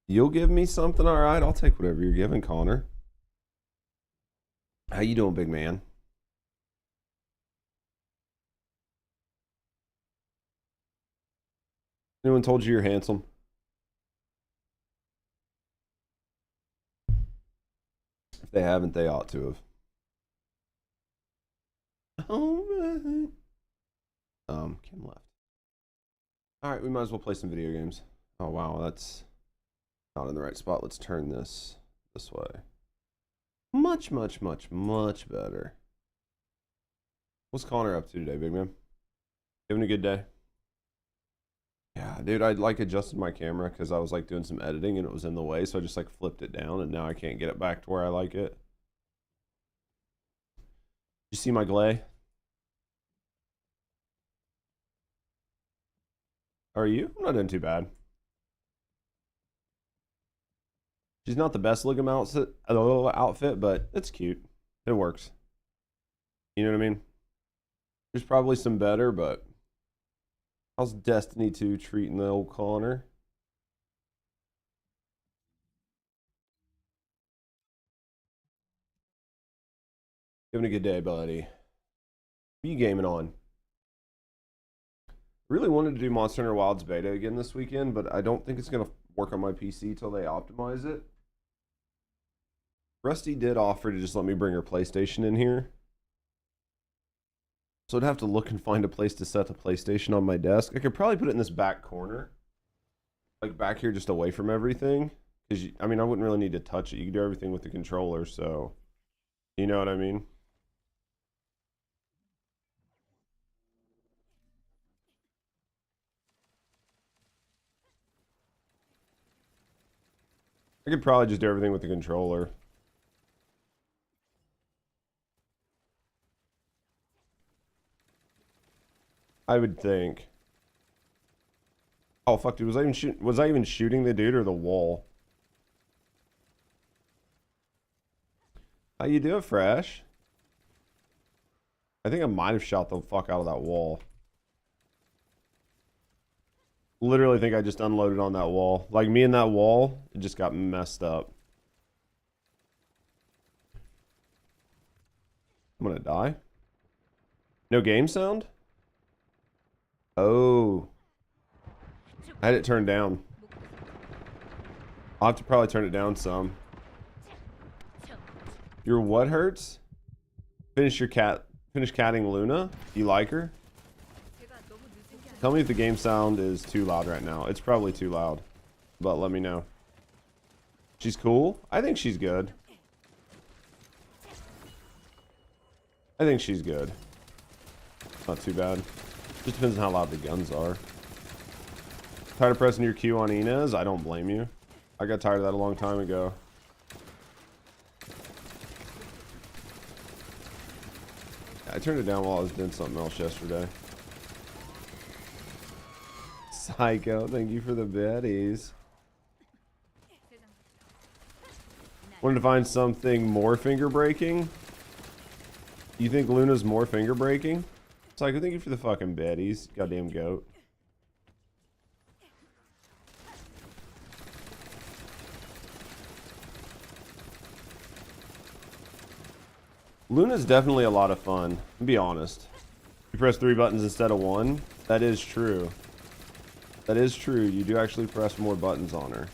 You'll give me something? All right, I'll take whatever you're giving, Connor. How you doing, big man? Anyone told you you're handsome? If they haven't, they ought to have. Kim left. All right, we might as well play some video games. Oh wow, that's not in the right spot. Let's turn this way. Much better. What's Connor up to today, big man? Having a good day? Yeah, dude, I like adjusted my camera because I was like doing some editing and it was in the way, so I just like flipped it down and now I can't get it back to where I like it. You see my glay? Are you? I'm not doing too bad. She's not the best looking outfit, but it's cute. It works. You know what I mean? There's probably some better, but how's Destiny 2 treating the old Connor? Having a good day, buddy. What are you gaming on? Really wanted to do Monster Hunter Wilds beta again this weekend, but I don't think it's going to work on my PC till they optimize it. Rusty did offer to just let me bring her PlayStation in here. So I'd have to look and find a place to set the PlayStation on my desk. I could probably put it in this back corner. Like back here just away from everything. Because, I mean, I wouldn't really need to touch it. You can do everything with the controller, so... You know what I mean? I could probably just do everything with the controller. I would think. Oh fuck, dude, was I even shooting the dude or the wall? How you doing, Fresh? I think I might have shot the fuck out of that wall. Literally think I just unloaded on that wall. Like me and that wall, it just got messed up. I'm gonna die. No game sound? Oh. I had it turned down. I'll have to probably turn it down some. Your what hurts? Finish catting Luna? You like her? Tell me if the game sound is too loud right now. It's probably too loud. But let me know. She's cool? I think she's good. I think she's good. Not too bad. Just depends on how loud the guns are. Tired of pressing your Q on Inez? I don't blame you. I got tired of that a long time ago. I turned it down while I was doing something else yesterday. Psycho, thank you for the baddies. Wanted to find something more finger breaking. You think Luna's more finger breaking? Psycho, thank you for the fucking baddies. Goddamn goat. Luna's definitely a lot of fun. To be honest. You press 3 buttons instead of 1. That is true. That is true. You do actually press more buttons on her.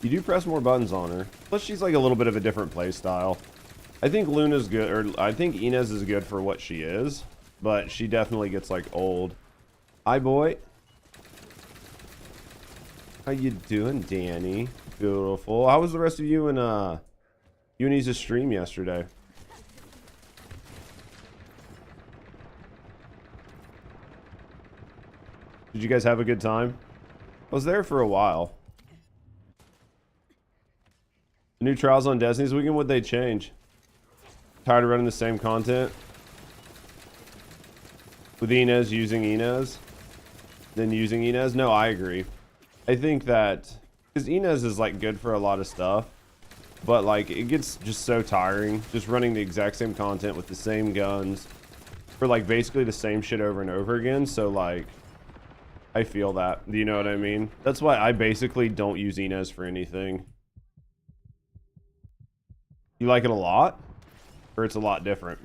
You do press more buttons on her. Plus, she's like a little bit of a different play style. I think Luna's good, or I think Inez is good for what she is, but she definitely gets like old. Hi, boy. How you doing, Danny? Beautiful. How was the rest of you and Uni's stream yesterday? Did you guys have a good time? I was there for a while. The new trials on Destiny's weekend, would they change? Tired of running the same content? With Inez using Inez? Then using Inez? No, I agree. I think that... Because Inez is like good for a lot of stuff. but like it gets just so tiring just running the exact same content with the same guns for like basically the same shit over and over again. So like I feel that, do you know what I mean? That's why I basically don't use Inez for anything. You like it a lot, or it's a lot different?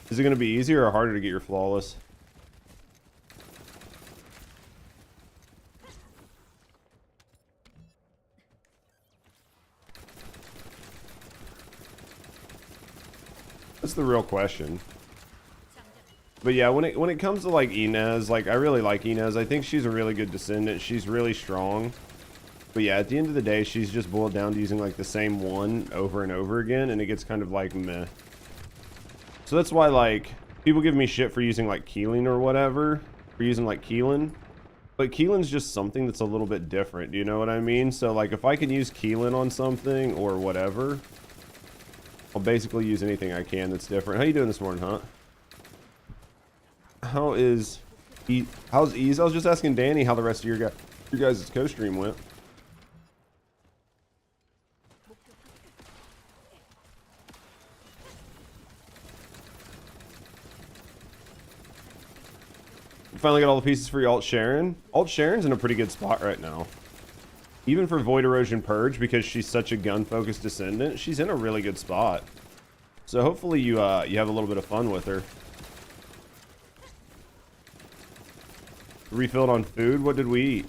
Is it going to be easier or harder to get your flawless? That's the real question. But yeah, when it comes to like Inez, like I really like Inez. I think she's a really good descendant. She's really strong. But yeah, at the end of the day, she's just boiled down to using like the same one over and over again, and it gets kind of like meh. So that's why like people give me shit for using like Keelan or whatever, for using like Keelan. But Keelan's just something that's a little bit different, do you know what I mean? So like if I can use Keelan on something or whatever, I'll basically use anything I can that's different. How you doing this morning, huh? How's Ease? I was just asking Danny how the rest of your guys' co-stream went. You finally got all the pieces for your Alt Sharon. Alt Sharon's in a pretty good spot right now. Even for Void Erosion Purge, because she's such a gun-focused descendant, she's in a really good spot. So hopefully you have a little bit of fun with her. Refilled on food. What did we eat?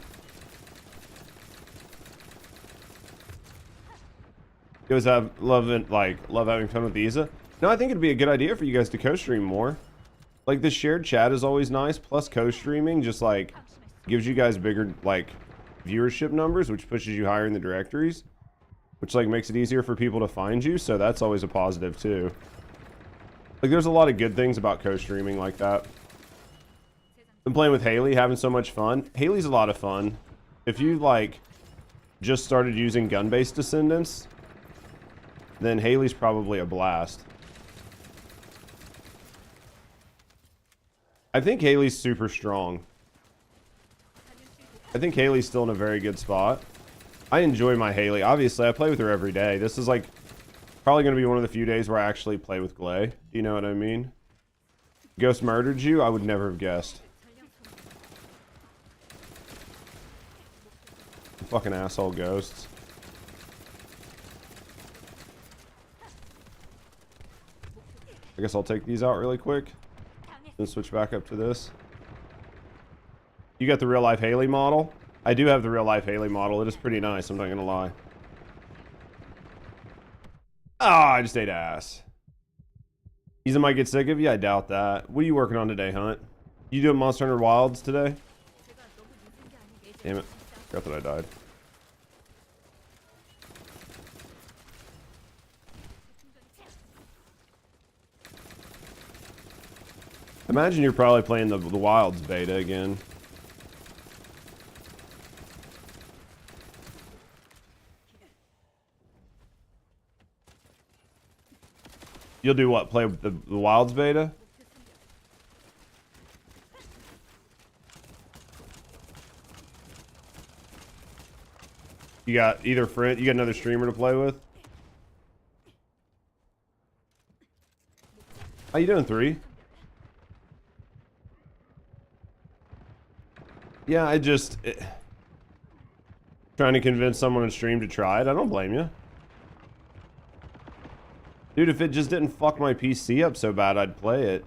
You guys love having fun with Isa? No, I think it'd be a good idea for you guys to co-stream more. Like the shared chat is always nice. Plus co-streaming just like gives you guys bigger like viewership numbers, which pushes you higher in the directories, which like makes it easier for people to find you. So that's always a positive too. Like there's a lot of good things about co-streaming like that. Been playing with Haley, having so much fun. Haley's a lot of fun. If you like just started using gun-based descendants, then Haley's probably a blast. I think Haley's super strong. I think Haley's still in a very good spot. I enjoy my Haley. Obviously, I play with her every day. This is like probably going to be one of the few days where I actually play with Glay. Do you know what I mean? Ghost murdered you? I would never have guessed. Fucking asshole ghosts. I guess I'll take these out really quick and switch back up to this. You got the real life Haley model? I do have the real life Haley model. It is pretty nice, I'm not gonna lie. Ah, I just ate ass. Isa might get sick of you? I doubt that. What are you working on today, Hunt? You doing Monster Hunter Wilds today? Damn it. Forgot that I died. Imagine you're probably playing the Wilds beta again. You'll do what? Play the Wilds beta? You got either friend, you got another streamer to play with? How you doing, 3? Yeah, trying to convince someone on stream to try it. I don't blame you. Dude, if it just didn't fuck my PC up so bad, I'd play it.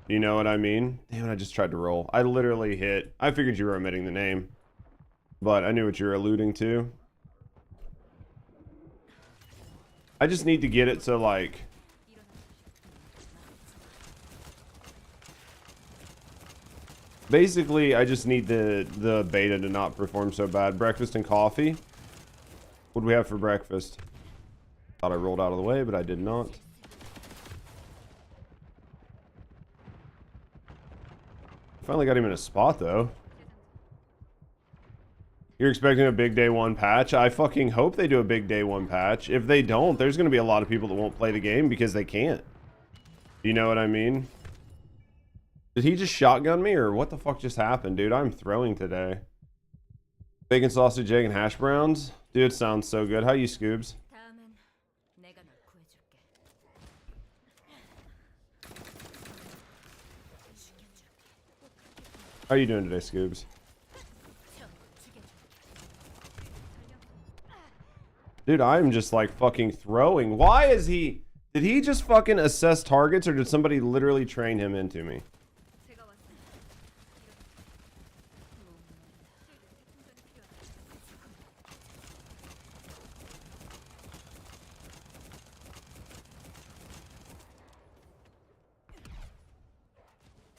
You know what I mean? Damn, I just tried to roll. I literally hit. I figured you were omitting the name, but I knew what you were alluding to. I just need to get it to like... Basically, I just need the beta to not perform so bad. Breakfast and coffee. What do we have for breakfast? Thought I rolled out of the way, but I did not. Finally got him in a spot, though. You're expecting a big day 1 patch? I fucking hope they do a big day 1 patch. If they don't, there's going to be a lot of people that won't play the game because they can't. You know what I mean? Did he just shotgun me, or what the fuck just happened, dude? I'm throwing today. Bacon, sausage, egg, and hash browns. Dude, it sounds so good. How you, Scoobs? How are you doing today, Scoobs? Dude, I'm just like fucking throwing. Why is he... Did he just fucking assess targets or did somebody literally train him into me?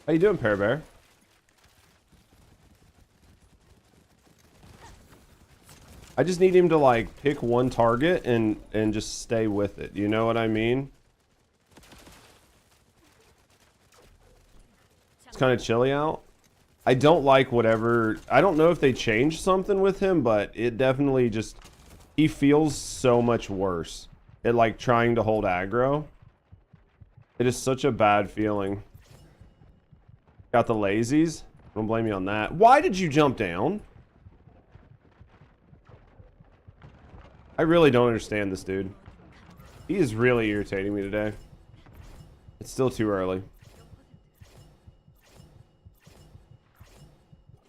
How you doing, Pear Bear? I just need him to like pick one target and just stay with it. You know what I mean? It's kind of chilly out. I don't like whatever. I don't know if they changed something with him, but it definitely just, he feels so much worse at like trying to hold aggro. It is such a bad feeling. Got the lazies. Don't blame me on that. Why did you jump down? I really don't understand this dude. He is really irritating me today. It's still too early.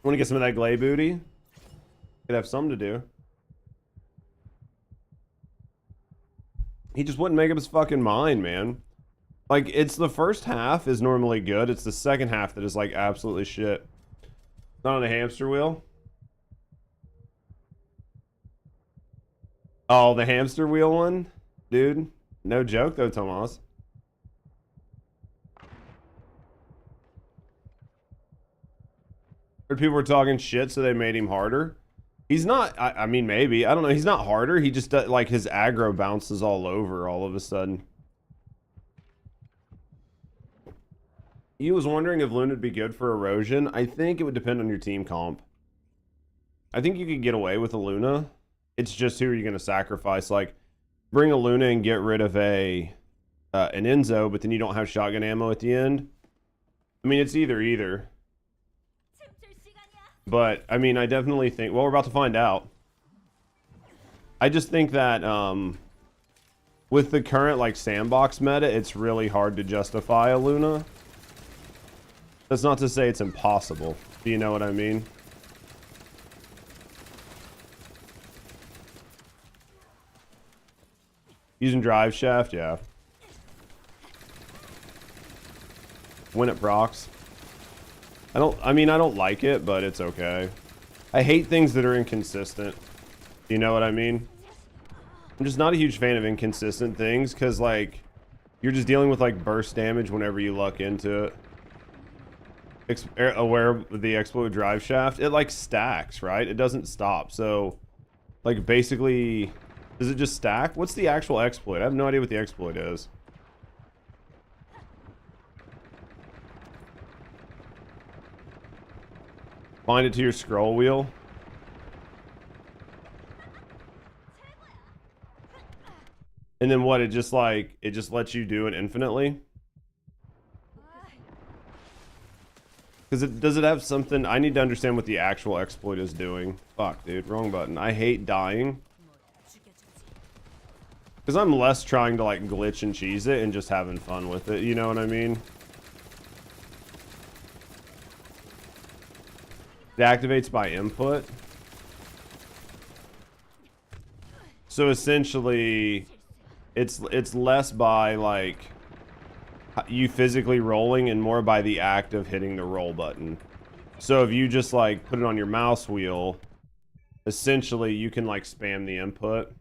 Want to get some of that glay booty? Could have something to do. He just wouldn't make up his fucking mind, man. Like, it's the first half is normally good. It's the second half that is like absolutely shit. Not on a hamster wheel. Oh, the hamster wheel one? Dude, no joke though, Tomas. Heard people were talking shit, so they made him harder. He's not, I mean, maybe. I don't know. He's not harder. He just, like, his aggro bounces all over all of a sudden. He was wondering if Luna would be good for erosion. I think it would depend on your team comp. I think you could get away with a Luna. It's just who are you going to sacrifice? Like, bring a Luna and get rid of an Enzo, but then you don't have shotgun ammo at the end. I mean, it's either. But, I mean, I definitely think... Well, we're about to find out. I just think that, with the current, like, sandbox meta, it's really hard to justify a Luna. That's not to say it's impossible. Do you know what I mean? Using drive shaft, yeah. When it procs. I don't like it, but it's okay. I hate things that are inconsistent. You know what I mean? I'm just not a huge fan of inconsistent things, because, like, you're just dealing with, like, burst damage whenever you luck into it. Aware of the exploit drive shaft, it like stacks, right? It doesn't stop. So like basically, does it just stack? What's the actual exploit? I have no idea what the exploit is. Bind it to your scroll wheel. And then what? It just lets you do it infinitely. Because does it have something? I need to understand what the actual exploit is doing. Fuck, dude, wrong button. I hate dying. Because I'm less trying to like glitch and cheese it and just having fun with it. You know what I mean? It activates by input. So essentially, it's less by like you physically rolling and more by the act of hitting the roll button. So if you just like put it on your mouse wheel, essentially you can like spam the input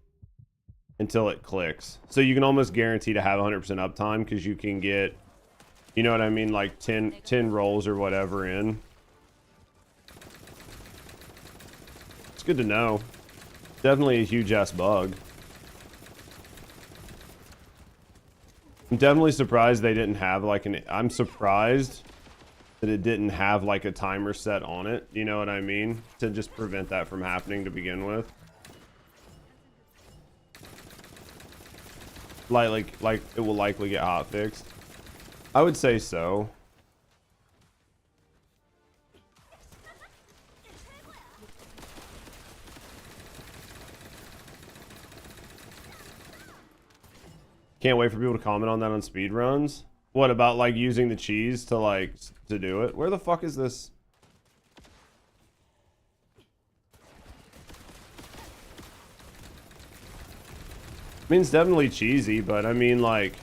until it clicks. So you can almost guarantee to have 100% uptime because you can get, you know what I mean, like 10 rolls or whatever in. It's good to know. Definitely a huge ass bug. I'm definitely surprised they didn't have like I'm surprised that it didn't have like a timer set on it. You know what I mean? To just prevent that from happening to begin with. Like it will likely get hotfixed. I would say so. Can't wait for people to comment on that on speedruns. What about like using the cheese to like to do it? Where the fuck is this? I mean, it's definitely cheesy, but I mean, like,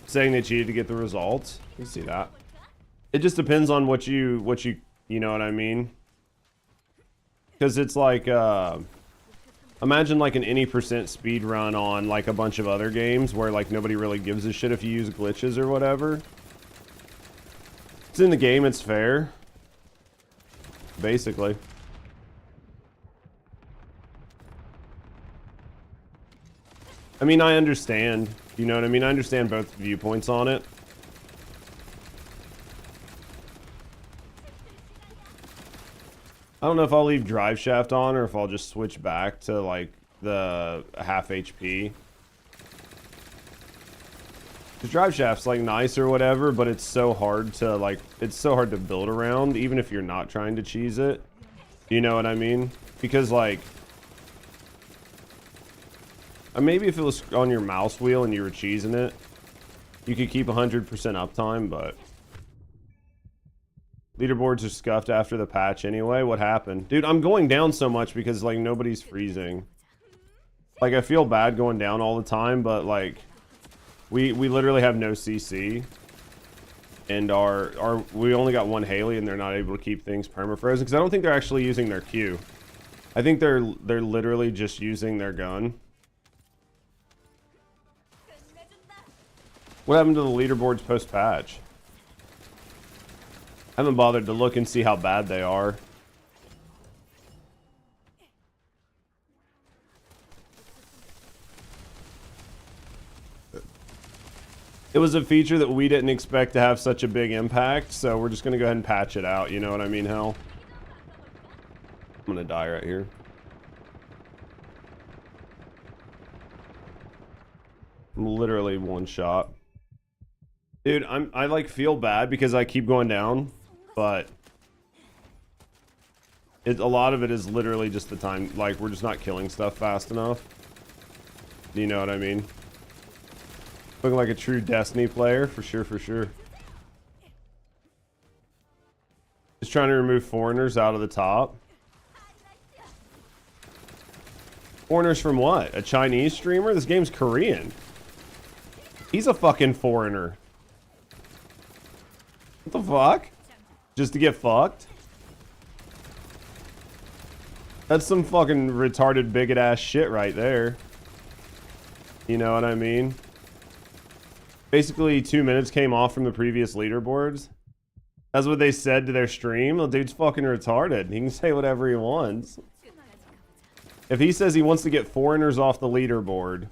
saying they cheated to get the results. You can see that. It just depends on what you know what I mean? Because it's like, imagine like an any percent speed run on like a bunch of other games where like nobody really gives a shit if you use glitches or whatever. It's in the game, it's fair. Basically. I mean, I understand. You know what I mean? I understand both viewpoints on it. I don't know if I'll leave drive shaft on or if I'll just switch back to like the half HP. The drive shaft's like nice or whatever, but it's so hard to like, it's so hard to build around even if you're not trying to cheese it. You know what I mean? Because like, maybe if it was on your mouse wheel and you were cheesing it, you could keep 100% uptime, but leaderboards are scuffed after the patch anyway. What happened? Dude, I'm going down so much because like nobody's freezing. Like I feel bad going down all the time, but like we literally have no CC. And we only got one Haley and they're not able to keep things perma-frozen because I don't think they're actually using their Q. I think they're literally just using their gun. What happened to the leaderboards post-patch? I haven't bothered to look and see how bad they are. It was a feature that we didn't expect to have such a big impact, so we're just going to go ahead and patch it out. You know what I mean, hell? I'm going to die right here. I'm literally one shot. Dude, I like feel bad because I keep going down, but a lot of it is literally just the time, like we're just not killing stuff fast enough. Do you know what I mean? Looking like a true Destiny player, for sure, for sure. Just trying to remove foreigners out of the top. Foreigners from what? A Chinese streamer? This game's Korean. He's a fucking foreigner. What the fuck? Just to get fucked? That's some fucking retarded bigot ass shit right there. You know what I mean? Basically 2 minutes came off from the previous leaderboards. That's what they said to their stream. The dude's fucking retarded. He can say whatever he wants. If he says he wants to get foreigners off the leaderboard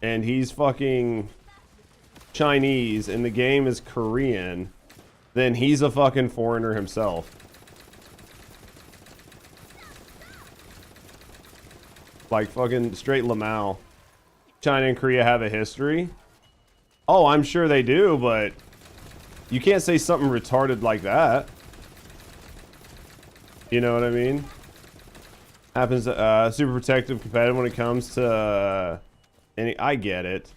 and he's fucking Chinese and the game is Korean, then he's a fucking foreigner himself. Like fucking straight Lamau. China and Korea have a history. Oh, I'm sure they do, but you can't say something retarded like that. You know what I mean? Happens super protective, competitive when it comes to any. I get it.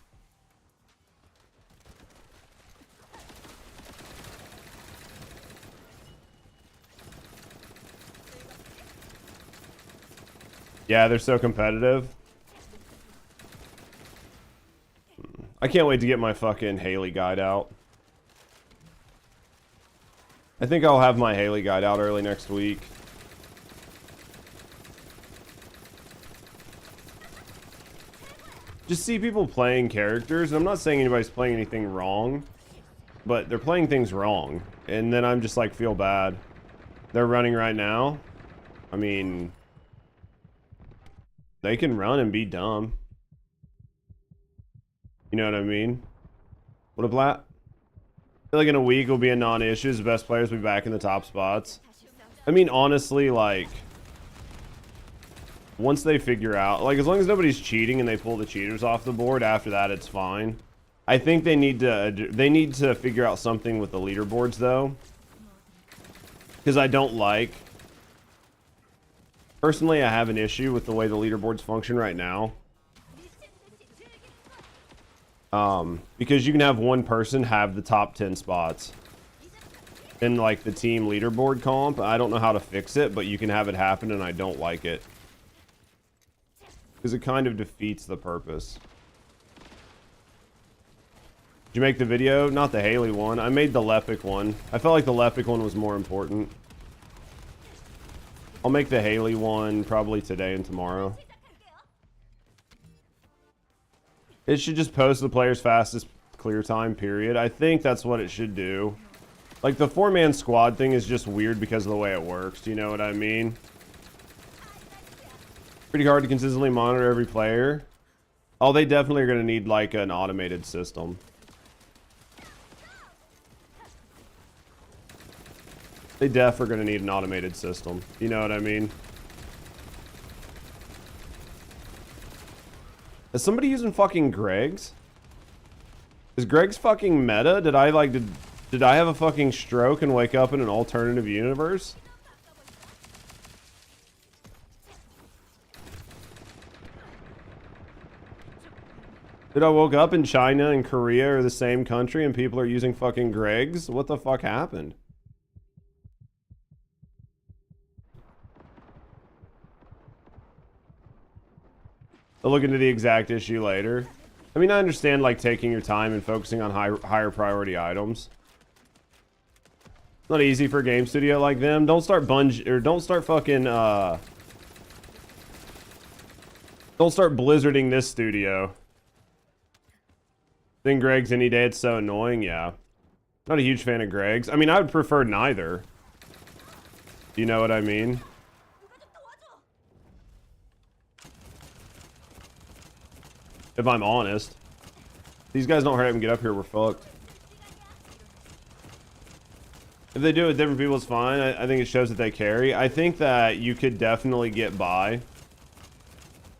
Yeah, they're so competitive. I can't wait to get my fucking Haley guide out. I think I'll have my Haley guide out early next week. Just see people playing characters. I'm not saying anybody's playing anything wrong, but they're playing things wrong. And then I'm just like, feel bad. They're running right now. I mean, they can run and be dumb. You know what I mean? What a blat. I feel like in a week will be a non-issue. The best players will be back in the top spots. I mean, honestly, like, once they figure out, like, as long as nobody's cheating and they pull the cheaters off the board, after that it's fine. I think they need to figure out something with the leaderboards though, because I don't like, personally, I have an issue with the way the leaderboards function right now. Because you can have one person have the top 10 spots in like the team leaderboard comp. I don't know how to fix it, but you can have it happen, and I don't like it because it kind of defeats the purpose. Did you make the video? Not the Haley one. I made the Lepic one. I felt like the Lepic one was more important. I'll make the Haley one probably today and tomorrow. It should just post the player's fastest clear time, period. I think that's what it should do. Like, the 4-man squad thing is just weird because of the way it works. Do you know what I mean? Pretty hard to consistently monitor every player. Oh, they definitely are going to need, like, an automated system. They def are going to need an automated system. You know what I mean? Is somebody using fucking Greg's? Is Greg's fucking meta? Did I have a fucking stroke and wake up in an alternative universe? Dude, I woke up in China and Korea are the same country and people are using fucking Greg's? What the fuck happened? I'll look into the exact issue later. I mean, I understand like taking your time and focusing on higher priority items. It's not easy for a game studio like them. Don't start don't start fucking don't start blizzarding this studio. Then Greg's any day, it's so annoying, yeah. Not a huge fan of Greg's. I mean, I would prefer neither. You know what I mean? If I'm honest. These guys don't hurry up and get up here, we're fucked. If they do it with different people, it's fine. I think it shows that they carry. I think that you could definitely get by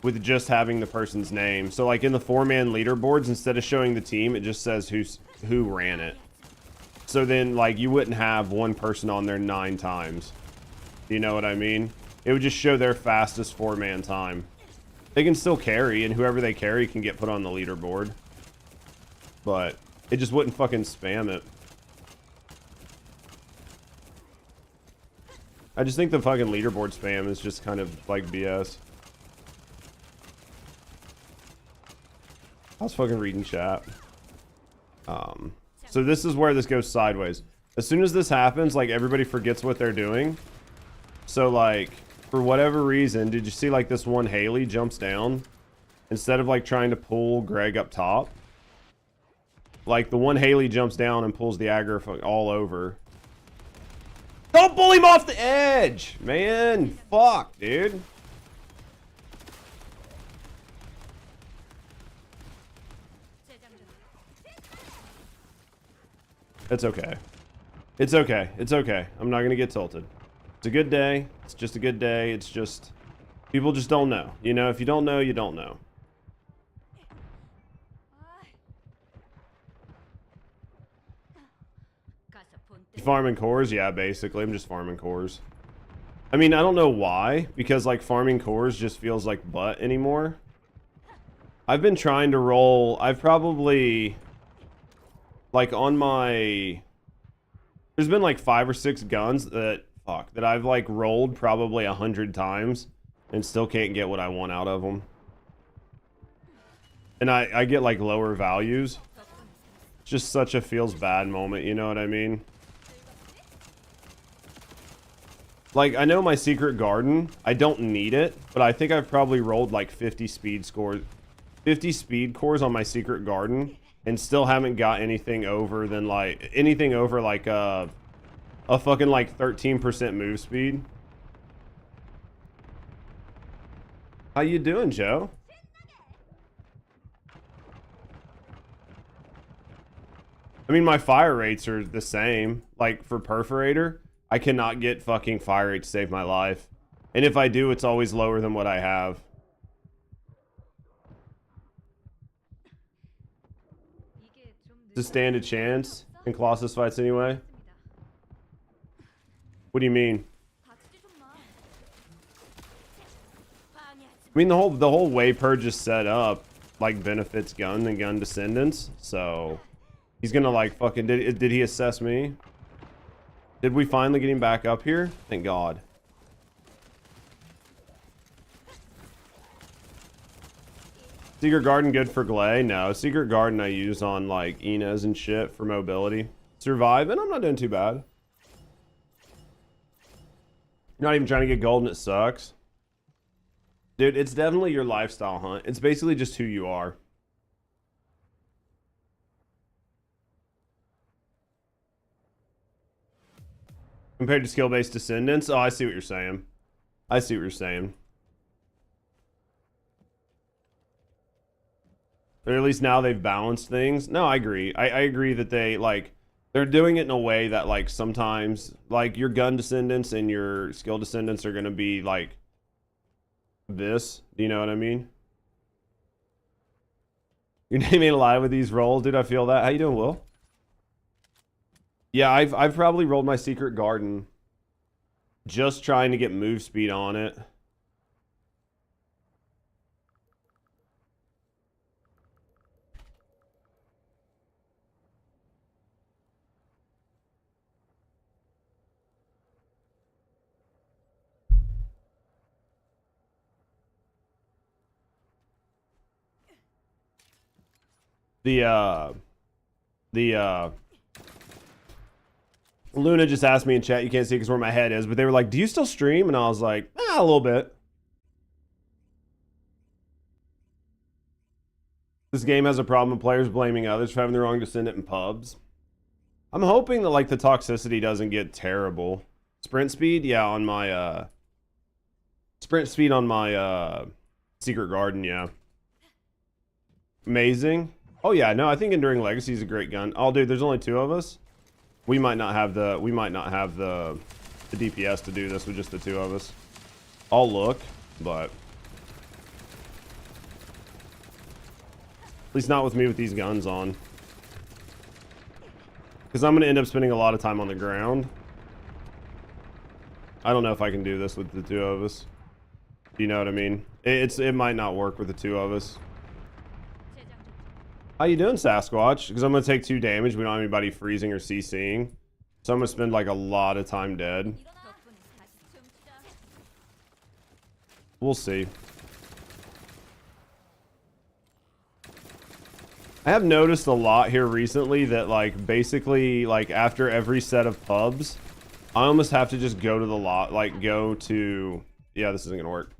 with just having the person's name. So like in the 4-man leaderboards, instead of showing the team, it just says who ran it. So then like you wouldn't have one person on there 9 times. You know what I mean? It would just show their fastest 4-man time. They can still carry, and whoever they carry can get put on the leaderboard. But it just wouldn't fucking spam it. I just think the fucking leaderboard spam is just kind of like BS. I was fucking reading chat. So this is where this goes sideways. As soon as this happens, like everybody forgets what they're doing. So like, for whatever reason, did you see like this one Haley jumps down? Instead of like trying to pull Greg up top. Like the one Haley jumps down and pulls the aggro all over. Don't pull him off the edge, man. Fuck, dude. It's okay. It's okay. It's okay. I'm not gonna get tilted. It's a good day. It's just a good day. It's just... people just don't know. You know, if you don't know, you don't know. Farming cores? Yeah, basically. I'm just farming cores. I mean, I don't know why. Because, like, farming cores just feels like butt anymore. I've been trying to roll... I've probably... like, on my... there's been, like, 5 or 6 guns that... fuck, that I've like rolled probably 100 times and still can't get what I want out of them. And I get like lower values. It's just such a feels bad moment, you know what I mean? Like, I know my secret garden, I don't need it, but I think I've probably rolled like 50 speed cores on my secret garden and still haven't got anything over than like, anything over like a fucking like 13% move speed. How you doing, Joe? I mean, my fire rates are the same. Like, for Perforator, I cannot get fucking fire rate to save my life. And if I do, it's always lower than what I have. To stand a chance in Colossus fights anyway? What do you mean? I mean, the whole way purge is set up. like benefits gun and gun descendants. So he's gonna like fucking did he assess me? Did we finally get him back up here? Thank God. Secret Garden good for Glay? No, Secret Garden I use on like Inez and shit for mobility. Survive, and I'm not doing too bad. Not even trying to get gold and it sucks. Dude, it's definitely your lifestyle hunt. It's basically just who you are. Compared to skill-based descendants? Oh, I see what you're saying. I see what you're saying. Or at least now they've balanced things. No, I agree. I agree that they, like, they're doing it in a way that, like, sometimes, like, your gun descendants and your skill descendants are going to be, like, this. Do you know what I mean? Your name ain't alive with these rolls. Dude, I feel that. How you doing, Will? Yeah, I've probably rolled my Secret Garden just trying to get move speed on it. Luna just asked me in chat, you can't see because where my head is, but they were like, do you still stream? And I was like, a little bit. This game has a problem with players blaming others for having the wrong descendant in pubs. I'm hoping that like the toxicity doesn't get terrible. Sprint speed, yeah, on my sprint speed on my Secret Garden, yeah. Amazing. Oh yeah, no, I think Enduring Legacy is a great gun. Oh dude, there's only 2 of us. We might not have the DPS to do this with just the 2 of us. I'll look, but at least not with me with these guns on. Because I'm going to end up spending a lot of time on the ground. I don't know if I can do this with the 2 of us. Do you know what I mean? It might not work with the 2 of us. How you doing, Sasquatch? Because I'm going to take 2 damage. We don't have anybody freezing or CCing. So I'm going to spend like a lot of time dead. We'll see. I have noticed a lot here recently that like basically like after every set of pubs, I almost have to just go to the lot, like go to, yeah, this isn't going to work.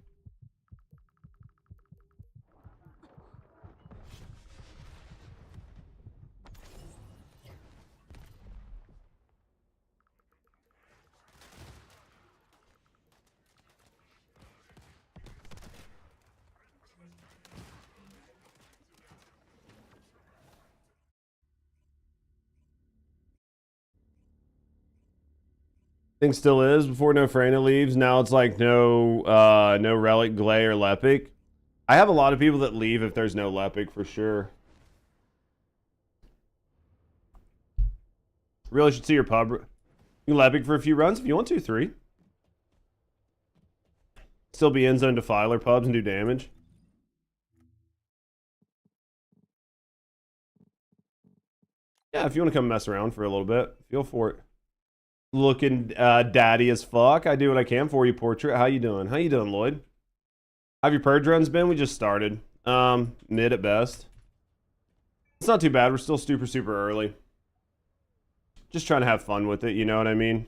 Thing still is before No Freyna leaves. Now it's like no Relic, Glay, or Lepic. I have a lot of people that leave if there's no Lepic for sure. Really should see your pub. You can Lepic for a few runs if you want to. 3. Still be end zone defiler pubs and do damage. Yeah, if you want to come mess around for a little bit, feel for it. Looking daddy as fuck. I do what I can for you, Portrait. How you doing? How you doing, Lloyd? How have your purge runs been? We just started. Mid at best. It's not too bad. We're still super early. Just trying to have fun with it, you know what I mean?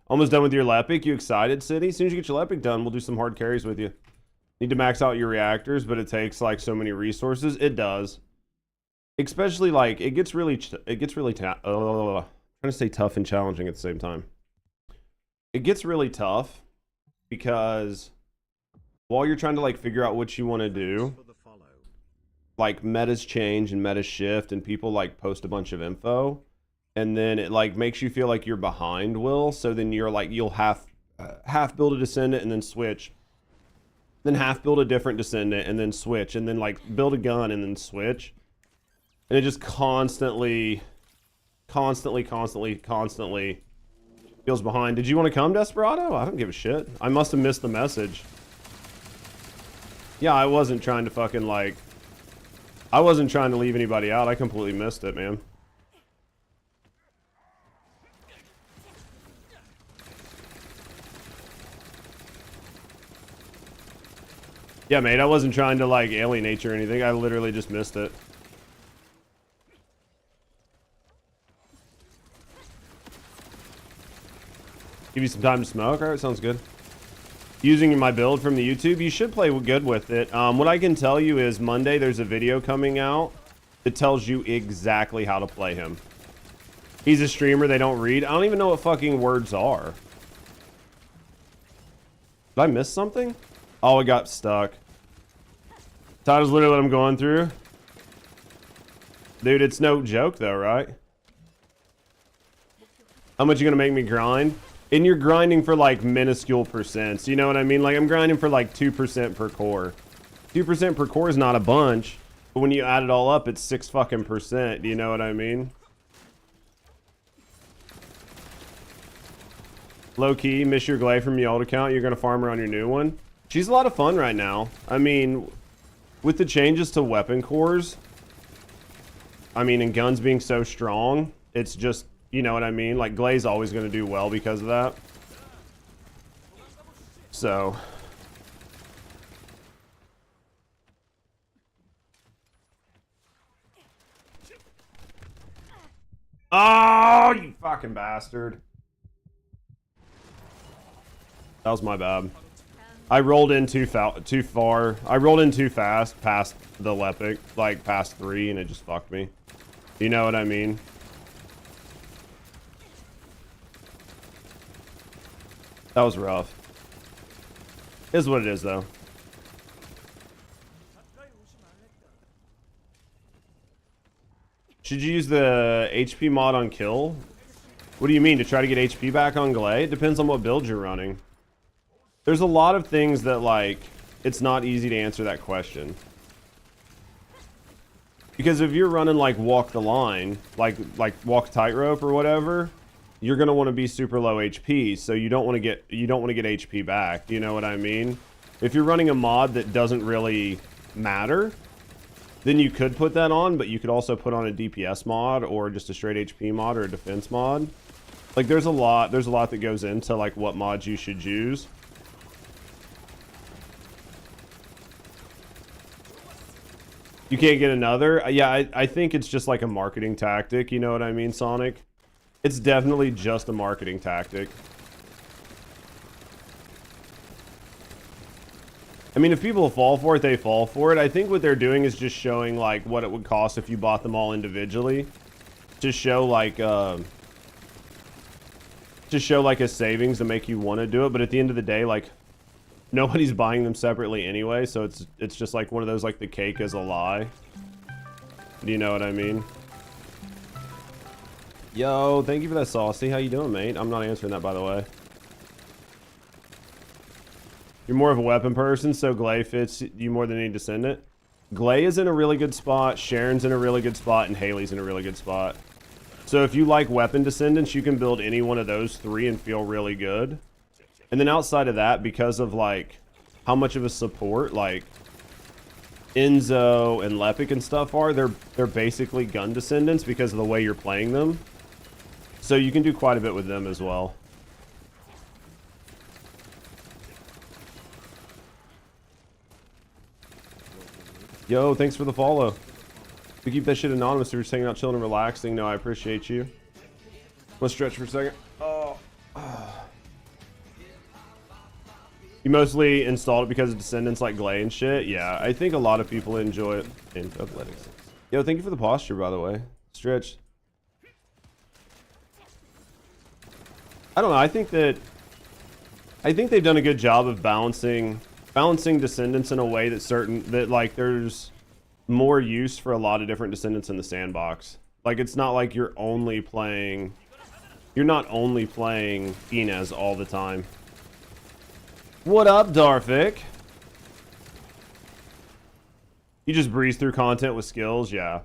Almost done with your Lepic. You excited, City? As soon as you get your Lepic done, we'll do some hard carries with you. Need to max out your reactors, but it takes like so many resources. It does. Especially like it gets really trying to stay tough and challenging at the same time. It gets really tough because while you're trying to like figure out what you want to do, like metas change and metas shift and people like post a bunch of info and then it like makes you feel like you're behind, Will. So then you're like, you'll half build a descendant and then switch, then half build a different descendant and then switch, and then like build a gun and then switch. And it just constantly feels behind. Did you want to come, Desperado? I don't give a shit. I must have missed the message. Yeah, I wasn't trying to fucking like... I wasn't trying to leave anybody out. I completely missed it, man. Yeah, mate, I wasn't trying to like alienate you or anything. I literally just missed it. Give you some time to smoke? Alright, sounds good. Using my build from the YouTube, you should play good with it. What I can tell you is Monday there's a video coming out that tells you exactly how to play him. He's a streamer, they don't read. I don't even know what fucking words are. Did I miss something? Oh, it got stuck. That is literally what I'm going through. Dude, it's no joke though, right? How much you gonna make me grind? And you're grinding for like minuscule percents. You know what I mean? Like I'm grinding for like 2% per core. 2% per core is not a bunch, but when you add it all up, it's 6 fucking percent. Do you know what I mean? Low key, miss your Glay from the old account. You're gonna farm her on your new one. She's a lot of fun right now. I mean, with the changes to weapon cores, I mean, and guns being so strong, it's just, you know what I mean? Like, Glay's always going to do well because of that. So. Oh, you fucking bastard. That was my bad. I rolled in too far. I rolled in too fast past the Lepic, like past 3, and it just fucked me. You know what I mean? That was rough. Is what it is, though. Should you use the HP mod on kill? What do you mean, to try to get HP back on Glay? It depends on what build you're running. There's a lot of things that, like, it's not easy to answer that question. Because if you're running, like, walk the line, like walk tightrope or whatever, you're gonna want to be super low HP, so you don't want to get HP back. You know what I mean? If you're running a mod that doesn't really matter, then you could put that on, but you could also put on a DPS mod or just a straight HP mod or a defense mod. Like, there's a lot that goes into like what mods you should use. You can't get another? Yeah, I think it's just like a marketing tactic. You know what I mean, Sonic? It's definitely just a marketing tactic. I mean, if people fall for it, they fall for it. I think what they're doing is just showing like what it would cost if you bought them all individually. To show like a savings to make you want to do it. But at the end of the day, like, nobody's buying them separately anyway, so it's just like one of those, like, the cake is a lie. Do you know what I mean? Yo, thank you for that, Saucy. How you doing, mate? I'm not answering that, by the way. You're more of a weapon person, so Glay fits you more than any Descendant. Glay is in a really good spot, Sharon's in a really good spot, and Haley's in a really good spot. So if you like weapon Descendants, you can build any one of those 3 and feel really good. And then outside of that, because of like how much of a support like Enzo and Lepic and stuff are, they're basically gun Descendants because of the way you're playing them. So you can do quite a bit with them as well. Yo, thanks for the follow. We keep that shit anonymous. We're just hanging out, chilling, and relaxing. No, I appreciate you. Let's stretch for a second. Oh. You mostly installed it because of Descendants like Glay and shit? Yeah, I think a lot of people enjoy it. In athletics. Yo, thank you for the posture, by the way. Stretch. I don't know. I think they've done a good job of balancing Descendants in a way that like there's more use for a lot of different Descendants in the sandbox. Like, it's not like you're not only playing Inez all the time. What up, Darfik? You just breeze through content with skills? Yeah.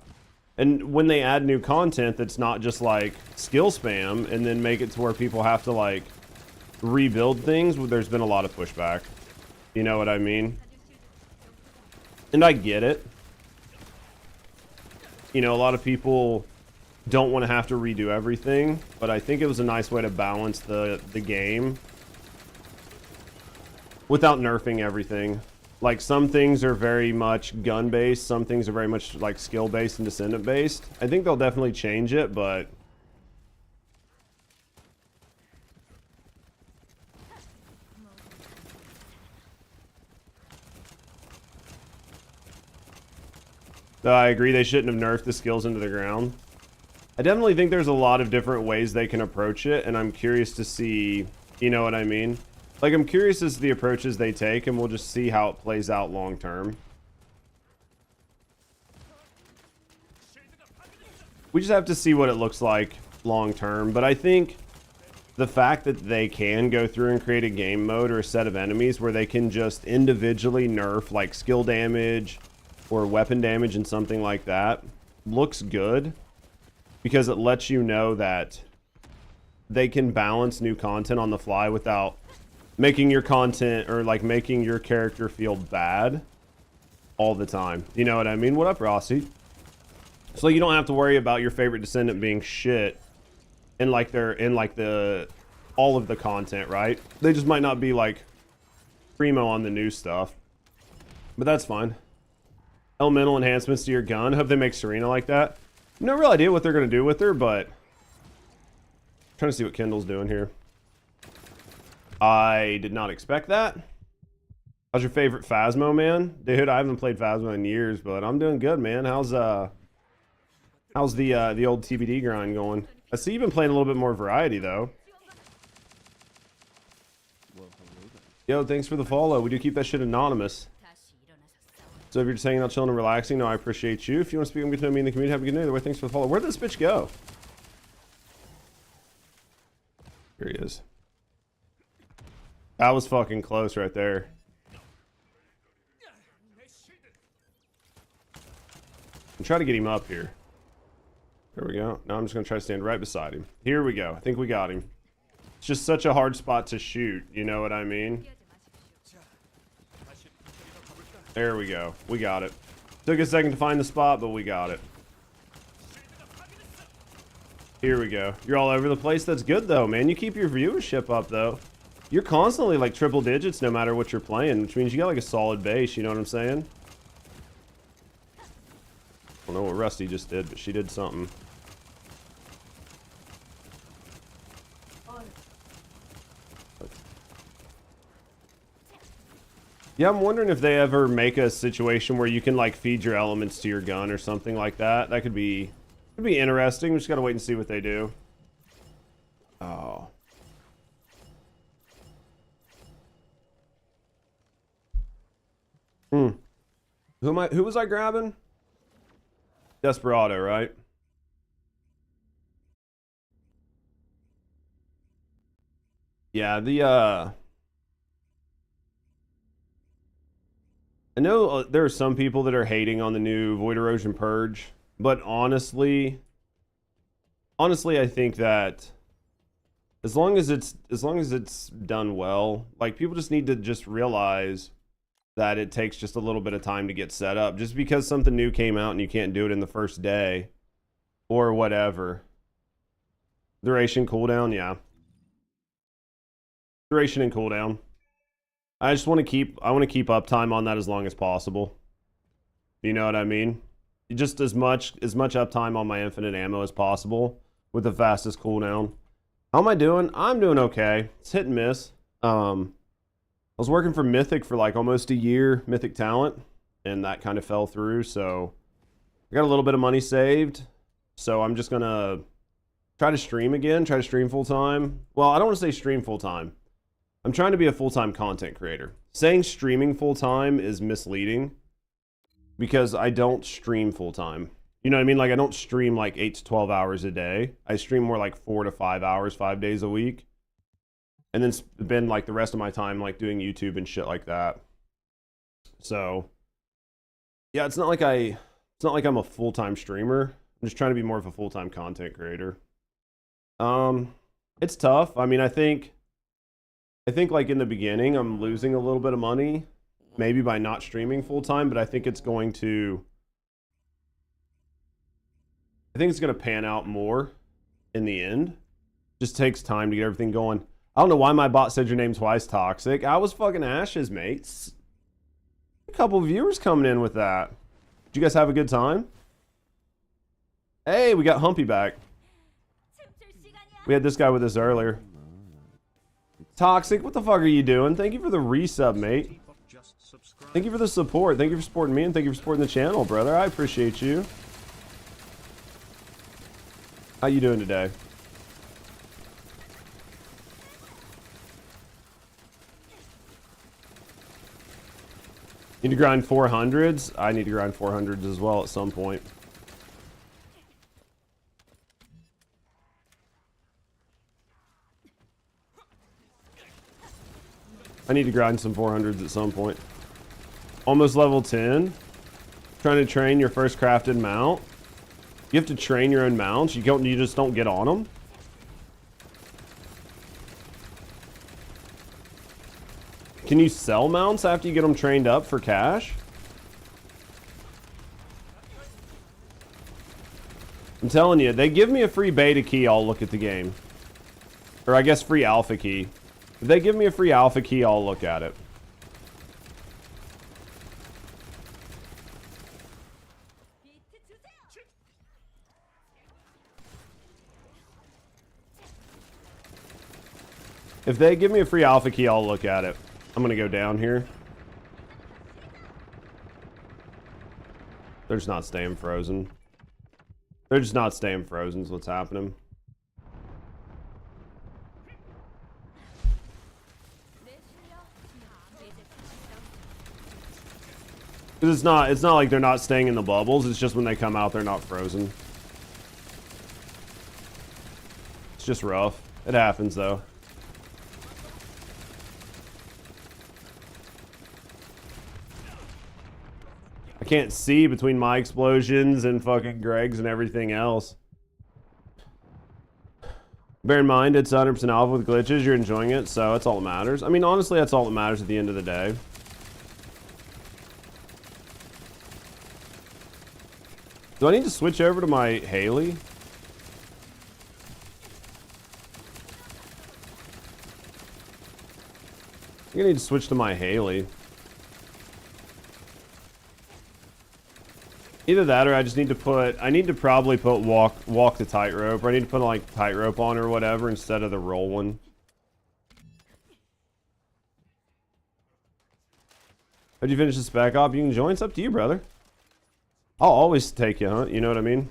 And when they add new content that's not just like skill spam and then make it to where people have to like rebuild things, there's been a lot of pushback. You know what I mean? And I get it. You know, a lot of people don't want to have to redo everything, but I think it was a nice way to balance the game without nerfing everything. Like, some things are very much gun-based, some things are very much, like, skill-based and descendant-based. I think they'll definitely change it, but... I agree, they shouldn't have nerfed the skills into the ground. I definitely think there's a lot of different ways they can approach it, and I'm curious to see, you know what I mean? Like, I'm curious as to the approaches they take, and we'll just see how it plays out long term. We just have to see what it looks like long term, but I think the fact that they can go through and create a game mode or a set of enemies where they can just individually nerf, like, skill damage or weapon damage and something like that looks good, because it lets you know that they can balance new content on the fly without making your content or like making your character feel bad all the time. You know what I mean? What up, Rossi? So you don't have to worry about your favorite descendant being shit in like all of the content, right? They just might not be like primo on the new stuff, but that's fine. Elemental enhancements to your gun. Hope they make Serena like that. No real idea what they're gonna do with her, but I'm trying to see what Kendall's doing here. I did not expect that. How's your favorite Phasmo, man? Dude, I haven't played Phasmo in years, but I'm doing good, man. How's the old TBD grind going? I see you've been playing a little bit more variety though. Yo, thanks for the follow. We do keep that shit anonymous. So if you're just hanging out, chilling, and relaxing, no, I appreciate you. If you want to speak with me in the community, have a good day. Either way, thanks for the follow. Where'd this bitch go? Here he is. That was fucking close right there. I'm trying to get him up here. There we go. Now I'm just going to try to stand right beside him. Here we go. I think we got him. It's just such a hard spot to shoot. You know what I mean? There we go. We got it. Took a second to find the spot, but we got it. Here we go. You're all over the place. That's good, though, man. You keep your viewership up, though. You're constantly, like, triple digits no matter what you're playing, which means you got, like, a solid base. You know what I'm saying? I don't know what Rusty just did, but she did something. Yeah, I'm wondering if they ever make a situation where you can like feed your elements to your gun or something like that. That could be interesting. We just gotta wait and see what they do. Oh. Who was I grabbing? Desperado, right? Yeah, I know there are some people that are hating on the new Void Erosion Purge, but honestly, I think that as long as it's done well, like people just need to just realize that it takes just a little bit of time to get set up. Just because something new came out and you can't do it in the first day or whatever. Duration cooldown, yeah. Duration and cooldown. I just want to keep uptime on that as long as possible. You know what I mean? Just as much uptime on my infinite ammo as possible with the fastest cooldown. How am I doing? I'm doing okay. It's hit and miss. I was working for Mythic for like almost a year, Mythic Talent, and that kind of fell through, so I got a little bit of money saved. So I'm just gonna try to stream again, try to stream full time. Well, I don't want to say stream full time. I'm trying to be a full-time content creator. Saying streaming full-time is misleading because I don't stream full-time. You know what I mean? Like, I don't stream like 8 to 12 hours a day. I stream more like 4 to 5 hours, 5 days a week. And then spend like the rest of my time like doing YouTube and shit like that. So, yeah, it's not like I'm a full-time streamer. I'm just trying to be more of a full-time content creator. It's tough. I mean, I think like in the beginning, I'm losing a little bit of money, maybe by not streaming full time, but I think it's going to pan out more in the end. Just takes time to get everything going. I don't know why my bot said your name twice, Toxic. I was fucking Ashes, mates. A couple viewers coming in with that. Did you guys have a good time? Hey, we got Humpy back. We had this guy with us earlier. Toxic, what the fuck are you doing? Thank you for the resub, mate. Thank you for the support. Thank you for supporting me, and thank you for supporting the channel, brother. I appreciate you. How you doing today? Need to grind 400s? I need to grind 400s as well at some point. I need to grind some 400s at some point. Almost level 10. Trying to train your first crafted mount. You have to train your own mounts. You just don't get on them. Can you sell mounts after you get them trained up for cash? I'm telling you, they give me a free beta key, I'll look at the game. Or I guess free alpha key. If they give me a free alpha key, I'll look at it. If they give me a free alpha key, I'll look at it. I'm gonna go down here. They're just not staying frozen. They're just not staying frozen is what's happening. Because it's not like they're not staying in the bubbles, it's just when they come out they're not frozen. It's just rough. It happens though. I can't see between my explosions and fucking Greg's and everything else. Bear in mind, it's 100% alpha with glitches. You're enjoying it, so that's all that matters. I mean, honestly, that's all that matters at the end of the day. Do I need to switch over to my Haley? I think I need to switch to my Haley. Either that or I just need to put, I need to probably put walk the tightrope, or I need to put like tightrope on or whatever instead of the roll one. How'd you finish the spec op? You can join, it's up to you, brother. I'll always take you, huh? You know what I mean?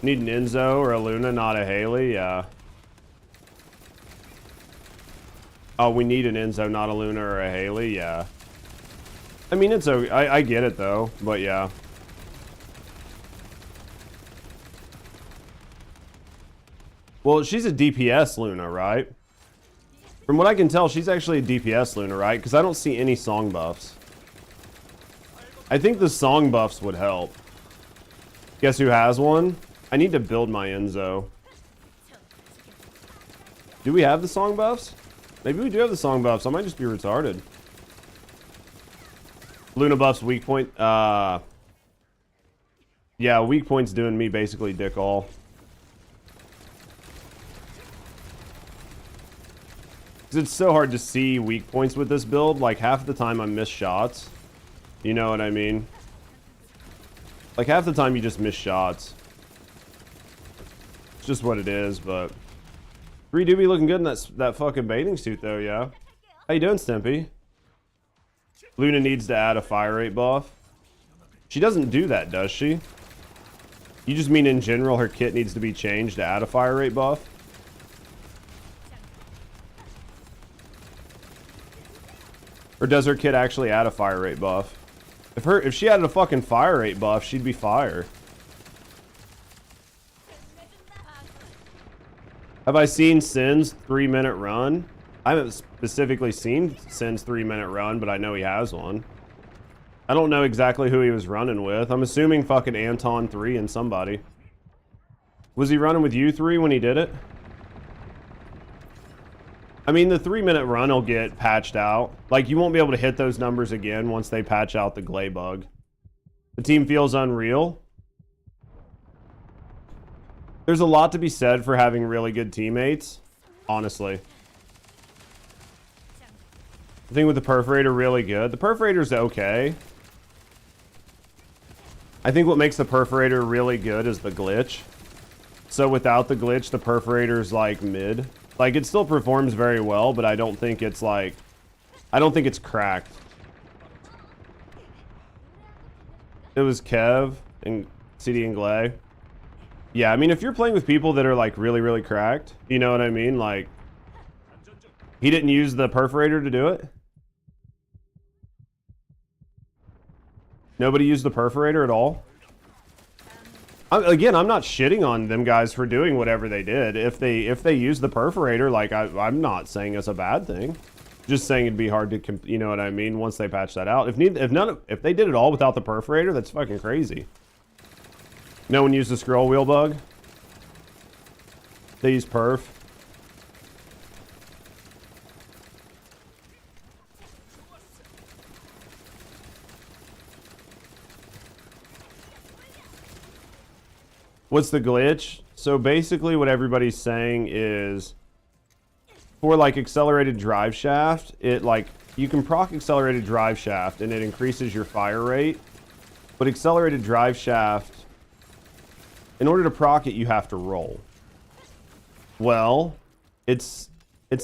Need an Enzo or a Luna, not a Haley, yeah. Oh, we need an Enzo, not a Luna or a Haley, yeah. I mean, it's okay. I get it though, but yeah. Well, she's a DPS Luna, right? From what I can tell, she's actually a DPS Luna, right? Because I don't see any song buffs. I think the song buffs would help. Guess who has one? I need to build my Enzo. Do we have the song buffs? Maybe we do have the song buffs. I might just be retarded. Luna buffs weak point. Yeah, weak point's doing me basically dick all. Because it's so hard to see weak points with this build. Like half the time I miss shots. You know what I mean? Like half the time you just miss shots. It's just what it is, but... Bree do be looking good in that fucking bathing suit though, yeah. How you doing, Stimpy? Luna needs to add a fire rate buff. She doesn't do that, does she? You just mean in general her kit needs to be changed to add a fire rate buff? Or does her kit actually add a fire rate buff? If she added a fucking fire rate buff, she'd be fire. Have I seen Sin's 3-minute run? I haven't specifically seen Sin's 3-minute run, but I know he has one. I don't know exactly who he was running with. I'm assuming fucking Anton 3 and somebody. Was he running with you 3 when he did it? I mean, the 3-minute run will get patched out. Like, you won't be able to hit those numbers again once they patch out the glay bug. The team feels unreal. There's a lot to be said for having really good teammates, honestly. I think with the perforator, really good. The perforator's okay. I think what makes the perforator really good is the glitch. So without the glitch, the perforator's like mid. Like, it still performs very well, but I don't think it's like... I don't think it's cracked. It was Kev and CD and Glay. Yeah, I mean, if you're playing with people that are like really, really cracked, you know what I mean? Like, he didn't use the perforator to do it. Nobody used the perforator at all. Again, I'm not shitting on them guys for doing whatever they did. If they use the perforator, like, I'm not saying it's a bad thing. Just saying it'd be hard to, you know what I mean, once they patch that out. If they did it all without the perforator, that's fucking crazy. No one used the scroll wheel bug. They use perf. What's the glitch? So basically what everybody's saying is for like accelerated drive shaft, it like you can proc accelerated drive shaft and it increases your fire rate. But accelerated drive shaft, in order to proc it, you have to roll. Well, it's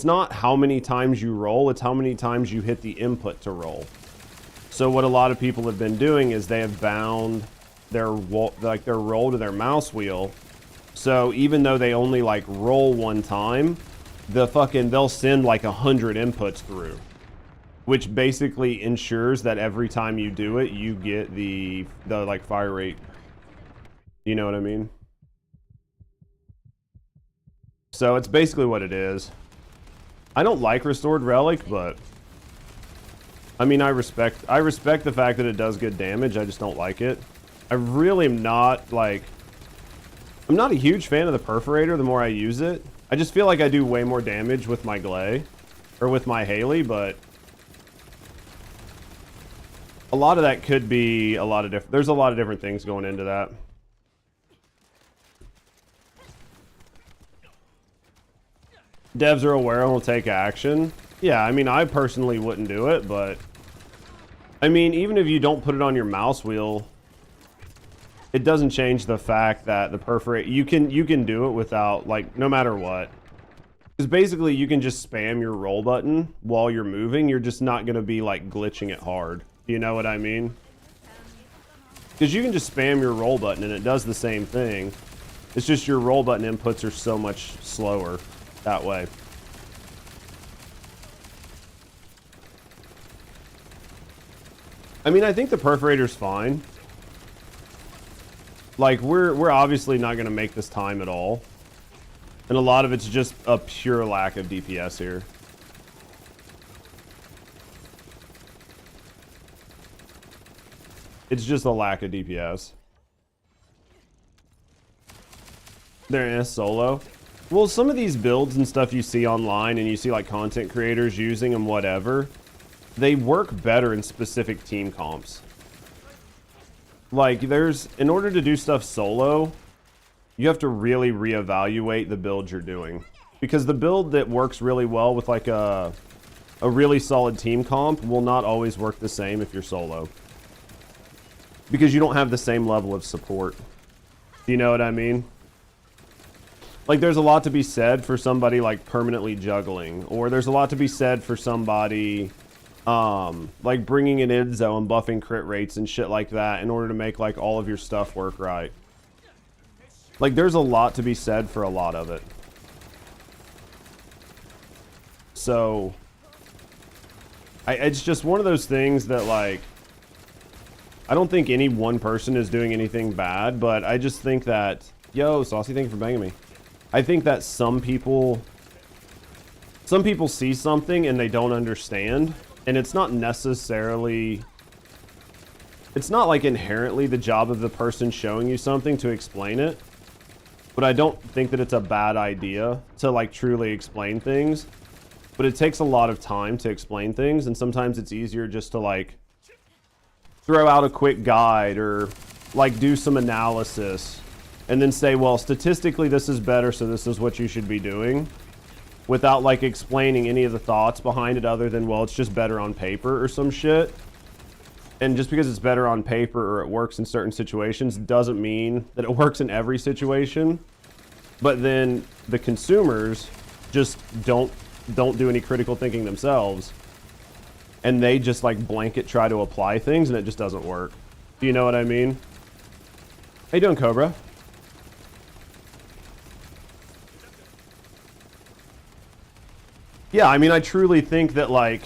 not how many times you roll, it's how many times you hit the input to roll. So what a lot of people have been doing is they have bound their roll to their mouse wheel. So even though they only like roll one time, they'll send like 100 inputs through, which basically ensures that every time you do it, you get the like fire rate. You know what I mean? So it's basically what it is. I don't like Restored Relic, but I mean, I respect the fact that it does good damage. I just don't like it. I really am not like, I'm not a huge fan of the perforator the more I use it. I just feel like I do way more damage with my Glay or with my Haley, but a lot of that could be a lot of different, there's a lot of different things going into that. Devs are aware and will take action. Yeah, I mean, I personally wouldn't do it, but I mean, even if you don't put it on your mouse wheel, it doesn't change the fact that the perforate, you can do it without, like, no matter what. Because basically you can just spam your roll button while you're moving. You're just not going to be like glitching it hard. You know what I mean? Because you can just spam your roll button and it does the same thing. It's just your roll button inputs are so much slower that way. I mean, I think the perforator's fine. Like, we're obviously not going to make this time at all. And a lot of it's just a pure lack of DPS here. It's just a lack of DPS. There is solo. Well, some of these builds and stuff you see online and you see like content creators using them, whatever, they work better in specific team comps. Like, in order to do stuff solo, you have to really reevaluate the build you're doing. Because the build that works really well with like a really solid team comp will not always work the same if you're solo. Because you don't have the same level of support. Do you know what I mean? Like, there's a lot to be said for somebody like permanently juggling. Or there's a lot to be said for somebody like bringing in Idzo and buffing crit rates and shit like that in order to make like all of your stuff work right. Like, there's a lot to be said for a lot of it. So it's just one of those things that, like, I don't think any one person is doing anything bad, but I just think that, yo, Saucy, thank you for banging me. I think that some people see something and they don't understand, and it's not necessarily, it's not like inherently the job of the person showing you something to explain it, but I don't think that it's a bad idea to like truly explain things. but it takes a lot of time to explain things, and sometimes it's easier just to like throw out a quick guide or like do some analysis and then say, well, statistically this is better, so this is what you should be doing, without like explaining any of the thoughts behind it other than, well, it's just better on paper or some shit. And just because it's better on paper or it works in certain situations doesn't mean that it works in every situation. But then the consumers just don't do any critical thinking themselves, and they just like blanket try to apply things, and it just doesn't work. Do you know what I mean? How you doing, Cobra? Yeah, I mean, I truly think that like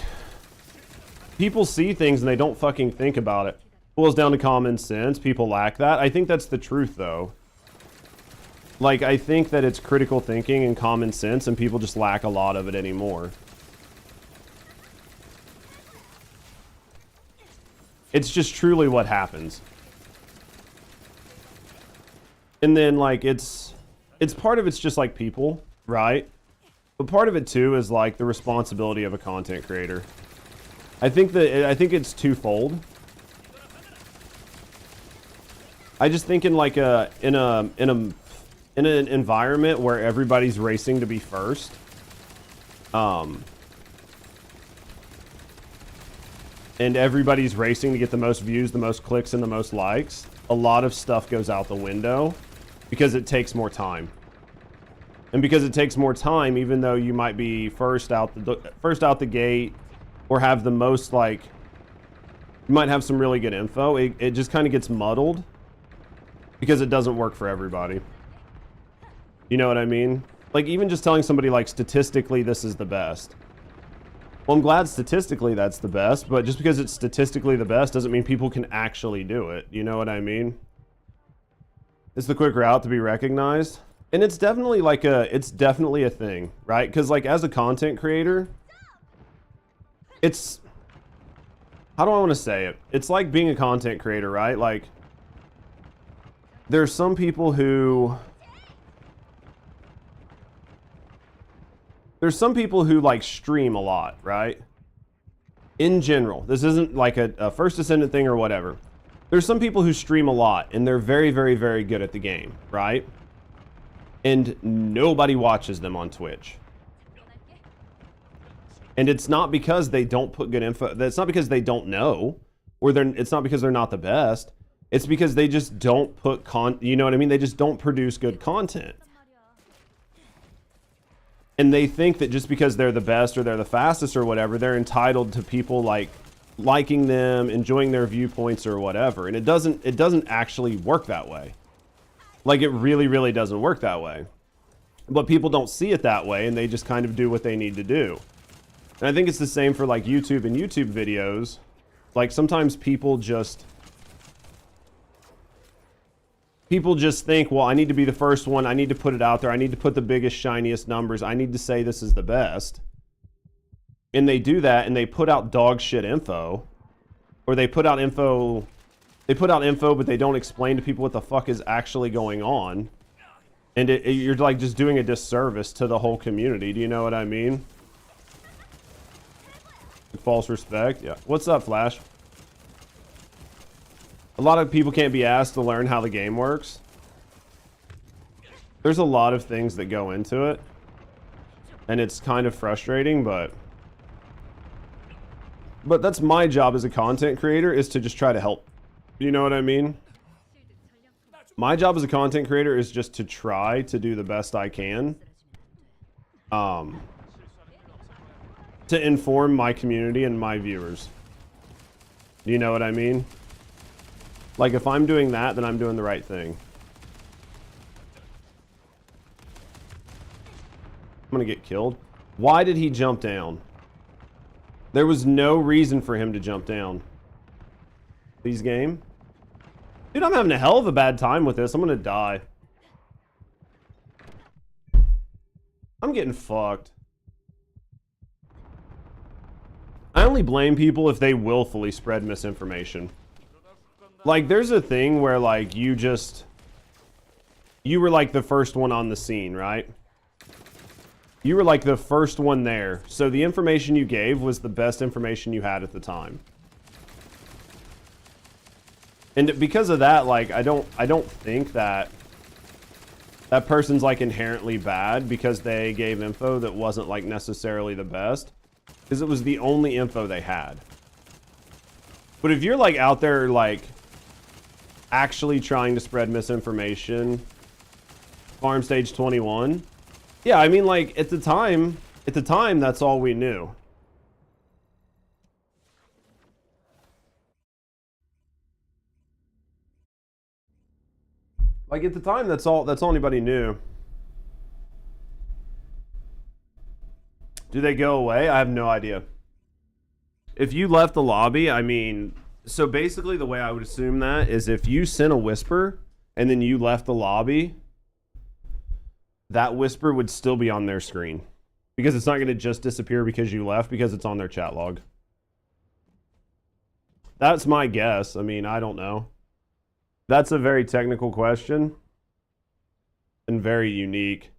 people see things and they don't fucking think about it. Boils down to common sense. People lack that. I think that's the truth, though. Like, I think that it's critical thinking and common sense, and people just lack a lot of it anymore. It's just truly what happens. And then, like, it's part of it's just like people, right? But part of it too is like the responsibility of a content creator. I think it's twofold. I just think in like in an environment where everybody's racing to be first, and everybody's racing to get the most views, the most clicks, and the most likes, a lot of stuff goes out the window because it takes more time. And because it takes more time, even though you might be first out the gate, or have the most, like, you might have some really good info, it just kind of gets muddled because it doesn't work for everybody. You know what I mean? Like, even just telling somebody, like, statistically this is the best. Well, I'm glad statistically that's the best, but just because it's statistically the best doesn't mean people can actually do it. You know what I mean? It's the quick route to be recognized. And it's definitely like it's definitely a thing, right? Because like as a content creator, it's, how do I want to say it? It's like being a content creator, right? Like there's some people who like stream a lot, right? In general, this isn't like a First Descendant thing or whatever. There's some people who stream a lot and they're very, very, very good at the game, right? And nobody watches them on Twitch. And it's not because they don't put good info. It's not because they don't know, or it's not because they're not the best. It's because they just don't put you know what I mean? They just don't produce good content. And they think that just because they're the best or they're the fastest or whatever, they're entitled to people like liking them, enjoying their viewpoints or whatever. And it doesn't actually work that way. Like, it really, really doesn't work that way. But people don't see it that way, and they just kind of do what they need to do. And I think it's the same for, like, YouTube and YouTube videos. Like, sometimes people just think, well, I need to be the first one. I need to put it out there. I need to put the biggest, shiniest numbers. I need to say this is the best. And they do that, and they put out dog shit info. Or they put out info... but they don't explain to people what the fuck is actually going on. And you're like just doing a disservice to the whole community. Do you know what I mean? False respect. Yeah. What's up, Flash? A lot of people can't be asked to learn how the game works. There's a lot of things that go into it. And it's kind of frustrating, but that's my job as a content creator, is to just try to help. You know what I mean? My job as a content creator is just to try to do the best I can. To inform my community and my viewers. You know what I mean? Like, if I'm doing that, then I'm doing the right thing. I'm gonna get killed. Why did he jump down? There was no reason for him to jump down. Please, game. Dude, I'm having a hell of a bad time with this. I'm gonna die. I'm getting fucked. I only blame people if they willfully spread misinformation. Like, there's a thing where, like, you were, like, the first one on the scene, right? You were like the first one there. So the information you gave was the best information you had at the time. And because of that, like, I don't think that that person's like inherently bad because they gave info that wasn't like necessarily the best, because it was the only info they had. But if you're like out there like actually trying to spread misinformation, farm stage 21, yeah, I mean, like at the time that's all we knew. Like at the time, that's all anybody knew. Do they go away? I have no idea. If you left the lobby, I mean, so basically the way I would assume that is if you sent a whisper and then you left the lobby, that whisper would still be on their screen, because it's not going to just disappear because you left, because it's on their chat log. That's my guess. I mean, I don't know. That's a very technical question and very unique.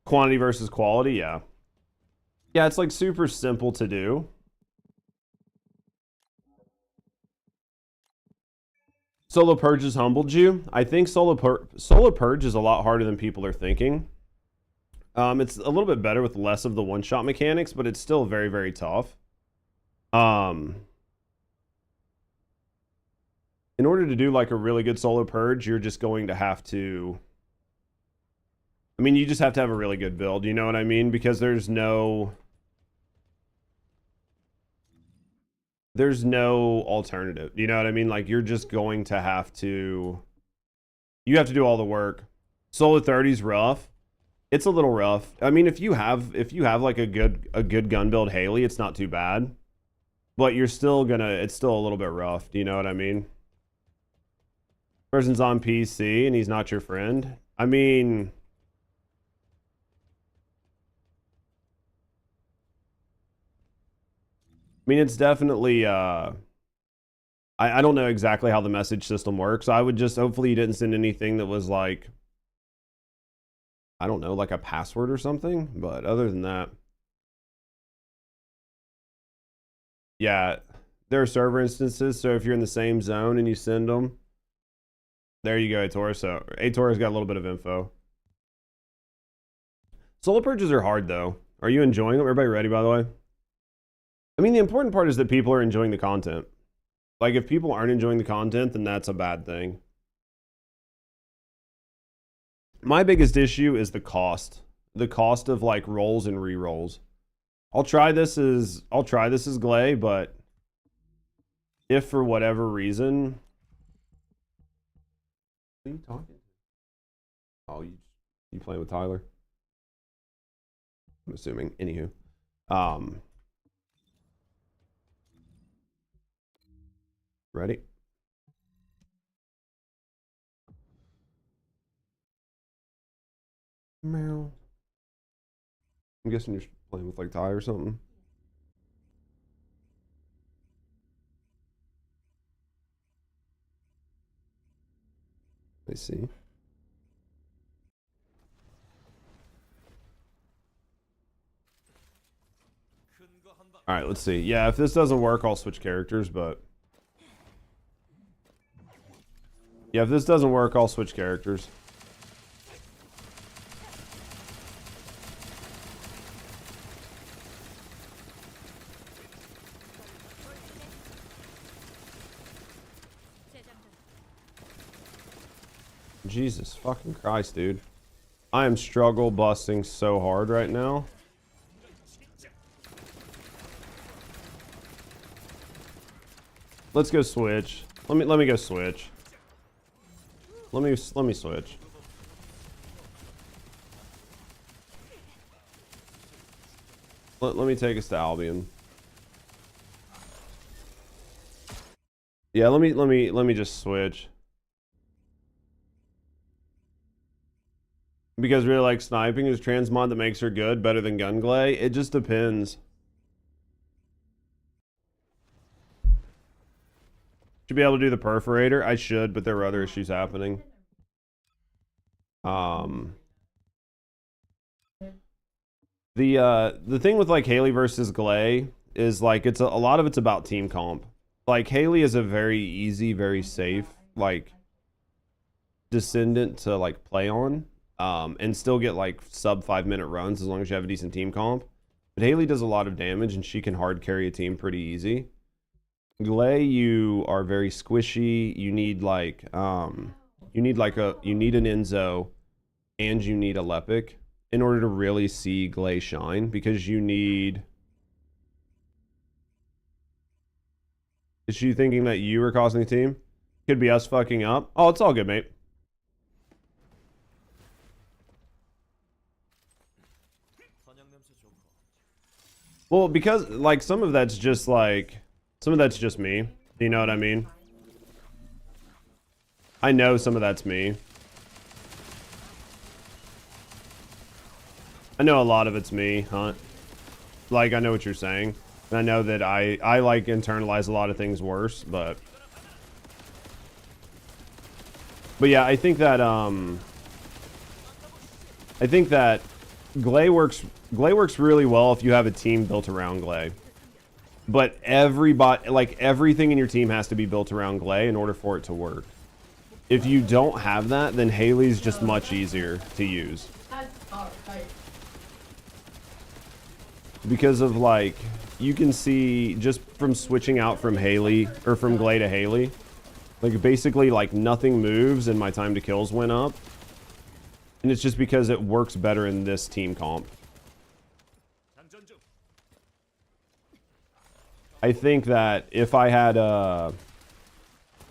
Quantity versus quality, yeah. Yeah, it's like super simple to do. Solo Purge has humbled you. I think Solo Purge is a lot harder than people are thinking. It's a little bit better with less of the one-shot mechanics, but it's still very, very tough. In order to do like a really good Solo Purge, you're just going to have to... I mean, you just have to have a really good build, you know what I mean? Because there's no alternative, you know what I mean? Like, you're just going to have to... You have to do all the work. Solo 30's rough. It's a little rough. I mean, if you have like a good gun build Haley, it's not too bad. But you're still gonna... It's still a little bit rough, do you know what I mean? Person's on PC and he's not your friend. I mean... it's definitely, I don't know exactly how the message system works. I would just, hopefully you didn't send anything that was like, I don't know, like a password or something. But other than that, yeah, there are server instances. So if you're in the same zone and you send them, there you go, Ator. So Ator's got a little bit of info. Solo purges are hard though. Are you enjoying them? Everybody ready, by the way? I mean, the important part is that people are enjoying the content. Like, if people aren't enjoying the content, then that's a bad thing. My biggest issue is the cost. The cost of, like, rolls and re-rolls. I'll try this as Glay, but if for whatever reason... What are you talking? Oh, you playing with Tyler? I'm assuming. Anywho. Ready? Meow. I'm guessing you're playing with like Ty or something. I see. All right, let's see. Yeah, if this doesn't work, I'll switch characters, but... Yeah, if this doesn't work, I'll switch characters. Jesus fucking Christ, dude. I am struggle busting so hard right now. Let's go switch. Let me go switch. Let me switch. Let me take us to Albion. Yeah, let me just switch. Because really, like, sniping is transmod that makes her good, better than Gunglay. It just depends. Should be able to do the perforator. I should, but there are other issues happening. The thing with like Haley versus Glay is like a lot of it's about team comp. Like Haley is a very easy, very safe like descendant to like play on, and still get like sub 5-minute runs as long as you have a decent team comp. But Haley does a lot of damage and she can hard carry a team pretty easy. Glay, you are very squishy. You need like you need an Enzo and you need a Lepic in order to really see Glay shine, because you need... Is she thinking that you were causing the team? Could be us fucking up. Oh, it's all good, mate. Well, because like some of that's just me. You know what I mean? I know some of that's me. I know a lot of it's me, Hunt. Like, I know what you're saying. And I know that I like internalize a lot of things worse, but yeah, I think that Glay works really well if you have a team built around Glay. But everybody, like everything in your team has to be built around Glay in order for it to work. If you don't have that, then Haley's just much easier to use. Because of like, you can see just from switching out from Haley, or from Glay to Haley, like basically like nothing moves and my time to kills went up. And it's just because it works better in this team comp. I think that if I had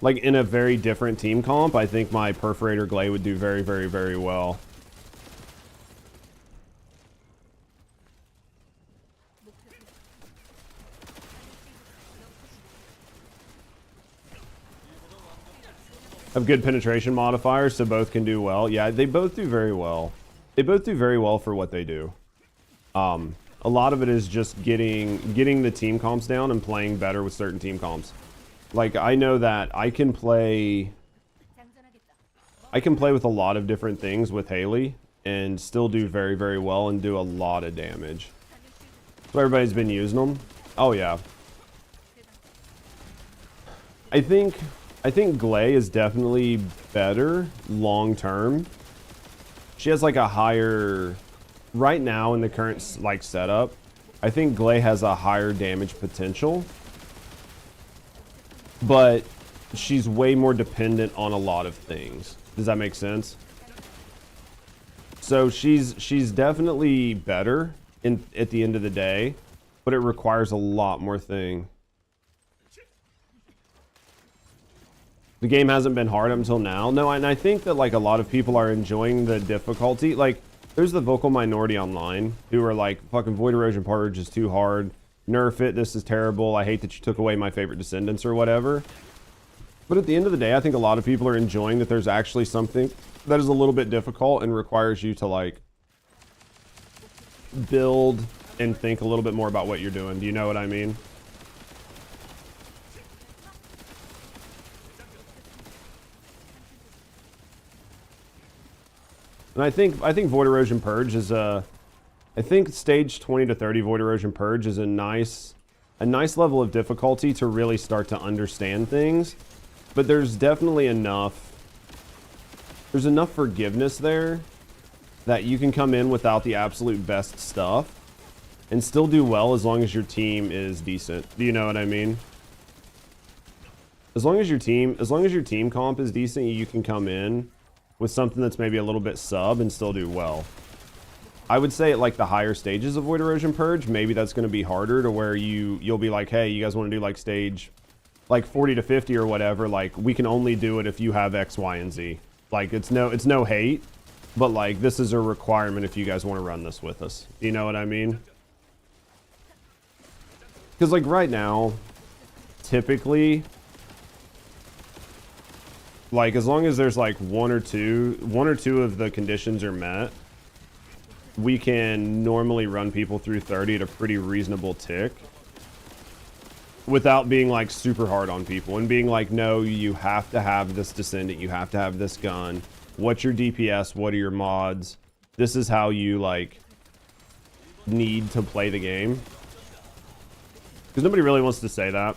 like in a very different team comp, I think my Perforator Glay would do very, very, very well. Have good penetration modifiers, so both can do well. Yeah, they both do very well. They both do very well for what they do. A lot of it is just getting the team comps down and playing better with certain team comps. Like, I know that I can play with a lot of different things with Haley and still do very, very well and do a lot of damage. So everybody's been using them. Oh yeah. I think Glay is definitely better long term. She has like a higher, right now in the current like setup, I think Glay has a higher damage potential, but she's way more dependent on a lot of things. Does that make sense? So she's definitely better at the end of the day, but it requires a lot more thing. The game hasn't been hard up until now. No, and I think that like a lot of people are enjoying the difficulty. Like, there's the vocal minority online who are like, fucking Void Erosion Purge is too hard. Nerf it, this is terrible. I hate that you took away my favorite descendants or whatever. But at the end of the day, I think a lot of people are enjoying that there's actually something that is a little bit difficult and requires you to like build and think a little bit more about what you're doing. Do you know what I mean? And I think Void Erosion Purge is I think stage 20 to 30 Void Erosion Purge is a nice level of difficulty to really start to understand things. But there's definitely enough forgiveness there that you can come in without the absolute best stuff and still do well as long as your team is decent. Do you know what I mean? As long as your team comp is decent, you can come in with something that's maybe a little bit sub and still do well. I would say at like the higher stages of Void Erosion Purge, maybe that's going to be harder to where you'll be like, hey, you guys want to do like stage like 40 to 50 or whatever, like we can only do it if you have X, Y, and Z. Like it's no hate, but like this is a requirement if you guys want to run this with us. You know what I mean? Because like right now, typically, like as long as there's like one or two of the conditions are met, we can normally run people through 30 at a pretty reasonable tick without being like super hard on people and being like, no, you have to have this descendant, you have to have this gun. What's your DPS? What are your mods? This is how you like, need to play the game. Because nobody really wants to say that.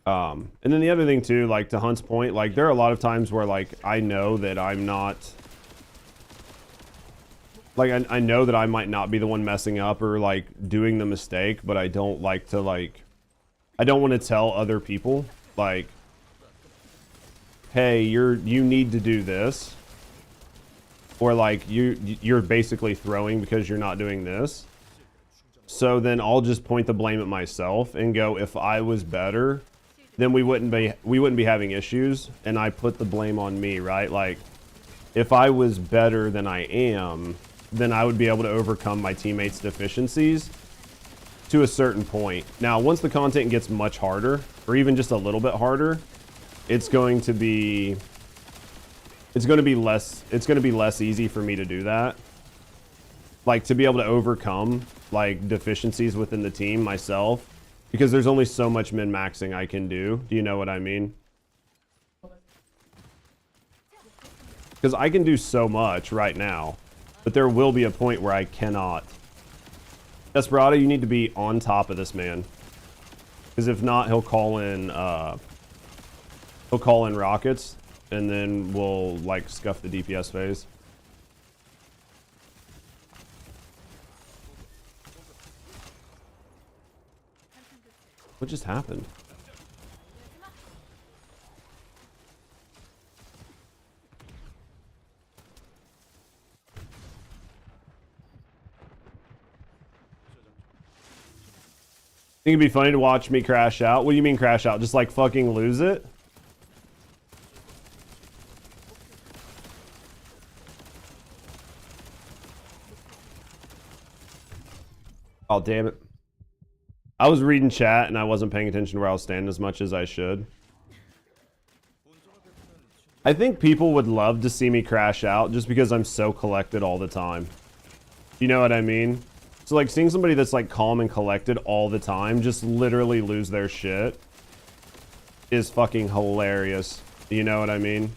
And then the other thing too, like to Hunt's point, like there are a lot of times where like I know that I'm not, like I know that I might not be the one messing up or like doing the mistake, but I don't like to like, I don't want to tell other people like, hey, you need to do this, or like you're basically throwing because you're not doing this. So then I'll just point the blame at myself and go, if I was better, then we wouldn't be having issues, and I put the blame on me, right? Like if I was better than I am, then I would be able to overcome my teammates' deficiencies to a certain point. Now, once the content gets much harder, or even just a little bit harder, it's going to be less easy for me to do that. Like to be able to overcome like deficiencies within the team myself, because there's only so much min-maxing I can do. Do you know what I mean? Because I can do so much right now, but there will be a point where I cannot. Desperado, you need to be on top of this man, because if not, he'll call in rockets, and then we'll like scuff the DPS phase. What just happened? Think it'd be funny to watch me crash out? What do you mean crash out? Just like fucking lose it? Oh, damn it. I was reading chat and I wasn't paying attention to where I was standing as much as I should. I think people would love to see me crash out just because I'm so collected all the time. You know what I mean? So like seeing somebody that's like calm and collected all the time just literally lose their shit is fucking hilarious. You know what I mean?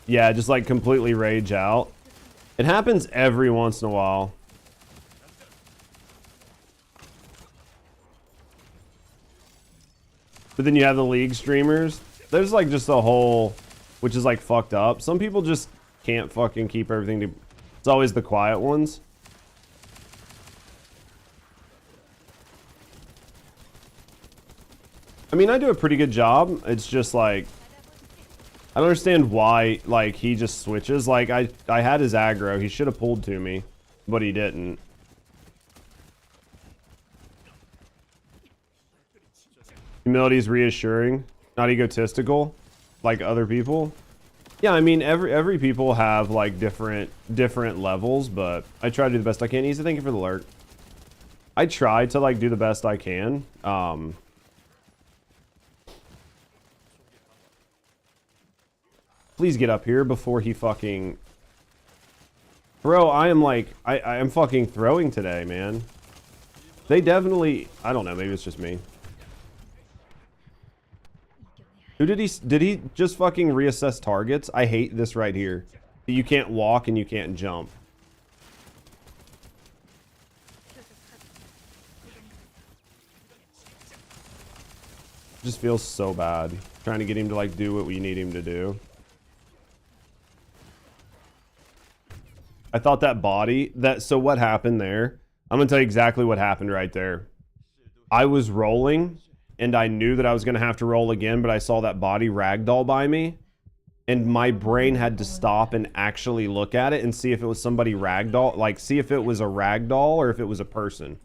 Yeah, just like completely rage out. It happens every once in a while. But then you have the league streamers. There's like just a whole, which is like fucked up. Some people just can't fucking keep everything to, it's always the quiet ones. I mean, I do a pretty good job. It's just like, I don't understand why, like, he just switches. Like, I had his aggro. He should have pulled to me, but he didn't. Humility is reassuring, not egotistical, like other people. Yeah, I mean, every people have, like, different levels, but I try to do the best I can. Easy, thank you for the alert. I try to, like, do the best I can. Please get up here before he fucking... Bro, I am like... I am fucking throwing today, man. They definitely... I don't know, maybe it's just me. Who did he... Did he just fucking reassess targets? I hate this right here. You can't walk and you can't jump. Just feels so bad. Trying to get him to like do what we need him to do. I thought that body, so what happened there? I'm gonna tell you exactly what happened right there. I was rolling and I knew that I was gonna have to roll again, but I saw that body ragdoll by me and my brain had to stop and actually look at it and see if it was somebody ragdoll, like see if it was a ragdoll or if it was a person.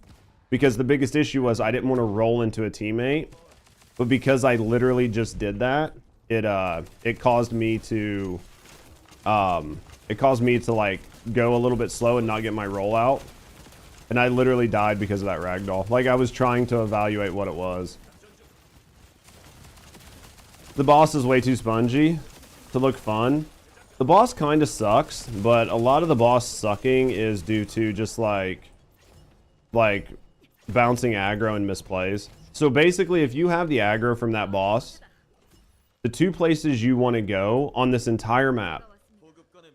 Because the biggest issue was I didn't want to roll into a teammate, but because I literally just did that, it caused me to like go a little bit slow and not get my roll out. And I literally died because of that ragdoll. Like I was trying to evaluate what it was. The boss is way too spongy to look fun. The boss kind of sucks, but a lot of the boss sucking is due to just like bouncing aggro and misplays. So basically, if you have the aggro from that boss, the two places you want to go on this entire map,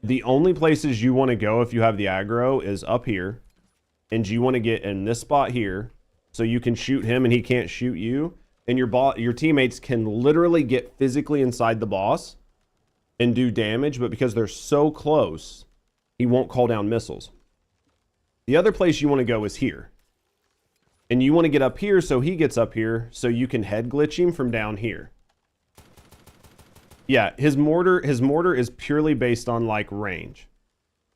the only places you want to go if you have the aggro is up here, and you want to get in this spot here, so you can shoot him and he can't shoot you, and your teammates can literally get physically inside the boss and do damage, but because they're so close, he won't call down missiles. The other place you want to go is here. And you want to get up here so he gets up here so you can head glitch him from down here. Yeah, his mortar is purely based on like range.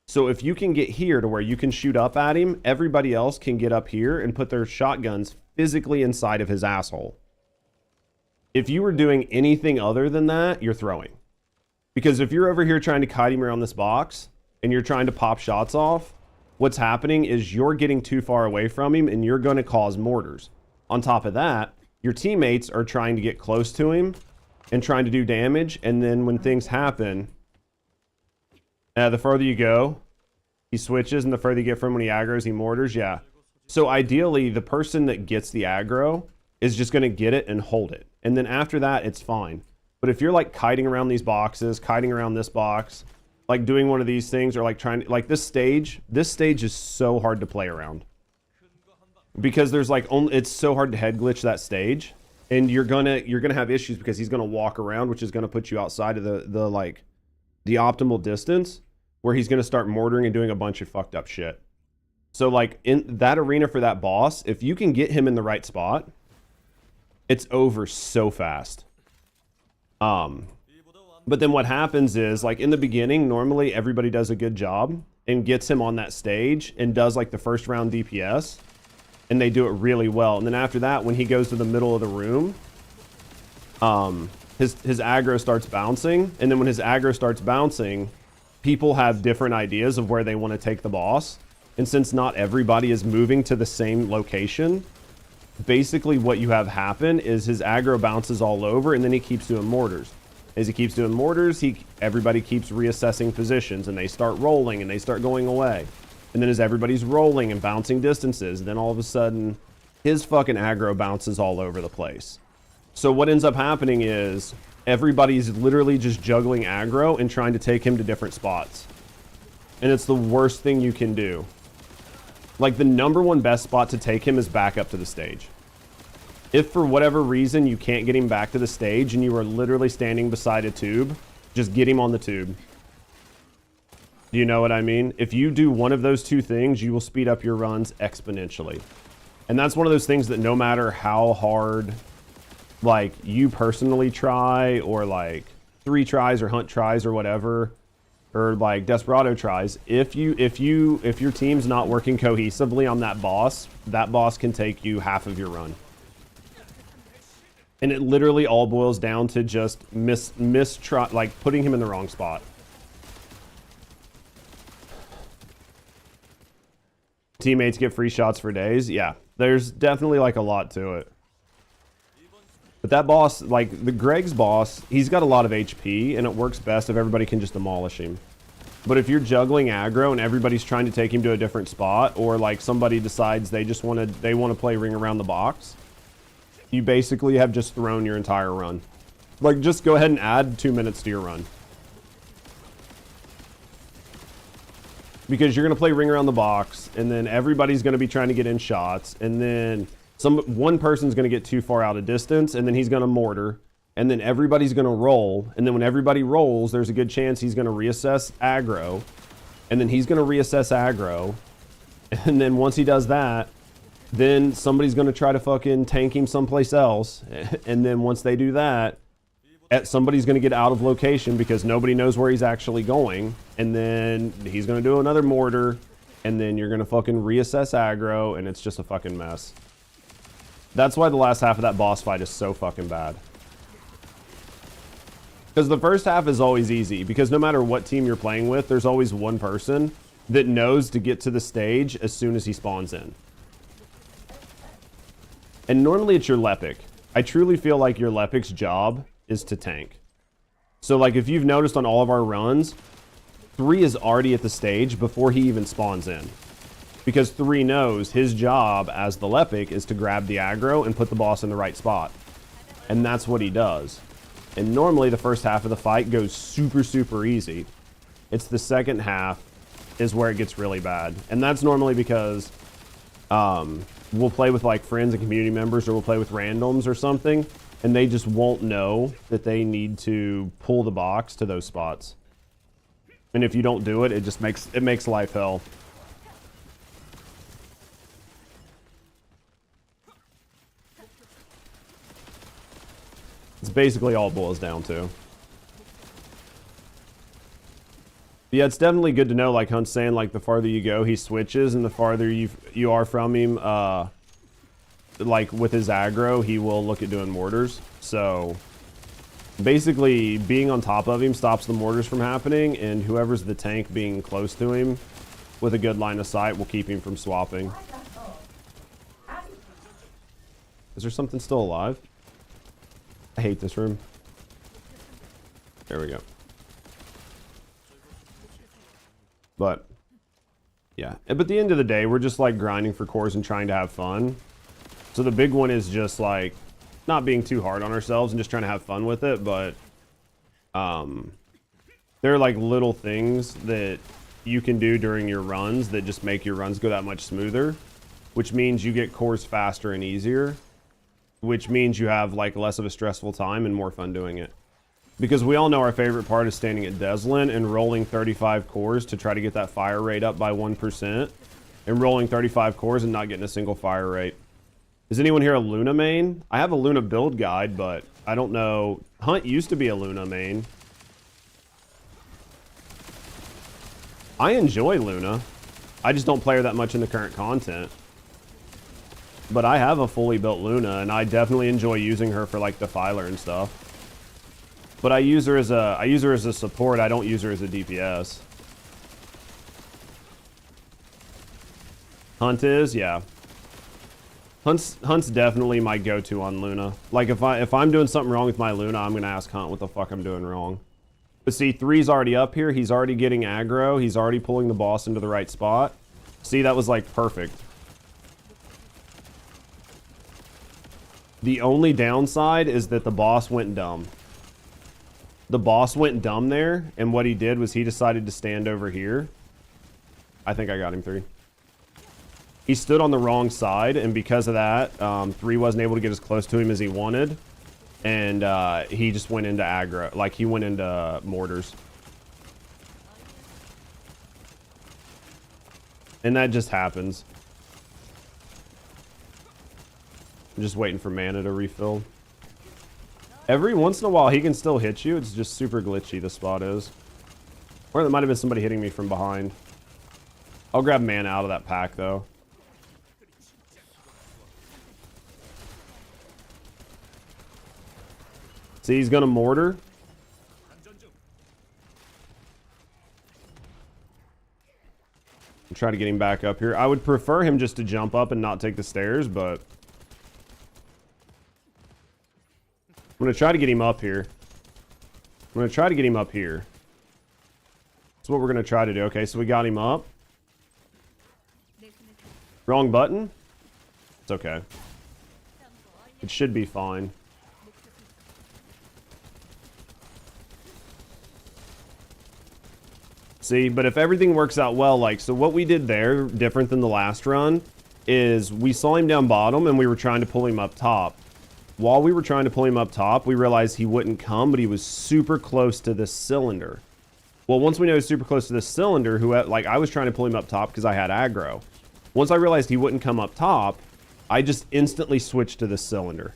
So if you can get here to where you can shoot up at him, everybody else can get up here and put their shotguns physically inside of his asshole. If you were doing anything other than that, you're throwing. Because if you're over here trying to kite him around this box and you're trying to pop shots off, what's happening is you're getting too far away from him and you're going to cause mortars. On top of that, your teammates are trying to get close to him and trying to do damage, and then when things happen, the further you go, he switches, and the further you get from when he aggro's, he mortars, yeah. So ideally, the person that gets the aggro is just going to get it and hold it. And then after that, it's fine. But if you're like kiting around these boxes, kiting around this box, like doing one of these things, or like trying to, like this stage is so hard to play around. Because there's like, it's so hard to head glitch that stage. And you're gonna have issues because he's gonna walk around, which is gonna put you outside of the optimal distance, where he's gonna start mortaring and doing a bunch of fucked up shit. So like in that arena for that boss, if you can get him in the right spot, it's over so fast. But then what happens is, like in the beginning, normally everybody does a good job and gets him on that stage and does like the first round DPS. And they do it really well. And then after that, when he goes to the middle of the room, his aggro starts bouncing. And then when his aggro starts bouncing, people have different ideas of where they want to take the boss. And since not everybody is moving to the same location, basically what you have happen is his aggro bounces all over, and then he keeps doing mortars. As he keeps doing mortars, everybody keeps reassessing positions, and they start rolling, and they start going away. And then as everybody's rolling and bouncing distances, then all of a sudden, his fucking aggro bounces all over the place. So what ends up happening is everybody's literally just juggling aggro and trying to take him to different spots. And it's the worst thing you can do. Like the #1 best spot to take him is back up to the stage. If for whatever reason you can't get him back to the stage and you are literally standing beside a tube, just get him on the tube. Do you know what I mean? If you do one of those two things, you will speed up your runs exponentially. And that's one of those things that no matter how hard, like you personally try, or like 3 tries or hunt tries or whatever, or like Desperado tries, if your team's not working cohesively on that boss can take you half of your run. And it literally all boils down to just like putting him in the wrong spot. Teammates get free shots for days. Yeah, there's definitely like a lot to it. But that boss, like the Greg's boss, he's got a lot of HP, and it works best if everybody can just demolish him. But if you're juggling aggro and everybody's trying to take him to a different spot, or like somebody decides they want to play ring around the box, you basically have just thrown your entire run. Like just go ahead and add 2 minutes to your run. Because you're going to play ring around the box, and then everybody's going to be trying to get in shots, and then one person's going to get too far out of distance, and then he's going to mortar, and then everybody's going to roll, and then when everybody rolls, there's a good chance he's going to reassess aggro, and then he's going to reassess aggro, and then once he does that, then somebody's going to try to fucking tank him someplace else, and then once they do that, somebody's going to get out of location because nobody knows where he's actually going, and then he's going to do another mortar, and then you're going to fucking reassess aggro, and it's just a fucking mess. That's why the last half of that boss fight is so fucking bad. Because the first half is always easy, because no matter what team you're playing with, there's always one person that knows to get to the stage as soon as he spawns in. And normally it's your Lepic. I truly feel like your Lepic's job is to tank. So like if you've noticed on all of our runs, 3 is already at the stage before he even spawns in. Because 3 knows his job as the Lepic is to grab the aggro and put the boss in the right spot. And that's what he does. And normally the first half of the fight goes super, super easy. It's the second half is where it gets really bad. And that's normally because we'll play with like friends and community members, or we'll play with randoms or something, and they just won't know that they need to pull the box to those spots. And if you don't do it, it just makes life hell. It's basically all it boils down to. Yeah, it's definitely good to know, like Hunt's saying, like the farther you go, he switches, and the farther you are from him, like with his aggro, he will look at doing mortars. So basically, being on top of him stops the mortars from happening, and whoever's the tank being close to him with a good line of sight will keep him from swapping. Is there something still alive? I hate this room. There we go. But yeah, but at the end of the day, we're just like grinding for cores and trying to have fun. So the big one is just like not being too hard on ourselves and just trying to have fun with it. But there are like little things that you can do during your runs that just make your runs go that much smoother, which means you get cores faster and easier, which means you have like less of a stressful time and more fun doing it. Because we all know our favorite part is standing at Deslin and rolling 35 cores to try to get that fire rate up by 1%, and rolling 35 cores and not getting a single fire rate. Is anyone here a Luna main? I have a Luna build guide, but I don't know. Hunt used to be a Luna main. I enjoy Luna. I just don't play her that much in the current content. But I have a fully built Luna, and I definitely enjoy using her for like Defiler and stuff. But I use her as a support. I don't use her as a DPS. Hunt is, yeah. Hunt's definitely my go-to on Luna. Like if I'm doing something wrong with my Luna, I'm gonna ask Hunt what the fuck I'm doing wrong. But see, 3's already up here. He's already getting aggro. He's already pulling the boss into the right spot. See, that was like perfect. The only downside is that the boss went dumb. The boss went dumb there, and what he did was he decided to stand over here. I think I got him 3. He stood on the wrong side, and because of that, 3 wasn't able to get as close to him as he wanted, and he just went into aggro. Like, he went into mortars. And that just happens. I'm just waiting for mana to refill. Every once in a while, he can still hit you. It's just super glitchy, the spot is. Or there might have been somebody hitting me from behind. I'll grab mana out of that pack, though. See, he's gonna mortar. I'll try to get him back up here. I would prefer him just to jump up and not take the stairs, but I'm going to try to get him up here. I'm going to try to get him up here. That's what we're going to try to do. Okay, so we got him up. Wrong button? It's okay. It should be fine. See, but if everything works out well, like, so what we did there, different than the last run, is we saw him down bottom and we were trying to pull him up top. While we were trying to pull him up top, we realized he wouldn't come, but he was super close to this cylinder. Well, once we know he's super close to this cylinder, like, I was trying to pull him up top because I had aggro. Once I realized he wouldn't come up top, I just instantly switched to this cylinder.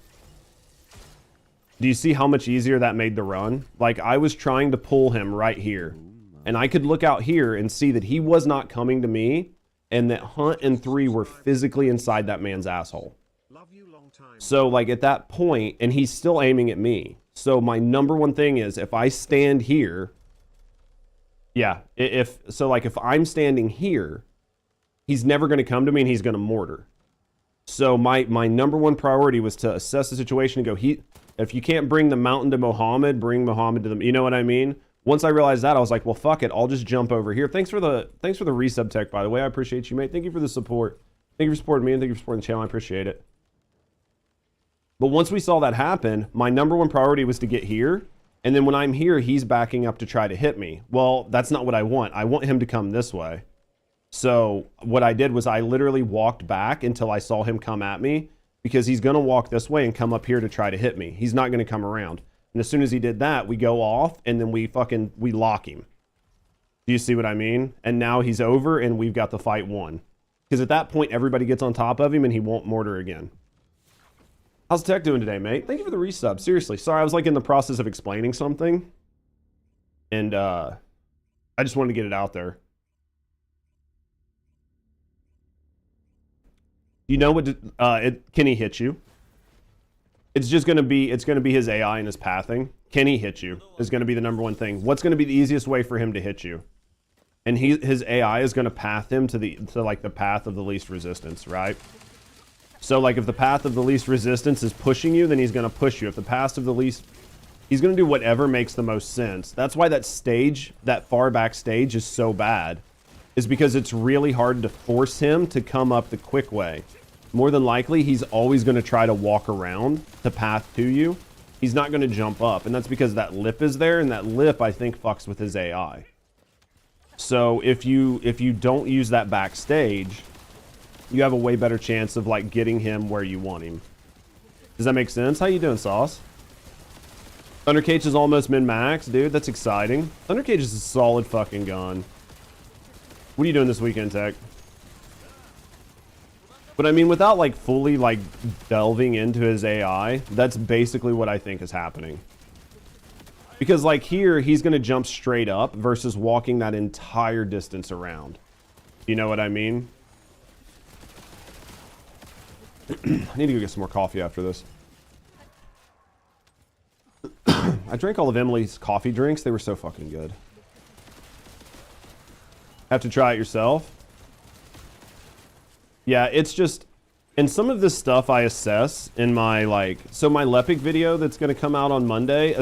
Do you see how much easier that made the run? Like, I was trying to pull him right here, and I could look out here and see that he was not coming to me, and that Hunt and 3 were physically inside that man's asshole. So, like, at that point, and he's still aiming at me. So my number one thing is, if I stand here, yeah, if I'm standing here, he's never going to come to me and he's going to mortar. So my number one priority was to assess the situation and go, if you can't bring the mountain to Muhammad, bring Muhammad to them. You know what I mean? Once I realized that, I was like, well, fuck it. I'll just jump over here. Thanks for the resub tech, by the way. I appreciate you, mate. Thank you for the support. Thank you for supporting me, and thank you for supporting the channel. I appreciate it. But once we saw that happen, my number one priority was to get here. And then when I'm here, he's backing up to try to hit me. Well, that's not what I want. I want him to come this way. So what I did was I literally walked back until I saw him come at me, because he's going to walk this way and come up here to try to hit me. He's not going to come around. And as soon as he did that, we go off and then we lock him. Do you see what I mean? And now he's over and we've got the fight won. Because at that point, everybody gets on top of him and he won't mortar again. How's tech doing today, mate? Thank you for the resub. Seriously. Sorry, I was like in the process of explaining something. And I just wanted to get it out there. You know what? Can he hit you? It's just going to be, his AI and his pathing. Can he hit you is going to be the number one thing. What's going to be the easiest way for him to hit you? And his AI is going to path him to like the path of the least resistance, right? So like if the path of the least resistance is pushing you, then he's going to push you. If the path of the least, he's going to do whatever makes the most sense. That's why that stage, that far back stage is so bad, is because it's really hard to force him to come up the quick way. More than likely, he's always going to try to walk around the path to you. He's not going to jump up. And that's because that lip is there, and that lip, I think, fucks with his AI. So if you don't use that backstage, you have a way better chance of like getting him where you want him. Does that make sense? How you doing, Sauce? Thundercage is almost min-max, dude. That's exciting. Thundercage is a solid fucking gun. What are you doing this weekend, Tech? But I mean, without like fully like delving into his AI, that's basically what I think is happening. Because like here, he's going to jump straight up versus walking that entire distance around. You know what I mean? I need to go get some more coffee after this. I drank all of Emily's coffee drinks. They were so fucking good. Have to try it yourself. Yeah, it's just, and some of this stuff I assess in my like, so my Lepic video that's going to come out on Monday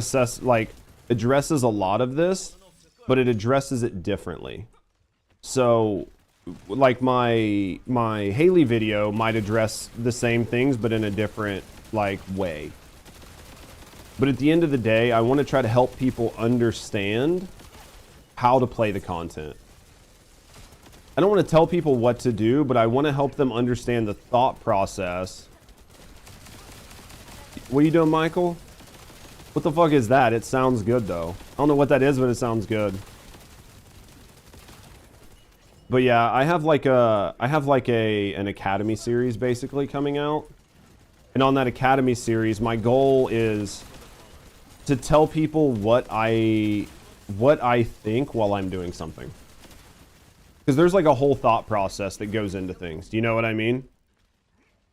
addresses a lot of this, but it addresses it differently. So like my Haley video might address the same things, but in a different like way. But at the end of the day, I want to try to help people understand how to play the content. I don't want to tell people what to do, but I want to help them understand the thought process. What are you doing, Michael? What the fuck is that? It sounds good, though. I don't know what that is, but it sounds good. But yeah, I have like an Academy series basically coming out. And on that Academy series, my goal is to tell people what I think while I'm doing something. Because there's like a whole thought process that goes into things. Do you know what I mean?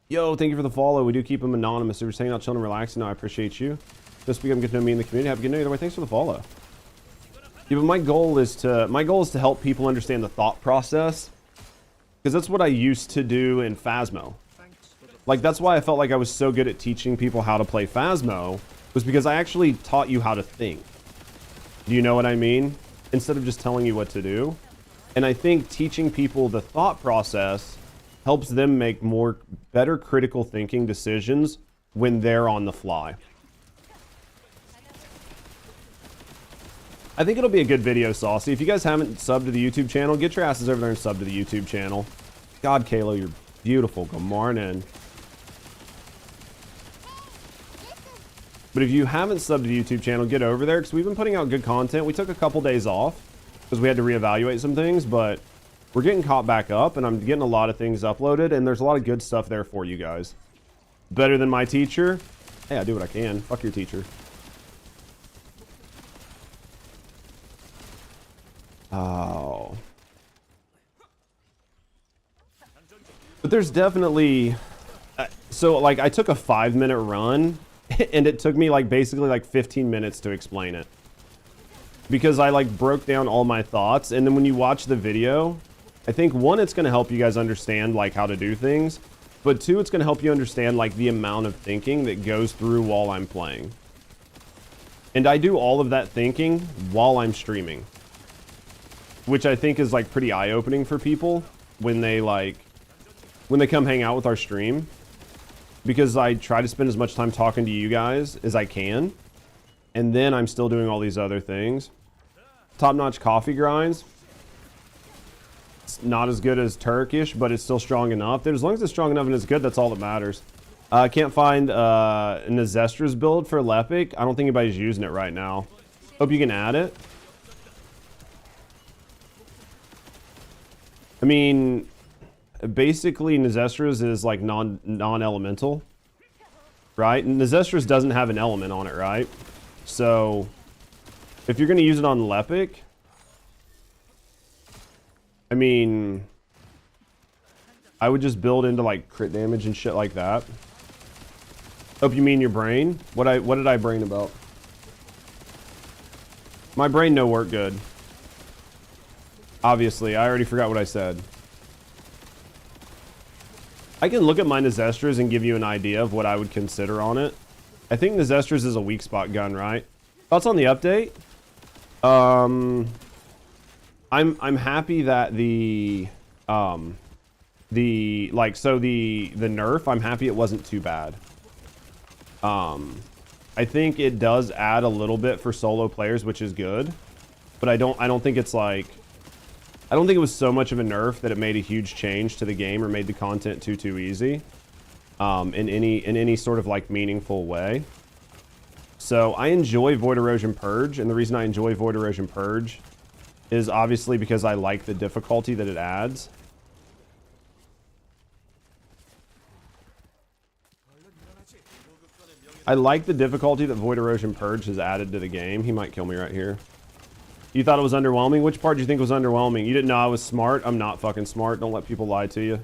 Yo, thank you for the follow. We do keep them anonymous. If you're hanging out, chilling, and relaxing, I appreciate you. This week I'm getting to know me in the community. Have a good night. Either way, thanks for the follow. Yeah, but my goal is to help people understand the thought process. Because that's what I used to do in Phasmo. Like, that's why I felt like I was so good at teaching people how to play Phasmo, was because I actually taught you how to think. Do you know what I mean? Instead of just telling you what to do. And I think teaching people the thought process helps them make better critical thinking decisions when they're on the fly. I think it'll be a good video, Saucy. If you guys haven't subbed to the YouTube channel, get your asses over there and sub to the YouTube channel. God, Kayla, you're beautiful. Good morning. But if you haven't subbed to the YouTube channel, get over there, because we've been putting out good content. We took a couple days off because we had to reevaluate some things, but we're getting caught back up, and I'm getting a lot of things uploaded, and there's a lot of good stuff there for you guys. Better than my teacher? Hey, I do what I can. Fuck your teacher. Oh. But there's definitely... so, like, I took a 5-minute run, and it took me, like, basically, like, 15 minutes to explain it. Because I, like, broke down all my thoughts, and then when you watch the video, I think, one, it's going to help you guys understand, like, how to do things, but two, it's going to help you understand, like, the amount of thinking that goes through while I'm playing. And I do all of that thinking while I'm streaming, which I think is like pretty eye-opening for people when they come hang out with our stream, because I try to spend as much time talking to you guys as I can, and then I'm still doing all these other things. Top-notch coffee grinds. It's not as good as Turkish, but it's still strong enough. As long as it's strong enough and it's good, that's all that matters. I can't find an Azestra's build for Lepic. I don't think anybody's using it right now. Hope you can add it. I mean, basically Azestra's is like non-elemental, right? And Azestra's doesn't have an element on it, right? So if you're going to use it on Lepic, I mean, I would just build into like crit damage and shit like that. Hope you mean your brain. What did I brain about? My brain no work good. Obviously, I already forgot what I said. I can look at my Nezestras and give you an idea of what I would consider on it. I think Nezestras is a weak spot gun, right? Thoughts on the update? I'm happy that the nerf, I'm happy it wasn't too bad. I think it does add a little bit for solo players, which is good, but I don't think it's like, I don't think it was so much of a nerf that it made a huge change to the game or made the content too easy, in any sort of like meaningful way. So I enjoy Void Erosion Purge, and the reason I enjoy Void Erosion Purge is obviously because I like the difficulty that it adds. I like the difficulty that Void Erosion Purge has added to the game. He might kill me right here. You thought it was underwhelming? Which part do you think was underwhelming? You didn't know I was smart? I'm not fucking smart. Don't let people lie to you.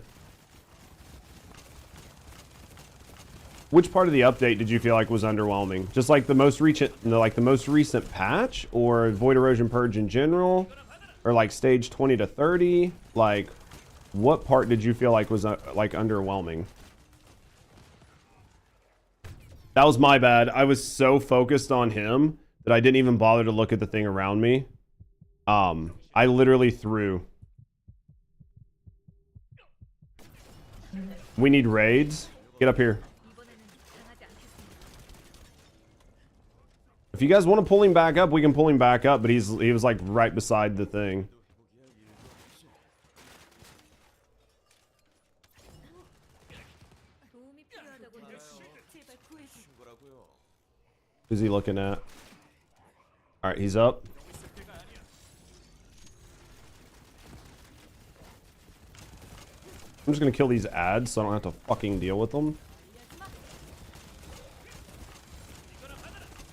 Which part of the update did you feel like was underwhelming? Just like the most recent patch, or Void Erosion Purge in general, or like stage 20 to 30? Like, what part did you feel like was like underwhelming? That was my bad. I was so focused on him that I didn't even bother to look at the thing around me. I literally threw. We need raids. Get up here. If you guys want to pull him back up, we can pull him back up, but he was like right beside the thing. Who's he looking at? All right, he's up. I'm just gonna kill these ads so I don't have to fucking deal with them.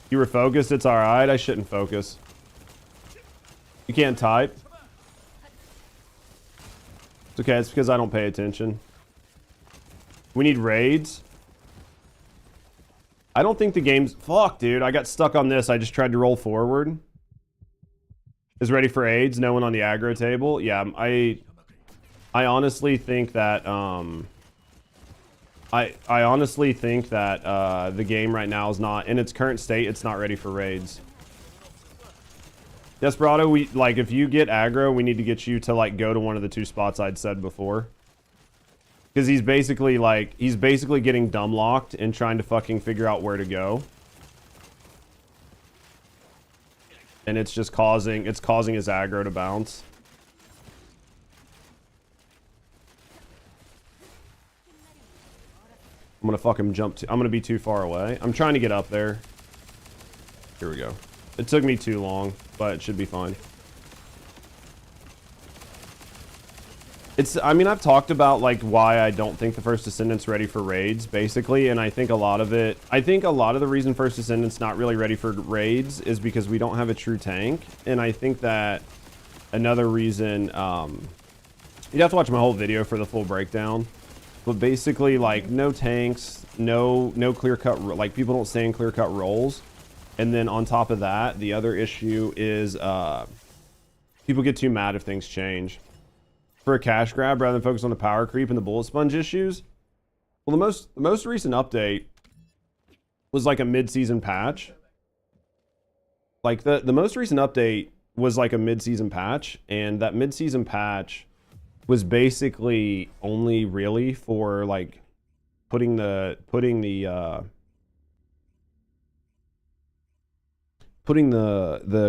You were focused, it's alright. I shouldn't focus. You can't type. It's okay, it's because I don't pay attention. We need raids. I don't think the game's... Fuck, dude. I got stuck on this. I just tried to roll forward. Is ready for AIDS? No one on the aggro table? Yeah, I honestly think that... I honestly think that the game right now is not... In its current state, it's not ready for raids. Desperado, if you get aggro, we need to get you to, like, go to one of the two spots I'd said before. Because he's basically getting dumb locked and trying to fucking figure out where to go. And it's just causing his aggro to bounce. I'm gonna fucking I'm gonna be too far away. I'm trying to get up there. Here we go. It took me too long, but it should be fine. I mean, I've talked about like why I don't think the First Descendant's ready for raids, basically, and I think a lot of the reason First Descendant's not really ready for raids is because we don't have a true tank, and I think that another reason, you'd have to watch my whole video for the full breakdown, but basically, like, no tanks, no clear-cut, like, people don't stay in clear-cut roles, and then on top of that, the other issue is, people get too mad if things change. For a cash grab rather than focus on the power creep and the bullet sponge issues. Well, the most recent update was like a mid-season patch. like the most recent update was like a mid-season patch, and that mid-season patch was basically only really for like putting the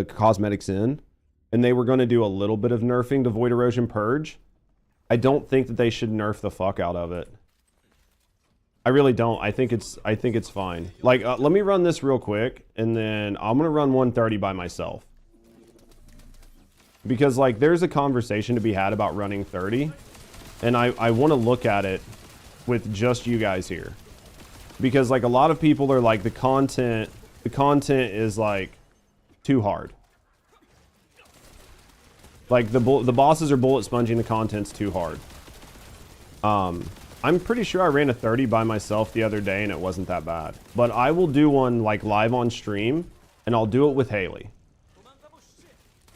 cosmetics in, and they were going to do a little bit of nerfing to Void Erosion Purge. I don't think that they should nerf the fuck out of it. I really don't. I think it's fine. Like, let me run this real quick, and then I'm gonna run 130 by myself. Because like, there's a conversation to be had about running 30, and I want to look at it with just you guys here. Because like, a lot of people are like, the content is like too hard. Like the bosses are bullet sponging, the content's too hard. I'm pretty sure I ran a 30 by myself the other day and it wasn't that bad. But I will do one like live on stream, and I'll do it with Haley.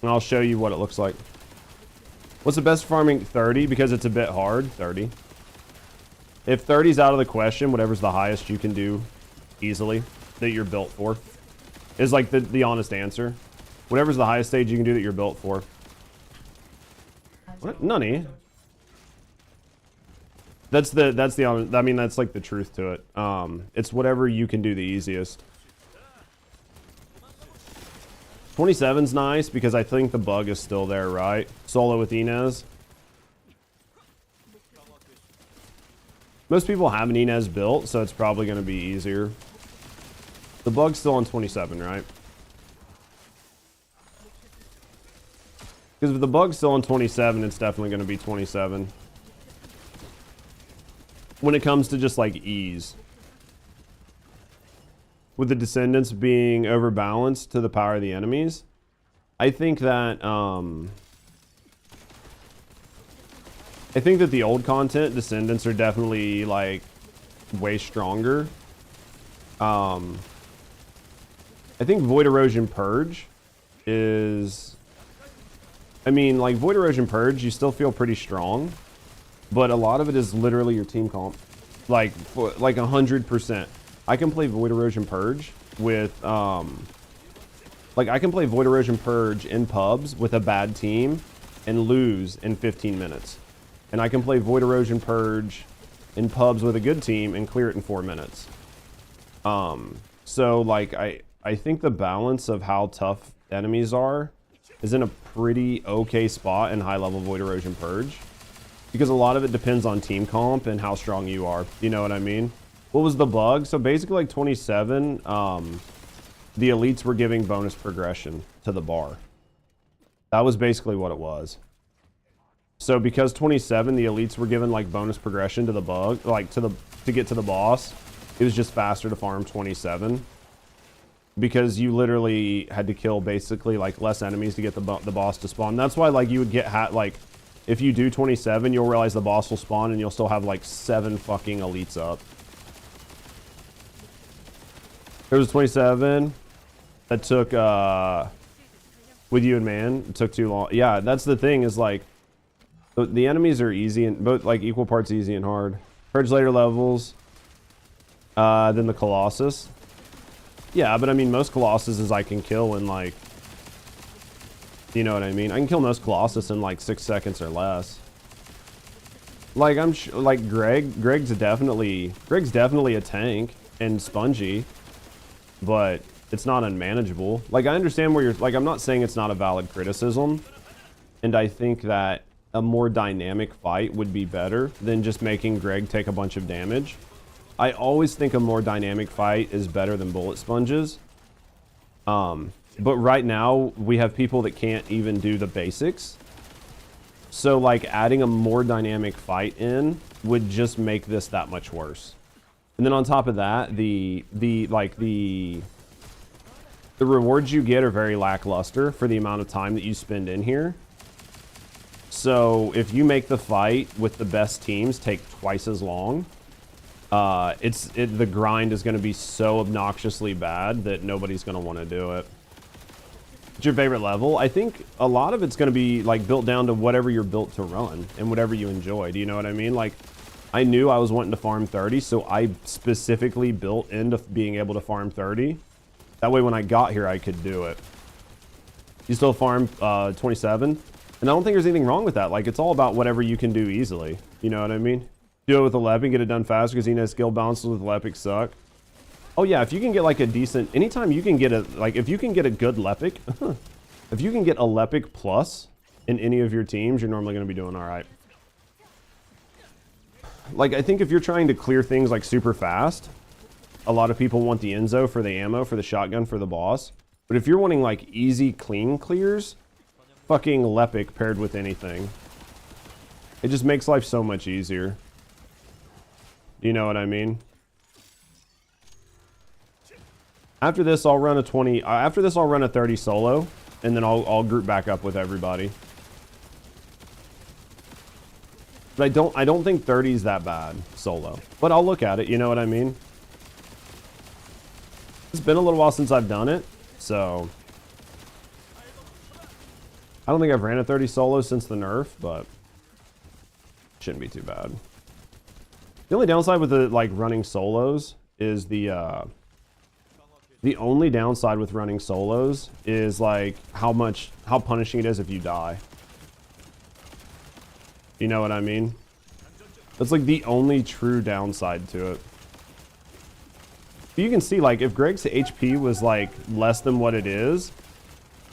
And I'll show you what it looks like. What's the best farming? 30, because it's a bit hard. 30. If 30's out of the question, whatever's the highest you can do easily that you're built for is like the honest answer. Whatever's the highest stage you can do that you're built for. What? Nunny. That's the honest, I mean, that's like the truth to it. It's whatever you can do the easiest. 27's nice because I think the bug is still there, right? Solo with Inez. Most people have an Inez built, so it's probably going to be easier. The bug's still on 27, right? Because if the bug's still on 27, it's definitely going to be 27. When it comes to just like ease. With the Descendants being overbalanced to the power of the enemies, I think that the old content, Descendants, are definitely like way stronger. I think Void Erosion Purge is, I mean, like Void Erosion Purge, you still feel pretty strong, but a lot of it is literally your team comp, like 100%. I can play Void Erosion Purge with, like I can play Void Erosion Purge in pubs with a bad team and lose in 15 minutes. And I can play Void Erosion Purge in pubs with a good team and clear it in 4 minutes. So like, I think the balance of how tough enemies are is in a pretty okay spot in high level Void Erosion Purge. Because a lot of it depends on team comp and how strong you are. You know what I mean? What was the bug? So basically like 27, the elites were giving bonus progression to the bar. That was basically what it was. So because 27, the elites were given like bonus progression to the bug, like to get to the boss, it was just faster to farm 27. Because you literally had to kill basically like less enemies to get the boss to spawn. That's why like you would get like, if you do 27, you'll realize the boss will spawn and you'll still have like 7 fucking elites up. There was 27 that took, with you and man, it took too long. Yeah, that's the thing is like, the enemies are easy and both like equal parts easy and hard. Purge later levels, then the Colossus. Yeah, but I mean, most Colossuses I can kill in like, you know what I mean? I can kill most Colossus in like 6 seconds or less. Like like Greg's definitely a tank and spongy, but it's not unmanageable. Like I understand where you're, like I'm not saying it's not a valid criticism, and I think that a more dynamic fight would be better than just making Greg take a bunch of damage. I always think a more dynamic fight is better than bullet sponges. But right now, we have people that can't even do the basics. So, like, adding a more dynamic fight in would just make this that much worse. And then on top of that, the rewards you get are very lackluster for the amount of time that you spend in here. So, if you make the fight with the best teams take twice as long, the grind is going to be so obnoxiously bad that nobody's going to want to do it. What's your favorite level? I think a lot of it's going to be like built down to whatever you're built to run and whatever you enjoy. Do you know what I mean? Like, I knew I was wanting to farm 30, so I specifically built into being able to farm 30. That way when I got here, I could do it. You still farm 27. And I don't think there's anything wrong with that. Like, it's all about whatever you can do easily. You know what I mean? Do it with a Lepic, get it done faster because he knows skill balances with Lepic suck. Oh yeah, if you can get like a decent, anytime you can get a, like if you can get a good Lepic, if you can get a Lepic plus in any of your teams, you're normally going to be doing all right. Like, I think if you're trying to clear things like super fast, a lot of people want the Enzo for the ammo, for the shotgun, for the boss. But if you're wanting like easy, clean clears, fucking Lepic paired with anything. It just makes life so much easier. You know what I mean? After this, I'll run a 20. After this, I'll run a 30 solo, and then I'll group back up with everybody. But I don't think 30 is that bad solo. But I'll look at it. You know what I mean? It's been a little while since I've done it, so I don't think I've ran a 30 solo since the nerf, but shouldn't be too bad. The only downside with the like running solos is the only downside with running solos is like how punishing it is if you die. You know what I mean? That's like the only true downside to it. But you can see like if Greg's HP was like less than what it is,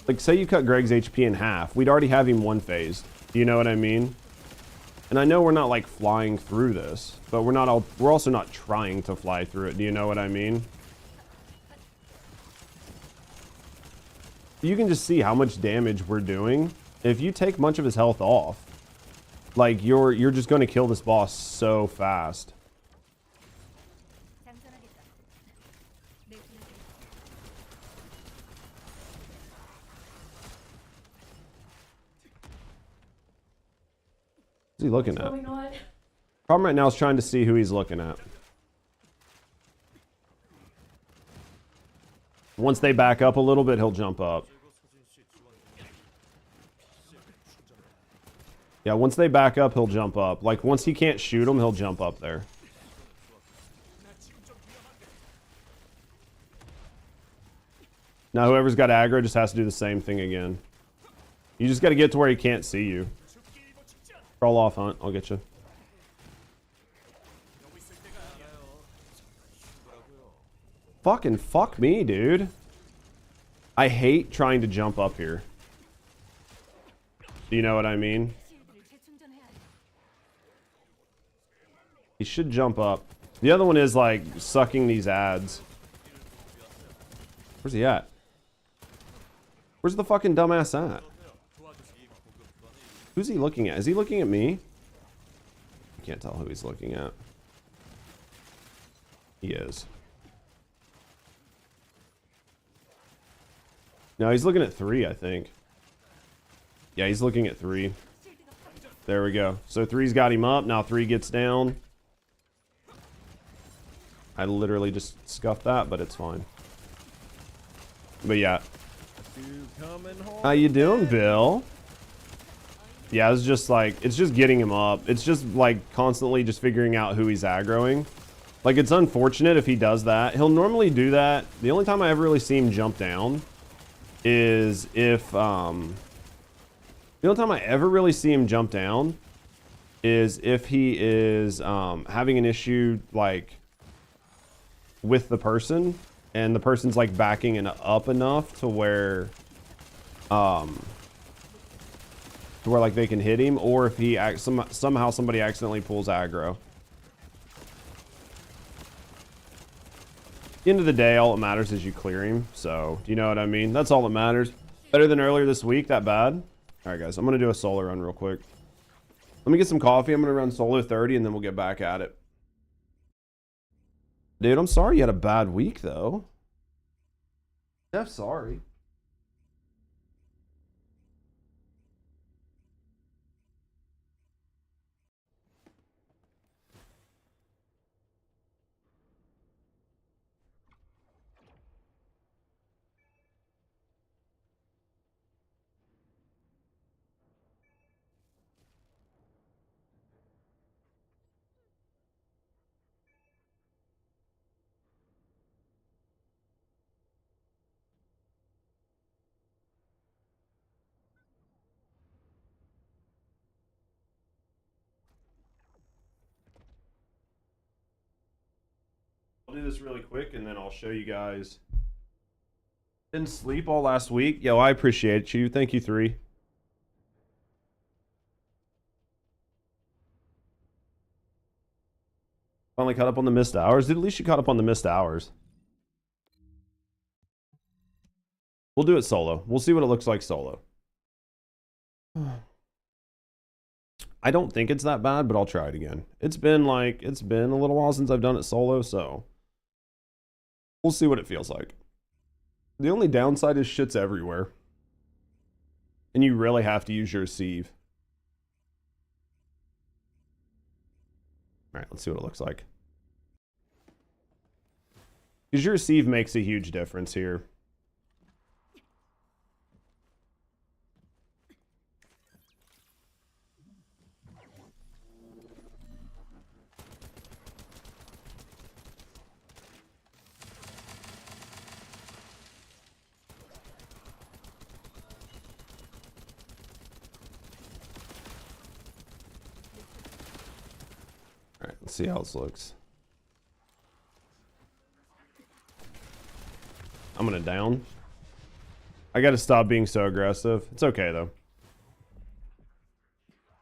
like say you cut Greg's HP in half, we'd already have him one phased. You know what I mean? And I know we're not like flying through this, but we're also not trying to fly through it. Do you know what I mean? You can just see how much damage we're doing. If you take much of his health off, like you're just going to kill this boss so fast. What's he looking at? Problem right now is trying to see who he's looking at. Once they back up a little bit, he'll jump up. Yeah, once they back up, he'll jump up. Like, once he can't shoot him, he'll jump up there. Now, whoever's got aggro just has to do the same thing again. You just got to get to where he can't see you. Crawl off, Hunt. I'll get you. Fucking fuck me, dude. I hate trying to jump up here. Do you know what I mean? He should jump up. The other one is like sucking these ads. Where's he at? Where's the fucking dumbass at? Who's he looking at? Is he looking at me? I can't tell who he's looking at. He is. No, he's looking at 3, I think. Yeah, he's looking at 3. There we go. So 3's got him up. Now 3 gets down. I literally just scuffed that, but it's fine. But yeah. How you doing, Bill? Yeah, it's just like, it's just getting him up. It's just like constantly just figuring out who he's aggroing. Like, it's unfortunate if he does that. He'll normally do that. The only time I ever really see him jump down is if, the only time I ever really see him jump down is if he is having an issue, like, with the person, and the person's, like, backing up enough to where, like they can hit him, or if he somehow somebody accidentally pulls aggro. At the end of the day, all that matters is you clear him. So, do you know what I mean? That's all that matters. Better than earlier this week, that bad? Alright guys, I'm gonna do a solo run real quick. Let me get some coffee. I'm gonna run solo 30 and then we'll get back at it. Dude, I'm sorry you had a bad week though. I'm sorry. do this really quick and then I'll show you guys. Didn't sleep all last week. Yo, I appreciate you. Thank you, 3. Finally caught up on the missed hours. Dude, at least you caught up on the missed hours. We'll do it solo. We'll see what it looks like solo. I don't think it's that bad, but I'll try it again. It's been a little while since I've done it solo, so we'll see what it feels like. The only downside is shit's everywhere. And you really have to use your receive. Alright, let's see what it looks like. Because your receive makes a huge difference here. Alright, let's see how this looks. I'm gonna down. I gotta stop being so aggressive. It's okay though.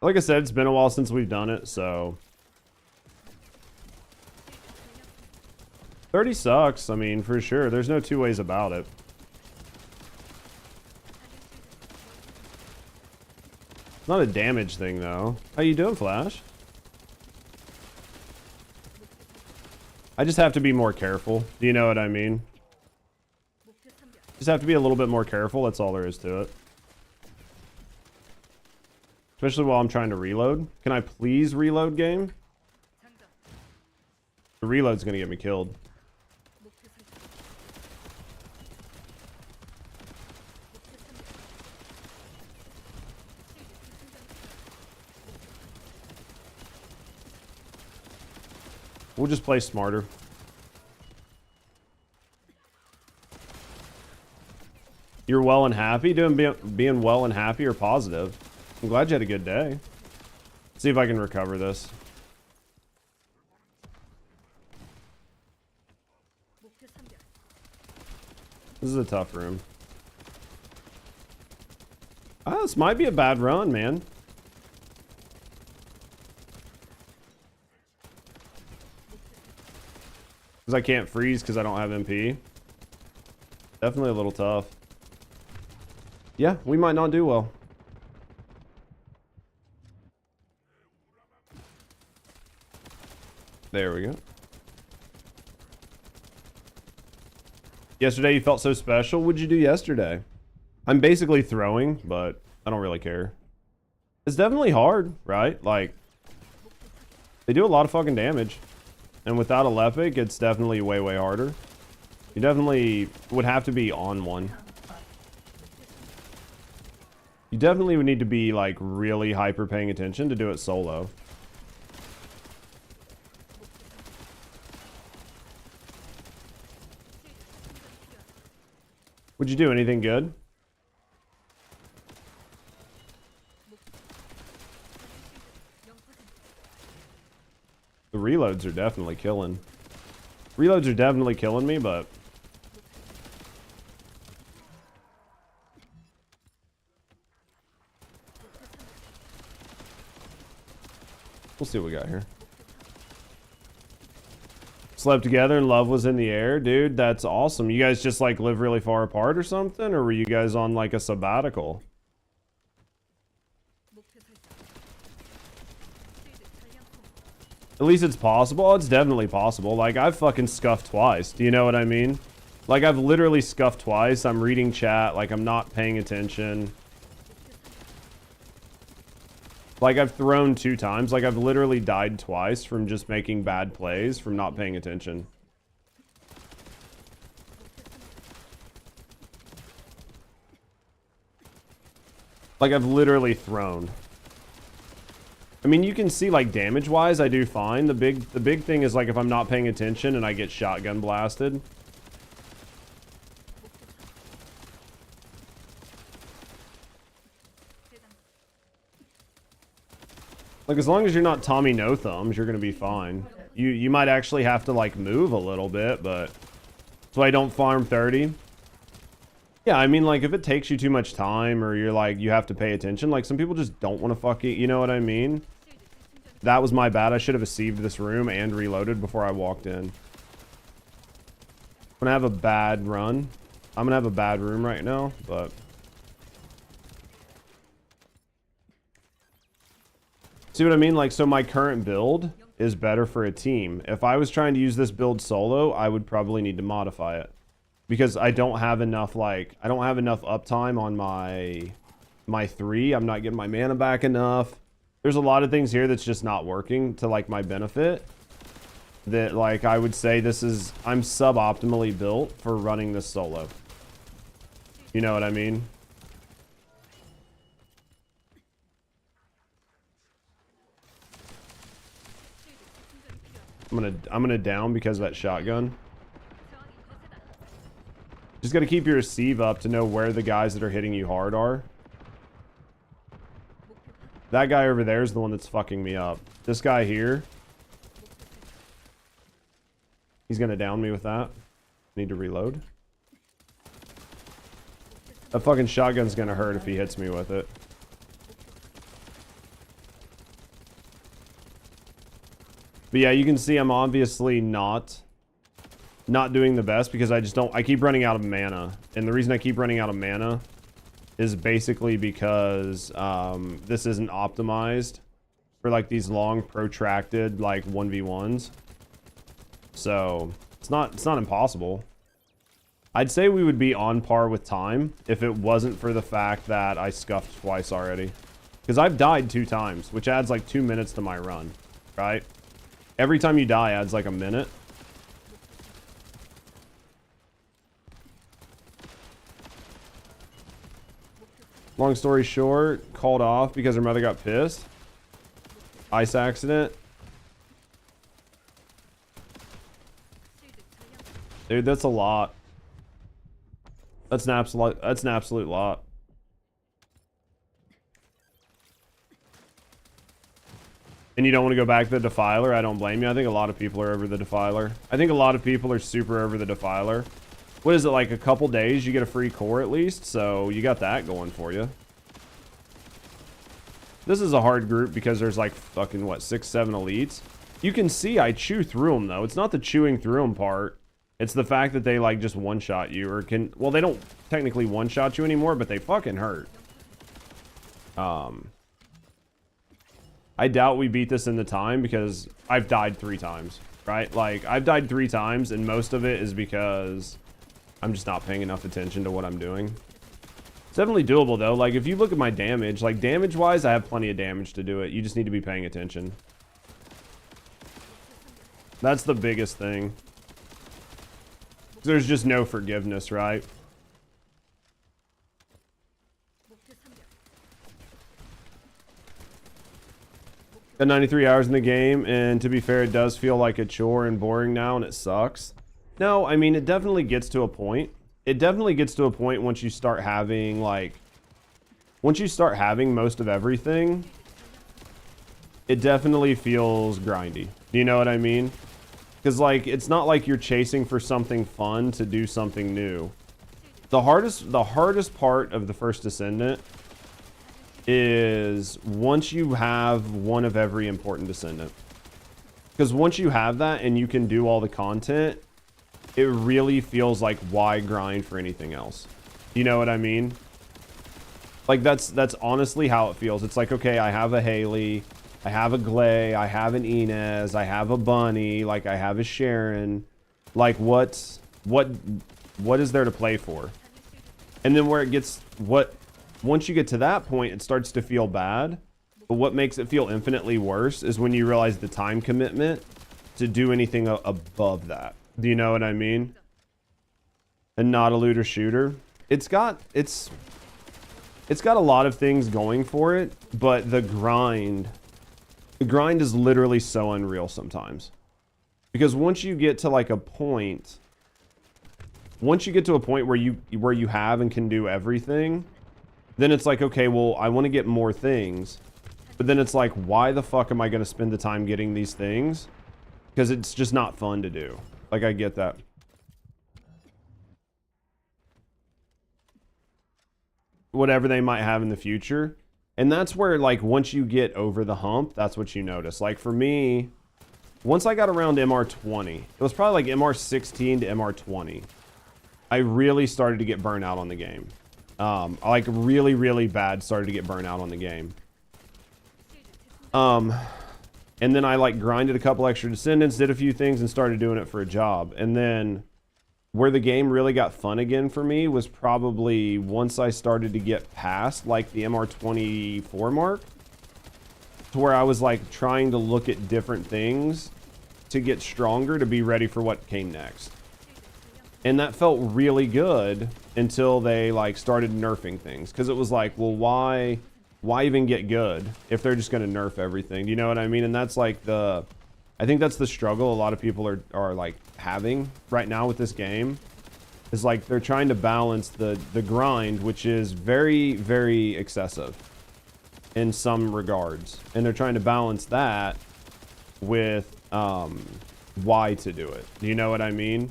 Like I said, it's been a while since we've done it, so 30 sucks, I mean, for sure. There's no two ways about it. It's not a damage thing though. How you doing, Flash? I just have to be more careful. Do you know what I mean? Just have to be a little bit more careful. That's all there is to it. Especially while I'm trying to reload. Can I please reload, game? The reload's gonna get me killed. We'll just play smarter. You're well and happy? Being well and happy or positive? I'm glad you had a good day. Let's see if I can recover this. This is a tough room. Ah, this might be a bad run, man. Because I can't freeze because I don't have MP. Definitely a little tough. Yeah, we might not do well. There we go. Yesterday you felt so special. What'd you do yesterday? I'm basically throwing, but I don't really care. It's definitely hard, right? Like, they do a lot of fucking damage. And without a Lepic, it's definitely way, way harder. You definitely would have to be on one. You definitely would need to be, like, really hyper paying attention to do it solo. Would you do anything good? The reloads are definitely killing. Reloads are definitely killing me, but we'll see what we got here. Slept together and love was in the air. Dude, that's awesome. You guys just like live really far apart or something? Or were you guys on like a sabbatical? At least it's possible. Oh, it's definitely possible. Like, I've fucking scuffed twice. Do you know what I mean? Like, I've literally scuffed twice. I'm reading chat. Like, I'm not paying attention. Like, I've thrown 2 times. Like, I've literally died twice from just making bad plays from not paying attention. Like, I've literally thrown. I mean, you can see, like, damage-wise, I do fine. The big thing is, like, if I'm not paying attention and I get shotgun blasted. Like, as long as you're not Tommy No Thumbs, you're gonna be fine. You might actually have to like move a little bit, but that's why I don't farm 30. Yeah, I mean, like, if it takes you too much time or you're like, you have to pay attention, like, some people just don't want to fucking, you know what I mean? That was my bad. I should have received this room and reloaded before I walked in. I'm gonna have a bad run. I'm gonna have a bad room right now, but... See what I mean? Like, so my current build is better for a team. If I was trying to use this build solo, I would probably need to modify it. Because I don't have enough, like, I don't have enough uptime on my 3. I'm not getting my mana back enough. There's a lot of things here that's just not working to, like, my benefit. That, like, I would say this is... I'm suboptimally built for running this solo. You know what I mean? I'm gonna down because of that shotgun. Just gotta keep your receive up to know where the guys that are hitting you hard are. That guy over there is the one that's fucking me up. This guy here. He's gonna down me with that. Need to reload. That fucking shotgun's gonna hurt if he hits me with it. But yeah, you can see I'm obviously not doing the best because I keep running out of mana. And the reason I keep running out of mana is basically because this isn't optimized for like these long protracted like 1v1s. So it's not impossible. I'd say we would be on par with time if it wasn't for the fact that I scuffed twice already. Because I've died 2 times, which adds like 2 minutes to my run, right? Every time you die adds like a minute. Long story short, called off because her mother got pissed. Ice accident. Dude, that's a lot. That's an absolute lot. And you don't want to go back to the Defiler? I don't blame you. I think a lot of people are over the Defiler. I think a lot of people are super over the Defiler. What is it, like a couple days you get a free core at least? So you got that going for you. This is a hard group because there's like fucking, what, 6, 7 elites? You can see I chew through them though. It's not the chewing through them part. It's the fact that they like just one-shot you or can... Well, they don't technically one-shot you anymore, but they fucking hurt. I doubt we beat this in the time because I've died 3 times, right? Like, I've died 3 times, and most of it is because I'm just not paying enough attention to what I'm doing. It's definitely doable, though. Like, if you look at my damage, like, damage-wise, I have plenty of damage to do it. You just need to be paying attention. That's the biggest thing. There's just no forgiveness, right? Got 93 hours in the game, and to be fair, it does feel like a chore and boring now, and it sucks. No, I mean, it definitely gets to a point. It definitely gets to a point once you start having, like... Once you start having most of everything, it definitely feels grindy. Do you know what I mean? Because, like, it's not like you're chasing for something fun to do something new. The hardest part of the First Descendant is once you have one of every important descendant. Because once you have that and you can do all the content, it really feels like why grind for anything else? You know what I mean? Like that's honestly how it feels. It's like, okay, I have a Haley, I have a Glay, I have an Inez, I have a Bunny, like I have a Sharon. Like what is there to play for? And then where it gets once you get to that point, it starts to feel bad. But what makes it feel infinitely worse is when you realize the time commitment to do anything above that. Do you know what I mean? And not a looter shooter. It's got a lot of things going for it, but the grind is literally so unreal sometimes. Because once you get to like a point, where you have and can do everything, then it's like, okay, well, I want to get more things. But then it's like, why the fuck am I going to spend the time getting these things because it's just not fun to do. Like, I get that. Whatever they might have in the future. And that's where, like, once you get over the hump, that's what you notice. Like, for me, once I got around MR20, it was probably like MR16 to MR20, I really started to get burnt out on the game. Like, really, really bad started to get burnt out on the game. And then I, like, grinded a couple extra descendants, did a few things, and started doing it for a job. And then where the game really got fun again for me was probably once I started to get past, like, the MR24 mark, to where I was, like, trying to look at different things to get stronger to be ready for what came next. And that felt really good until they, like, started nerfing things. Because it was like, well, why even get good if they're just going to nerf everything? Do you know what I mean? And that's, like, I think that's the struggle a lot of people are like, having right now with this game. Is, like, they're trying to balance the grind, which is very, very excessive in some regards. And they're trying to balance that with why to do it. Do you know what I mean?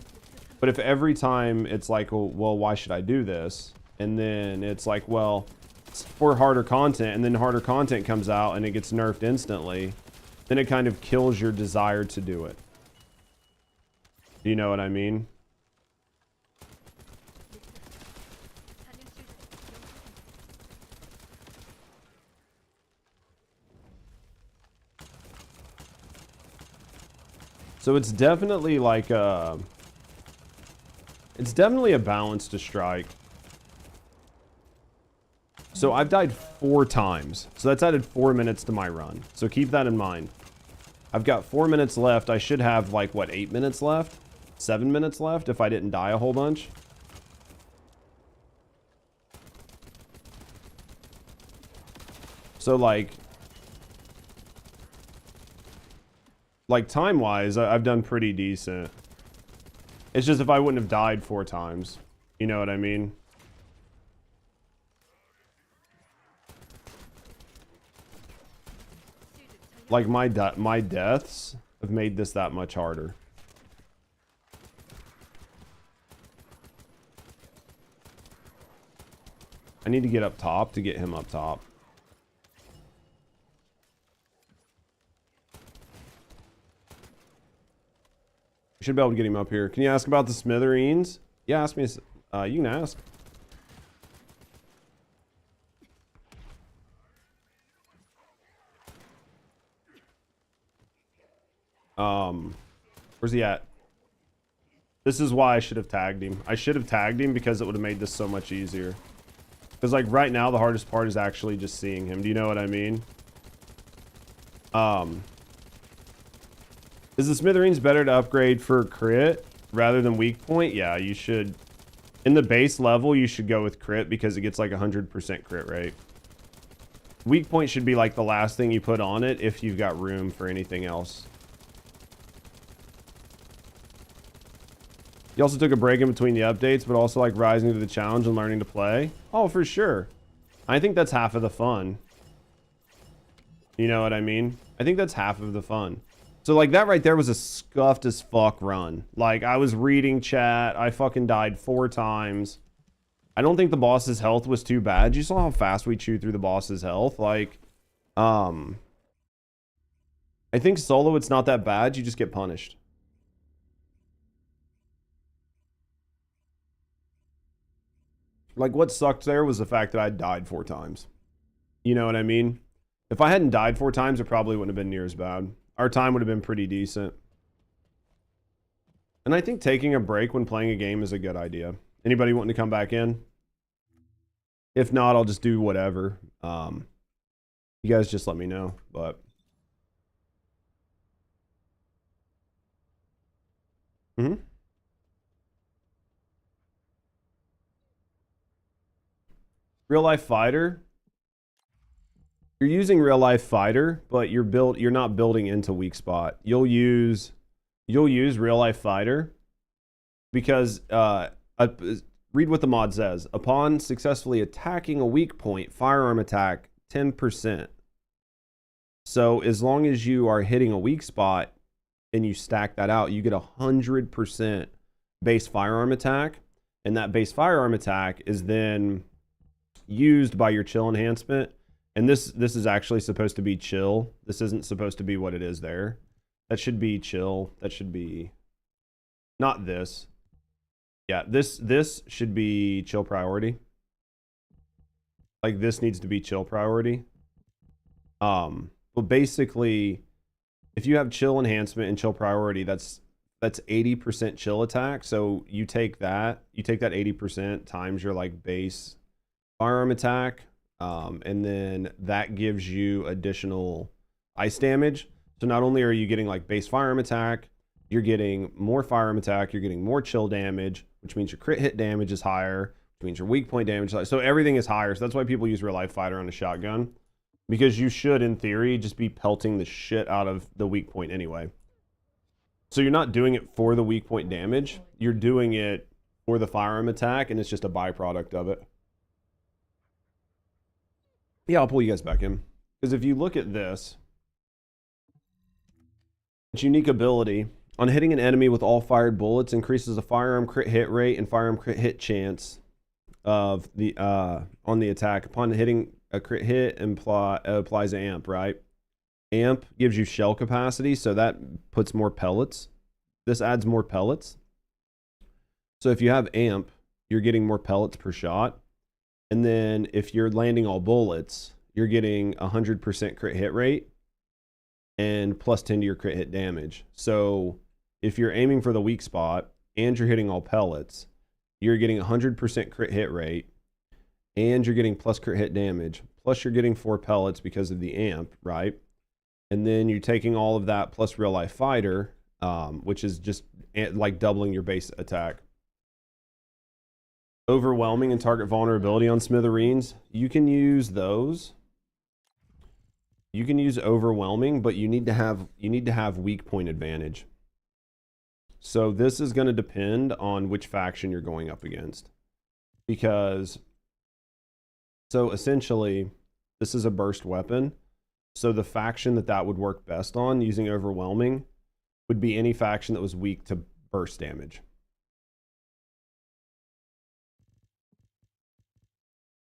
But if every time it's like, well, why should I do this? And then it's like, well, it's for harder content, and then harder content comes out and it gets nerfed instantly, then it kind of kills your desire to do it. Do you know what I mean? So it's definitely like it's definitely a balance to strike. So I've died 4 times. So that's added 4 minutes to my run. So keep that in mind. I've got 4 minutes left. I should have, like, what, 8 minutes left? 7 minutes left if I didn't die a whole bunch. So, like time-wise, I've done pretty decent. It's just if I wouldn't have died 4 times. You know what I mean? Like, my deaths have made this that much harder. I need to get up top to get him up top. We should be able to get him up here. Can you ask about the smithereens? Yeah, ask me. You can ask. Where's he at? This is why I should have tagged him. I should have tagged him because it would have made this so much easier. Because, like, right now, the hardest part is actually just seeing him. Do you know what I mean? Is the smithereens better to upgrade for crit rather than weak point? Yeah, you should. In the base level, you should go with crit because it gets, like, 100% crit rate. Weak point should be, like, the last thing you put on it if you've got room for anything else. You also took a break in between the updates, but also, like, rising to the challenge and learning to play. Oh, for sure. I think that's half of the fun. You know what I mean? I think that's half of the fun. So, like, that right there was a scuffed as fuck run. Like, I was reading chat. I fucking died 4 times. I don't think the boss's health was too bad. You saw how fast we chewed through the boss's health. Like, I think solo, it's not that bad. You just get punished. Like, what sucked there was the fact that I died 4 times. You know what I mean? If I hadn't died 4 times, it probably wouldn't have been near as bad. Our time would have been pretty decent. And I think taking a break when playing a game is a good idea. Anybody wanting to come back in? If not, I'll just do whatever. You guys just let me know. But Real life fighter. You're using real life fighter, but you're not building into weak spot. You'll use real life fighter because read what the mod says. Upon successfully attacking a weak point, firearm attack 10%. So as long as you are hitting a weak spot, and you stack that out, you get 100% base firearm attack. And that base firearm attack is then used by your chill enhancement. And this is actually supposed to be chill. This isn't supposed to be what it is there. That should be chill. That should be not this. Yeah, this should be chill priority. Like this needs to be chill priority. But basically, if you have chill enhancement and chill priority, that's 80% chill attack. So you take that 80% times your like base firearm attack, and then that gives you additional ice damage. So not only are you getting like base firearm attack, you're getting more firearm attack, you're getting more chill damage, which means your crit hit damage is higher, which means your weak point damage is higher. So everything is higher. So that's why people use real life fighter on a shotgun, because you should, in theory, just be pelting the shit out of the weak point anyway. So you're not doing it for the weak point damage, you're doing it for the firearm attack, and it's just a byproduct of it. Yeah, I'll pull you guys back in. Because if you look at this, its unique ability, on hitting an enemy with all fired bullets, increases the firearm crit hit rate and firearm crit hit chance of the on the attack. Upon hitting a crit hit, applies amp, right? Amp gives you shell capacity, so that puts more pellets. This adds more pellets. So if you have amp, you're getting more pellets per shot. And then if you're landing all bullets, you're getting 100% crit hit rate and plus 10 to your crit hit damage. So if you're aiming for the weak spot and you're hitting all pellets, you're getting 100% crit hit rate and you're getting plus crit hit damage. Plus you're getting 4 pellets because of the amp, right? And then you're taking all of that plus real life fighter, which is just like doubling your base attack. Overwhelming and target vulnerability on smithereens. You can use those. You can use overwhelming, but you need to have weak point advantage. So this is going to depend on which faction you're going up against. Because so essentially this is a burst weapon. So the faction that would work best on using overwhelming would be any faction that was weak to burst damage.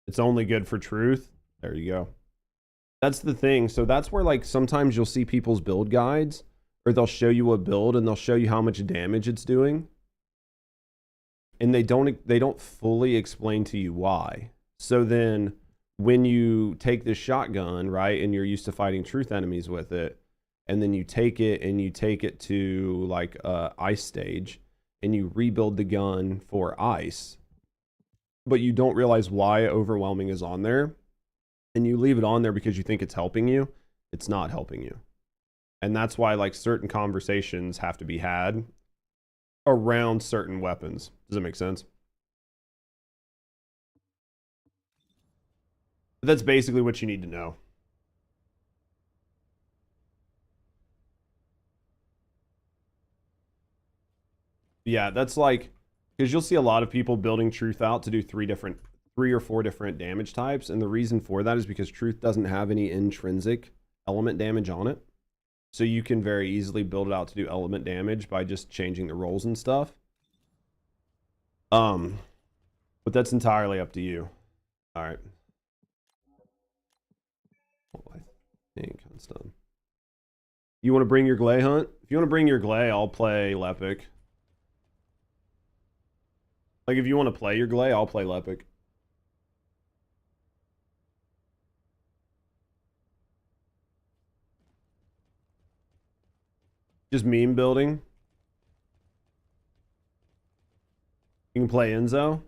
It's only good for truth. There you go. That's the thing. So that's where like sometimes you'll see people's build guides, or they'll show you a build and they'll show you how much damage it's doing. And they don't fully explain to you why. So then when you take this shotgun, right, and you're used to fighting truth enemies with it, and then you take it to like ice stage and you rebuild the gun for ice, but you don't realize why overwhelming is on there, and you leave it on there because you think it's helping you, it's not helping you. And that's why like certain conversations have to be had around certain weapons. Does that make sense? But that's basically what you need to know. Yeah, that's like, because you'll see a lot of people building truth out to do 3 or 4 different damage types. And the reason for that is because truth doesn't have any intrinsic element damage on it. So you can very easily build it out to do element damage by just changing the rolls and stuff. But that's entirely up to you. All right. Well, I think that's done. You want to bring your Glay hunt? If you want to bring your Glay, I'll play Lepic. Like, if you want to play your Glay, I'll play Lepic. Just meme building. You can play Enzo.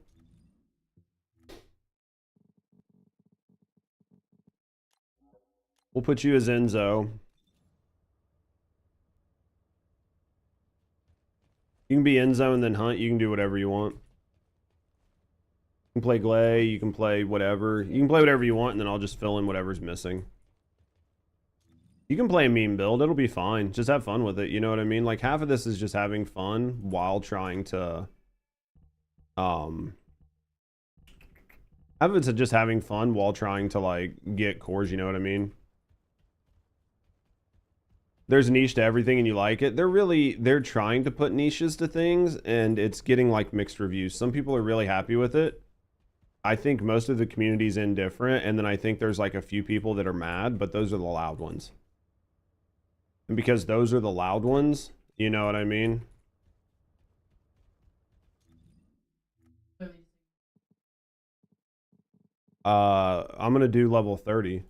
We'll put you as Enzo. You can be Enzo and then hunt. You can do whatever you want. You can play Glay, you can play whatever. You can play whatever you want, and then I'll just fill in whatever's missing. You can play a meme build, it'll be fine. Just have fun with it, you know what I mean? Like, half of this is just having fun while trying to... half of it's just having fun while trying to, like, get cores, you know what I mean? there's a niche to everything and you like it. They're trying to put niches to things and it's getting like mixed reviews. Some people are really happy with it. I think most of the community's indifferent, and then I think there's like a few people that are mad, but those are the loud ones. And because those are the loud ones, you know what I mean? I'm gonna do level 30.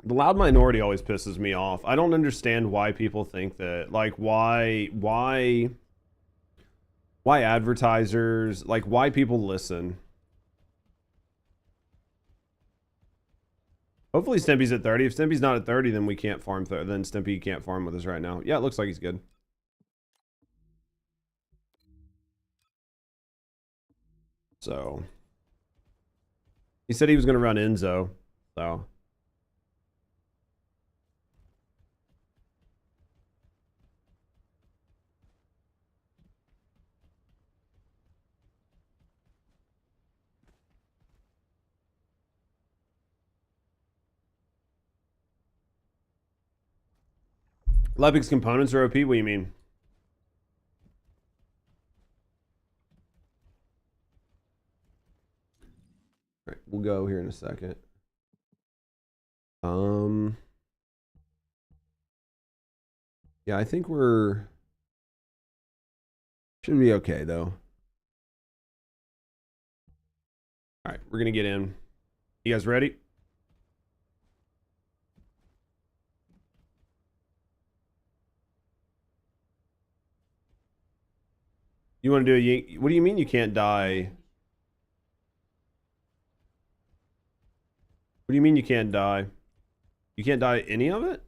The loud minority always pisses me off. I don't understand why people think that. Like, why advertisers, like, why people listen. Hopefully Stimpy's at 30. If Stimpy's not at 30, then we can't farm. Then Stimpy can't farm with us right now. Yeah, it looks like he's good. So he said he was going to run Enzo. So Lepic's components are OP. What do you mean? All right, we'll go here in a second. Yeah, I think we're should be okay though. All right, we're gonna get in. You guys ready? You want to do a? What do you mean you can't die? What do you mean you can't die? You can't die any of it?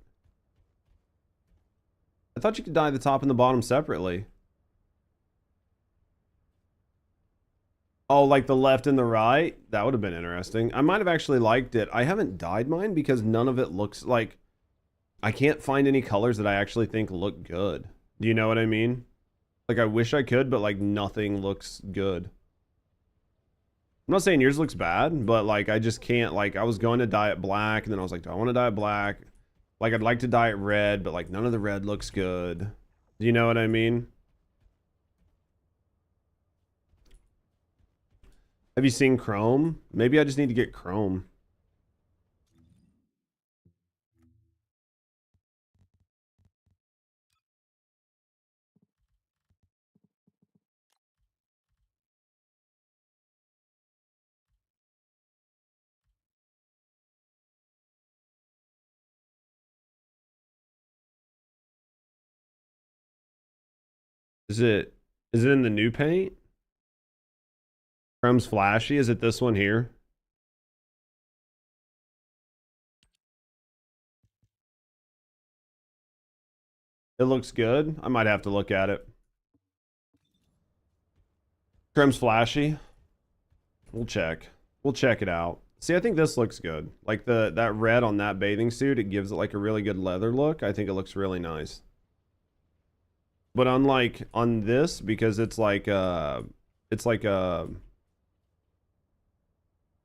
I thought you could die the top and the bottom separately. Oh, like the left and the right? That would have been interesting. I might have actually liked it. I haven't dyed mine because none of it looks like... I can't find any colors that I actually think look good. Do you know what I mean? Like, I wish I could, but, like, nothing looks good. I'm not saying yours looks bad, but, like, I just can't... Like, I was going to dye it black, and then I was like, do I want to dye it black? Like, I'd like to dye it red, but, like, none of the red looks good. Do you know what I mean? Have you seen Chrome? Maybe I just need to get Chrome. Is it in the new paint? Chrome's flashy. Is it this one here? It looks good. I might have to look at it. Chrome's flashy. We'll check. We'll check it out. See, I think this looks good. Like that red on that bathing suit, it gives it like a really good leather look. I think it looks really nice. But unlike on this, because it's like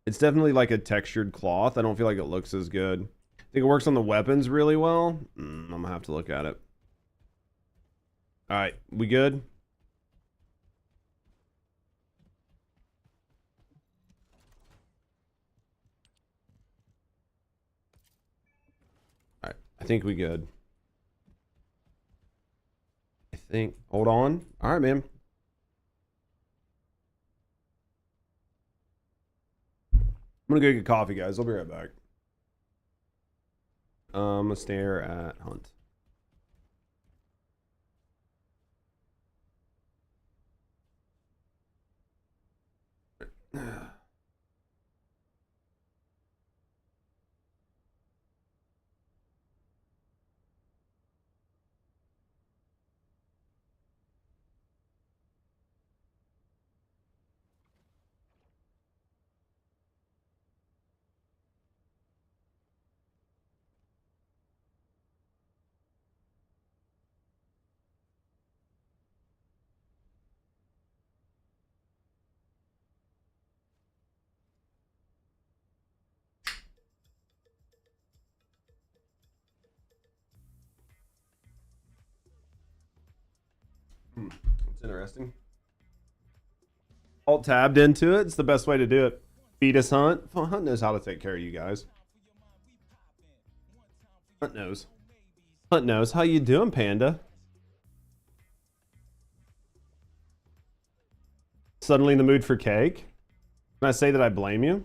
it's definitely like a textured cloth. I don't feel like it looks as good. I think it works on the weapons really well. I'm gonna have to look at it. All right, we good? All right, I think we good. I think. Hold on. All right, man. I'm gonna go get coffee, guys. I'll be right back. I'm gonna stare at Hunt. It's interesting. Alt tabbed into it. It's the best way to do it. Fetus Hunt. Well, Hunt knows how to take care of you guys. Hunt knows. Hunt knows. How you doing, Panda? Suddenly in the mood for cake? Can I say that I blame you?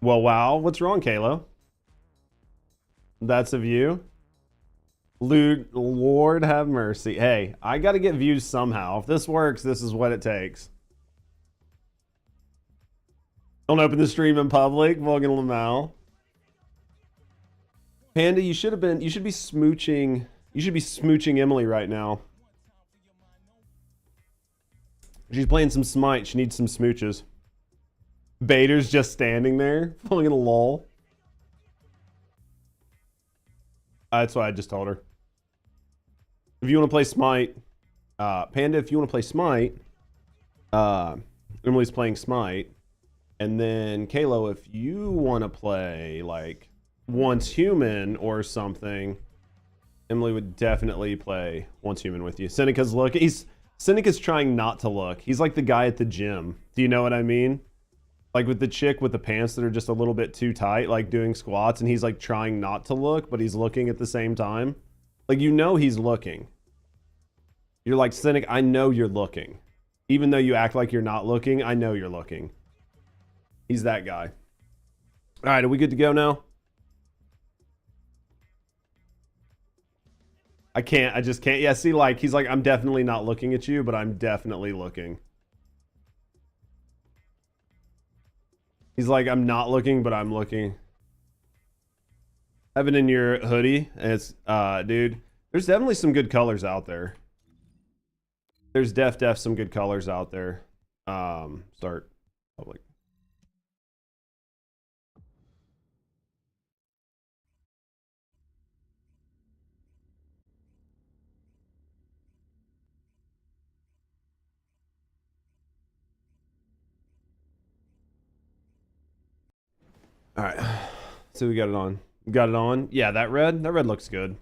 Well, wow. What's wrong, Kayla? That's of you? Lord have mercy. Hey, I gotta get views somehow. If this works, this is what it takes. Don't open the stream in public. Morgan Lamau. Panda, you should be smooching. You should be smooching Emily right now. She's playing some Smite. She needs some smooches. Bader's just standing there, pulling in a lull. That's what I just told her. If you want to play Smite, Panda, if you want to play Smite, Emily's playing Smite. And then, Kalo, if you want to play, like, Once Human or something, Emily would definitely play Once Human with you. Seneca's Seneca's trying not to look. He's like the guy at the gym. Do you know what I mean? Like with the chick with the pants that are just a little bit too tight, like doing squats, and he's like trying not to look, but he's looking at the same time. Like, you know he's looking. You're like, Cynic, I know you're looking. Even though you act like you're not looking, I know you're looking. He's that guy. All right, are we good to go now? I just can't. Yeah, see, like, he's like, I'm definitely not looking at you, but I'm definitely looking. He's like, I'm not looking, but I'm looking. Have it in your hoodie. It's, dude, there's definitely some good colors out there. There's def some good colors out there. Start public. All right, so we got it on. Got it on. Yeah, that red looks good.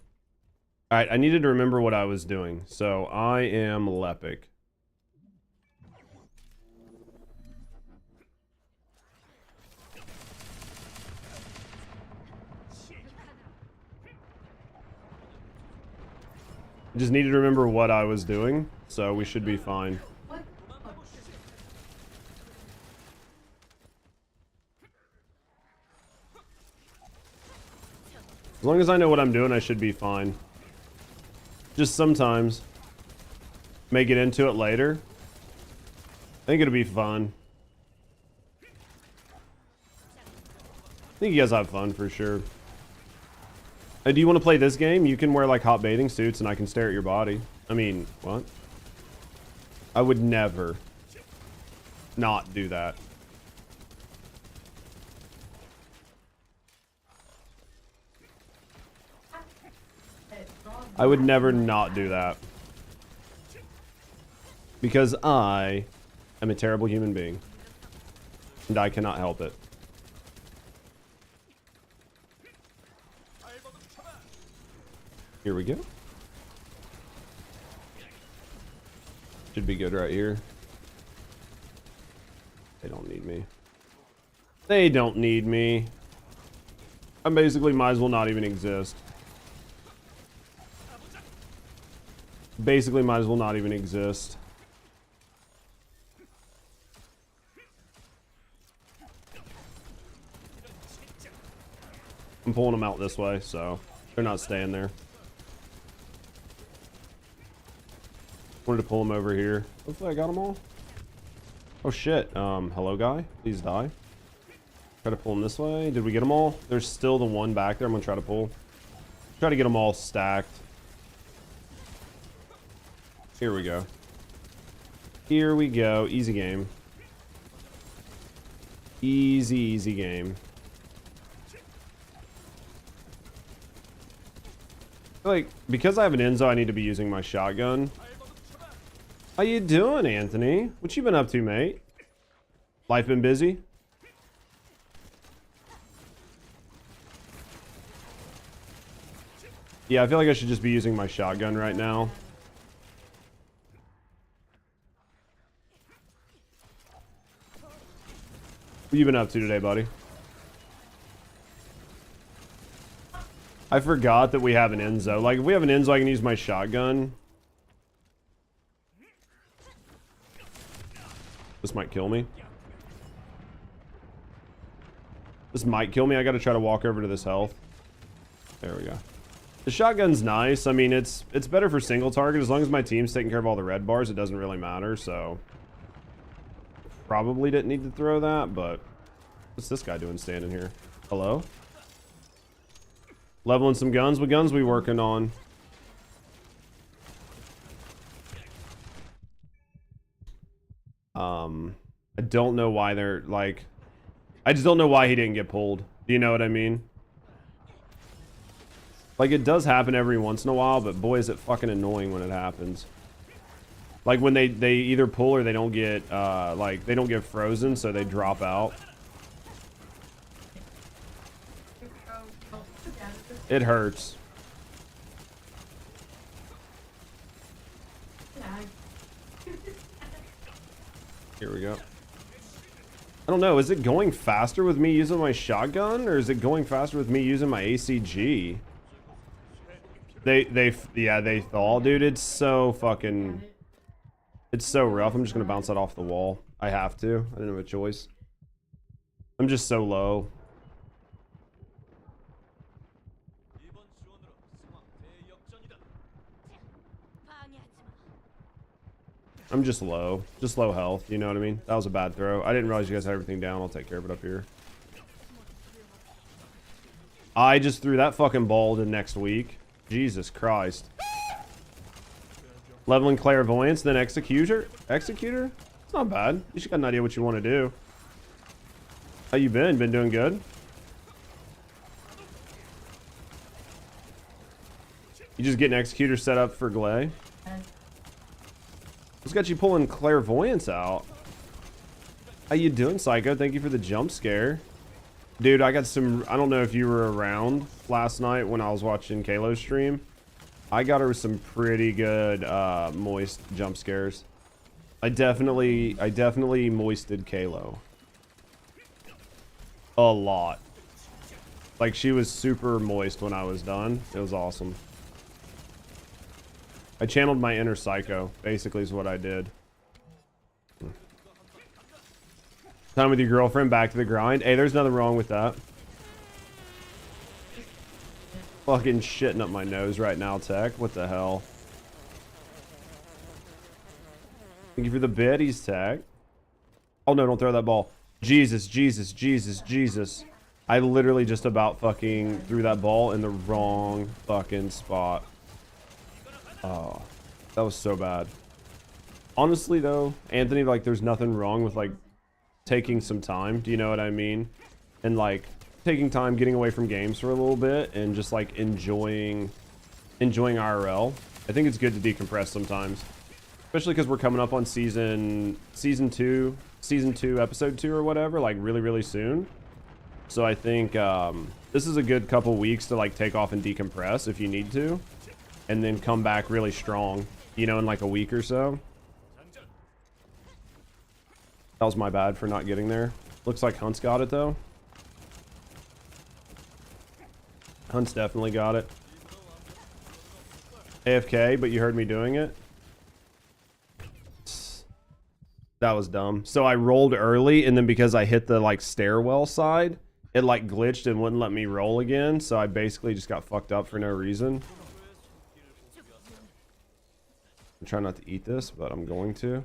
All right, I needed to remember what I was doing. So I am Lepic. I just needed to remember what I was doing, so we should be fine. As long as I know what I'm doing, I should be fine. Just sometimes. May get into it later. I think it'll be fun. I think you guys have fun for sure. Hey, do you want to play this game? You can wear like hot bathing suits and I can stare at your body. I mean, what? I would never not do that. I would never not do that. Because I am a terrible human being. And I cannot help it. Here we go. Should be good right here. They don't need me. They don't need me. I basically might as well not even exist. Basically might as well not even exist. I'm pulling them out this way, so they're not staying there. Wanted to pull them over here. Hopefully I got them all. Oh shit. Hello guy. Please die. Try to pull them this way. Did we get them all? There's still the one back there I'm gonna try to pull. Try to get them all stacked. Here we go. Here we go. Easy game. Easy game. Like, because I have an Enzo, I need to be using my shotgun. How you doing, Anthony? What you been up to, mate? Life been busy? Yeah, I feel like I should just be using my shotgun right now. What you been up to today, buddy? I forgot that we have an Enzo. Like, if we have an Enzo, I can use my shotgun. This might kill me. This might kill me. I gotta try to walk over to this health. There we go. The shotgun's nice. I mean, it's better for single target. As long as my team's taking care of all the red bars, it doesn't really matter, so... Probably didn't need to throw that, but... What's this guy doing standing here? Hello? Leveling some guns. What guns we working on? I don't know why they're, like... I just don't know why he didn't get pulled. Do you know what I mean? Like, it does happen every once in a while, but boy, is it fucking annoying when it happens. Like, when they either pull or they don't get, like, they don't get frozen, so they drop out. It hurts. Here we go. I don't know, is it going faster with me using my shotgun, or is it going faster with me using my ACG? Yeah, they thaw, dude. It's so fucking... It's so rough. I'm just gonna bounce that off the wall. I have to. I didn't have a choice. I'm just so low. I'm just low. Just low health, you know what I mean? That was a bad throw. I didn't realize you guys had everything down. I'll take care of it up here. I just threw that fucking ball to next week. Jesus Christ. Leveling clairvoyance, then executor? Executor? It's not bad. You should got an idea what you want to do. How you been? Been doing good? You just getting executor set up for Glay? What's got you pulling clairvoyance out? How you doing, Psycho? Thank you for the jump scare. Dude, I got some... I don't know if you were around last night when I was watching Kalo's stream. I got her with some pretty good moist jump scares. I definitely moisted Kalo. A lot. Like, she was super moist when I was done. It was awesome. I channeled my inner Psycho, basically is what I did. Time with your girlfriend, back to the grind. Hey, there's nothing wrong with that. Fucking shitting up my nose right now, Tech. What the hell? Thank you for the biddies, Tech. Oh no, don't throw that ball. Jesus, Jesus, Jesus, Jesus. I literally just about fucking threw that ball in the wrong fucking spot. Oh, that was so bad. Honestly, though, Anthony, like, there's nothing wrong with, like, taking some time. Do you know what I mean? And, like, taking time, getting away from games for a little bit, and just, like, enjoying IRL. I think it's good to decompress sometimes. Especially because we're coming up on season 2, episode 2 or whatever, like, really, really soon. So I think this is a good couple weeks to, like, take off and decompress if you need to. And then come back really strong, you know, in like a week or so. That was my bad for not getting there. Looks like Hunt's got it, though. Hunt's definitely got it. AFK, but you heard me doing it. That was dumb. So I rolled early, and then because I hit the, like, stairwell side, it, like, glitched and wouldn't let me roll again. So I basically just got fucked up for no reason. I'm trying not to eat this, but I'm going to.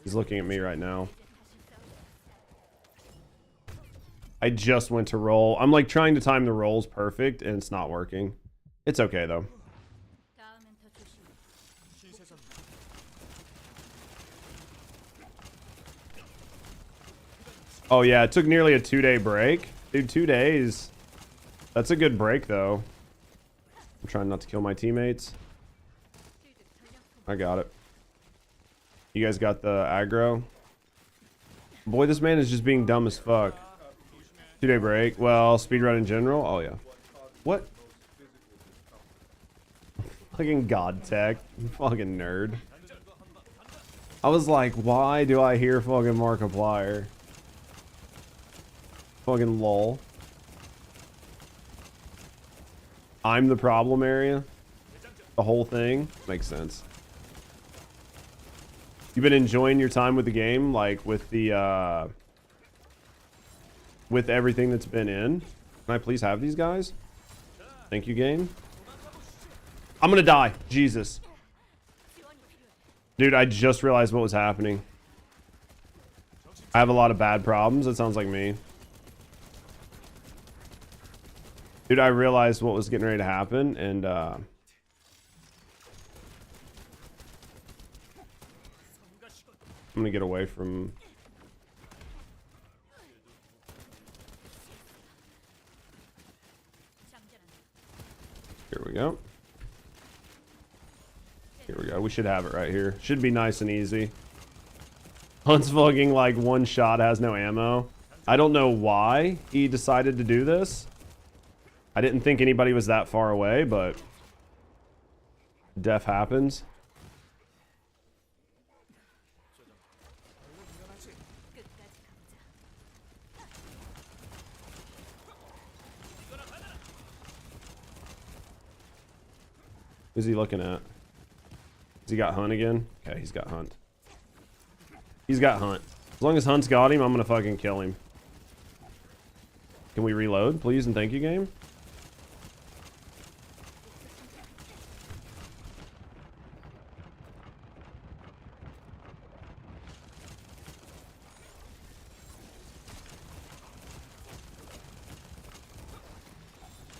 He's looking at me right now. I just went to roll. I'm like trying to time the rolls perfect, and it's not working. It's okay, though. Oh, yeah, it took nearly a 2-day break. Dude, 2 days. That's a good break, though. I'm trying not to kill my teammates. I got it. You guys got the aggro? Boy, this man is just being dumb as fuck. 2-day break. Well, speedrun in general? Oh, yeah. What? Fucking God Tech. Fucking nerd. I was like, why do I hear fucking Markiplier? Fucking lol. I'm the problem area. The whole thing makes sense. You've been enjoying your time with the game, like with the with everything that's been in. Can I please have these guys? Thank you, game. I'm gonna die. Jesus. Dude, I just realized what was happening. I have a lot of bad problems. It sounds like me. Dude, I realized what was getting ready to happen, and I'm gonna get away from... Here we go. Here we go. We should have it right here. Should be nice and easy. Hunt's fucking like one shot, has no ammo. I don't know why he decided to do this. I didn't think anybody was that far away, but death happens. Who's he looking at? Has he got Hunt again? Okay, he's got Hunt. He's got Hunt. As long as Hunt's got him, I'm gonna fucking kill him. Can we reload, please, and thank you, game?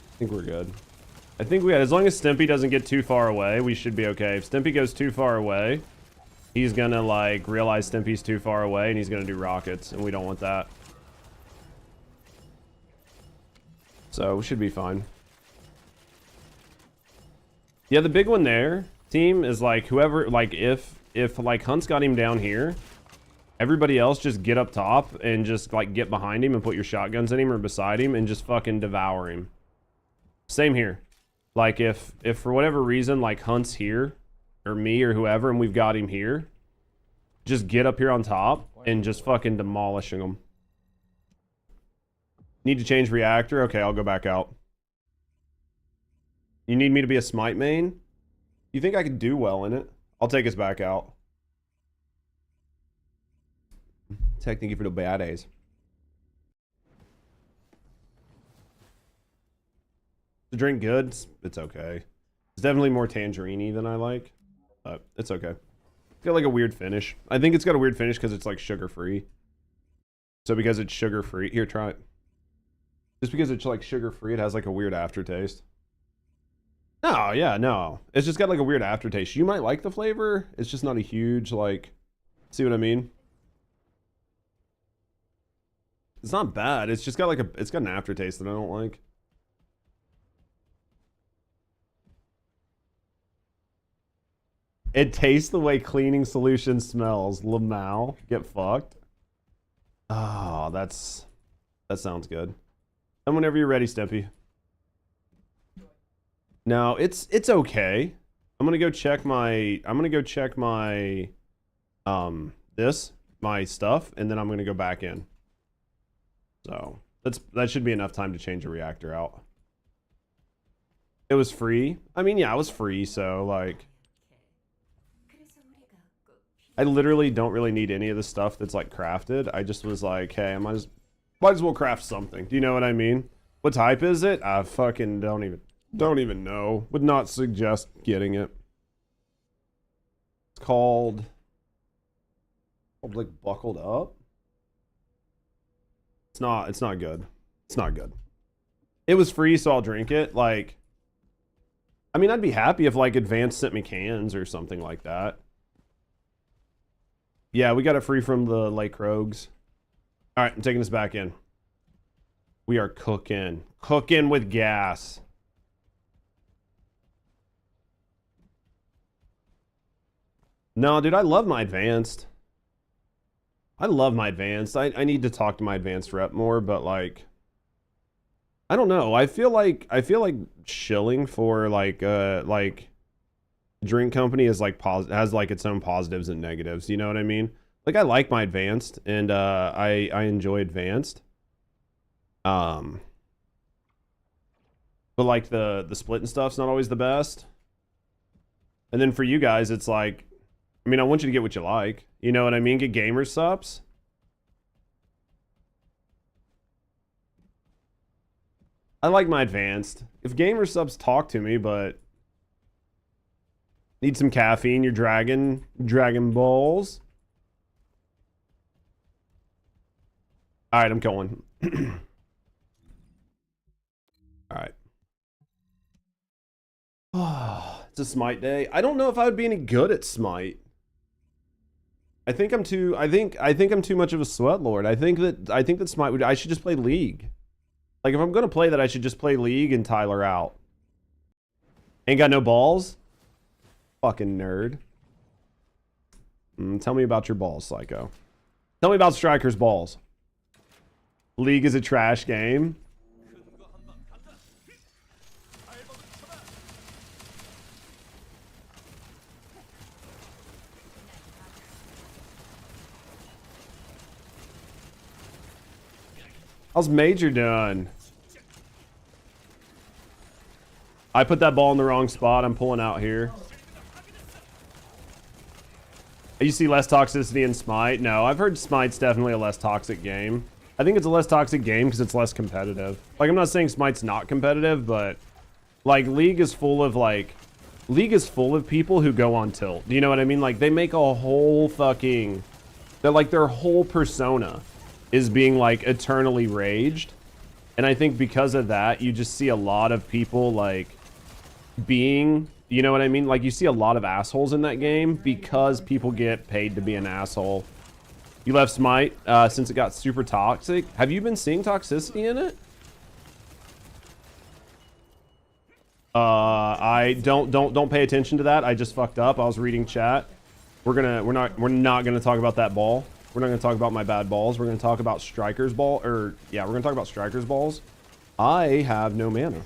I think we're good. I think we had, as long as Stimpy doesn't get too far away, we should be okay. If Stimpy goes too far away, he's gonna like realize Stimpy's too far away and he's gonna do rockets, and we don't want that. So we should be fine. Yeah, the big one there, team, is like whoever, like if like Hunt's got him down here, everybody else just get up top and just like get behind him and put your shotguns in him or beside him and just fucking devour him. Same here. Like if for whatever reason like Hunt's here or me or whoever and we've got him here, just get up here on top and just fucking demolishing them. Need to change reactor? Okay, I'll go back out. You need me to be a smite main? You think I could do well in it? I'll take us back out. Tech, thank you for the bad days. The drink good? It's okay. It's definitely more tangerine-y than I like, but it's okay. It's got like a weird finish. I think it's got a weird finish because it's like sugar-free. So because it's sugar-free, here, try it. Just because it's like sugar-free, it has like a weird aftertaste. No, yeah, no. It's just got like a weird aftertaste. You might like the flavor. It's just not a huge like, see what I mean? It's not bad. It's just got like it's got an aftertaste that I don't like. It tastes the way cleaning solution smells. Lamau, get fucked. Oh, that sounds good. And whenever you're ready, Stimpy. No, it's okay. I'm gonna go check my my stuff, and then I'm gonna go back in. So that should be enough time to change a reactor out. It was free. I mean, yeah, it was free, so like I literally don't really need any of the stuff that's like crafted. I just was like, hey, I might as well craft something. Do you know what I mean? What type is it? I fucking don't even know. Would not suggest getting it. It's called like buckled up. It's not good. It's not good. It was free, so I'll drink it. Like, I mean, I'd be happy if like Advanced sent me cans or something like that. Yeah, we got it free from the Lake Rogues. All right, I'm taking this back in. We are cooking. Cooking with gas. No, dude, I love my Advanced. I love my Advanced. I need to talk to my Advanced rep more, but like, I don't know. I feel like shilling for like drink company is like has like its own positives and negatives. You know what I mean? Like I like my Advanced and I enjoy Advanced, But like the split and stuff's not always the best. And then for you guys, it's like, I mean, I want you to get what you like. You know what I mean? Get gamer subs. I like my advanced. If gamer subs talk to me, but need some caffeine, you're Dragon Balls. All right, I'm going. All right. Oh, it's a Smite day. I don't know if I would be any good at Smite. I think I'm too much of a sweat lord. I think that Smite would, I should just play League. Like if I'm gonna play that, I should just play League and Tyler out. Ain't got no balls? Fucking nerd. Tell me about your balls, Psycho. Tell me about Striker's balls. League is a trash game. How's Major doing? I put that ball in the wrong spot. I'm pulling out here. You see less toxicity in Smite? No, I've heard Smite's definitely a less toxic game. I think it's a less toxic game because it's less competitive. Like, I'm not saying Smite's not competitive, but like League is full of people who go on tilt. Do you know what I mean? Like, they make a whole fucking, they're like, their whole persona is being like eternally raged. And I think because of that, you just see a lot of people like being, you know what I mean? Like you see a lot of assholes in that game because people get paid to be an asshole. You left Smite since it got super toxic. Have you been seeing toxicity in it? I don't pay attention to that. I just fucked up. I was reading chat. We're not gonna talk about that ball. We're not gonna talk about my bad balls. We're gonna talk about Striker's ball, or yeah, we're gonna talk about Striker's balls. I have no mana.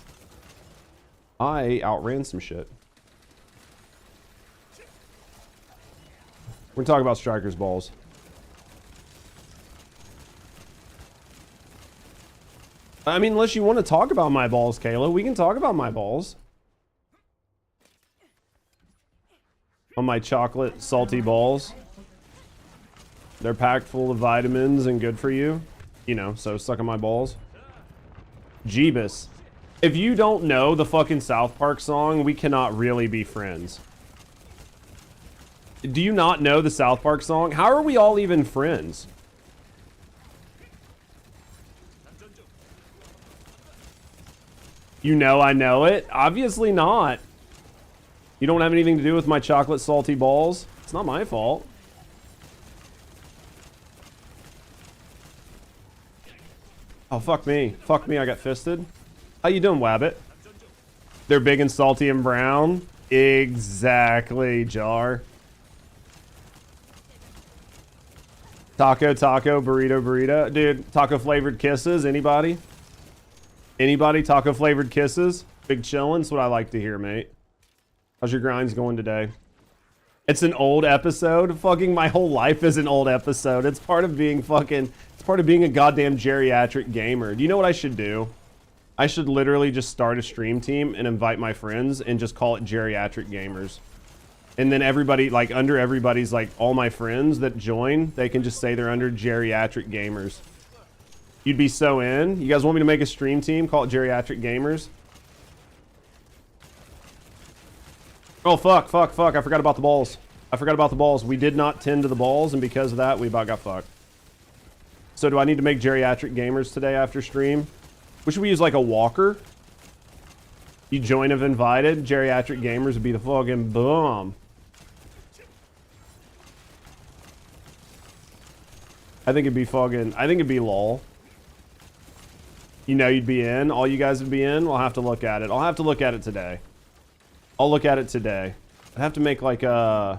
I outran some shit. We're gonna talk about Striker's balls. I mean, unless you want to talk about my balls, Kayla, we can talk about my balls. On my chocolate salty balls. They're packed full of vitamins and good for you. You know, so suck on my balls. Jeebus. If you don't know the fucking South Park song, we cannot really be friends. Do you not know the South Park song? How are we all even friends? You know I know it? Obviously not. You don't have anything to do with my chocolate salty balls? It's not my fault. Oh, fuck me. Fuck me, I got fisted. How you doing, Wabbit? They're big and salty and brown? Exactly, Jar. Taco, burrito, burrito. Dude, taco flavored kisses, anybody? Anybody? Taco flavored kisses? Big chillin', that's what I like to hear, mate. How's your grinds going today? It's an old episode? Fucking my whole life is an old episode. It's part of being fucking... It's part of being a goddamn geriatric gamer. Do you know what I should do? I should literally just start a stream team and invite my friends and just call it geriatric gamers. And then everybody, like under everybody's, like all my friends that join, they can just say they're under geriatric gamers. You'd be so in. You guys want me to make a stream team, call it geriatric gamers? Oh, fuck. I forgot about the balls. We did not tend to the balls, and because of that, we about got fucked. So do I need to make geriatric gamers today after stream? What should we use, like a walker? You join if invited. Geriatric gamers would be the fucking boom. I think it'd be lol. You know you'd be in. All you guys would be in. We'll have to look at it. I'll have to look at it today. I'll look at it today. I'd have to make like a...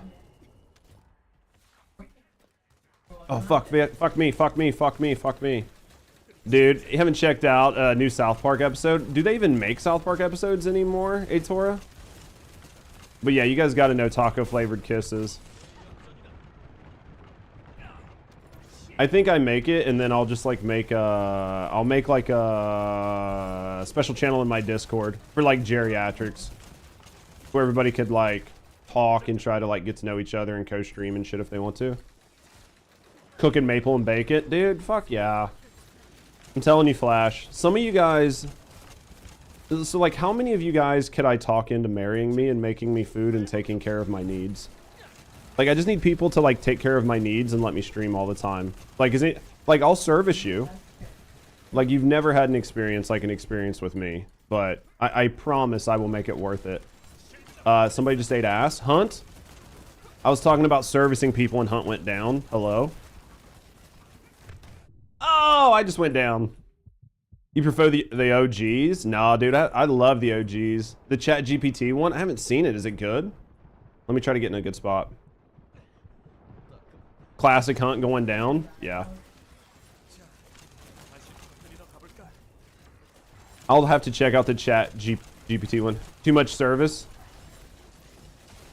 Oh, fuck me. Dude, you haven't checked out a new South Park episode? Do they even make South Park episodes anymore, Atora? But yeah, you guys gotta know taco flavored kisses. I think I make it, and then I'll just like make a, I'll make like a special channel in my Discord for like geriatrics, where everybody could like talk and try to like get to know each other and co-stream and shit if they want to. Cooking maple and bake it, dude. Fuck yeah. I'm telling you, Flash. Some of you guys. So like, how many of you guys could I talk into marrying me and making me food and taking care of my needs? Like, I just need people to like take care of my needs and let me stream all the time. Like, is it like I'll service you? Like, you've never had an experience like an experience with me, but I promise I will make it worth it. Somebody just ate ass. Hunt? I was talking about servicing people and Hunt went down. Hello? Oh, I just went down. You prefer the OGs? Nah, dude, I love the OGs. The Chat GPT one, I haven't seen it. Is it good? Let me try to get in a good spot. Classic Hunt going down? Yeah. I'll have to check out the Chat GPT one. Too much service?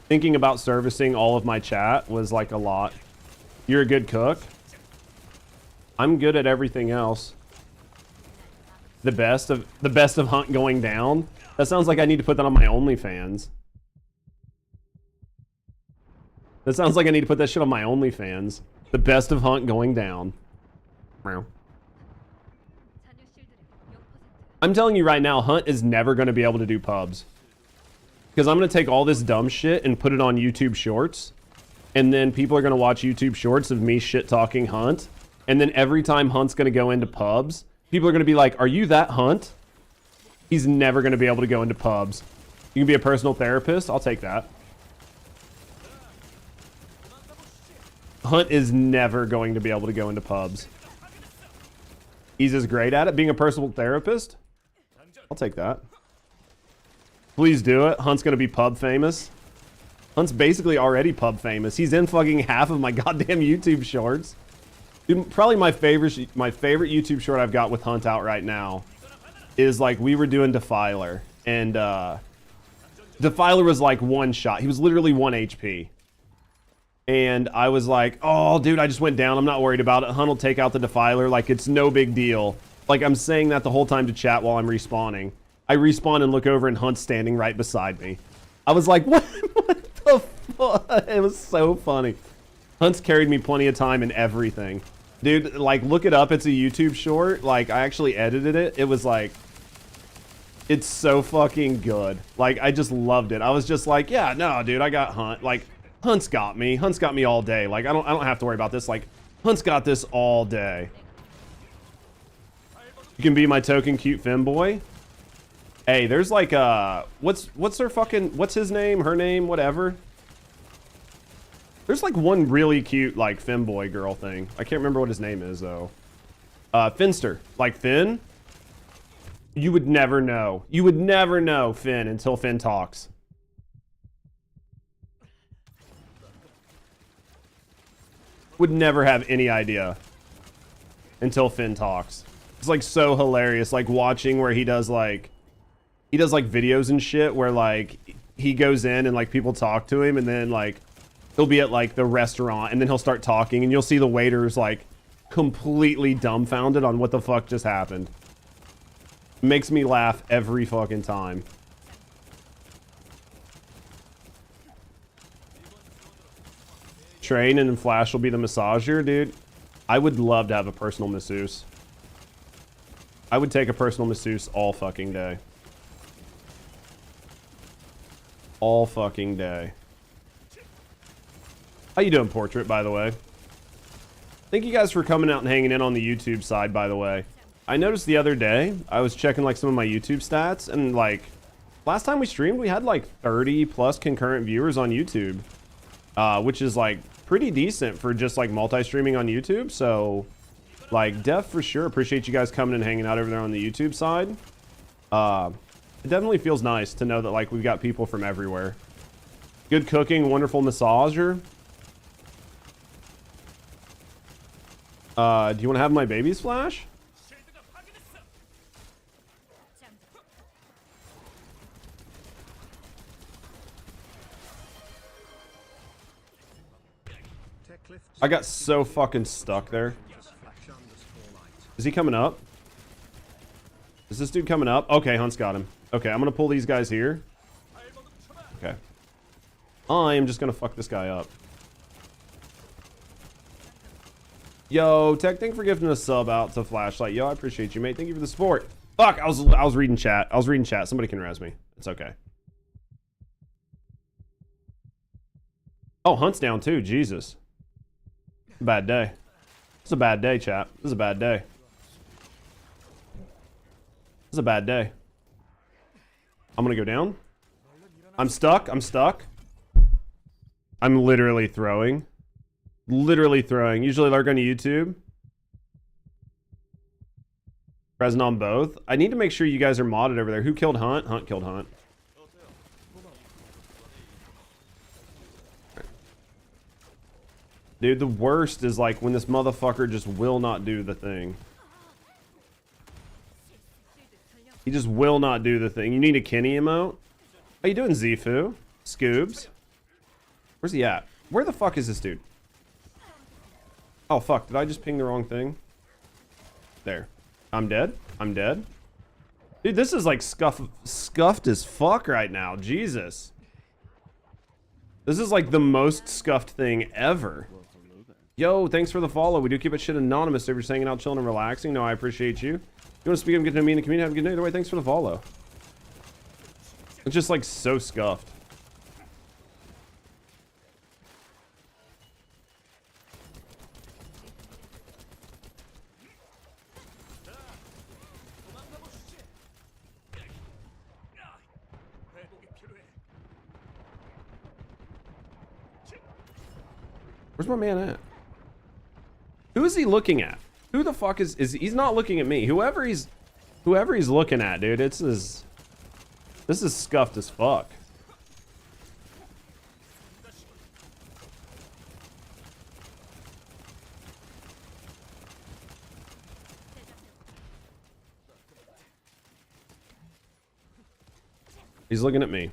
Thinking about servicing all of my chat was like a lot. You're a good cook? I'm good at everything else. The best of Hunt going down? That sounds like I need to put that on my OnlyFans. That sounds like I need to put that shit on my OnlyFans. The best of Hunt going down. I'm telling you right now, Hunt is never going to be able to do pubs. Because I'm going to take all this dumb shit and put it on YouTube Shorts. And then people are going to watch YouTube Shorts of me shit-talking Hunt. And then every time Hunt's going to go into pubs, people are going to be like, are you that Hunt? He's never going to be able to go into pubs. You can be a personal therapist? I'll take that. Hunt is never going to be able to go into pubs. He's as great at it, being a personal therapist? I'll take that. Please do it. Hunt's going to be pub famous. Hunt's basically already pub famous. He's in fucking half of my goddamn YouTube shorts. Dude, probably my favorite YouTube short I've got with Hunt out right now is like we were doing Defiler, and Defiler was like one shot. He was literally 1 HP. And I was like, oh, dude, I just went down. I'm not worried about it. Hunt will take out the Defiler. Like, it's no big deal. Like, I'm saying that the whole time to chat while I'm respawning. I respawn and look over, and Hunt's standing right beside me. I was like, what the fuck? It was so funny. Hunt's carried me plenty of time in everything. Dude, like, look it up. It's a YouTube short. Like, I actually edited it. It was like, it's so fucking good. Like, I just loved it. I was just like, yeah, no, dude, I got Hunt. Like, Hunt's got me. Hunt's got me all day. Like, I don't have to worry about this. Like, Hunt's got this all day. You can be my token cute femboy. Hey, there's like what's their fucking, what's his name, her name, whatever. There's like one really cute like femboy girl thing. I can't remember what his name is though. Finster, like Finn. You would never know. You would never know Finn until Finn talks. Would never have any idea until Finn talks. It's like so hilarious, like watching where he does like videos and shit where like he goes in and like people talk to him, and then like he'll be at like the restaurant and then he'll start talking and you'll see the waiters like completely dumbfounded on what the fuck just happened. Makes me laugh every fucking time. Train and then Flash will be the massager, dude. I would love to have a personal masseuse. I would take a personal masseuse all fucking day. All fucking day. How you doing, Portrait, by the way? Thank you guys for coming out and hanging in on the YouTube side, by the way. I noticed the other day, I was checking like some of my YouTube stats, and like last time we streamed, we had like 30 plus concurrent viewers on YouTube, which is like pretty decent for just like multi-streaming on YouTube. So like def for sure appreciate you guys coming and hanging out over there on the YouTube side. It definitely feels nice to know that like we've got people from everywhere. Good cooking, wonderful massager. Do you want to have my babies, Flash? I got so fucking stuck there. Is he coming up? Is this dude coming up? Okay, Hunt's got him. Okay, I'm gonna pull these guys here. Okay. I am just gonna fuck this guy up. Yo, Tech, thank you for gifting a sub out to Flashlight. Yo, I appreciate you, mate. Thank you for the support. Fuck, I was reading chat. I was reading chat. Somebody can razz me. It's okay. Oh, Hunt's down too. Jesus. Bad day. It's a bad day, chap. This is a bad day. This is a bad day. I'm gonna go down. I'm stuck. I'm stuck. I'm literally throwing. Literally throwing. Usually lurk on YouTube. Present on both. I need to make sure you guys are modded over there. Who killed Hunt? Hunt killed Hunt. Dude, the worst is like when this motherfucker just will not do the thing. He just will not do the thing. You need a Kenny emote? How you doing, Zifu? Scoobs? Where's he at? Where the fuck is this dude? Oh, fuck. Did I just ping the wrong thing? There. I'm dead. I'm dead. Dude, this is like scuffed as fuck right now. Jesus. This is like the most scuffed thing ever. Yo, thanks for the follow. We do keep it shit anonymous if you're just hanging out, chilling, and relaxing. No, I appreciate you. You want to speak up and get to know me in the community? Have a good night. Either way, thanks for the follow. It's just like so scuffed. Where's my man at? Who is he looking at? Who the fuck is he's not looking at me. Whoever he's looking at, dude, this is scuffed as fuck. He's looking at me.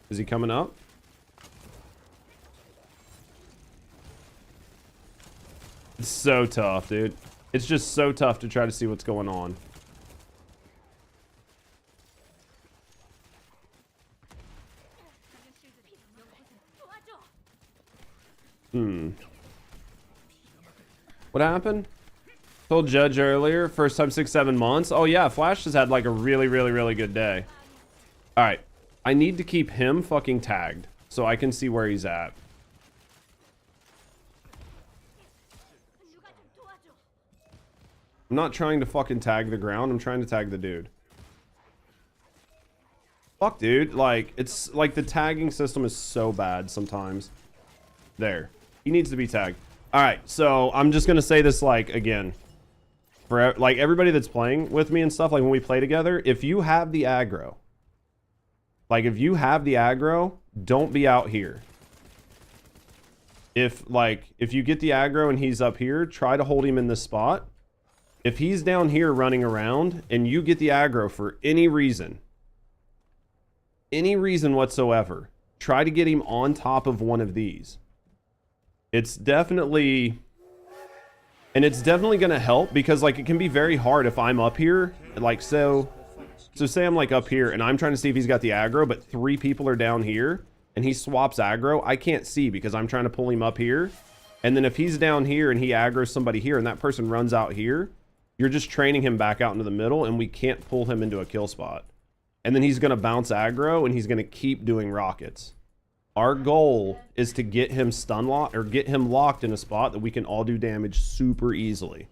Is he coming up? It's so tough, dude. It's just so tough to try to see what's going on. What happened? Told Judge earlier, first time 6-7 months. Oh yeah, Flash has had like a really good day. Alright. I need to keep him fucking tagged so I can see where he's at. I'm not trying to fucking tag the ground. I'm trying to tag the dude. Fuck, dude. Like, it's like the tagging system is so bad sometimes. There. He needs to be tagged. Alright, so I'm just gonna say this, like, again. For, like, everybody that's playing with me and stuff, like, when we play together, if you have the aggro, like, if you have the aggro, don't be out here. If you get the aggro and he's up here, try to hold him in this spot. If he's down here running around and you get the aggro for any reason whatsoever, try to get him on top of one of these. It's definitely going to help because like it can be very hard if I'm up here, like so say I'm like up here and I'm trying to see if he's got the aggro, but 3 people are down here and he swaps aggro. I can't see because I'm trying to pull him up here. And then if he's down here and he aggroes somebody here and that person runs out here, you're just training him back out into the middle and we can't pull him into a kill spot. And then he's going to bounce aggro and he's going to keep doing rockets. Our goal is to get him stun locked or get him locked in a spot that we can all do damage super easily.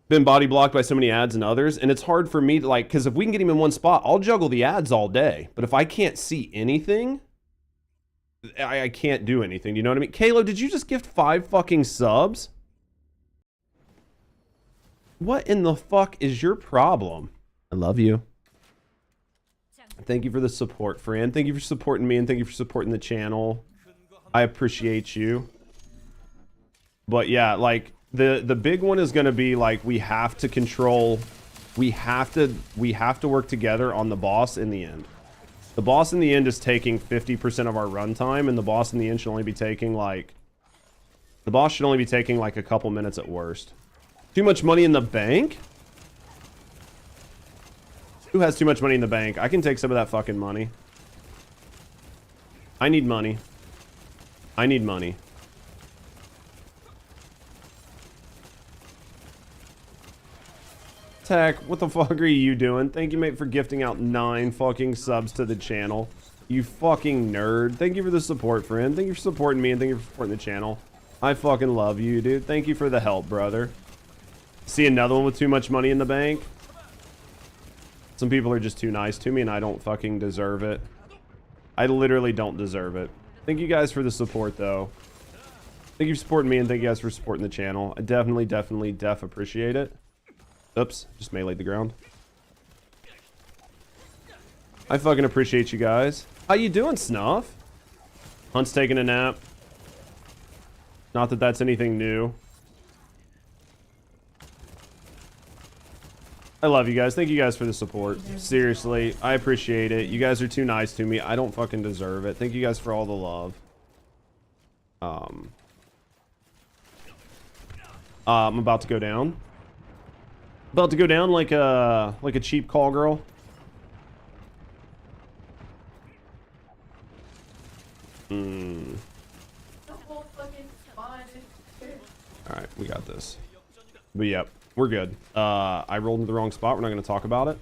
Been body blocked by so many ads and others, and it's hard for me to like, because if we can get him in one spot, I'll juggle the ads all day. But if I can't see anything, I can't do anything. You know what I mean? Kalo, did you just gift 5 fucking subs? What in the fuck is your problem? I love you. Thank you for the support, Fran. Thank you for supporting me and thank you for supporting the channel. I appreciate you. But yeah, like the big one is going to be like we have to control, we have to work together on the boss in the end. The boss in the end is taking 50% of our runtime and the boss in the end should only be taking like The boss should only be taking like a couple minutes at worst. Too much money in the bank? Who has too much money in the bank? I can take some of that fucking money. I need money. I need money. Tech, what the fuck are you doing? Thank you, mate, for gifting out 9 fucking subs to the channel. You fucking nerd. Thank you for the support, friend. Thank you for supporting me, and thank you for supporting the channel. I fucking love you, dude. Thank you for the help, brother. See another one with too much money in the bank? Some people are just too nice to me, and I don't fucking deserve it. I literally don't deserve it. Thank you guys for the support, though. Thank you for supporting me, and thank you guys for supporting the channel. I definitely appreciate it. Oops, just meleeed the ground. I fucking appreciate you guys. How you doing, Snuff? Hunt's taking a nap. Not that that's anything new. I love you guys. Thank you guys for the support. Seriously, I appreciate it. You guys are too nice to me. I don't fucking deserve it. Thank you guys for all the love. I'm about to go down. About to go down like a cheap call girl. Alright, we got this. But yep, we're good. I rolled into the wrong spot. We're not going to talk about it.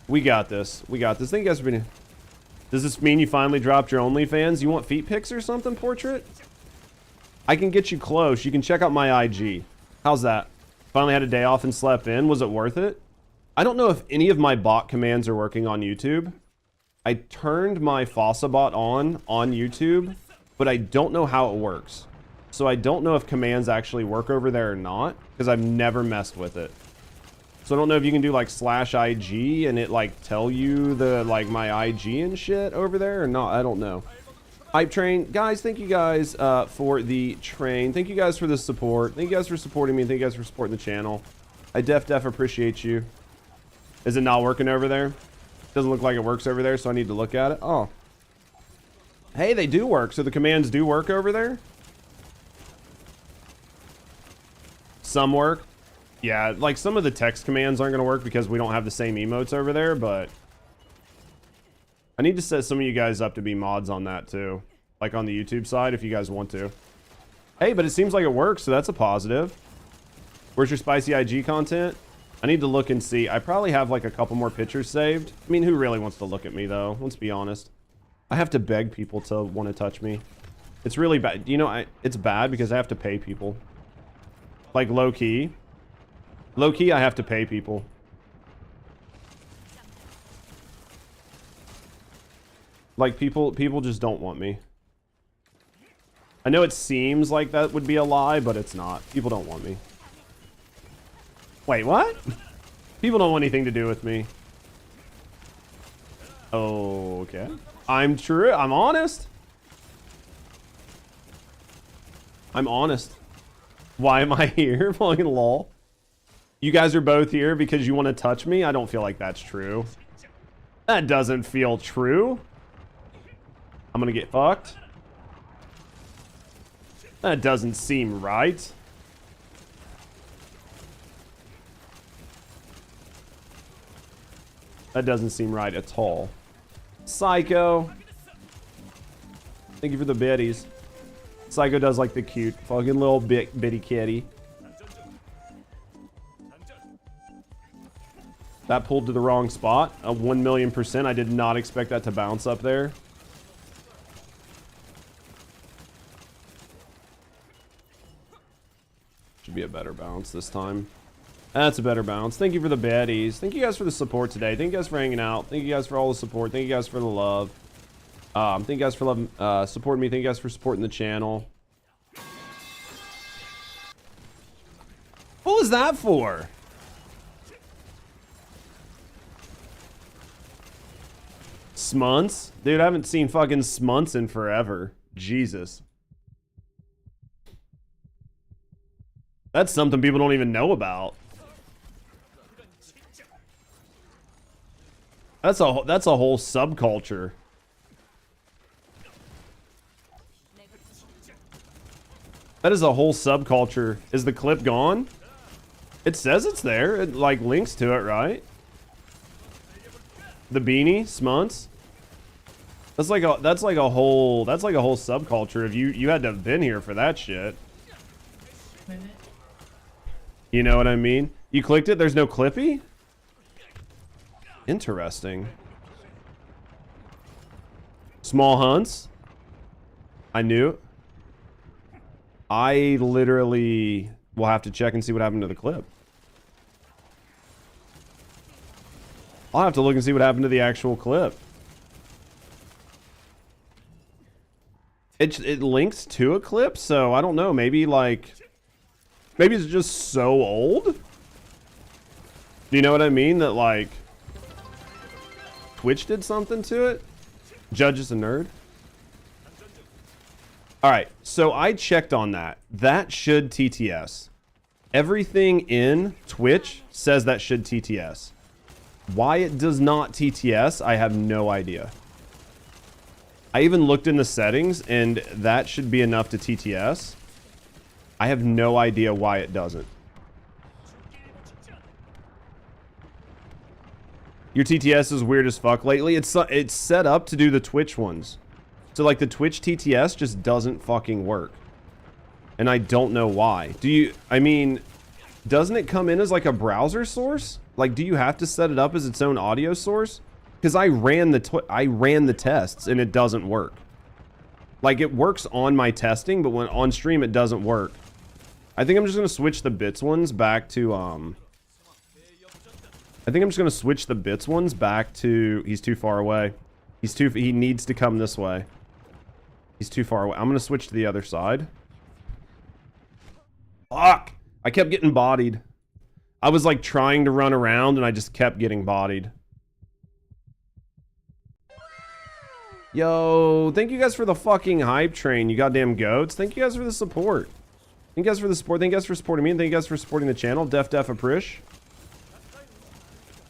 We got this. We got this. Thank you guys for being here. Does this mean you finally dropped your OnlyFans? You want feet pics or something, Portrait? I can get you close. You can check out my IG. How's that? Finally had a day off and slept in. Was it worth it? I don't know if any of my bot commands are working on YouTube. I turned my Fossa bot on YouTube, but I don't know how it works. So I don't know if commands actually work over there or not, because I've never messed with it. So I don't know if you can do like /IG and it like tell you the like my IG and shit over there or not. I don't know. Hype train, guys, thank you guys for the train. Thank you guys for the support. Thank you guys for supporting me. Thank you guys for supporting the channel. I def appreciate you. Is it not working over there? Doesn't look like it works over there, so I need to look at it. Oh. Hey, they do work. So the commands do work over there? Some work. Yeah, like some of the text commands aren't going to work because we don't have the same emotes over there, but I need to set some of you guys up to be mods on that too. Like on the YouTube side if you guys want to. Hey, but it seems like it works, so that's a positive. Where's your spicy IG content? I need to look and see. I probably have like a couple more pictures saved. I mean, who really wants to look at me though? Let's be honest. I have to beg people to want to touch me. It's really bad. You know, it's bad because I have to pay people. Like low key. Low key, I have to pay people. Like people just don't want me. I know it seems like that would be a lie, but it's not. People don't want me. Wait, what? People don't want anything to do with me. Oh, okay. I'm true. I'm honest. I'm honest. Why am I here? Fucking lol. You guys are both here because you want to touch me? I don't feel like that's true. That doesn't feel true. I'm gonna get fucked. That doesn't seem right. That doesn't seem right at all. Psycho. Thank you for the biddies. Psycho does like the cute fucking little bitty kitty. That pulled to the wrong spot. 1,000,000%. I did not expect that to bounce up there. Should be a better bounce this time. That's a better bounce. Thank you for the baddies. Thank you guys for the support today. Thank you guys for hanging out. Thank you guys for all the support. Thank you guys for the love. Thank you guys for supporting me. Thank you guys for supporting the channel. What was that for? Smunts? Dude, I haven't seen fucking Smunts in forever. Jesus. That's something people don't even know about. That's a whole subculture. That is a whole subculture. Is the clip gone? It says it's there. It like links to it, right? The beanie, Smunts. That's like a whole subculture. If you had to have been here for that shit. You know what I mean? You clicked it, there's no clippy? Interesting. Small hunts. I knew. I literally will have to check and see what happened to the clip. I'll have to look and see what happened to the actual clip. It links to a clip, so I don't know. Maybe like, maybe it's just so old. Do you know what I mean? That like, Twitch did something to it. Judge is a nerd. All right, so I checked on that. That should TTS. Everything in Twitch says that should TTS. Why it does not TTS, I have no idea. I even looked in the settings, and that should be enough to TTS. I have no idea why it doesn't. Your TTS is weird as fuck lately. It's set up to do the Twitch ones. So like the Twitch TTS just doesn't fucking work. And I don't know why. I mean, doesn't it come in as like a browser source? Like, do you have to set it up as its own audio source? Because I ran the tests and it doesn't work. Like, it works on my testing, but when on stream it doesn't work. I think I'm just gonna switch the bits ones back to he's too far away. He needs to come this way. He's too far away. I'm gonna switch to the other side. Fuck! I kept getting bodied. I was like trying to run around and I just kept getting bodied. Yo, thank you guys for the fucking hype train, you goddamn goats. Thank you guys for the support. Thank you guys for the support. Thank you guys for supporting me, and thank you guys for supporting the channel. Def Aprish.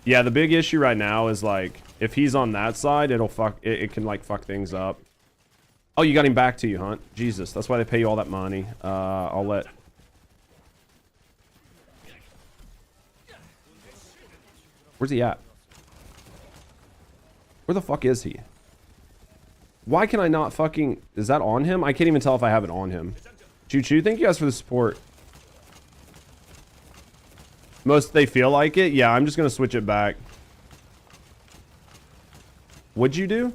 Yeah, the big issue right now is like, if he's on that side, it can like fuck things up. Oh, you got him back to you, Hunt. Jesus, that's why they pay you all that money. I'll let... Where's he at? Where the fuck is he? Why can I not fucking... Is that on him? I can't even tell if I have it on him. Choo Choo, thank you guys for the support. Most they feel like it? Yeah, I'm just gonna switch it back. What'd you do?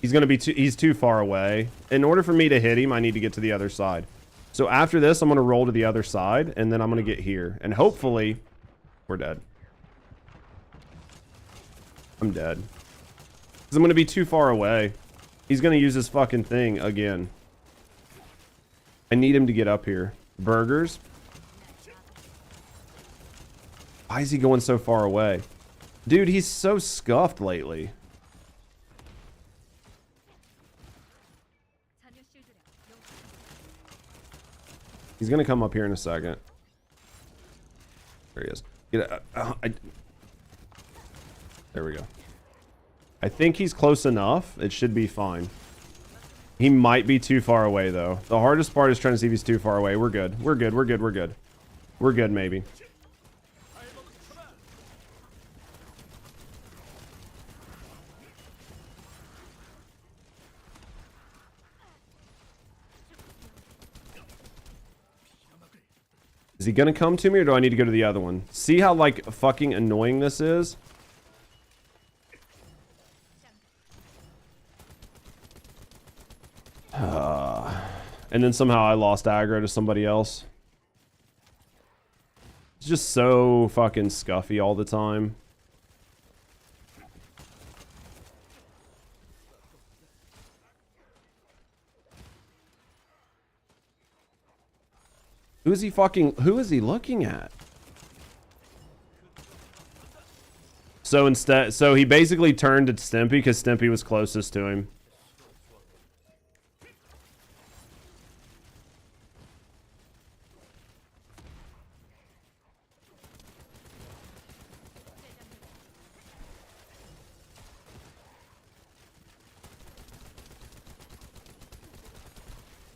He's too far away. In order for me to hit him, I need to get to the other side. So after this, I'm gonna roll to the other side, and then I'm gonna get here. And hopefully, we're dead. I'm dead. Because I'm gonna be too far away. He's gonna use his fucking thing again. I need him to get up here. Burgers. Why is he going so far away? Dude, he's so scuffed lately. He's gonna come up here in a second. There he is. There we go. I think he's close enough. It should be fine. He might be too far away, though. The hardest part is trying to see if he's too far away. We're good. We're good. We're good. We're good. We're good, maybe. Is he gonna come to me, or do I need to go to the other one? See how, like, fucking annoying this is? And then somehow I lost aggro to somebody else. It's just so fucking scuffy all the time. Who is he looking at? So he basically turned to Stimpy because Stimpy was closest to him.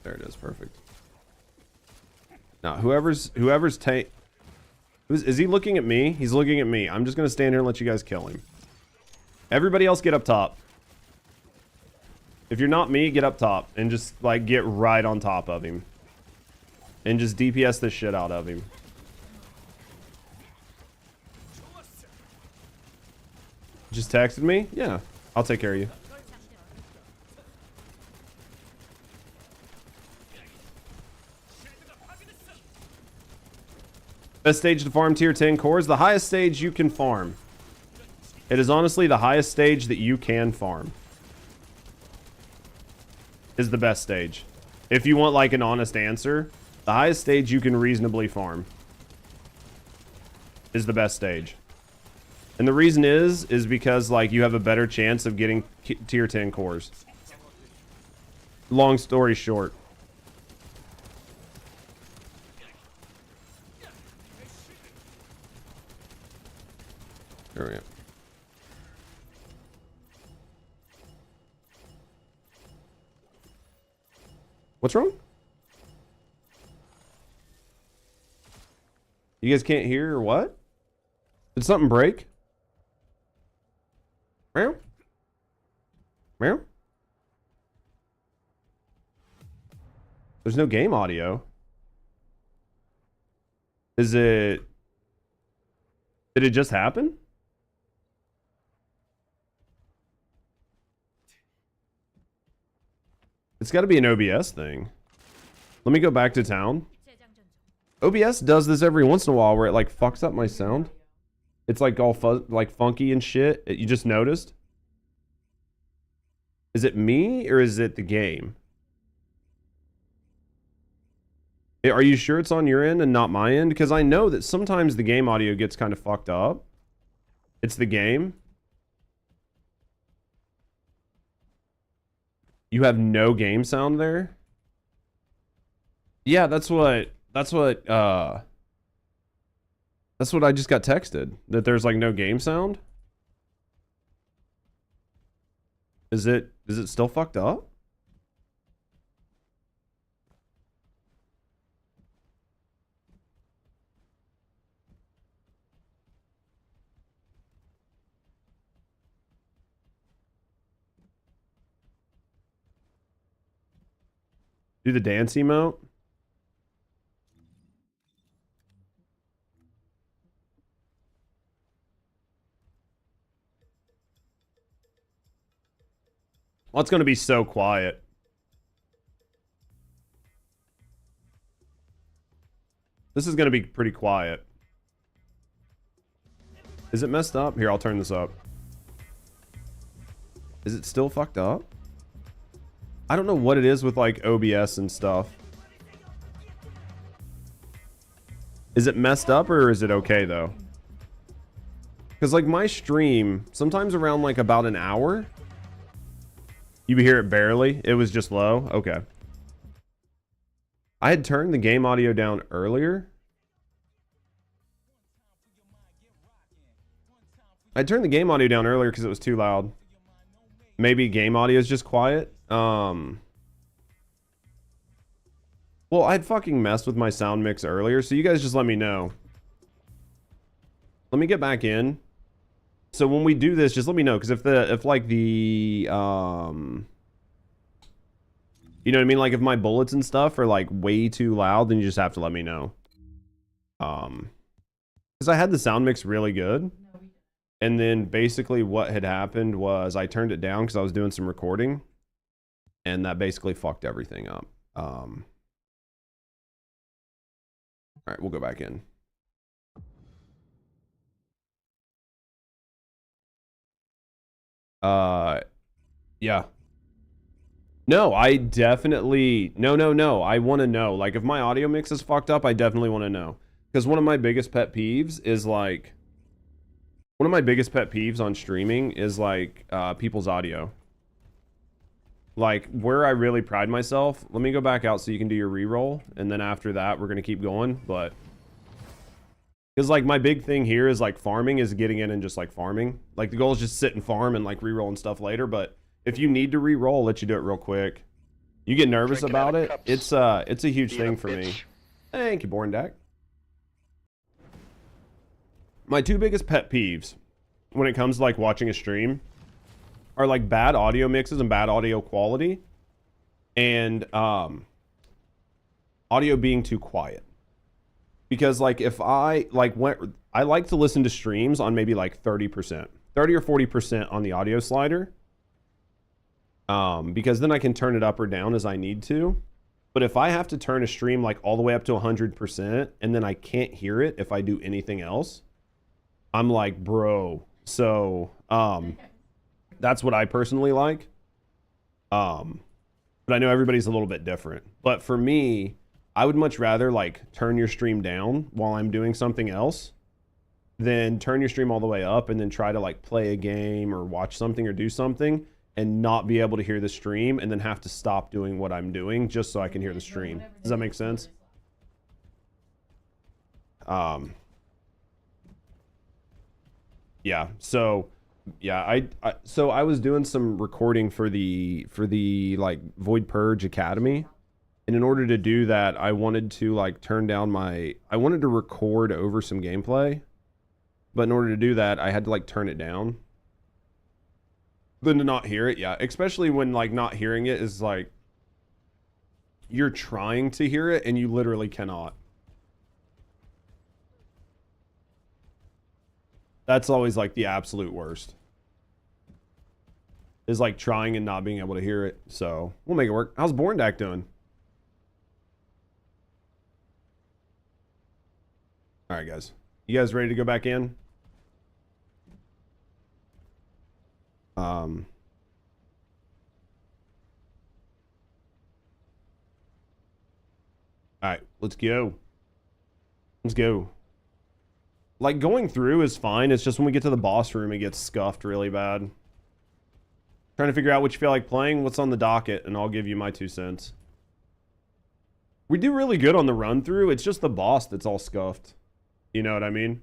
There it is. Perfect. Now, whoever's is he looking at me? He's looking at me. I'm just gonna stand here and let you guys kill him. Everybody else get up top. If you're not me, get up top and just like get right on top of him. And just DPS the shit out of him. Just texted me? Yeah. I'll take care of you. Best stage to farm tier 10 cores. The highest stage you can farm. It is honestly the highest stage that you can farm. Is the best stage. If you want like an honest answer, the highest stage you can reasonably farm is the best stage. And the reason is because like you have a better chance of getting tier 10 cores. Long story short. There we go. What's wrong? You guys can't hear or what? Did something break? Meow? Meow? There's no game audio. Is it... Did it just happen? It's got to be an OBS thing. Let me go back to town. OBS does this every once in a while where it like fucks up my sound. It's like all like funky and shit. You just noticed? Is it me or is it the game? Are you sure it's on your end and not my end? Because I know that sometimes the game audio gets kind of fucked up. It's the game. You have no game sound there? Yeah, that's what I just got texted. That there's like no game sound? Is it still fucked up? Do the dance emote? Well, it's going to be so quiet. This is going to be pretty quiet. Is it messed up? Here, I'll turn this up. Is it still fucked up? I don't know what it is with like OBS and stuff. Is it messed up or is it okay though? Because like my stream, sometimes around like about an hour, you hear it barely. It was just low. Okay. I had turned the game audio down earlier. I turned the game audio down earlier because it was too loud. Maybe game audio is just quiet. Well, I'd fucking messed with my sound mix earlier, so you guys just let me know. Let me get back in. So when we do this, just let me know, because if like the you know what I mean, like if my bullets and stuff are like way too loud, then you just have to let me know. Because I had the sound mix really good. And then basically what had happened was I turned it down because I was doing some recording. And that basically fucked everything up. All right, we'll go back in. Yeah. No, I definitely... No. I want to know. Like, if my audio mix is fucked up, I definitely want to know. Because one of my biggest pet peeves is, like... One of my biggest pet peeves on streaming is, like, people's audio. Like, where I really pride myself... Let me go back out so you can do your reroll. And then after that, we're going to keep going. But... Because, like, my big thing here is, like, farming is getting in and just, like, farming. Like, the goal is just sit and farm and, like, reroll and stuff later. But if you need to reroll, I'll let you do it real quick. You get nervous about it? It's a huge thing for me. Thank you, Born Deck. My two biggest pet peeves when it comes to like watching a stream are like bad audio mixes and bad audio quality, and audio being too quiet. Because like if I like I like to listen to streams on maybe like 30%, 30 or 40% on the audio slider. Because then I can turn it up or down as I need to. But if I have to turn a stream like all the way up to 100% and then I can't hear it if I do anything else, I'm like, bro. So, that's what I personally like. But I know everybody's a little bit different. But for me, I would much rather like turn your stream down while I'm doing something else than turn your stream all the way up and then try to like play a game or watch something or do something and not be able to hear the stream and then have to stop doing what I'm doing just so I can hear the stream. Does that make sense? Yeah, so yeah, so I was doing some recording for the like Void Purge Academy. And in order to do that, I wanted to like turn down I wanted to record over some gameplay. But in order to do that, I had to like turn it down. Then to not hear it, yeah. Especially when like not hearing it is like you're trying to hear it and you literally cannot. That's always like the absolute worst. Is like trying and not being able to hear it. So we'll make it work. How's Born Deck doing? All right, guys. You guys ready to go back in? All right, let's go. Let's go. Like going through is fine. It's just when we get to the boss room, it gets scuffed really bad. Trying to figure out what you feel like playing, what's on the docket, and I'll give you my 2 cents. We do really good on the run through. It's just the boss that's all scuffed. You know what I mean?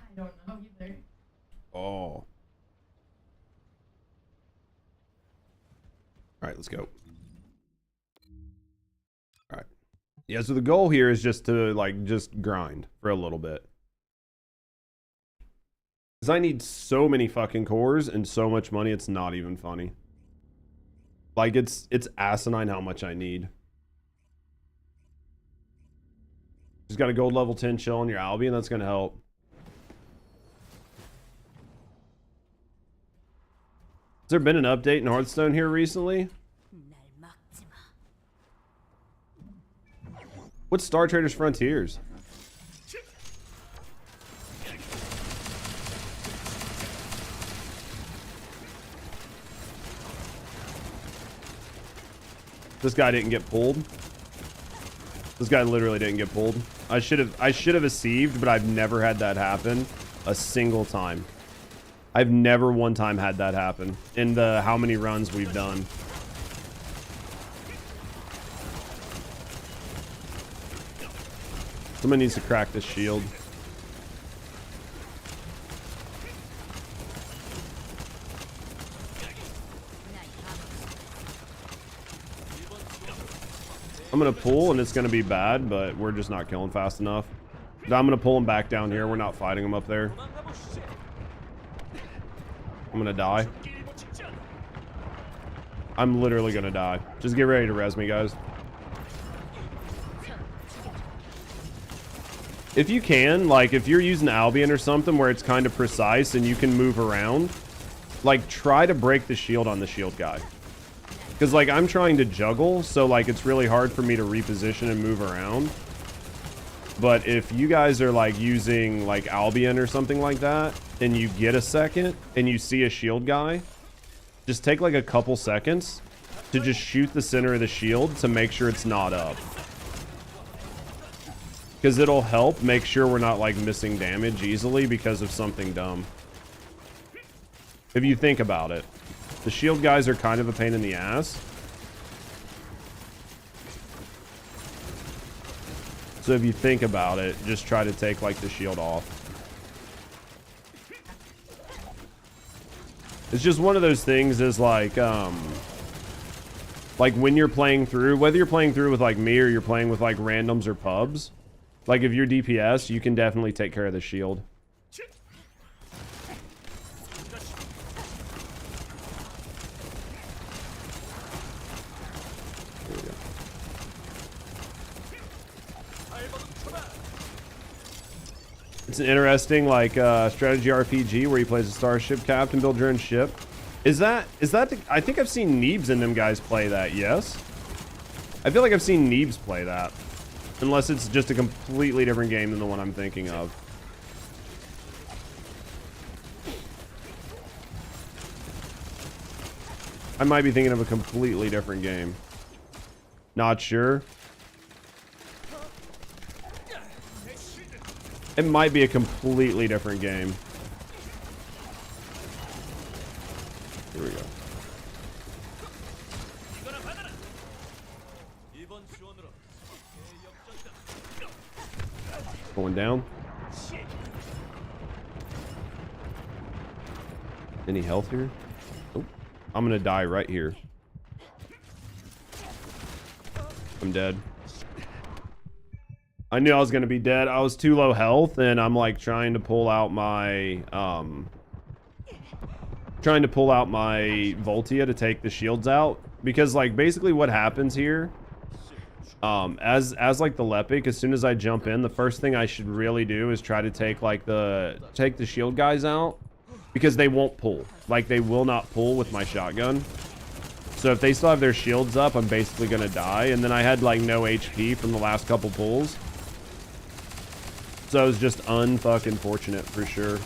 I don't know either. Oh. All right, let's go. All right. Yeah, so the goal here is just to like just grind for a little bit. Because I need so many fucking cores and so much money, it's not even funny. Like it's asinine how much I need. Just got a gold level 10 chill on your Albion, that's gonna help. Has there been an update in Hearthstone here recently? What's Star Traders Frontiers? This guy didn't get pulled. This guy literally didn't get pulled. I should have received, but I've never had that happen a single time. I've never one time had that happen in the how many runs we've done. Someone needs to crack this shield. I'm gonna pull and it's gonna be bad, but we're just not killing fast enough. Now I'm gonna pull him back down here. We're not fighting him up there. I'm gonna die. I'm literally gonna die. Just get ready to res me, guys. If you can, like, if you're using Albion or something where it's kind of precise and you can move around, like, try to break the shield on the shield guy. Because, like, I'm trying to juggle, so, like, it's really hard for me to reposition and move around. But if you guys are, like, using, like, Albion or something like that, and you get a second, and you see a shield guy, just take, like, a couple seconds to just shoot the center of the shield to make sure it's not up. Because it'll help make sure we're not, like, missing damage easily because of something dumb. If you think about it. The shield guys are kind of a pain in the ass. So if you think about it, just try to take, like, the shield off. It's just one of those things is like when you're playing through, whether you're playing through with like me or you're playing with like randoms or pubs, like if you're DPS, you can definitely take care of the shield. It's an interesting like strategy RPG where you play as a starship captain, build your own ship. Is that I think I've seen Neebs and them guys play that, yes? I feel like I've seen Neebs play that. Unless it's just a completely different game than the one I'm thinking of. I might be thinking of a completely different game. Not sure. It might be a completely different game. Here we go. Going down. Any health here? Oh, I'm gonna die right here. I'm dead. I knew I was gonna be dead. I was too low health, and I'm like trying to pull out my Voltia to take the shields out, because like basically what happens here, as like the Lepic, as soon as I jump in, the first thing I should really do is try to take like the shield guys out, because they won't pull. Like they will not pull with my shotgun. So if they still have their shields up, I'm basically gonna die. And then I had like no HP from the last couple pulls. So it was just unfucking fortunate for sure.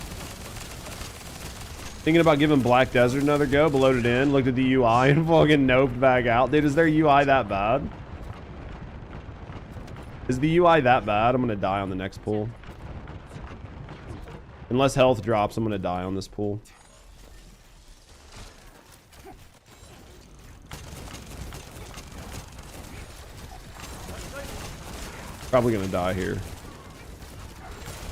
Thinking about giving Black Desert another go, but loaded in, looked at the UI and fucking noped back out. Dude, is their UI that bad? Is the UI that bad? I'm gonna die on the next pull. Unless health drops, I'm gonna die on this pull. Probably gonna die here.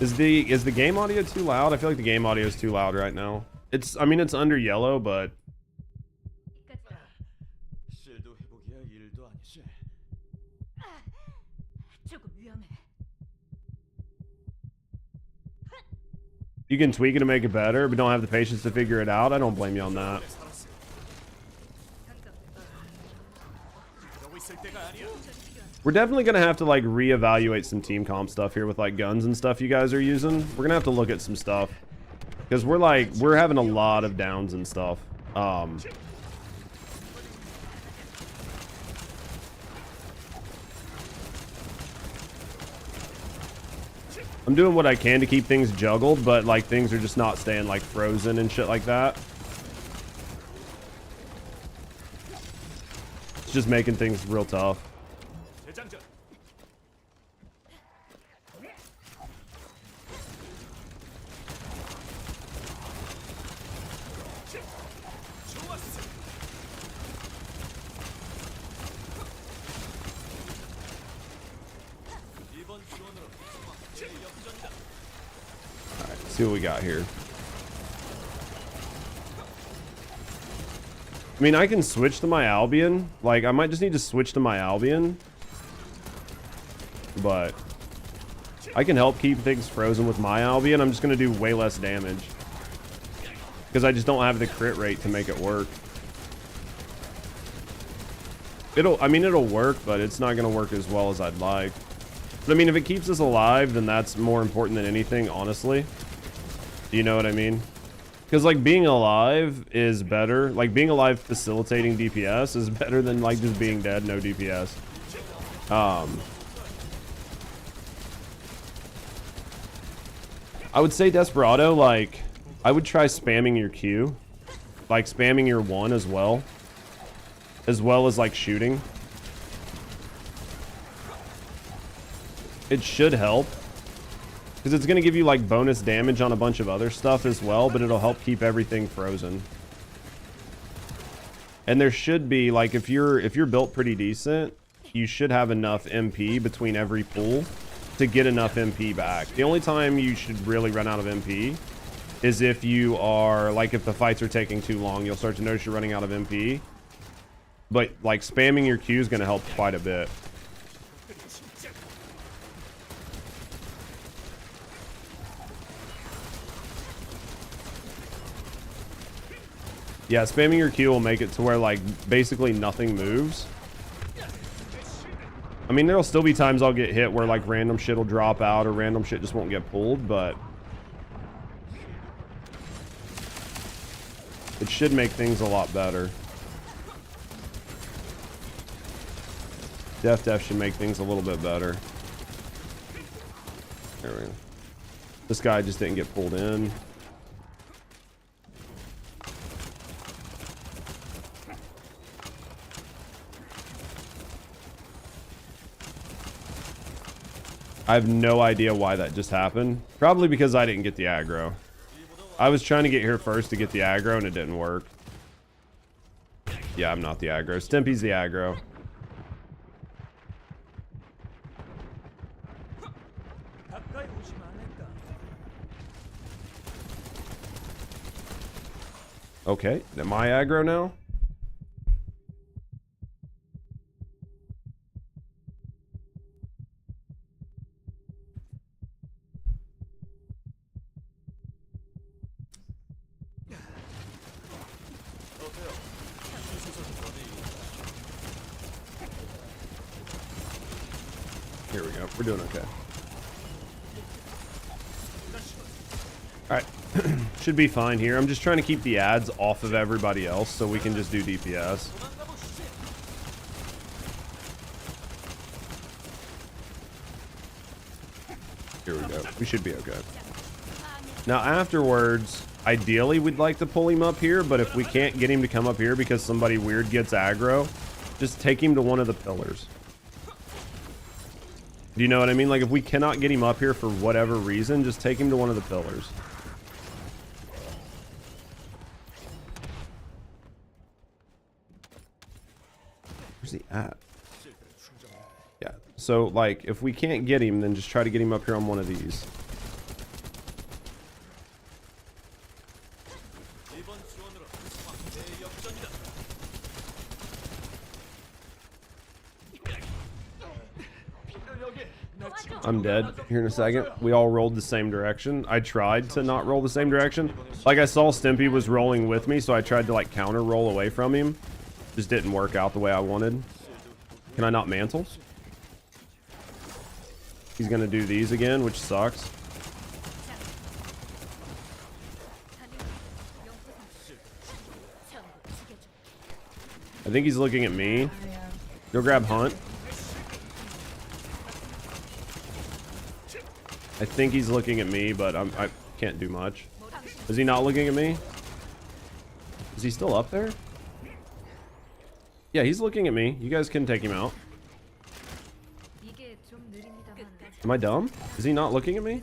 Is the game audio too loud? I feel like the game audio is too loud right now. I mean, it's under yellow, but you can tweak it to make it better, but don't have the patience to figure it out. I don't blame you on that. We're definitely gonna have to like reevaluate some team comp stuff here with like guns and stuff you guys are using. We're gonna have to look at some stuff, because we're having a lot of downs and stuff. I'm doing what I can to keep things juggled, but like things are just not staying like frozen and shit like that. It's just making things real tough. See what we got here. I mean, I can switch to my Albion. Like, I might just need to switch to my Albion. But I can help keep things frozen with my Albion. I'm just going to do way less damage, because I just don't have the crit rate to make it work. I mean, it'll work, but it's not going to work as well as I'd like. But I mean, if it keeps us alive, then that's more important than anything, honestly. Do you know what I mean? Because like being alive is better. Like being alive facilitating DPS is better than like just being dead, no DPS. I would say Desperado, like I would try spamming your Q, like spamming your 1 as well as like shooting. It should help, because it's going to give you like bonus damage on a bunch of other stuff as well, but it'll help keep everything frozen. And there should be, like, if you're built pretty decent, you should have enough MP between every pull to get enough MP back. The only time you should really run out of MP is if you are, like, if the fights are taking too long, you'll start to notice you're running out of MP. But, like, spamming your Q is going to help quite a bit. Yeah, spamming your Q will make it to where, like, basically nothing moves. I mean, there'll still be times I'll get hit where, like, random shit will drop out or random shit just won't get pulled, but it should make things a lot better. Def should make things a little bit better. There we go. This guy just didn't get pulled in. I have no idea why that just happened. Probably because I didn't get the aggro. I was trying to get here first to get the aggro and it didn't work. Yeah, I'm not the aggro. Stimpy's the aggro. Okay, am I aggro now? Here we go. We're doing okay. Alright. Should be fine here. I'm just trying to keep the ads off of everybody else so we can just do DPS. Here we go. We should be okay. Now afterwards, ideally we'd like to pull him up here, but if we can't get him to come up here because somebody weird gets aggro, just take him to one of the pillars. Do you know what I mean? Like, if we cannot get him up here for whatever reason, just take him to one of the pillars. Where's he at? Yeah. So, like, if we can't get him, then just try to get him up here on one of these. I'm dead here in a second. We all rolled the same direction. I tried to not roll the same direction. Like, I saw Stimpy was rolling with me, so I tried to, like, counter roll away from him. Just didn't work out the way I wanted. Can I not mantle? He's gonna do these again, which sucks. I think he's looking at me. Go grab Hunt. I think he's looking at me, but I can't do much. Is he not looking at me? Is he still up there? Yeah, he's looking at me. You guys can take him out. Am I dumb? Is he not looking at me?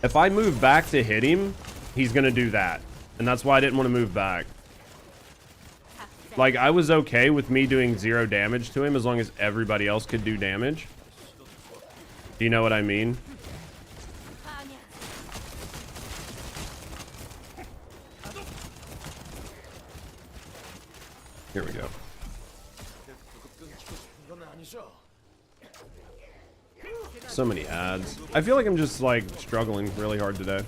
If I move back to hit him, he's gonna do that. And that's why I didn't want to move back. Like, I was okay with me doing 0 damage to him as long as everybody else could do damage. Do you know what I mean? Here we go. So many ads. I feel like I'm just, like, struggling really hard today.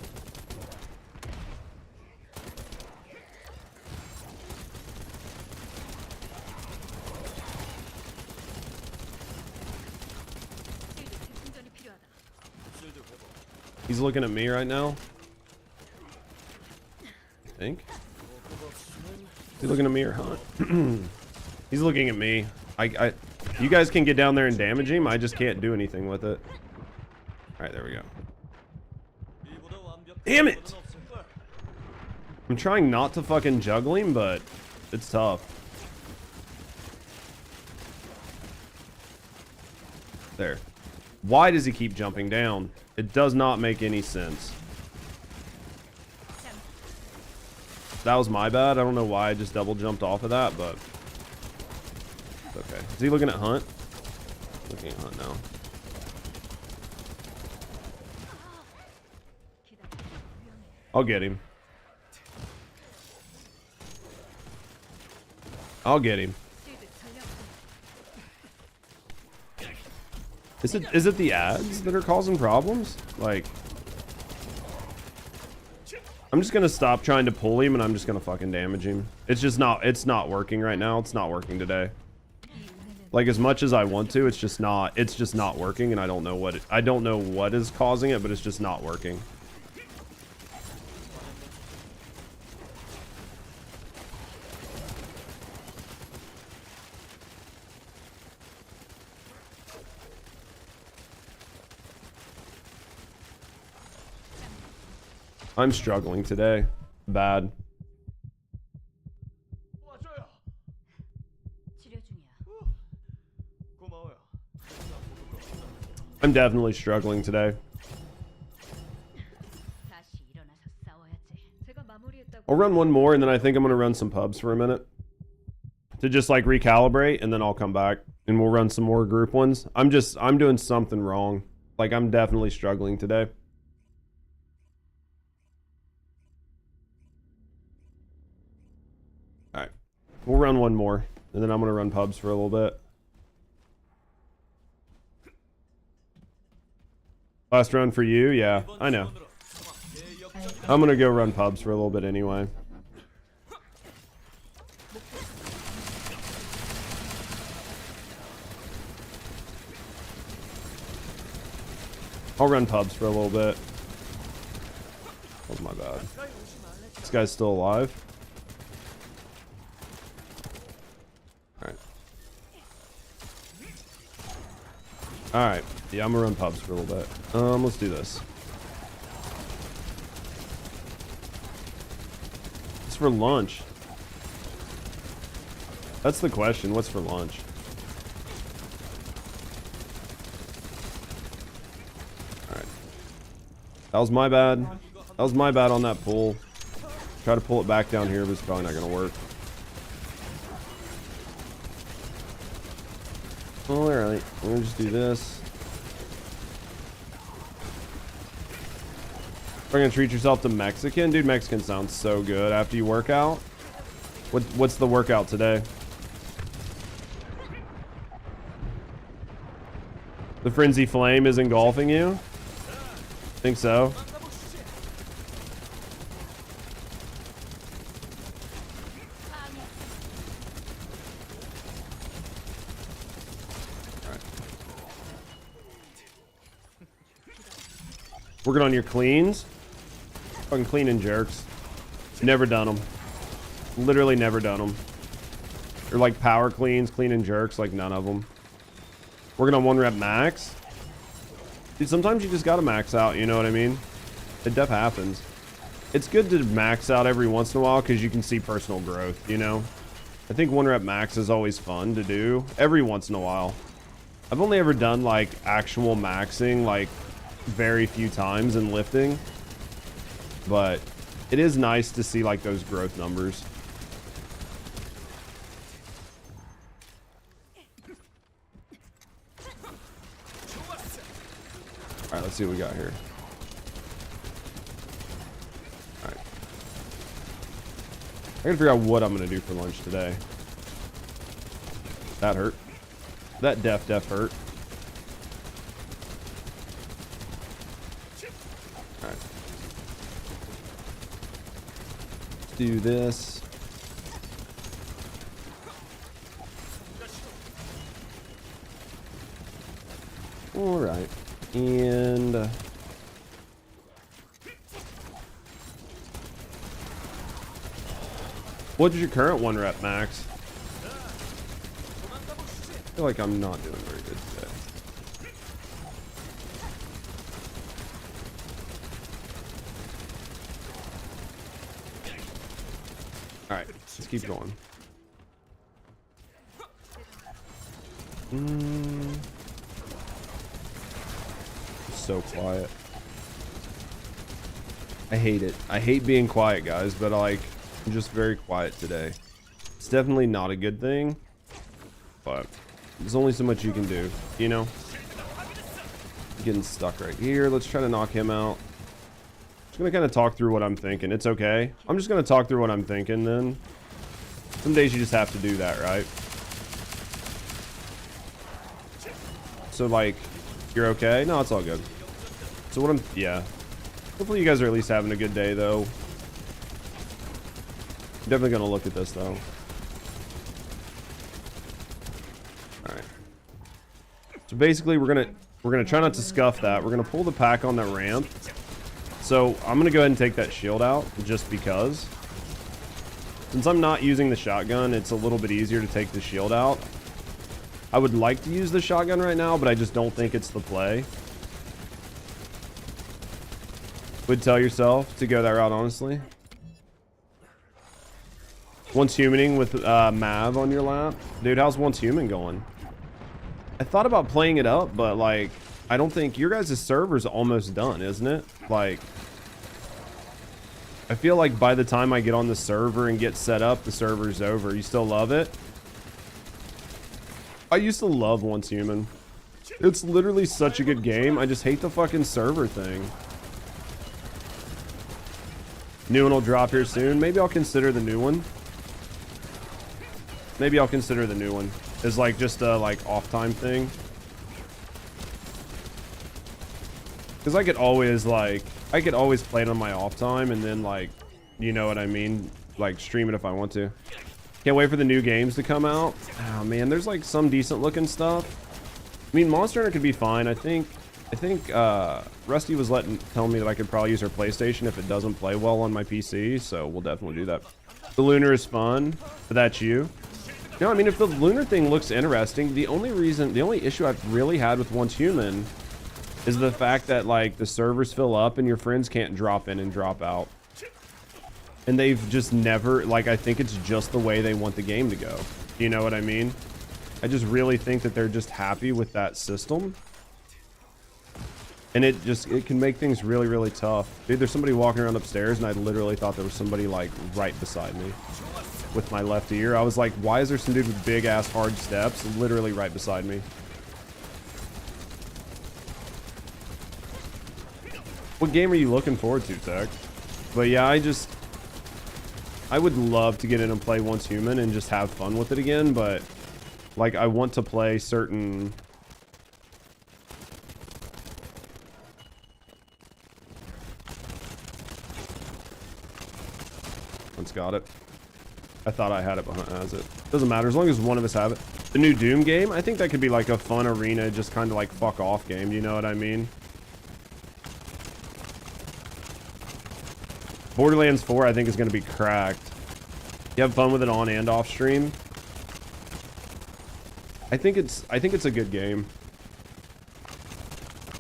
He's looking at me right now. I think. He's looking at me or Hunt? He's looking at me. You guys can get down there and damage him. I just can't do anything with it. All right, there we go. Damn it! I'm trying not to fucking juggle him, but it's tough. There. Why does he keep jumping down? It does not make any sense. That was my bad. I don't know why I just double jumped off of that, but it's okay. Is he looking at Hunt? Looking at Hunt now. I'll get him. I'll get him. Is it the ads that are causing problems? Like, I'm just gonna stop trying to pull him and I'm just gonna fucking damage him. It's not working right now. It's not working today. Like, as much as I want to, it's just not working, and I don't know what is causing it, but it's just not working. I'm struggling today. Bad. I'm definitely struggling today. I'll run one more, and then I think I'm gonna run some pubs for a minute to just like recalibrate, and then I'll come back and we'll run some more group ones. I'm doing something wrong. Like, I'm definitely struggling today. All right, we'll run one more, and then I'm gonna run pubs for a little bit. Last run for you? Yeah, I know. I'm gonna go run pubs for a little bit anyway. I'll run pubs for a little bit. Oh, my bad. This guy's still alive. Alright. Alright. Yeah, I'm gonna run pubs for a little bit. Let's do this. What's for lunch? That's the question. What's for lunch? Alright. That was my bad. That was my bad on that pull. Try to pull it back down here, but it's probably not gonna work. Alright, we're gonna just do this. We're gonna treat yourself to Mexican. Dude, Mexican sounds so good after you work out. What's the workout today? The Frenzy Flame is engulfing you? Think so. Working on your cleans. Fucking clean and jerks. Never done them. Literally never done them. Or like power cleans, clean and jerks, like none of them. Working on 1 rep max. Dude, sometimes you just gotta max out, you know what I mean? It def happens. It's good to max out every once in a while because you can see personal growth, you know? I think 1 rep max is always fun to do every once in a while. I've only ever done like actual maxing like very few times in lifting, but it is nice to see like those growth numbers. All right, let's see what we got here. All right, I gotta figure out what I'm gonna do for lunch today. That hurt. That def hurt. Do this. All right, and what's your current 1 rep max? I feel like I'm not doing very good today. All right, let's keep going. So quiet. I hate it. I hate being quiet, guys, but like, I'm just very quiet today. It's definitely not a good thing, but there's only so much you can do, you know? Getting stuck right here. Let's try to knock him out. Just gonna kind of talk through what I'm thinking. It's okay. I'm just gonna talk through what I'm thinking then. Some days you just have to do that, right? So like, you're okay? No, it's all good. So what yeah. Hopefully you guys are at least having a good day though. I'm definitely gonna look at this though. Alright. So basically we're gonna try not to scuff that. We're gonna pull the pack on that ramp. So I'm gonna go ahead and take that shield out just because. Since I'm not using the shotgun, it's a little bit easier to take the shield out. I would like to use the shotgun right now, but I just don't think it's the play. Would tell yourself to go that route, honestly. Once humaning with Mav on your lap. Dude, how's Once Human going? I thought about playing it up, but like, I don't think your guys' server's almost done, isn't it? Like, I feel like by the time I get on the server and get set up, the server's over. You still love it? I used to love Once Human. It's literally such a good game. I just hate the fucking server thing. New one will drop here soon. Maybe I'll consider the new one. Maybe I'll consider the new one. It's like just a like off time thing. Because I could always play it on my off time and then like, you know what I mean? Like stream it if I want to. Can't wait for the new games to come out. Oh man, there's like some decent looking stuff. I mean, Monster Hunter could be fine. I think Rusty was telling me that I could probably use her PlayStation if it doesn't play well on my PC, so we'll definitely do that. The Lunar is fun, but that's you. No, I mean, if the Lunar thing looks interesting, the only issue I've really had with Once Human is the fact that like the servers fill up and your friends can't drop in and drop out. And they've just never, like, I think it's just the way they want the game to go. You know what I mean? I just really think that they're just happy with that system. And it can make things really, really tough. Dude, there's somebody walking around upstairs and I literally thought there was somebody like right beside me with my left ear. I was like, why is there some dude with big ass hard steps literally right beside me? What game are you looking forward to, Tech? But yeah, I would love to get in and play Once Human and just have fun with it again, but like I want to play certain... One's got it. I thought I had it, but has it. Doesn't matter, as long as one of us have it. The new Doom game, I think that could be like a fun arena, just kind of like fuck off game, you know what I mean? Borderlands 4 I think is going to be cracked. You have fun with it on and off stream. I think it's a good game.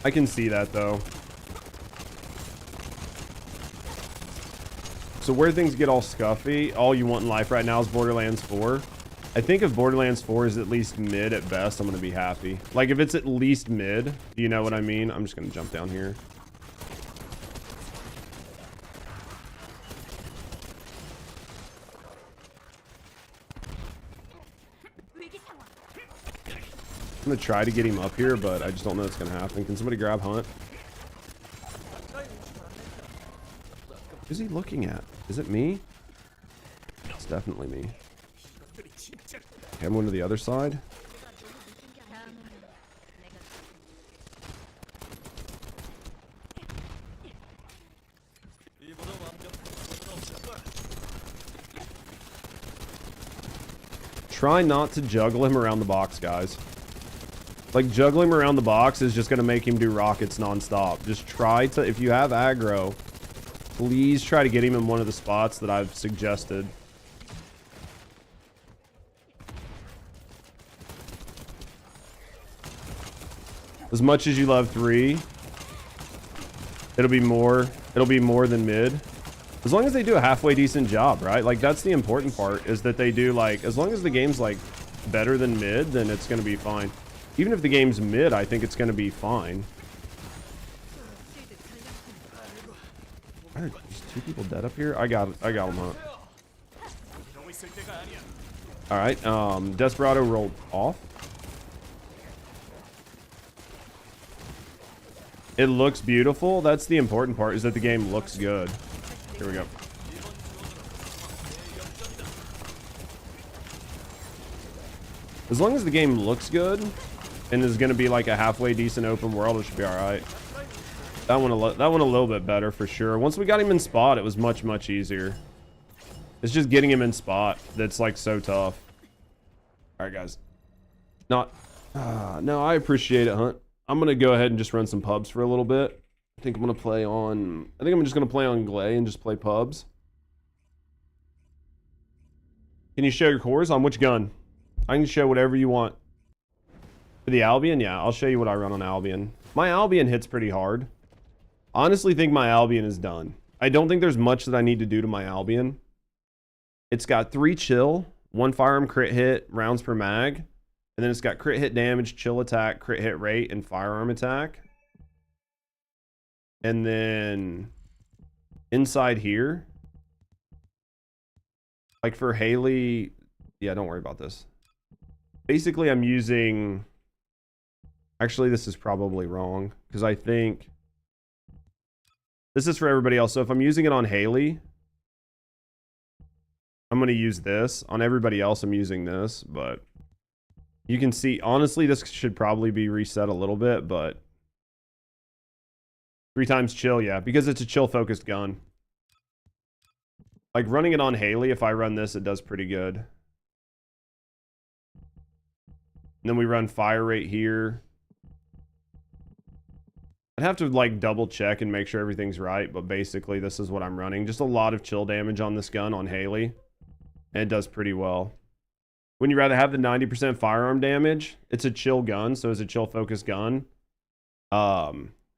I can see that though. So where things get all scuffy, all you want in life right now is Borderlands 4. I think if Borderlands 4 is at least mid at best, I'm going to be happy. Like if it's at least mid, you know what I mean? I'm just going to jump down here. I'm gonna try to get him up here, but I just don't know what's gonna happen. Can somebody grab Hunt? Who's he looking at? Is it me? It's definitely me. Okay, I'm going to the other side. Try not to juggle him around the box, guys. Like, juggling him around the box is just going to make him do rockets nonstop. Just try to, if you have aggro, please try to get him in one of the spots that I've suggested. As much as you love 3, it'll be more than mid. As long as they do a halfway decent job, right? Like, that's the important part, is that they do, like, as long as the game's, like, better than mid, then it's going to be fine. Even if the game's mid, I think it's going to be fine. Are there just 2 people dead up here? I got them, huh? Alright, Desperado rolled off. It looks beautiful. That's the important part, is that the game looks good. Here we go. As long as the game looks good and is going to be like a halfway decent open world, it should be all right. That one a little bit better for sure. Once we got him in spot, it was much easier. It's just getting him in spot that's like so tough. All right, guys. No, I appreciate it, Hunt. I'm gonna go ahead and just run some pubs for a little bit. I think I'm just gonna play on Glay and just play pubs. Can you show your cores on which gun? I can show whatever you want. For the Albion, yeah, I'll show you what I run on Albion. My Albion hits pretty hard. Honestly think my Albion is done. I don't think there's much that I need to do to my Albion. It's got 3 chill, 1 firearm crit hit, rounds per mag, and then it's got crit hit damage, chill attack, crit hit rate, and firearm attack. And then inside here, like for Haley, yeah, don't worry about this. Basically, I'm using... Actually, this is probably wrong, because I think... This is for everybody else. So if I'm using it on Haley, I'm going to use this. On everybody else, I'm using this, but you can see, honestly, this should probably be reset a little bit, but 3 times chill, yeah, because it's a chill-focused gun. Like, running it on Haley, if I run this, it does pretty good. And then we run Firerate here. I'd have to like double check and make sure everything's right, but basically this is what I'm running. Just a lot of chill damage on this gun on Haley, and it does pretty well. When you rather have the 90% firearm damage, it's a chill gun, so it's a chill focused gun.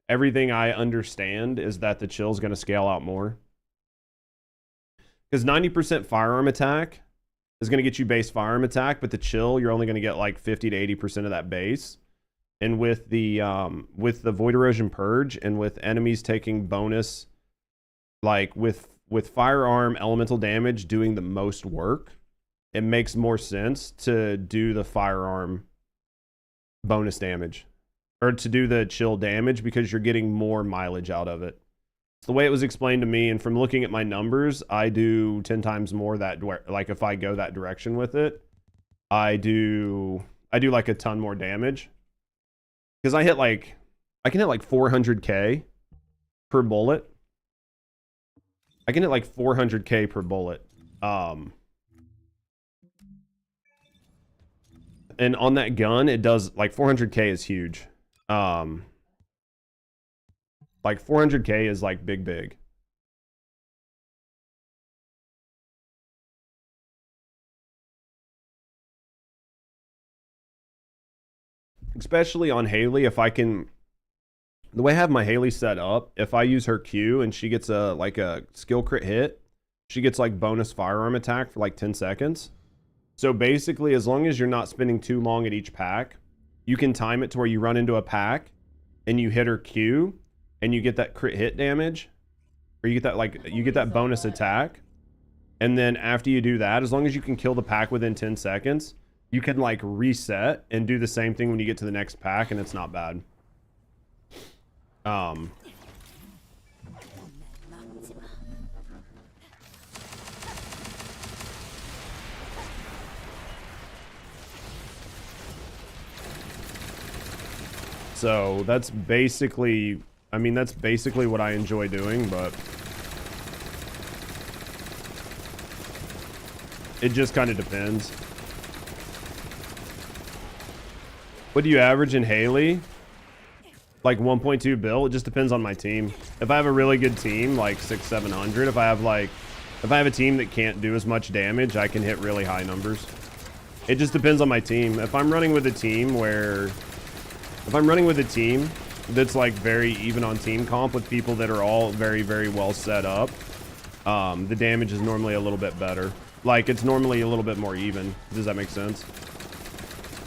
Everything I understand is that the chill is going to scale out more. Because 90% firearm attack is going to get you base firearm attack, but the chill, you're only going to get like 50 to 80% of that base. And with the Void Erosion Purge and with enemies taking bonus, like with firearm elemental damage doing the most work, it makes more sense to do the firearm bonus damage. Or to do the chill damage because you're getting more mileage out of it. It's the way it was explained to me, and from looking at my numbers, I do 10 times more that, like if I go that direction with it, I do like a ton more damage. Because I can hit like 400k per bullet. I can hit like 400k per bullet. And on that gun, it does, like 400k is huge. Like 400k is like big. Especially on Haley, if I can... The way I have my Haley set up, if I use her Q and she gets like a skill crit hit, she gets like bonus firearm attack for like 10 seconds. So basically, as long as you're not spending too long at each pack, you can time it to where you run into a pack and you hit her Q and you get that crit hit damage, or you get that bonus attack. And then after you do that, as long as you can kill the pack within 10 seconds, you can like reset and do the same thing when you get to the next pack, and it's not bad. So that's basically, I mean, that's basically what I enjoy doing, but it just kind of depends. What do you average in Haley? Like 1.2 bill. It just depends on my team. If I have a really good team, like 600-700. If I have a team that can't do as much damage, I can hit really high numbers. It just depends on my team. If I'm running with a team that's like very even on team comp with people that are all very well set up, the damage is normally a little bit better. Like, it's normally a little bit more even. Does that make sense?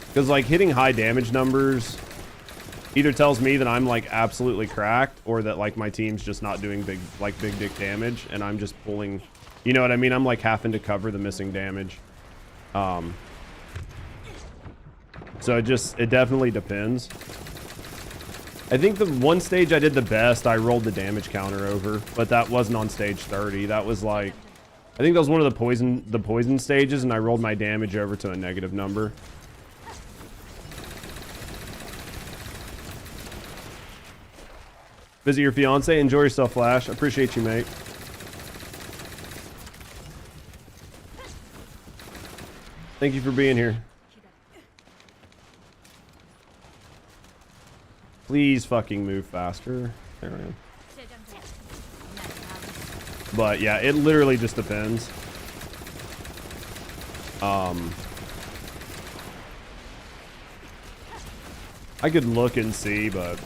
Because like hitting high damage numbers either tells me that I'm like absolutely cracked, or that like my team's just not doing big dick damage and I'm just pulling, you know what I mean? I'm like having to cover the missing damage. So it definitely depends. I think the one stage I did the best, I rolled the damage counter over, but that wasn't on stage 30. That was like, I think that was one of the poison stages, and I rolled my damage over to a negative number. Visit your fiance. Enjoy yourself, Flash. I appreciate you, mate. Thank you for being here. Please fucking move faster. There I am. But yeah, it literally just depends. I could look and see, but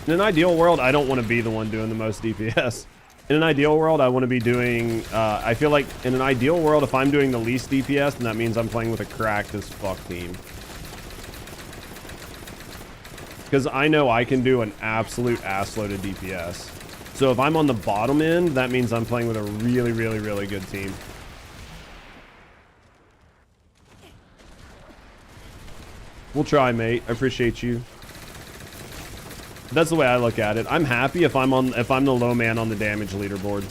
in an ideal world, I don't want to be the one doing the most DPS. In an ideal world, I want to be doing, I feel like in an ideal world, if I'm doing the least DPS, then that means I'm playing with a cracked as fuck team. Because I know I can do an absolute assload of DPS. So if I'm on the bottom end, that means I'm playing with a really, really, really good team. We'll try, mate. I appreciate you. That's the way I look at it. I'm happy if I'm the low man on the damage leaderboard.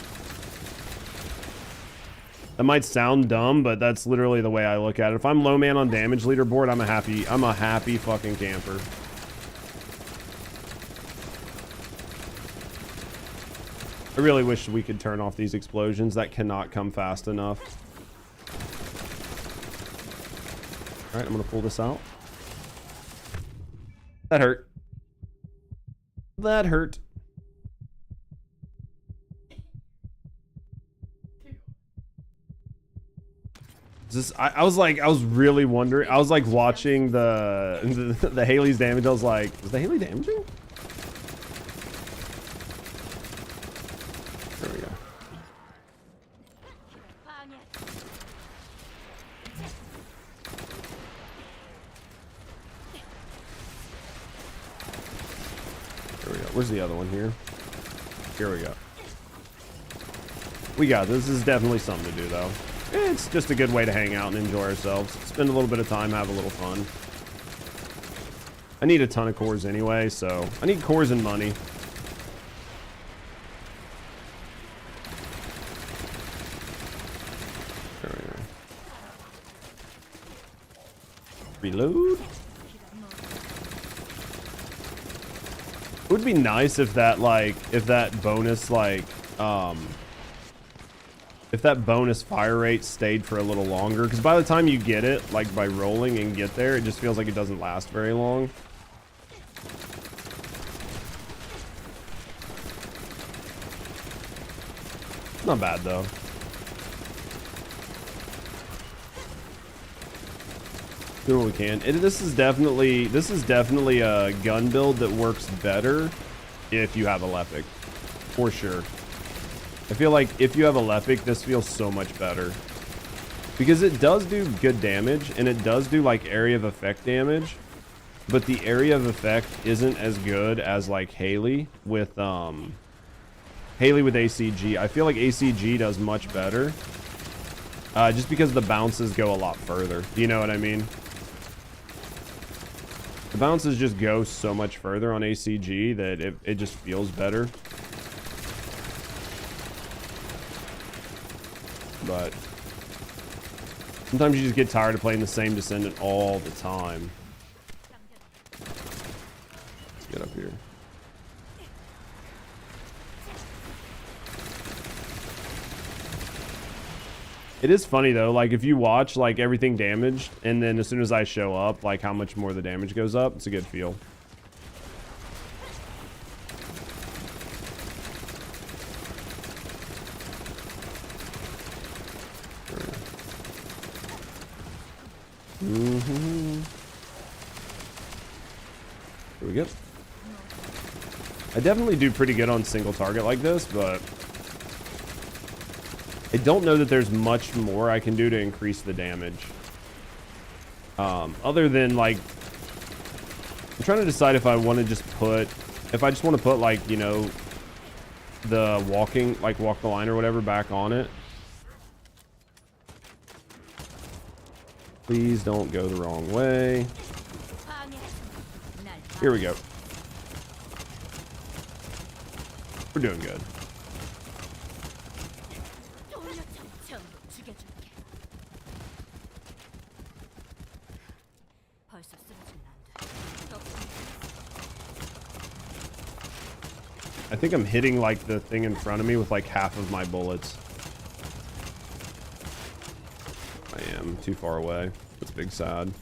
That might sound dumb, but that's literally the way I look at it. If I'm low man on damage leaderboard, I'm a happy fucking camper. I really wish we could turn off these explosions. That cannot come fast enough. All right, I'm gonna pull this out. That hurt. That hurt. I was really wondering. I was like watching the Haley's damage. I was like, was the Haley damaging? There we go. There we go. Where's the other one here? Here we go. We got this. This is definitely something to do though. It's just a good way to hang out and enjoy ourselves. Spend a little bit of time, have a little fun. I need a ton of cores anyway, so I need cores and money. There we go. Reload. It would be nice if that bonus if that bonus fire rate stayed for a little longer, because by the time you get it, like by rolling and get there, it just feels like it doesn't last very long. Not bad though. Do what we can. This is definitely a gun build that works better if you have a Lepic, for sure. I feel like if you have a Lepic, this feels so much better. Because it does do good damage, and it does do like area of effect damage. But the area of effect isn't as good as like Haley with ACG. I feel like ACG does much better. Just because the bounces go a lot further. Do you know what I mean? The bounces just go so much further on ACG that it just feels better. But sometimes you just get tired of playing the same Descendant all the time. Let's get up here. It is funny though, like if you watch like everything damaged, and then as soon as I show up, like how much more the damage goes up, it's a good feel. Here we go. I definitely do pretty good on single target like this, but I don't know that there's much more I can do to increase the damage. Other than like, I'm trying to decide if I want to just put, if I just want to put like, you know, the walking, like walk the line or whatever back on it. Please don't go the wrong way. Here we go. We're doing good. I think I'm hitting like the thing in front of me with like half of my bullets. I am too far away. That's big sad.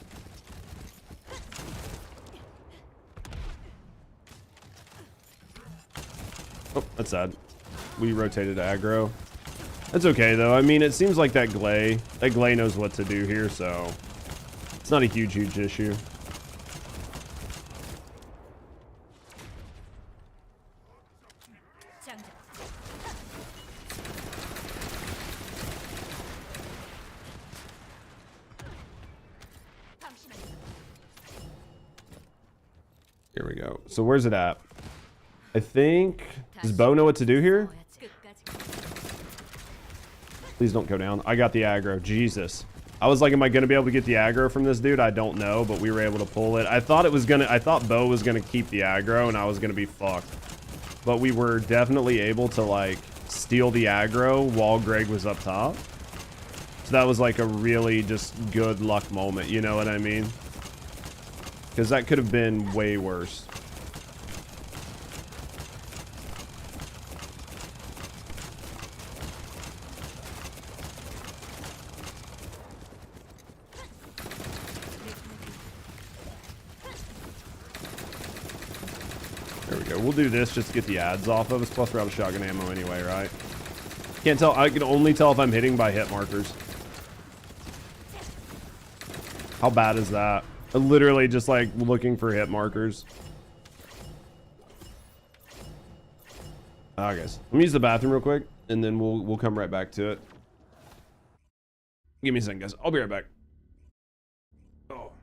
Oh, that's sad. We rotated aggro. That's okay though. I mean, it seems like that Glay knows what to do here, so it's not a huge issue. Here we go. So where's it at? I think... Does Bo know what to do here? Please don't go down. I got the aggro. Jesus. I was like, am I going to be able to get the aggro from this dude? I don't know, but we were able to pull it. I thought Bo was going to keep the aggro and I was going to be fucked. But we were definitely able to like steal the aggro while Greg was up top. So that was like a really just good luck moment. You know what I mean? Because that could have been way worse. There we go. We'll do this just to get the ads off of us. Plus we're out of shotgun ammo anyway, right? Can't tell. I can only tell if I'm hitting by hit markers. How bad is that? Literally just like looking for hit markers. Guys, let me use the bathroom real quick and then we'll come right back to it. Give me a second, guys. I'll be right back. Oh.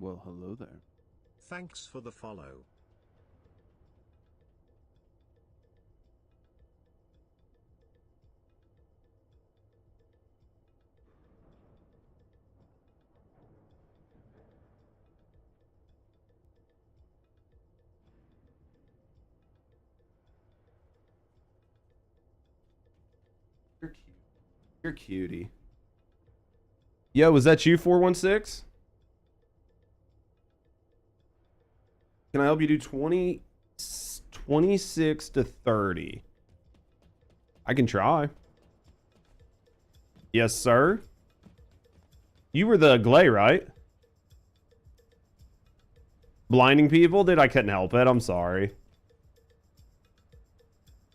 Well, hello there. Thanks for the follow. You're cute. You're cutie. Yo, was that you, 416? Can I help you do 26 to 30? I can try. Yes, sir. You were the Glay, right? Blinding people? Dude, I couldn't help it. I'm sorry.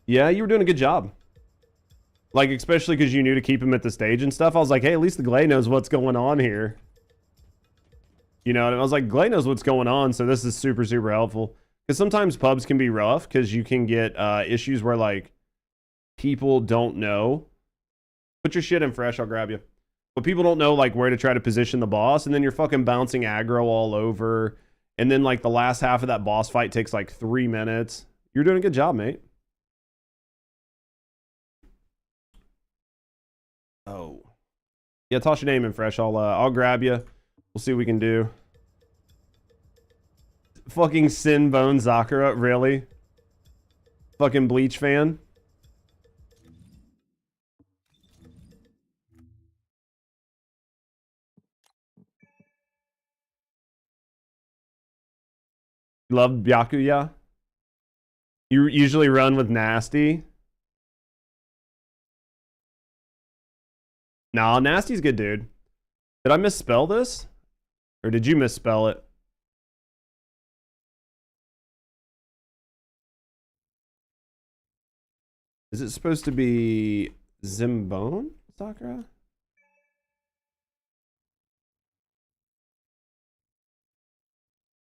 Yeah, you were doing a good job. Like, especially because you knew to keep him at the stage and stuff. I was like, hey, at least the Glay knows what's going on here. You know, and I was like, Glay knows what's going on, so this is super, super helpful. Because sometimes pubs can be rough because you can get issues where, like, people don't know. Put your shit in fresh, I'll grab you. But people don't know, like, where to try to position the boss, and then you're fucking bouncing aggro all over. And then, like, the last half of that boss fight takes, like, 3 minutes. You're doing a good job, mate. Oh. Yeah, toss your name in fresh. I'll grab you. We'll see what we can do. Fucking Sin Bone Zakura, really? Fucking Bleach fan? Love Byakuya? You usually run with Nasty? Nah, Nasty's good, dude. Did I misspell this? Or did you misspell it? Is it supposed to be Zimbone? Sakura?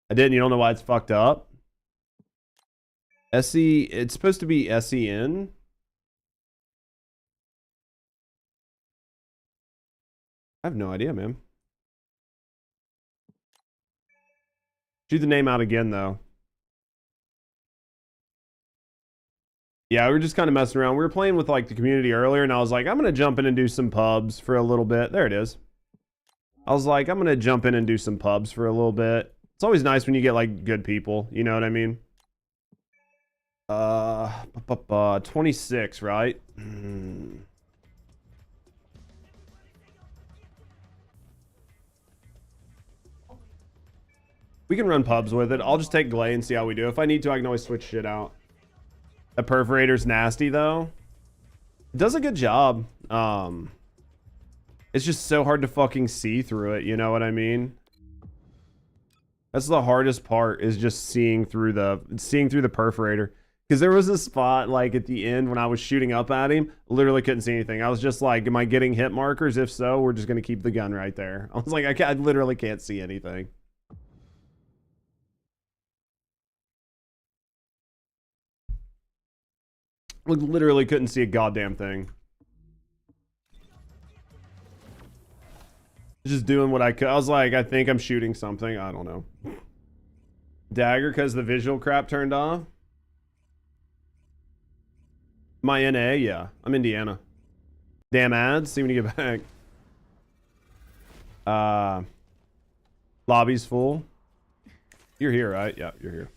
I didn't. You don't know why it's fucked up? SE, it's supposed to be SEN. I have no idea, man. Shoot the name out again, though. Yeah, we were just kind of messing around. We were playing with like the community earlier, and I was like, I'm gonna jump in and do some pubs for a little bit. There it is. I was like, I'm gonna jump in and do some pubs for a little bit. It's always nice when you get like good people. You know what I mean? 26, right? We can run pubs with it. I'll just take Glay and see how we do. If I need to, I can always switch shit out. The perforator's nasty though. It does a good job. It's just so hard to fucking see through it, you know what I mean? That's the hardest part, is just seeing through the perforator. Because there was a spot like at the end when I was shooting up at him, literally couldn't see anything. I was just like, am I getting hit markers? If so, we're just gonna keep the gun right there. I was like, I literally can't see anything. Like, literally couldn't see a goddamn thing. Just doing what I could. I was like, I think I'm shooting something. I don't know. Dagger because the visual crap turned off. My NA, yeah. I'm Indiana. Damn ads. See when you get back. Lobby's full. You're here, right? Yeah, you're here.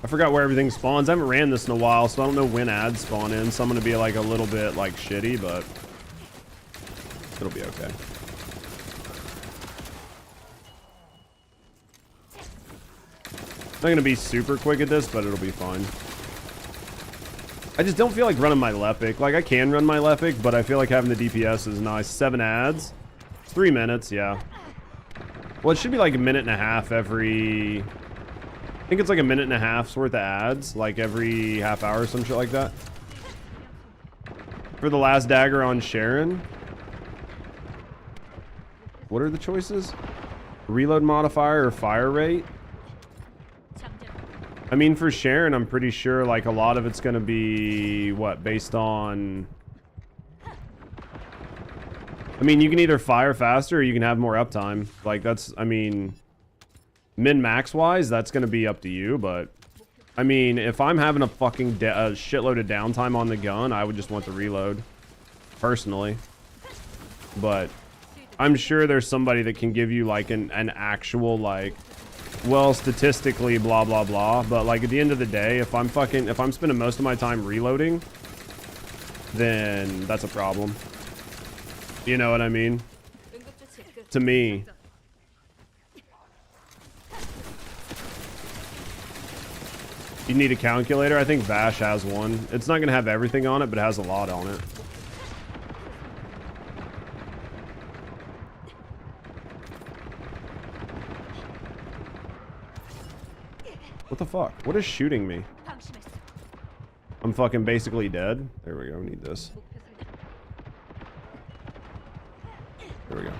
I forgot where everything spawns. I haven't ran this in a while, so I don't know when ads spawn in. So I'm gonna be like a little bit like shitty, but it'll be okay. Not gonna be super quick at this, but it'll be fine. I just don't feel like running my Lepic. Like, I can run my Lepic, but I feel like having the DPS is nice. 7 ads. It's 3 minutes, yeah. Well, it should be like a minute and a half every... I think it's like a minute and a half's worth of ads, like every half hour or some shit like that. For the last dagger on Sharon. What are the choices? Reload modifier or fire rate? I mean, for Sharon, I'm pretty sure like a lot of it's going to be, what, based on... I mean, you can either fire faster or you can have more uptime. Like, that's, I mean... Min-max wise, that's going to be up to you, but... I mean, if I'm having a fucking shitload of downtime on the gun, I would just want the reload. Personally. But... I'm sure there's somebody that can give you, like, an actual, like... Well, statistically, blah, blah, blah. But, like, at the end of the day, if I'm spending most of my time reloading... Then... that's a problem. You know what I mean? To me... You need a calculator? I think Vash has one. It's not going to have everything on it, but it has a lot on it. What the fuck? What is shooting me? I'm fucking basically dead. There we go. We need this. There we go.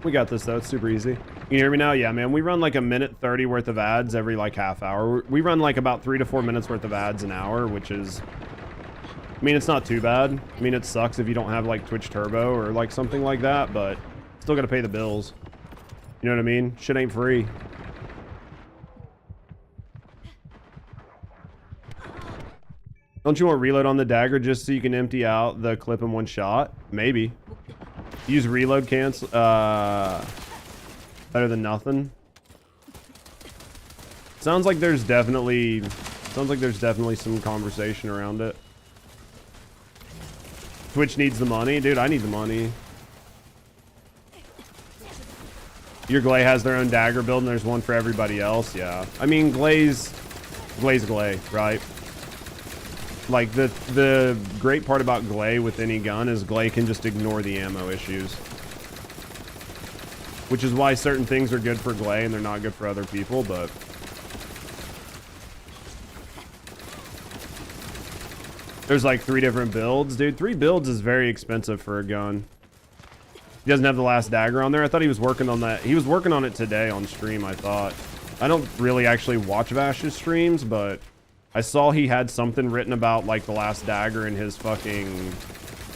We got this though. It's super easy. Can you hear me now? Yeah, man. We run like a minute 30 worth of ads every like half hour. We run like about 3 to 4 minutes worth of ads an hour, which is... I mean, it's not too bad. I mean, it sucks if you don't have like Twitch Turbo or like something like that, but still gotta pay the bills. You know what I mean? Shit ain't free. Don't you want reload on the dagger just so you can empty out the clip in one shot? Maybe. Use reload cancel. Better than nothing. Sounds like there's definitely some conversation around it. Twitch needs the money, dude. I need the money. Your Glay has their own dagger build, and there's one for everybody else. Yeah, I mean Glay's Glay, right? Like the great part about Glay with any gun is Glay can just ignore the ammo issues. Which is why certain things are good for Glay and they're not good for other people, but there's like 3 different builds. Dude, 3 builds is very expensive for a gun. He doesn't have the last dagger on there. I thought he was working on that. He was working on it today on stream, I thought. I don't really actually watch Vash's streams, but I saw he had something written about like the last dagger in his fucking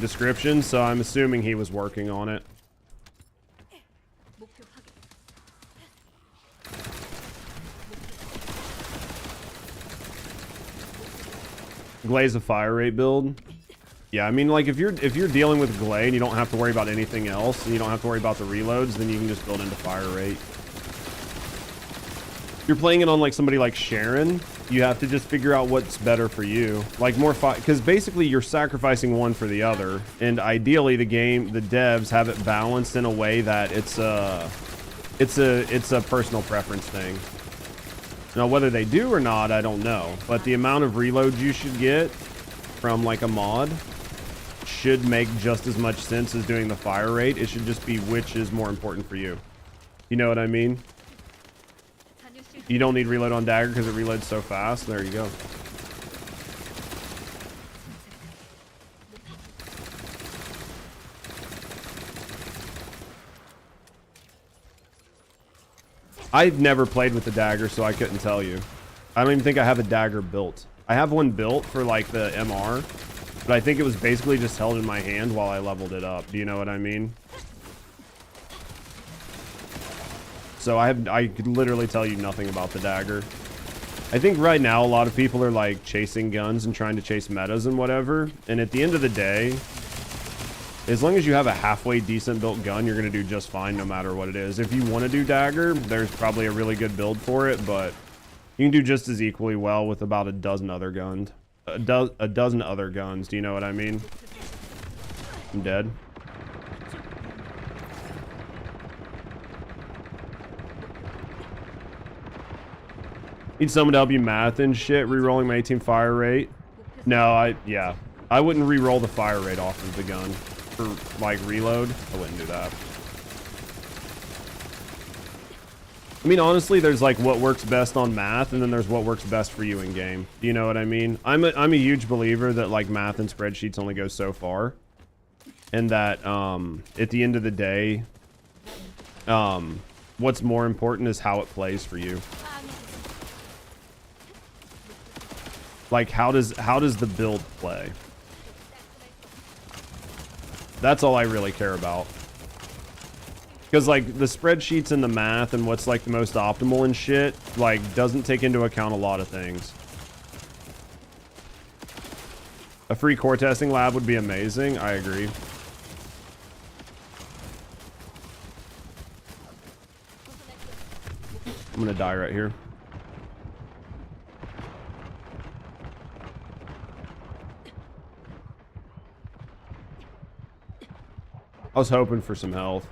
description, so I'm assuming he was working on it. Glay's a Firerate build. Yeah, I mean, like if you're dealing with Glay and you don't have to worry about anything else, and you don't have to worry about the reloads, then you can just build into Firerate. If you're playing it on like somebody like Sharon, you have to just figure out what's better for you. Like more because basically you're sacrificing one for the other, and ideally the devs have it balanced in a way that it's a personal preference thing. Now, whether they do or not, I don't know. But the amount of reloads you should get from like a mod should make just as much sense as doing the fire rate. It should just be which is more important for you. You know what I mean? You don't need reload on dagger because it reloads so fast. There you go. I've never played with the dagger, so I couldn't tell you. I don't even think I have a dagger built. I have one built for like the MR, but I think it was basically just held in my hand while I leveled it up. Do you know what I mean? So I could literally tell you nothing about the dagger. I think right now a lot of people are like chasing guns and trying to chase metas and whatever. And at the end of the day, as long as you have a halfway decent built gun, you're going to do just fine no matter what it is. If you want to do dagger, there's probably a really good build for it, but you can do just as equally well with about a dozen other guns. A dozen other guns, do you know what I mean? I'm dead. Need someone to help you math and shit, re-rolling my 18 fire rate. No, yeah. I wouldn't re-roll the fire rate off of the gun. For like reload, I wouldn't do that. I mean, honestly, there's like what works best on math, and then there's what works best for you in game. Do you know what I mean? I'm a huge believer that like math and spreadsheets only go so far, and that at the end of the day, what's more important is how it plays for you. Like how does the build play? That's all I really care about. Because like the spreadsheets and the math and what's like the most optimal and shit, like doesn't take into account a lot of things. A free core testing lab would be amazing. I agree. I'm gonna die right here. I was hoping for some health.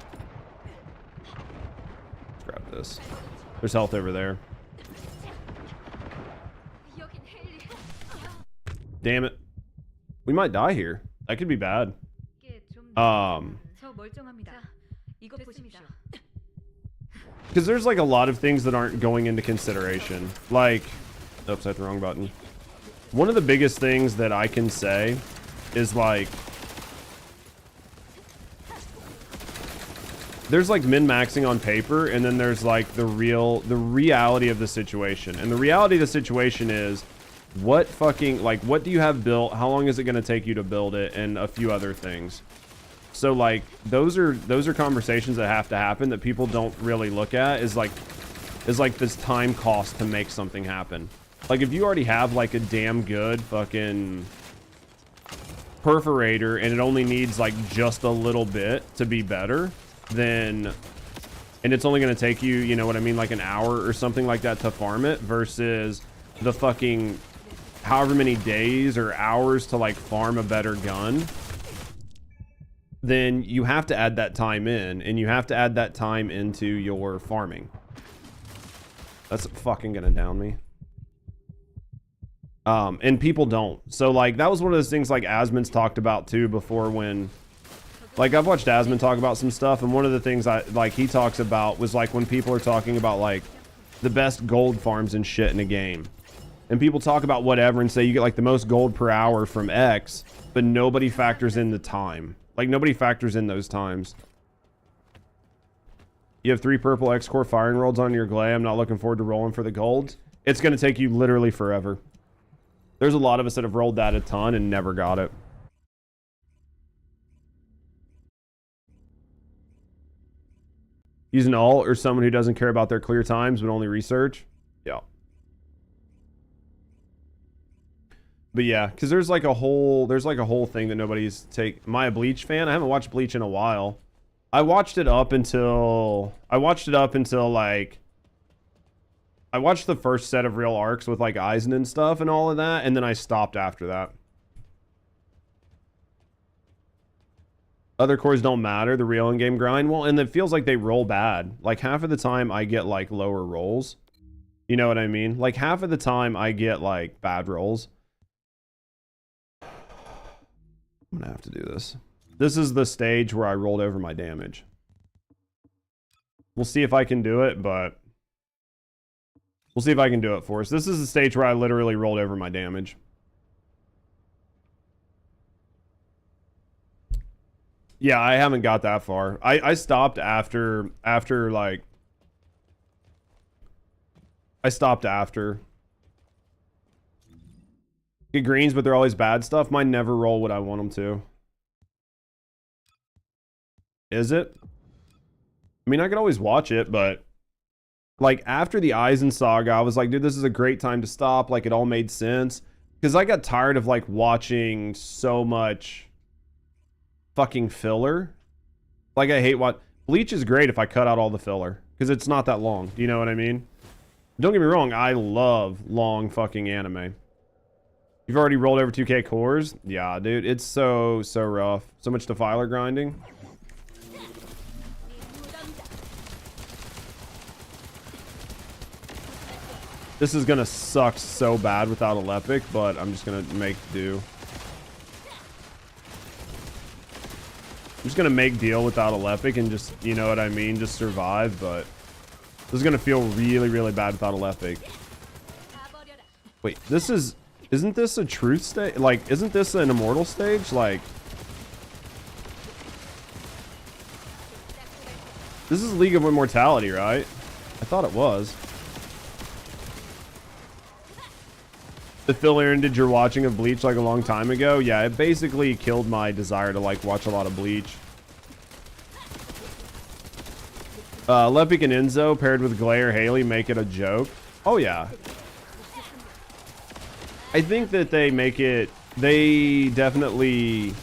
Let's grab this. There's health over there. Damn it. We might die here. That could be bad. Because there's like a lot of things that aren't going into consideration. Like, oops, I hit the wrong button. One of the biggest things that I can say is like, there's like min-maxing on paper, and then there's like the reality of the situation. And the reality of the situation is what do you have built? How long is it going to take you to build it? And a few other things. So like those are conversations that have to happen that people don't really look at is like this time cost to make something happen. Like if you already have like a damn good fucking perforator and it only needs like just a little bit to be better, then, and it's only going to take you, you know what I mean, like an hour or something like that to farm it versus the fucking however many days or hours to like farm a better gun, then you have to add that time in, and you have to add that time into your farming. That's fucking gonna down me. And people don't. So like that was one of those things like Asmon's talked about too before, when like I've watched Asmon talk about some stuff, and one of the things he talks about was like when people are talking about like the best gold farms and shit in a game. And people talk about whatever and say you get like the most gold per hour from X, but nobody factors in the time. Like nobody factors in those times. You have 3 purple X-Core firing rolls on your Glay. I'm not looking forward to rolling for the gold. It's going to take you literally forever. There's a lot of us that have rolled that a ton and never got it. Use an alt or someone who doesn't care about their clear times but only research. Yeah. But yeah, because there's like a whole thing that nobody's Am I a Bleach fan? I haven't watched Bleach in a while. I watched it up until like I watched the first set of real arcs with like Eisen and stuff and all of that, and then I stopped after that. Other cores don't matter, the real in-game grind. Well, and it feels like they roll bad. Like half of the time I get like lower rolls. You know what I mean? Like half of the time I get like bad rolls. I'm gonna have to do this. This is the stage where I rolled over my damage. We'll see if I can do it, but we'll see if I can do it for us. This is the stage where I literally rolled over my damage. Yeah, I haven't got that far. I stopped after like I stopped after. Get greens, but they're always bad stuff. Mine never roll what I want them to. Is it? I mean, I could always watch it, but like after the Eisen saga, I was like, dude, this is a great time to stop. Like it all made sense. Because I got tired of like watching so much fucking filler. Like I hate what Bleach is great if I cut out all the filler. Because it's not that long. Do you know what I mean? Don't get me wrong, I love long fucking anime. You've already rolled over 2k cores? Yeah, dude, it's so rough. So much defiler grinding. This is gonna suck so bad without a Lepic, but I'm just gonna make do. I'm just gonna make deal without a Lepic and just, you know what I mean, just survive, but this is gonna feel really, really bad without a Lepic. Wait, isn't this a truth stage? Like, isn't this an immortal stage? Like, this is League of Immortality, right? I thought it was. The filler ended your watching of Bleach like a long time ago. Yeah, it basically killed my desire to like watch a lot of Bleach. Lepic and Enzo paired with Glare Haley make it a joke. Oh yeah. I think that they definitely,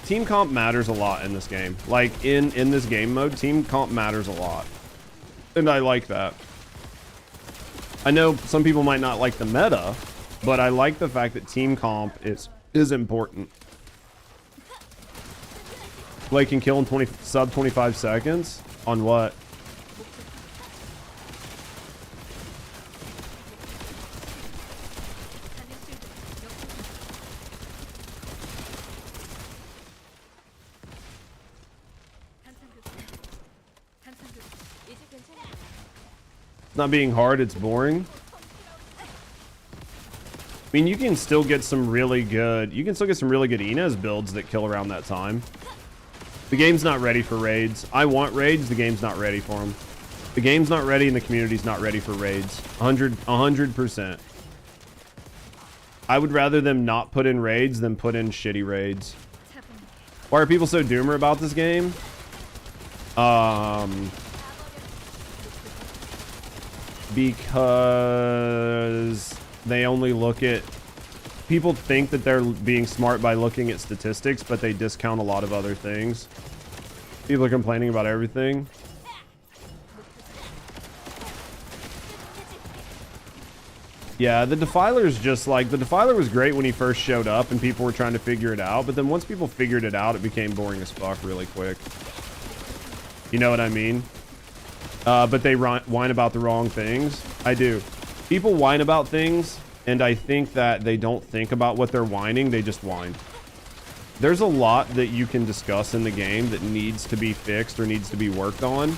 team comp matters a lot in this game. Like in this game mode, team comp matters a lot. And I like that. I know some people might not like the meta, but I like the fact that team comp is important. Blake can kill in sub 25 seconds? On what? It's not being hard, it's boring. I mean, you can still get some really good Inez builds that kill around that time. The game's not ready for raids. I want raids, the game's not ready for them. The game's not ready and the community's not ready for raids. 100%. I would rather them not put in raids than put in shitty raids. Why are people so doomer about this game? Because they only look at, people think that they're being smart by looking at statistics, but they discount a lot of other things. People are complaining about everything. Yeah, the Defiler's just like, the Defiler was great when he first showed up and people were trying to figure it out, but then once people figured it out, it became boring as fuck really quick. You know what I mean? But they whine about the wrong things. I do. People whine about things And I think that they don't think about what they're whining, they just whine. There's a lot that you can discuss in the game that needs to be fixed or needs to be worked on,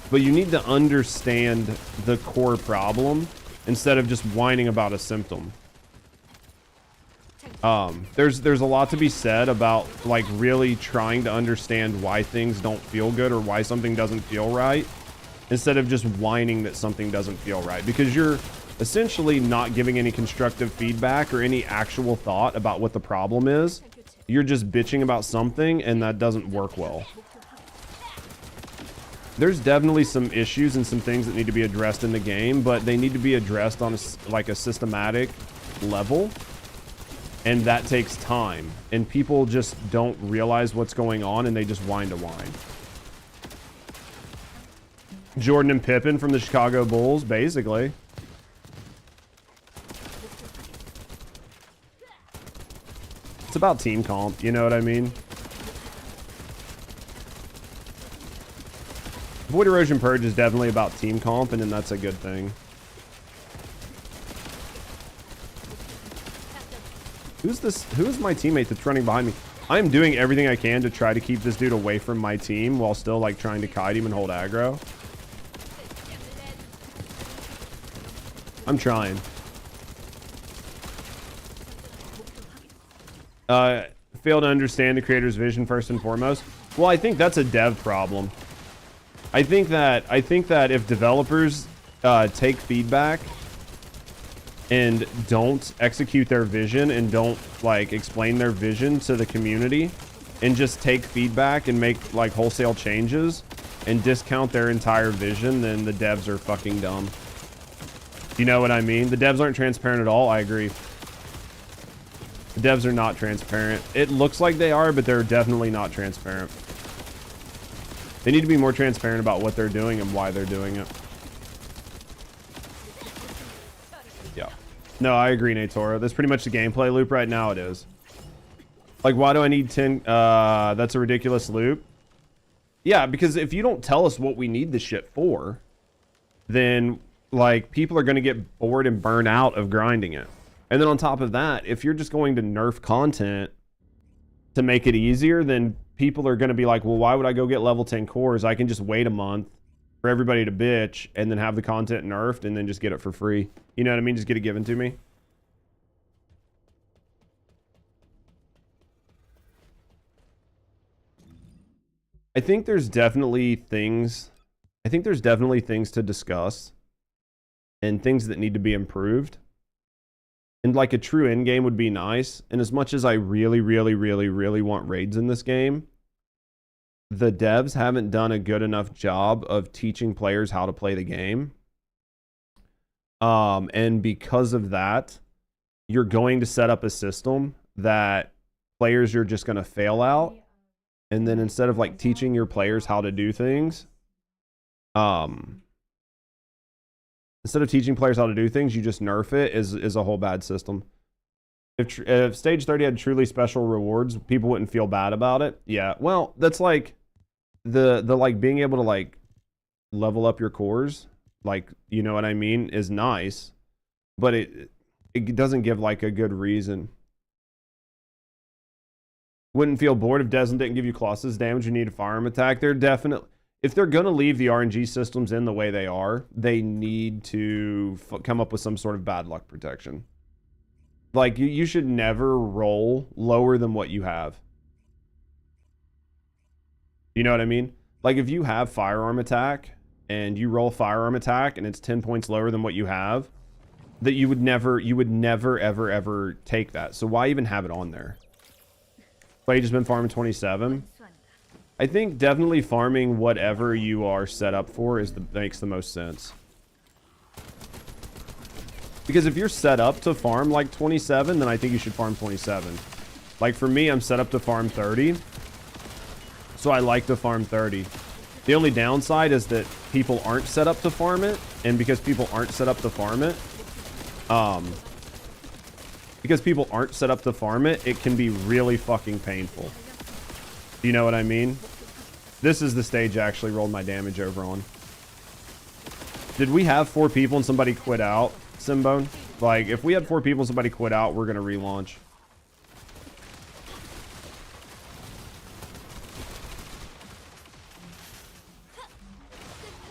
but you need to understand the core problem instead of just whining about a symptom. There's a lot to be said about like really trying to understand why things don't feel good or why something doesn't feel right instead of just whining that something doesn't feel right, because you're essentially not giving any constructive feedback or any actual thought about what the problem is. You're just bitching about something, and that doesn't work well. There's definitely some issues and some things that need to be addressed in the game, but they need to be addressed on a systematic level, and that takes time. And people just don't realize what's going on, and they just whine to whine. Jordan and Pippen from the Chicago Bulls, basically. It's about team comp, you know what I mean? Void Erosion Purge is definitely about team comp, and then that's a good thing. Who's this? Who is my teammate that's running behind me? I'm doing everything I can to try to keep this dude away from my team while still like trying to kite him and hold aggro. I'm trying. Fail to understand the creator's vision first and foremost. Well, I think that's a dev problem. I think that if developers take feedback and don't execute their vision and don't like explain their vision to the community and just take feedback and make like wholesale changes and discount their entire vision, then the devs are fucking dumb. You know what I mean? The devs aren't transparent at all. I agree. The devs are not transparent. It looks like they are, but they're definitely not transparent. They need to be more transparent about what they're doing and why they're doing it. Yeah. No, I agree, Natora. That's pretty much the gameplay loop right now. It is. Like, why do I need 10? That's a ridiculous loop. Yeah, because if you don't tell us what we need this shit for, then like people are going to get bored and burn out of grinding it. And then on top of that, if you're just going to nerf content to make it easier, then people are going to be like, well, why would I go get level 10 cores? I can just wait a month for everybody to bitch and then have the content nerfed and then just get it for free. You know what I mean? Just get it given to me. I think there's definitely things to discuss and things that need to be improved. And like a true end game would be nice. And as much as I really want raids in this game, the devs haven't done a good enough job of teaching players how to play the game. And because of that, you're going to set up a system that players are just going to fail out. And then instead of like teaching your players how to do things, instead of teaching players how to do things, you just nerf it is a whole bad system. If stage 30 had truly special rewards, people wouldn't feel bad about it. Yeah, well, that's like the like being able to like level up your cores, like, you know what I mean, is nice, but it doesn't give like a good reason. Wouldn't feel bored if Desmond didn't give you Colossus damage. You need a firearm attack. They're definitely, if they're going to leave the RNG systems in the way they are, they need to come up with some sort of bad luck protection. Like, you should never roll lower than what you have. You know what I mean? Like, if you have firearm attack and you roll firearm attack and it's 10 points lower than what you have, that you would never, ever take that. So why even have it on there? But you just been farming 27. I think definitely farming whatever you are set up for makes the most sense. Because if you're set up to farm like 27, then I think you should farm 27. Like for me, I'm set up to farm 30. So I like to farm 30. The only downside is that people aren't set up to farm it. And because people aren't set up to farm it, it can be really fucking painful. You know what I mean? This is the stage I actually rolled my damage over on. Did we have 4 people and somebody quit out, Simbone? Like, if we had 4 people, somebody quit out, we're gonna relaunch.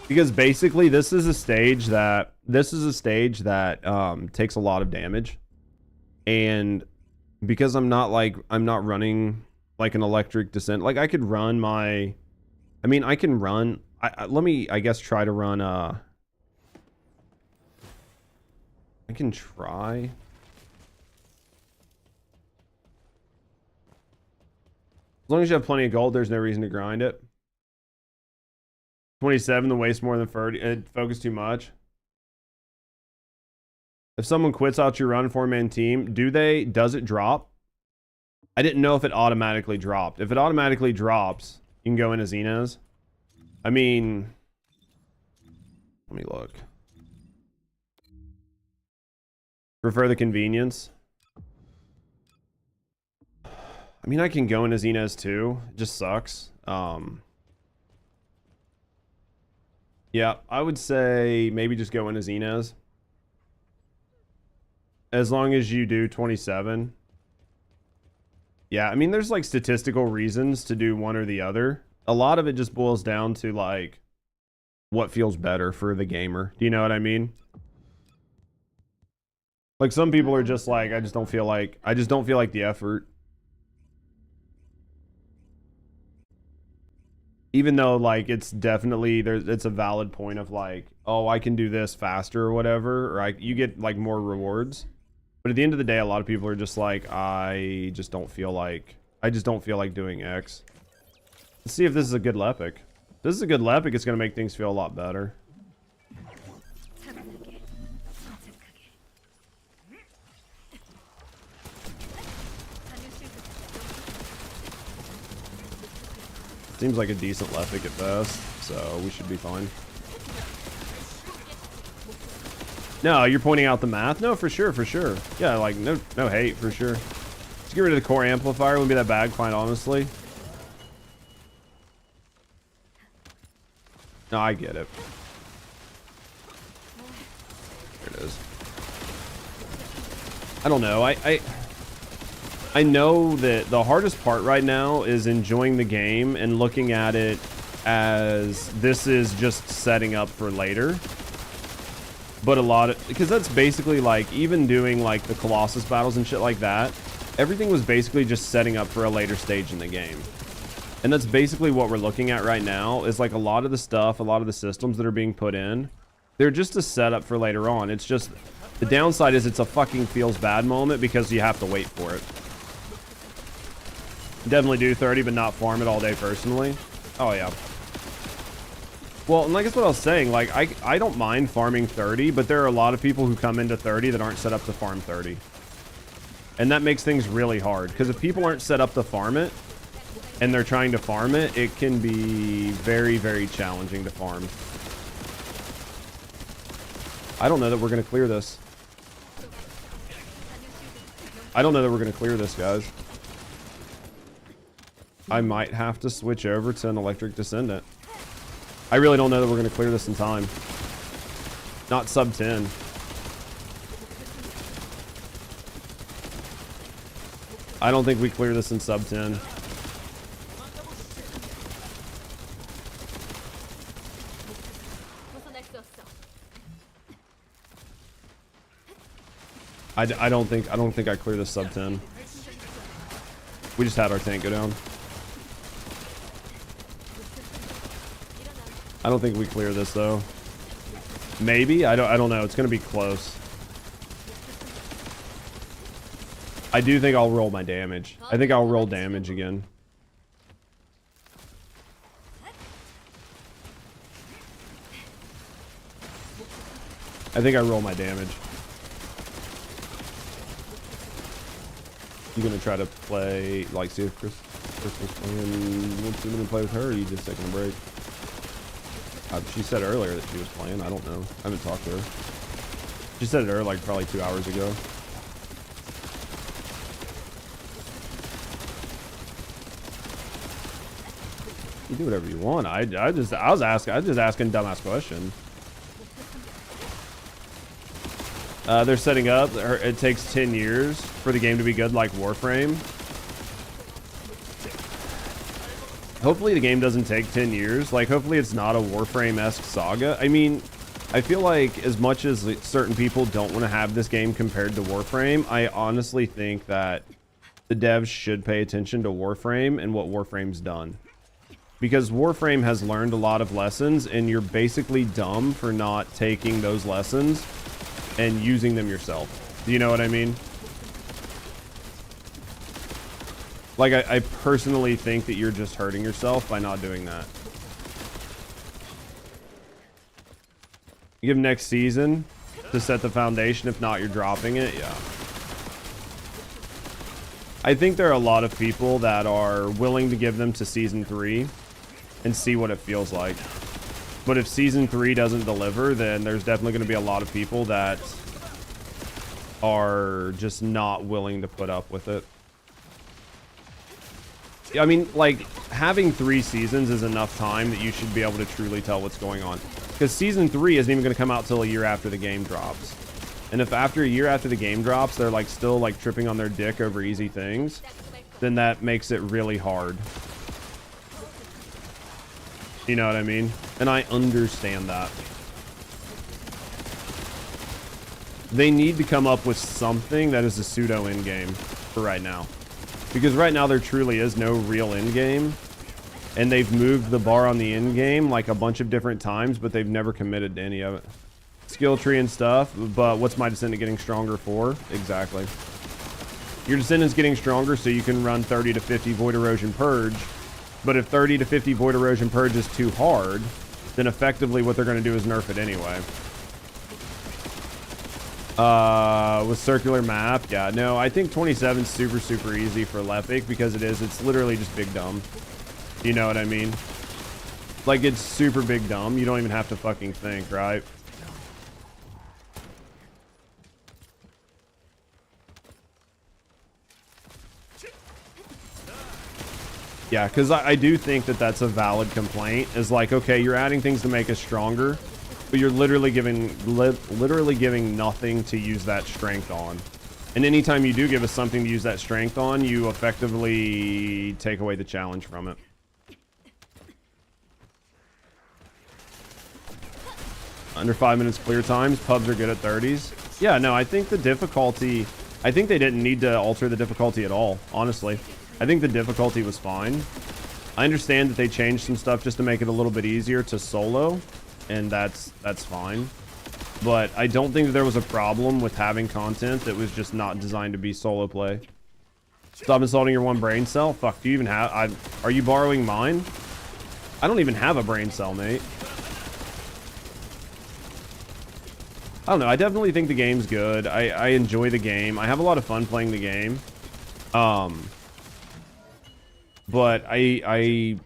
Because basically, this is a stage that takes a lot of damage, and because I'm not running like an electric descent. Like, I could run my, I mean, I can run. Let me, I guess, try to run. I can try. As long as you have plenty of gold, there's no reason to grind it. 27, then waste more than 30. It focus too much. If someone quits out your run 4-man team, does it drop? I didn't know if it automatically dropped. If it automatically drops, you can go into Xenos. I mean, let me look. Prefer the convenience. I mean, I can go into Xenos too. It just sucks. Yeah, I would say maybe just go into Xenos. As long as you do 27. Yeah, I mean, there's like statistical reasons to do one or the other. A lot of it just boils down to like what feels better for the gamer. Do you know what I mean? Like, some people are just like, I just don't feel like the effort. Even though, like, it's definitely, it's a valid point of like, oh, I can do this faster or whatever, or you get like more rewards. But at the end of the day, a lot of people are just like, I just don't feel like doing X. Let's see if this is a good Lepic. If this is a good Lepic, it's gonna make things feel a lot better. Seems like a decent Lepic at best, so we should be fine. No, you're pointing out the math? No, for sure, for sure. Yeah, like, no hate, for sure. Let's get rid of the core amplifier. Wouldn't be that bad, quite honestly. No, I get it. There it is. I don't know. I know that the hardest part right now is enjoying the game and looking at it as this is just setting up for later. But because that's basically like, even doing like the Colossus battles and shit like that, everything was basically just setting up for a later stage in the game. And that's basically what we're looking at right now, is like a lot of the stuff, a lot of the systems that are being put in, they're just a setup for later on. It's just, the downside is it's a fucking feels bad moment because you have to wait for it. Definitely do 30, but not farm it all day personally. Oh yeah. Well, and like that's what I was saying, like I don't mind farming 30, but there are a lot of people who come into 30 that aren't set up to farm 30. And that makes things really hard, because if people aren't set up to farm it and they're trying to farm it, it can be very, very challenging to farm. I don't know that we're going to clear this. I don't know that we're going to clear this, guys. I might have to switch over to an electric descendant. I really don't know that we're going to clear this in time. Not sub 10. I don't think we clear this in sub 10. I don't think I clear this sub 10. We just had our tank go down. I don't think we clear this though. Maybe? I don't know. It's gonna be close. I do think I'll roll my damage. I think I'll roll damage again. I think I roll my damage. You gonna try to play, like, see if Crystal's playing? Wants to play with her, or are you just taking a break? She said earlier that she was playing. I don't know. I haven't talked to her. She said it earlier, like probably 2 hours ago. You do whatever you want. I was just asking dumbass question. They're setting up. It takes 10 years for the game to be good, like Warframe. Hopefully the game doesn't take 10 years. Like, hopefully it's not a Warframe-esque saga. I mean, I feel like as much as certain people don't want to have this game compared to Warframe, I honestly think that the devs should pay attention to Warframe and what Warframe's done. Because Warframe has learned a lot of lessons, and you're basically dumb for not taking those lessons and using them yourself. Do you know what I mean? Like, I personally think that you're just hurting yourself by not doing that. You give next season to set the foundation. If not, you're dropping it. Yeah. I think there are a lot of people that are willing to give them to season 3 and see what it feels like. But if season 3 doesn't deliver, then there's definitely going to be a lot of people that are just not willing to put up with it. I mean, like, having 3 seasons is enough time that you should be able to truly tell what's going on. Because season 3 isn't even going to come out till a year after the game drops. And if after a year after the game drops, they're like still like tripping on their dick over easy things, then that makes it really hard. You know what I mean? And I understand that. They need to come up with something that is a pseudo end game for right now. Because right now there truly is no real end game. And they've moved the bar on the end game like a bunch of different times, but they've never committed to any of it. Skill tree and stuff, but what's my descendant getting stronger for? Exactly. Your descendant's getting stronger so you can run 30 to 50 Void Erosion Purge. But if 30 to 50 Void Erosion Purge is too hard, then effectively what they're going to do is nerf it anyway. With circular map, yeah, no, I think 27 is super easy for Lepic because it's literally just big dumb. You know what I mean? Like, it's super big dumb. You don't even have to fucking think, right? Yeah, because I do think that that's a valid complaint. Is like, okay, you're adding things to make us stronger, but you're literally giving nothing to use that strength on. And anytime you do give us something to use that strength on, you effectively take away the challenge from it. Under 5 minutes clear times, pubs are good at 30s. Yeah, no, I think the difficulty, I think they didn't need to alter the difficulty at all, honestly. I think the difficulty was fine. I understand that they changed some stuff just to make it a little bit easier to solo, and that's fine. But I don't think that there was a problem with having content that was just not designed to be solo play. Stop insulting your one brain cell? Fuck, do you even have... are you borrowing mine? I don't even have a brain cell, mate. I don't know. I definitely think the game's good. I enjoy the game. I have a lot of fun playing the game. But I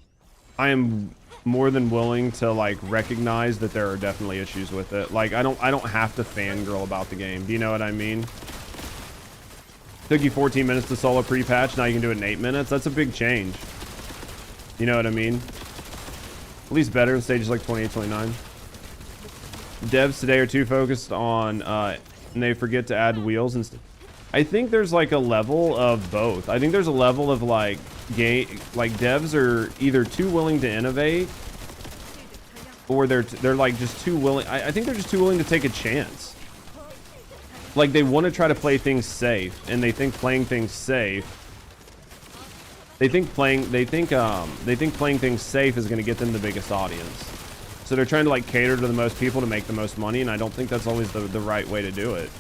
am more than willing to like recognize that there are definitely issues with it. Like I don't have to fangirl about the game. Do you know what I mean? Took you 14 minutes to solo pre-patch. Now you can do it in 8 minutes. That's a big change. You know what I mean? At least better in stages like 28, 29. Devs today are too focused on and they forget to add wheels and stuff. I think there's like a level of both. I think there's a level of like devs are either too willing to innovate or they're like just too willing. I think they're just too willing to take a chance. Like they want to try to play things safe, and they think playing things safe. They think playing things safe is going to get them the biggest audience. So they're trying to like cater to the most people to make the most money, and I don't think that's always the right way to do it.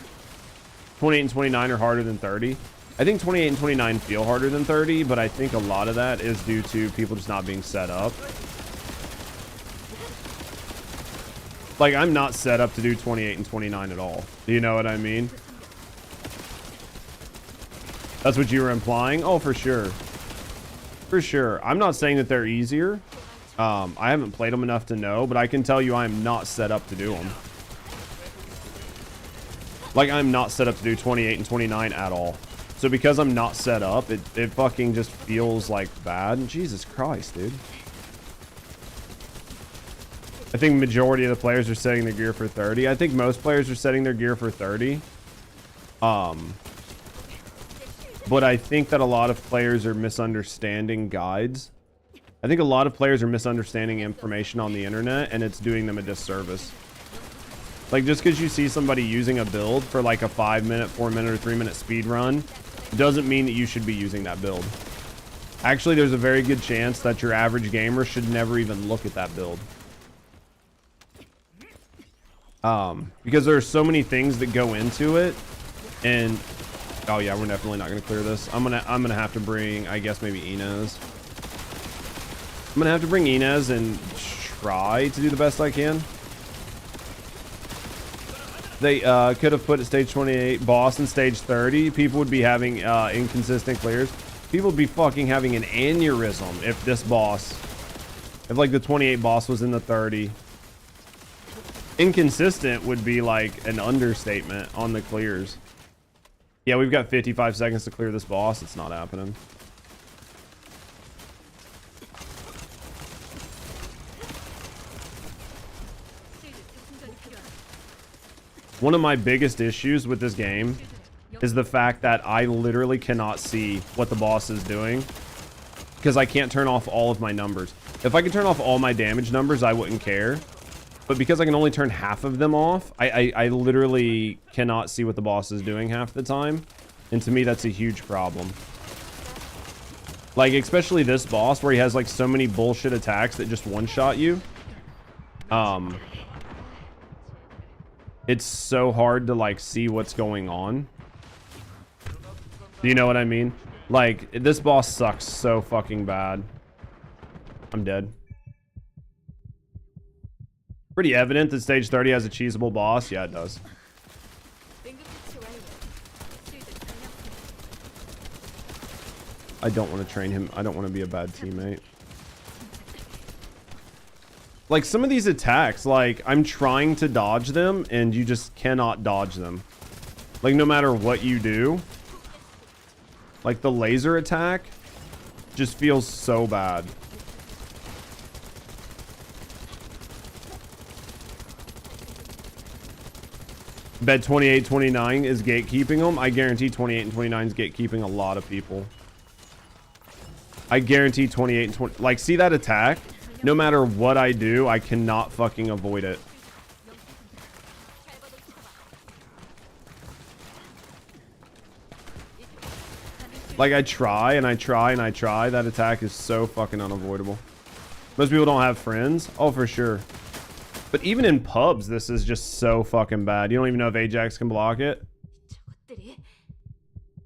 28 and 29 are harder than 30. I think 28 and 29 feel harder than 30, but I think a lot of that is due to people just not being set up. Like, I'm not set up to do 28 and 29 at all. Do you know what I mean? That's what you were implying? Oh, for sure. For sure. I'm not saying that they're easier. I haven't played them enough to know, but I can tell you I'm not set up to do them. Like, I'm not set up to do 28 and 29 at all. So because I'm not set up, it fucking just feels like bad. Jesus Christ, dude. I think majority of the players are setting their gear for 30. I think most players are setting their gear for 30. But I think that a lot of players are misunderstanding guides. I think a lot of players are misunderstanding information on the internet, and it's doing them a disservice. Like, just because you see somebody using a build for like a 5-minute, 4-minute, or 3-minute speed run doesn't mean that you should be using that build. Actually, there's a very good chance that your average gamer should never even look at that build. Because there are so many things that go into it, and oh yeah, we're definitely not gonna clear this. I'm gonna have to bring, I guess, maybe Inez. I'm gonna have to bring Inez and try to do the best I can. They could have put at stage 28 boss in stage 30. People would be having inconsistent clears. People would be fucking having an aneurysm if this boss, if like the 28 boss was in the 30. Inconsistent would be like an understatement on the clears. Yeah, we've got 55 seconds to clear this boss. It's not happening. One of my biggest issues with this game is the fact that I literally cannot see what the boss is doing because I can't turn off all of my numbers. If I could turn off all my damage numbers, I wouldn't care. But because I can only turn half of them off, I literally cannot see what the boss is doing half the time. And to me, that's a huge problem. Like, especially this boss where he has like so many bullshit attacks that just one-shot you. It's so hard to like see what's going on. Do you know what I mean? Like, this boss sucks so fucking bad. I'm dead. Pretty evident that stage 30 has a cheesable boss. Yeah, it does. I don't want to train him. I don't want to be a bad teammate. Like, some of these attacks, like, I'm trying to dodge them, and you just cannot dodge them. Like, no matter what you do. Like, the laser attack just feels so bad. Bet 28, 29 is gatekeeping them. I guarantee 28 and 29 is gatekeeping a lot of people. I guarantee 28 and 20. Like, see that attack? No matter what I do, I cannot fucking avoid it. Like, I try and I try and I try. That attack is so fucking unavoidable. Most people don't have friends. Oh, for sure. But even in pubs, this is just so fucking bad. You don't even know if Ajax can block it.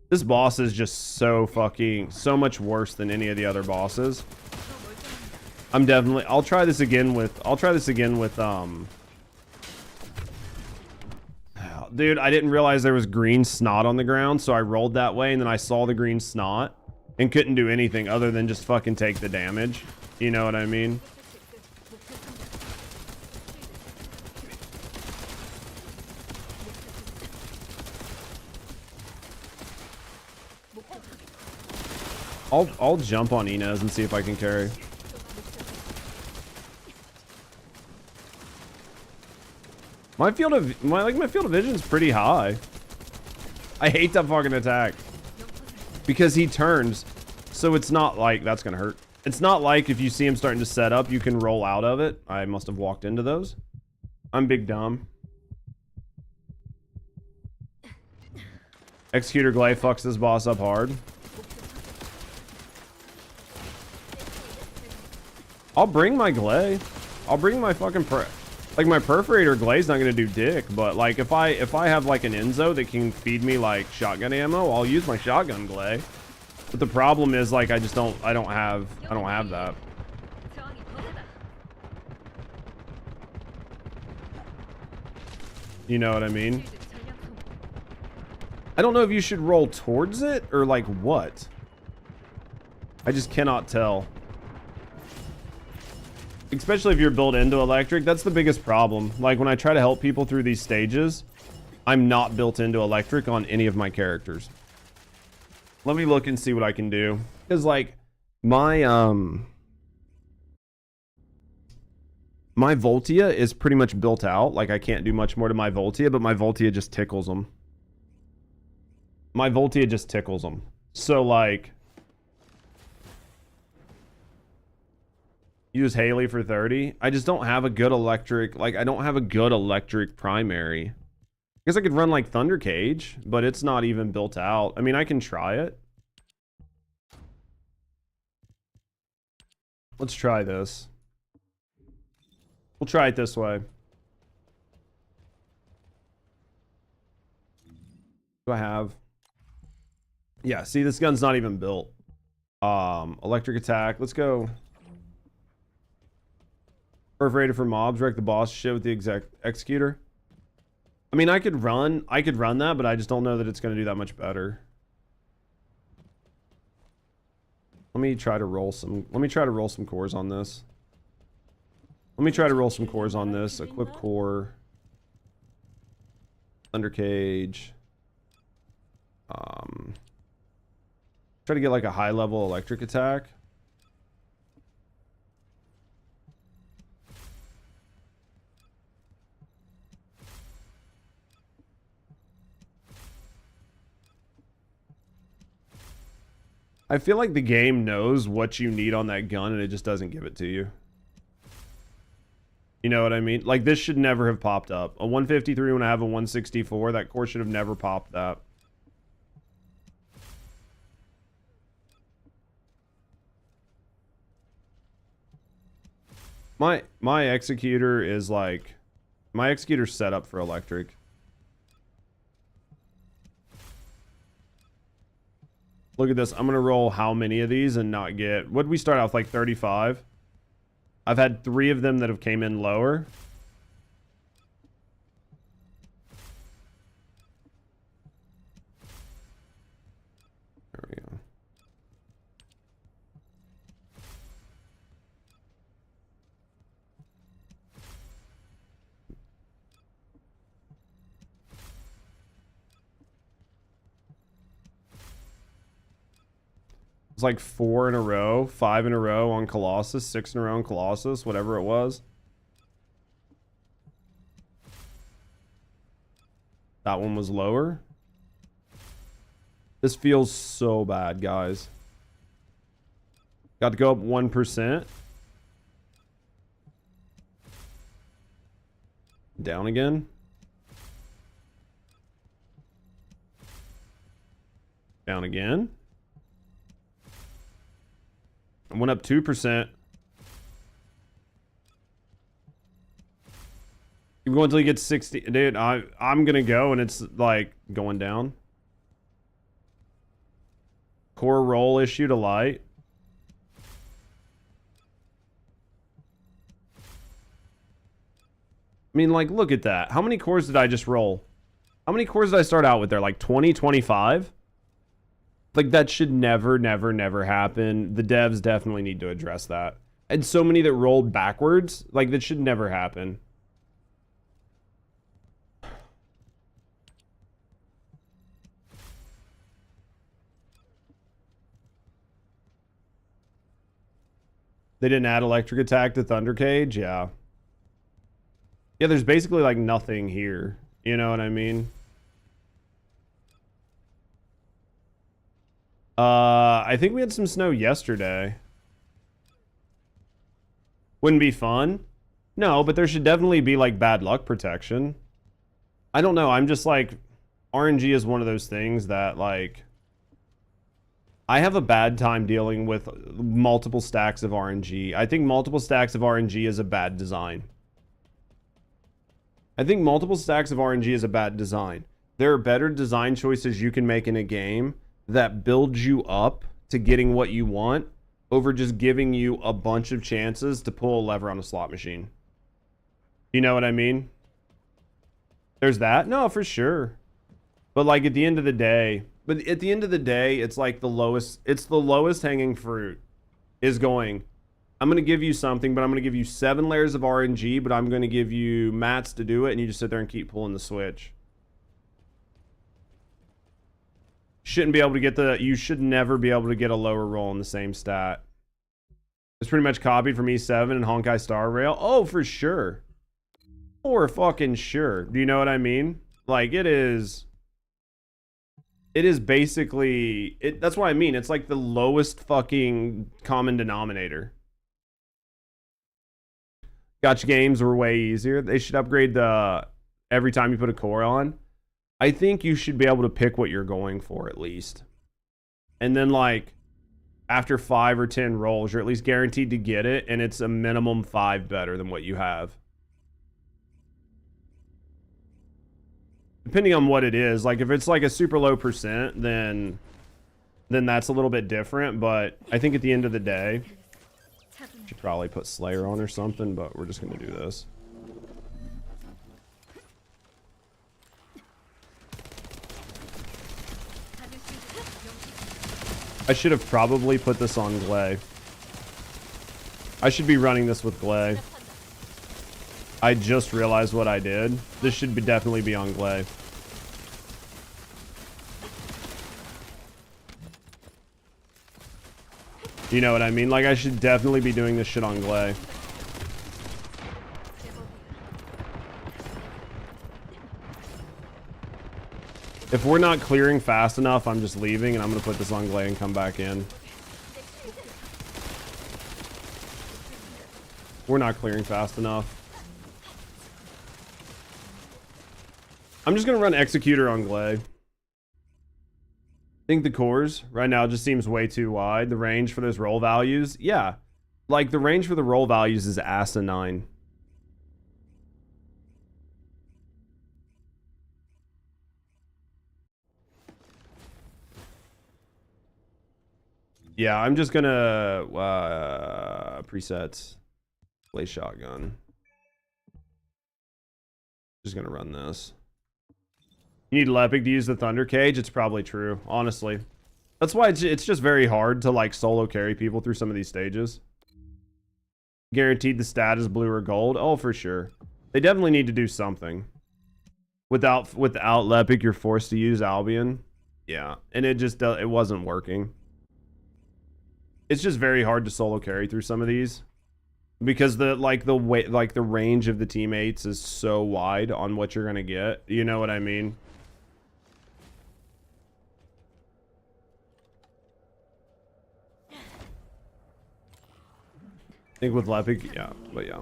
This boss is just so much worse than any of the other bosses. I'll try this again with, dude, I didn't realize there was green snot on the ground, so I rolled that way, and then I saw the green snot and couldn't do anything other than just fucking take the damage. You know what I mean? I'll jump on Inez and see if I can carry. My field of vision is pretty high. I hate that fucking attack because he turns, so it's not like that's gonna hurt. It's not like if you see him starting to set up, you can roll out of it. I must have walked into those. I'm big dumb. Executor Glay fucks this boss up hard. I'll bring my Glay. I'll bring my fucking like my perforator Glay's not gonna do dick, but like if I have like an Enzo that can feed me like shotgun ammo, I'll use my shotgun Glay. But the problem is like I don't have that. You know what I mean? I don't know if you should roll towards it or like what. I just cannot tell. Especially if you're built into electric, that's the biggest problem. Like when I try to help people through these stages, I'm not built into electric on any of my characters. Let me look and see what I can do. Because like my Voltia is pretty much built out. Like I can't do much more to my Voltia, but my Voltia just tickles them. my Voltia just tickles them. So like, use Haley for 30. I just don't have a good electric. Like, I don't have a good electric primary. I guess I could run like Thunder Cage, but it's not even built out. I mean, I can try it. Let's try this. We'll try it this way. Do I have? Yeah, see, this gun's not even built. Electric attack. Let's go. Perforated for mobs. Wreck the boss shit with the executor. I mean, I could run that, but I just don't know that it's going to do that much better. Let me try to roll some cores on this. Equip core. Thunder Cage. Try to get like a high level electric attack. I feel like the game knows what you need on that gun and it just doesn't give it to you. You know what I mean? Like, this should never have popped up. A 153 when I have a 164, that core should have never popped that. My executor is like, my executor's set up for electric. Look at this. I'm gonna roll how many of these and not get, what did we start off like 35? I've had 3 of them that have came in lower. There we go. It's like 4 in a row, 5 in a row on Colossus, 6 in a row on Colossus, whatever it was. That one was lower. This feels so bad, guys. Got to go up 1%. Down again. Down again. I went up 2%. You go until you get 60. Dude, I'm gonna go and it's like going down. Core roll issue to light. I mean, like, look at that. How many cores did I just roll? How many cores did I start out with there? Like 20, 25? Like, that should never, never, never happen. The devs definitely need to address that. And so many that rolled backwards. Like, that should never happen. They didn't add electric attack to Thunder Cage? Yeah. Yeah, there's basically, like, nothing here. You know what I mean? I think we had some snow yesterday. Wouldn't be fun? No, but there should definitely be like bad luck protection. I don't know. I'm just like, RNG is one of those things that like, I have a bad time dealing with multiple stacks of RNG. I think multiple stacks of RNG is a bad design. There are better design choices you can make in a game that builds you up to getting what you want over just giving you a bunch of chances to pull a lever on a slot machine. You know what I mean? There's that. No, for sure. But like at the end of the day, it's like the lowest hanging fruit is going, I'm going to give you something, but I'm going to give you 7 layers of RNG, but I'm going to give you mats to do it. And you just sit there and keep pulling the switch. Shouldn't be able to get you should never be able to get a lower roll in the same stat. It's pretty much copied from E7 and Honkai Star Rail. Oh, for sure. For fucking sure. Do you know what I mean? Like, it is It is basically it. That's what I mean. It's like the lowest fucking common denominator. Gotcha games were way easier. They should upgrade the every time you put a core on. I think you should be able to pick what you're going for at least. And then like after 5 or 10 rolls, you're at least guaranteed to get it, and it's a minimum 5 better than what you have. Depending on what it is, like if it's like a super low percent, then that's a little bit different, but I think at the end of the day, should probably put Slayer on or something, but we're just gonna do this. I should have probably put this on Glay. I should be running this with Glay. I just realized what I did. This should be definitely be on Glay. You know what I mean? Like, I should definitely be doing this shit on Glay. If we're not clearing fast enough, I'm just leaving, and I'm going to put this on Glay and come back in. We're not clearing fast enough. I'm just going to run Executor on Glay. I think the cores right now just seems way too wide. The range for those roll values, yeah. Like, the range for the roll values is asinine. Yeah, I'm just gonna presets, play shotgun. Just gonna run this. You need Lepic to use the Thunder Cage. It's probably true, honestly. That's why it's just very hard to like solo carry people through some of these stages. Guaranteed the stat is blue or gold. Oh, for sure. They definitely need to do something. Without Lepic, you're forced to use Albion. Yeah, and it wasn't working. It's just very hard to solo carry through some of these because the range of the teammates is so wide on what you're gonna get. You know what I mean? I think with Lepic, yeah, but yeah.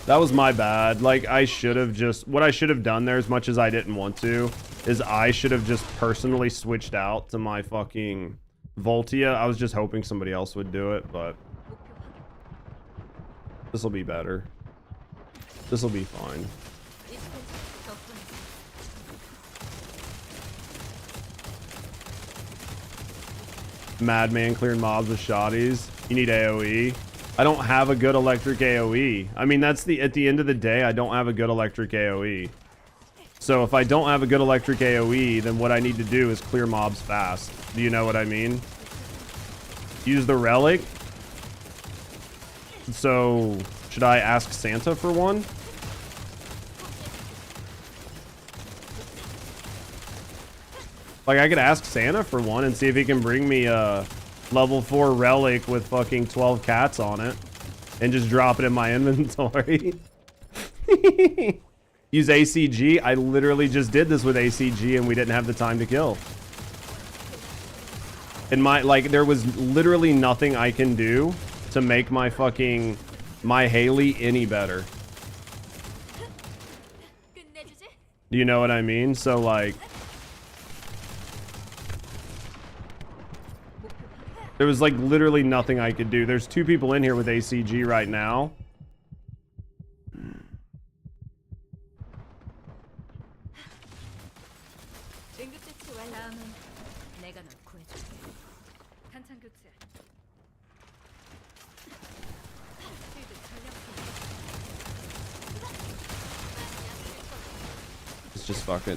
That was my bad. Like, I should have just... What I should have done there, as much as I didn't want to, is I should have just personally switched out to my fucking Voltia. I was just hoping somebody else would do it, but... This will be better. This will be fine. Madman clearing mobs with shotties. You need AoE. I don't have a good electric AoE. I mean, at the end of the day, I don't have a good electric AoE. So if I don't have a good electric AoE, then what I need to do is clear mobs fast. Do you know what I mean? Use the relic. So should I ask Santa for one? Like, I could ask Santa for one and see if he can bring me a level 4 relic with fucking 12 cats on it and just drop it in my inventory. Use ACG. I literally just did this with ACG and we didn't have the time to kill. And there was literally nothing I can do to make my Haley any better. Do you know what I mean? So like, there was like literally nothing I could do. There's 2 people in here with ACG right now.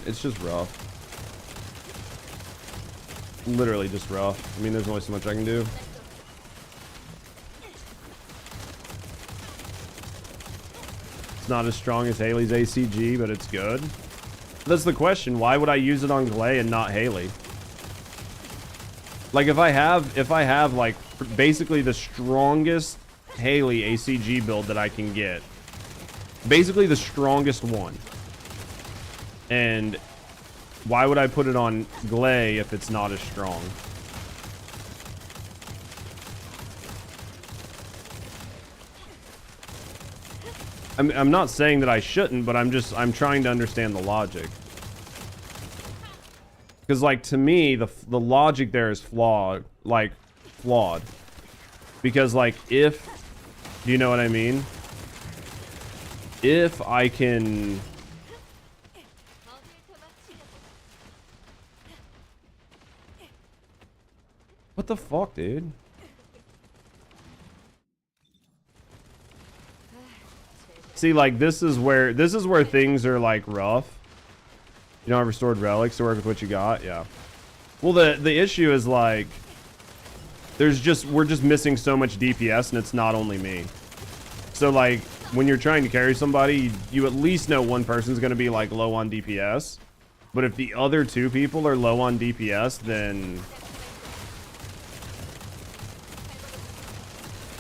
It's just rough. Literally just rough. I mean, there's only so much I can do. It's not as strong as Haley's ACG, but it's good. That's the question. Why would I use it on Glay and not Haley? Like if I have like basically the strongest Haley ACG build that I can get, basically the strongest one, and why would I put it on Glay if it's not as strong? I'm not saying that I shouldn't, but I'm trying to understand the logic. Because like to me, the logic there is flawed. Because like if, do you know what I mean? If I can... What the fuck, dude? See, like this is where things are like rough. You don't have restored relics to work with what you got, yeah. Well, the issue is like we're just missing so much DPS, and it's not only me. So like when you're trying to carry somebody, you at least know one person's gonna be like low on DPS. But if the other two people are low on DPS, then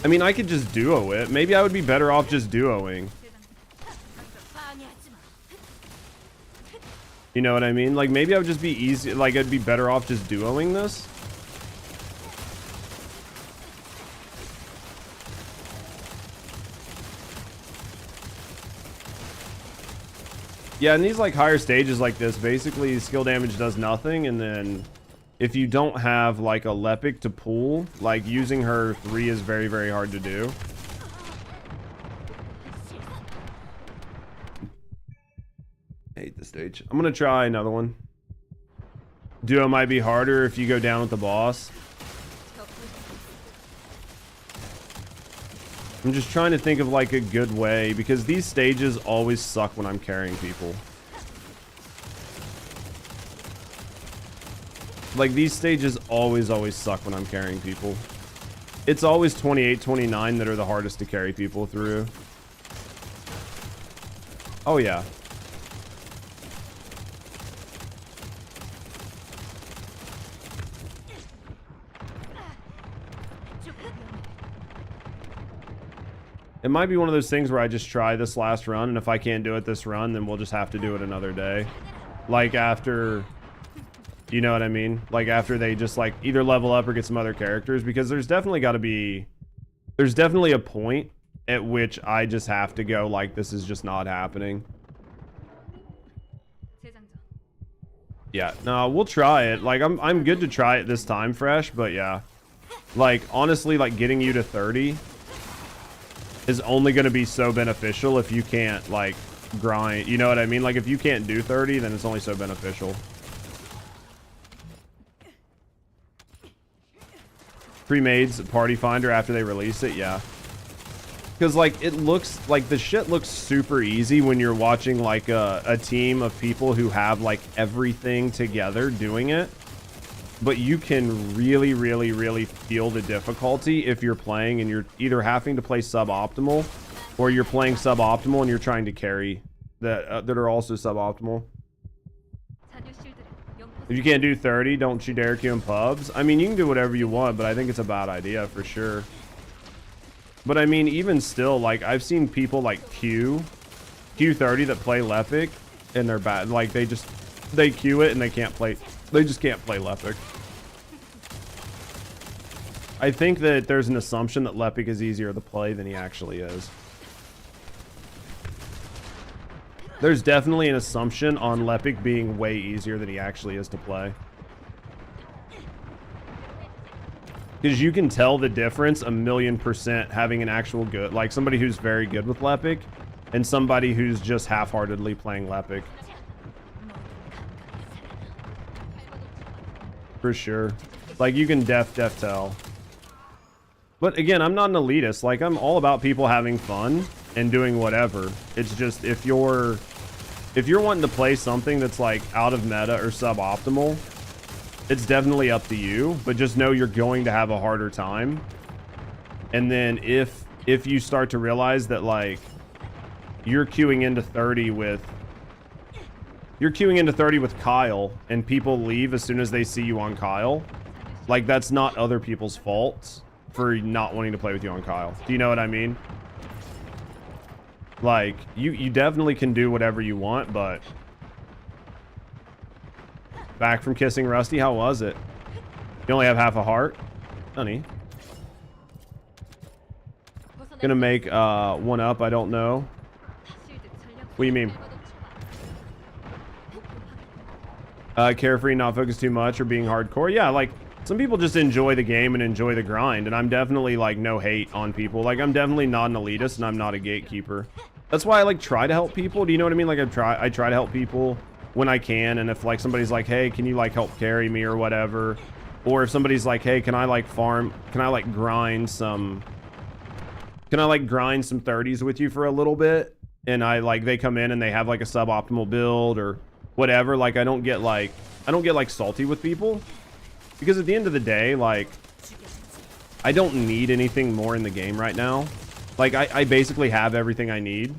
I mean I could just duo it. Maybe I would be better off just duoing. You know what I mean? Like maybe I would just be easy, like I'd be better off just duoing this. Yeah, in these like higher stages like this, basically skill damage does nothing, and then if you don't have like a Lepic to pull, like using her 3 is very, very hard to do. I hate this stage. I'm gonna try another one. Duo might be harder if you go down with the boss. I'm just trying to think of like a good way, because these stages always suck when I'm carrying people. Like these stages always suck when I'm carrying people. It's always 28, 29 that are the hardest to carry people through. Oh yeah. It might be one of those things where I just try this last run, and if I can't do it this run, then we'll just have to do it another day. Like after, you know what I mean? Like after they just like either level up or get some other characters, because there's definitely a point at which I just have to go like, this is just not happening. Yeah, no, we'll try it. Like I'm good to try it this time, Fresh, but yeah. Like honestly, like getting you to 30 is only going to be so beneficial if you can't like grind, you know what I mean? Like if you can't do 30, then it's only so beneficial. Pre-mades party finder after they release it, yeah. Because like it looks like the shit looks super easy when you're watching like a team of people who have like everything together doing it. But you can really, really, really feel the difficulty if you're playing and you're either having to play suboptimal, or you're playing suboptimal and you're trying to carry that are also suboptimal. If you can't do 30, don't you dare queue in pubs. I mean, you can do whatever you want, but I think it's a bad idea for sure. But I mean, even still, like I've seen people like Q30 that play Lepic and they're bad. Like they queue it and they just can't play Lepic. I think that there's an assumption that Lepic is easier to play than he actually is. There's definitely an assumption on Lepic being way easier than he actually is to play. Because you can tell the difference 1,000,000% having an actual good, like somebody who's very good with Lepic and somebody who's just half-heartedly playing Lepic. For sure. Like you can def tell. But again, I'm not an elitist. Like I'm all about people having fun and doing whatever. It's just if you're wanting to play something that's like out of meta or suboptimal, it's definitely up to you, but just know you're going to have a harder time. And then if you start to realize that like you're queuing into 30 with you're queuing into 30 with Kyle and people leave as soon as they see you on Kyle, like that's not other people's fault for not wanting to play with you on Kyle. Do you know what I mean? Like, you definitely can do whatever you want, but... Back from kissing Rusty, how was it? You only have half a heart? Honey. Gonna make one up, I don't know. What do you mean? Carefree, not focused too much, or being hardcore? Yeah, like, some people just enjoy the game and enjoy the grind, and I'm definitely, like, no hate on people. Like, I'm definitely not an elitist, and I'm not a gatekeeper. That's why I, like, try to help people. Do you know what I mean? Like, I try to help people when I can, and if, like, somebody's like, hey, can you, like, help carry me or whatever? Or if somebody's like, hey, can I, like, farm, can I, like, grind some 30s with you for a little bit? And they come in and they have, like, a suboptimal build or whatever. Like, I don't get, like, salty with people. Because at the end of the day, like, I don't need anything more in the game right now. Like, I basically have everything I need.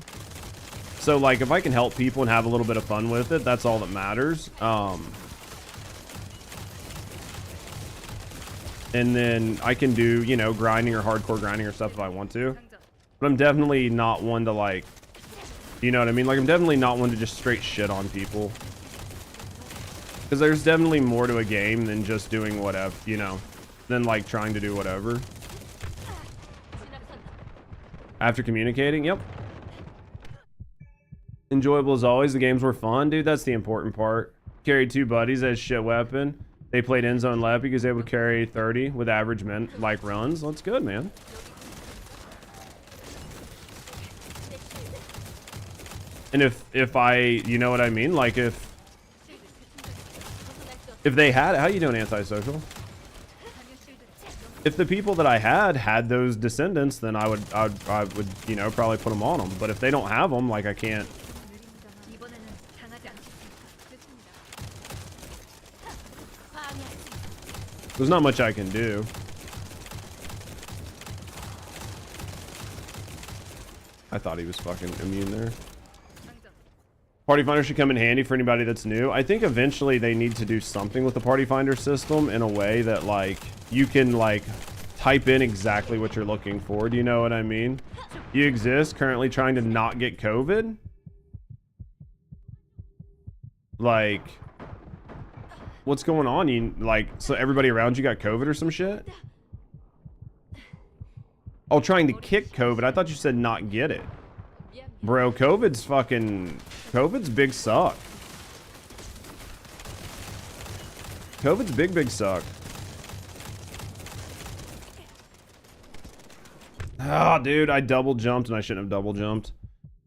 So, like, if I can help people and have a little bit of fun with it, that's all that matters. And then I can do, you know, grinding or hardcore grinding or stuff if I want to. But I'm definitely not one to, like, you know what I mean? Like, I'm definitely not one to just straight shit on people. Because there's definitely more to a game than just doing whatever, you know, than, like, trying to do whatever. After communicating, yep. Enjoyable as always. The games were fun, dude. That's the important part. Carried 2 buddies as shit weapon. They played end zone left because they would carry 30 with average men like runs. That's good, man. And if I, you know what I mean? Like if they had, how you doing, antisocial? If the people that I had those descendants, then I would, you know, probably put them on them. But if they don't have them, like I can't. There's not much I can do. I thought he was fucking immune there. Party Finder should come in handy for anybody that's new. I think eventually they need to do something with the Party Finder system in a way that, like, you can, like, type in exactly what you're looking for. Do you know what I mean? You exist, currently trying to not get COVID? Like, what's going on? You, like, so everybody around you got COVID or some shit? Oh, trying to kick COVID. I thought you said not get it. Bro, COVID's big suck. COVID's big suck. Ah, dude, I double jumped and I shouldn't have double jumped.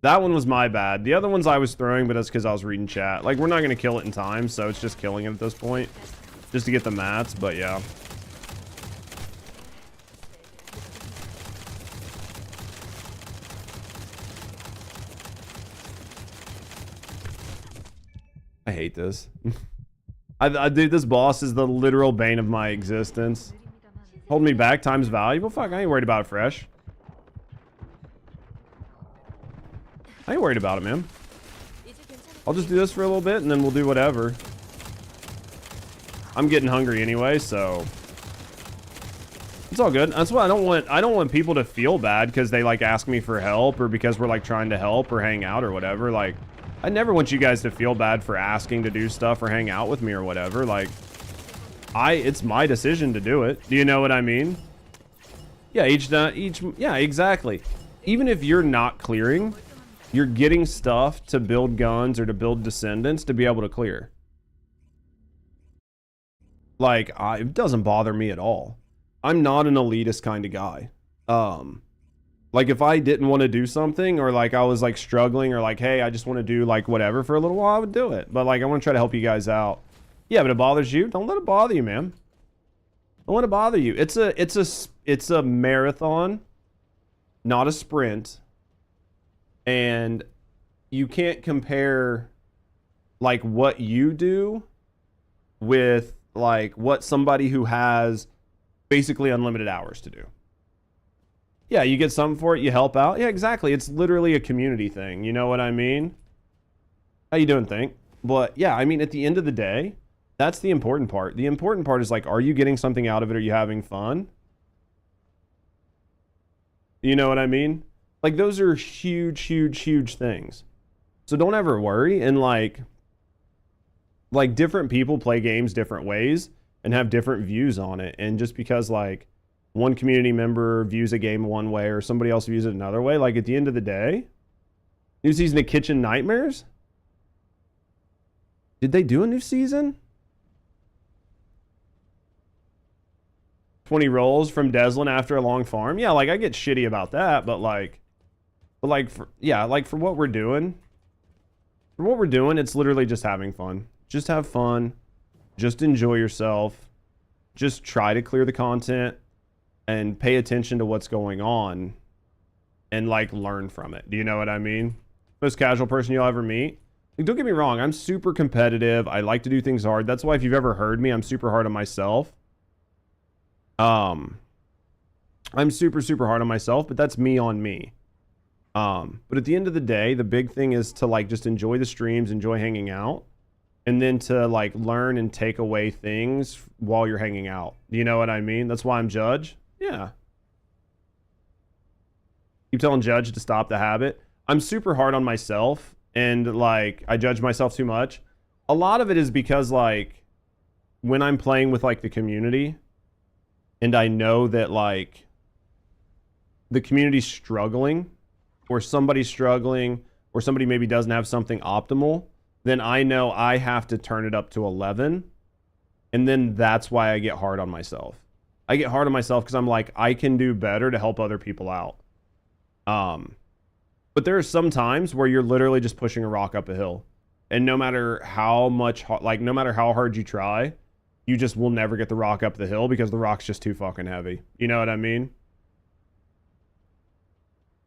That one was my bad. The other ones I was throwing, but that's because I was reading chat. Like, we're not going to kill it in time, so it's just killing it at this point. Just to get the mats, but yeah. I hate this. Dude, this boss is the literal bane of my existence. Hold me back, time's valuable. Fuck, I ain't worried about it, Fresh. I ain't worried about it, man. I'll just do this for a little bit and then we'll do whatever. I'm getting hungry anyway, so it's all good. That's why I don't want people to feel bad because they like ask me for help or because we're like trying to help or hang out or whatever. Like, I never want you guys to feel bad for asking to do stuff or hang out with me or whatever. Like, it's my decision to do it. Do you know what I mean? Yeah, yeah, exactly. Even if you're not clearing, you're getting stuff to build guns or to build descendants to be able to clear. Like, it doesn't bother me at all. I'm not an elitist kind of guy. Like, if I didn't want to do something or, like, I was, like, struggling or, like, hey, I just want to do, like, whatever for a little while, I would do it. But, like, I want to try to help you guys out. Yeah, but it bothers you? Don't let it bother you, man. Don't let it bother you. It's a marathon, not a sprint. And you can't compare, like, what you do with, like, what somebody who has basically unlimited hours to do. Yeah, you get something for it, you help out. Yeah, exactly. It's literally a community thing. You know what I mean? How you doing, Think? But yeah, I mean, at the end of the day, that's the important part. The important part is like, are you getting something out of it? Are you having fun? You know what I mean? Like, those are huge, huge, huge things. So don't ever worry. And like different people play games different ways and have different views on it. And just because like one community member views a game one way or somebody else views it another way, like at the end of the day, new season of Kitchen Nightmares? Did they do a new season? 20 rolls from Deslin after a long farm. Yeah, like I get shitty about that, but for what we're doing, it's literally just having fun. Just have fun. Just enjoy yourself. Just try to clear the content and pay attention to what's going on and like learn from it. Do you know what I mean? Most casual person you'll ever meet. Like, don't get me wrong, I'm super competitive. I like to do things hard. That's why if you've ever heard me, I'm super hard on myself. I'm super, super hard on myself, but that's me on me. But at the end of the day, the big thing is to like just enjoy the streams, enjoy hanging out, and then to like learn and take away things while you're hanging out. Do you know what I mean? That's why I'm Judge. Yeah. Keep telling Judge to stop the habit. I'm super hard on myself and like I judge myself too much. A lot of it is because like when I'm playing with like the community and I know that like the community's struggling or somebody's struggling or somebody maybe doesn't have something optimal, then I know I have to turn it up to 11. And then that's why I get hard on myself. I get hard on myself because I'm like, I can do better to help other people out. But there are some times where you're literally just pushing a rock up a hill. And no matter how much, like no matter how hard you try, you just will never get the rock up the hill because the rock's just too fucking heavy. You know what I mean?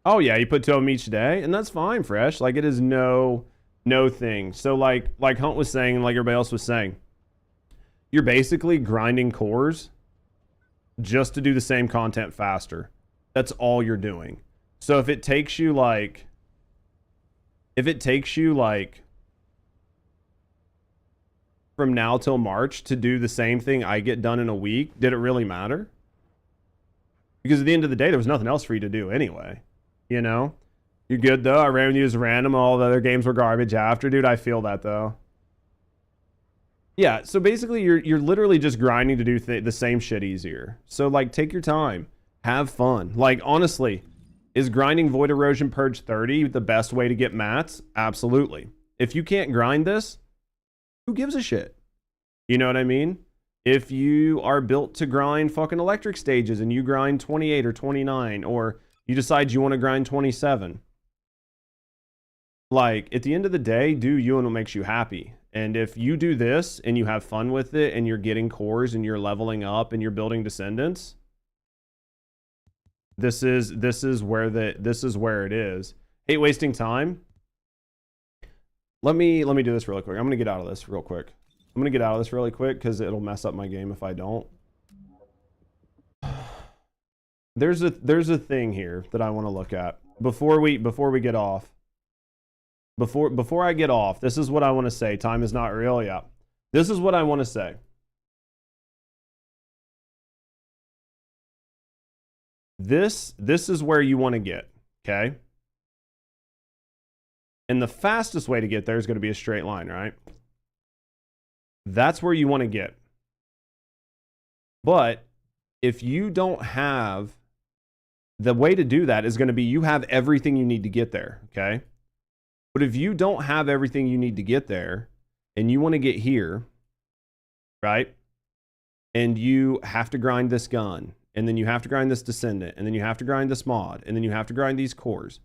Oh yeah, you put 2 of them each day, and that's fine, Fresh. Like it is no thing. So like Hunt was saying, and like everybody else was saying, you're basically grinding cores just to do the same content faster. That's all you're doing. So if it takes you like from now till March to do the same thing I get done in a week, did it really matter? Because at the end of the day, there was nothing else for you to do anyway. You know? You're good though. I ran you as random. All the other games were garbage after. Dude, I feel that though. Yeah, so basically you're literally just grinding to do the same shit easier. So like take your time. Have fun. Like honestly, is grinding Void Erosion Purge 30 the best way to get mats? Absolutely. If you can't grind this, who gives a shit? You know what I mean? If you are built to grind fucking electric stages and you grind 28 or 29, or you decide you want to grind 27, like at the end of the day, do you and what makes you happy. And if you do this and you have fun with it and you're getting cores and you're leveling up and you're building descendants, this is where it is. Hate wasting time. Let me do this really quick. I'm gonna get out of this real quick. Because it'll mess up my game if I don't. There's a thing here that I want to look at before we get off. Before I get off, this is what I want to say. Time is not real. Yeah, this is what I want to say. This is where you want to get. Okay. And the fastest way to get there is going to be a straight line, right? That's where you want to get. But if you don't have, the way to do that is going to be you have everything you need to get there, okay? But if you don't have everything you need to get there and you want to get here, right? And you have to grind this gun, and then you have to grind this descendant, and then you have to grind this mod, and then you have to grind these cores.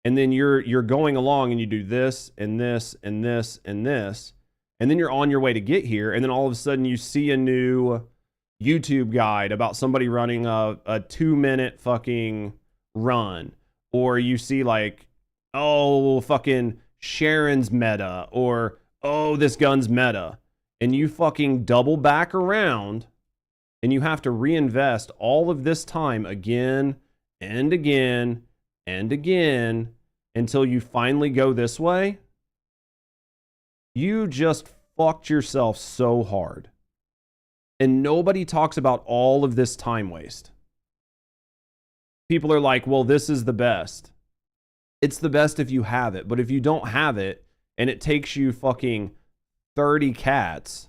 And then you're going along and you do this and this and this and this, and then you're on your way to get here, and then all of a sudden you see a new YouTube guide about somebody running a 2-minute fucking run, or you see like, oh, fucking Sharon's meta, or oh, this gun's meta, and you fucking double back around and you have to reinvest all of this time again and again and again until you finally go this way. You just fucked yourself so hard. And nobody talks about all of this time waste. People are like, well, this is the best. It's the best if you have it. But if you don't have it, and it takes you fucking 30 cats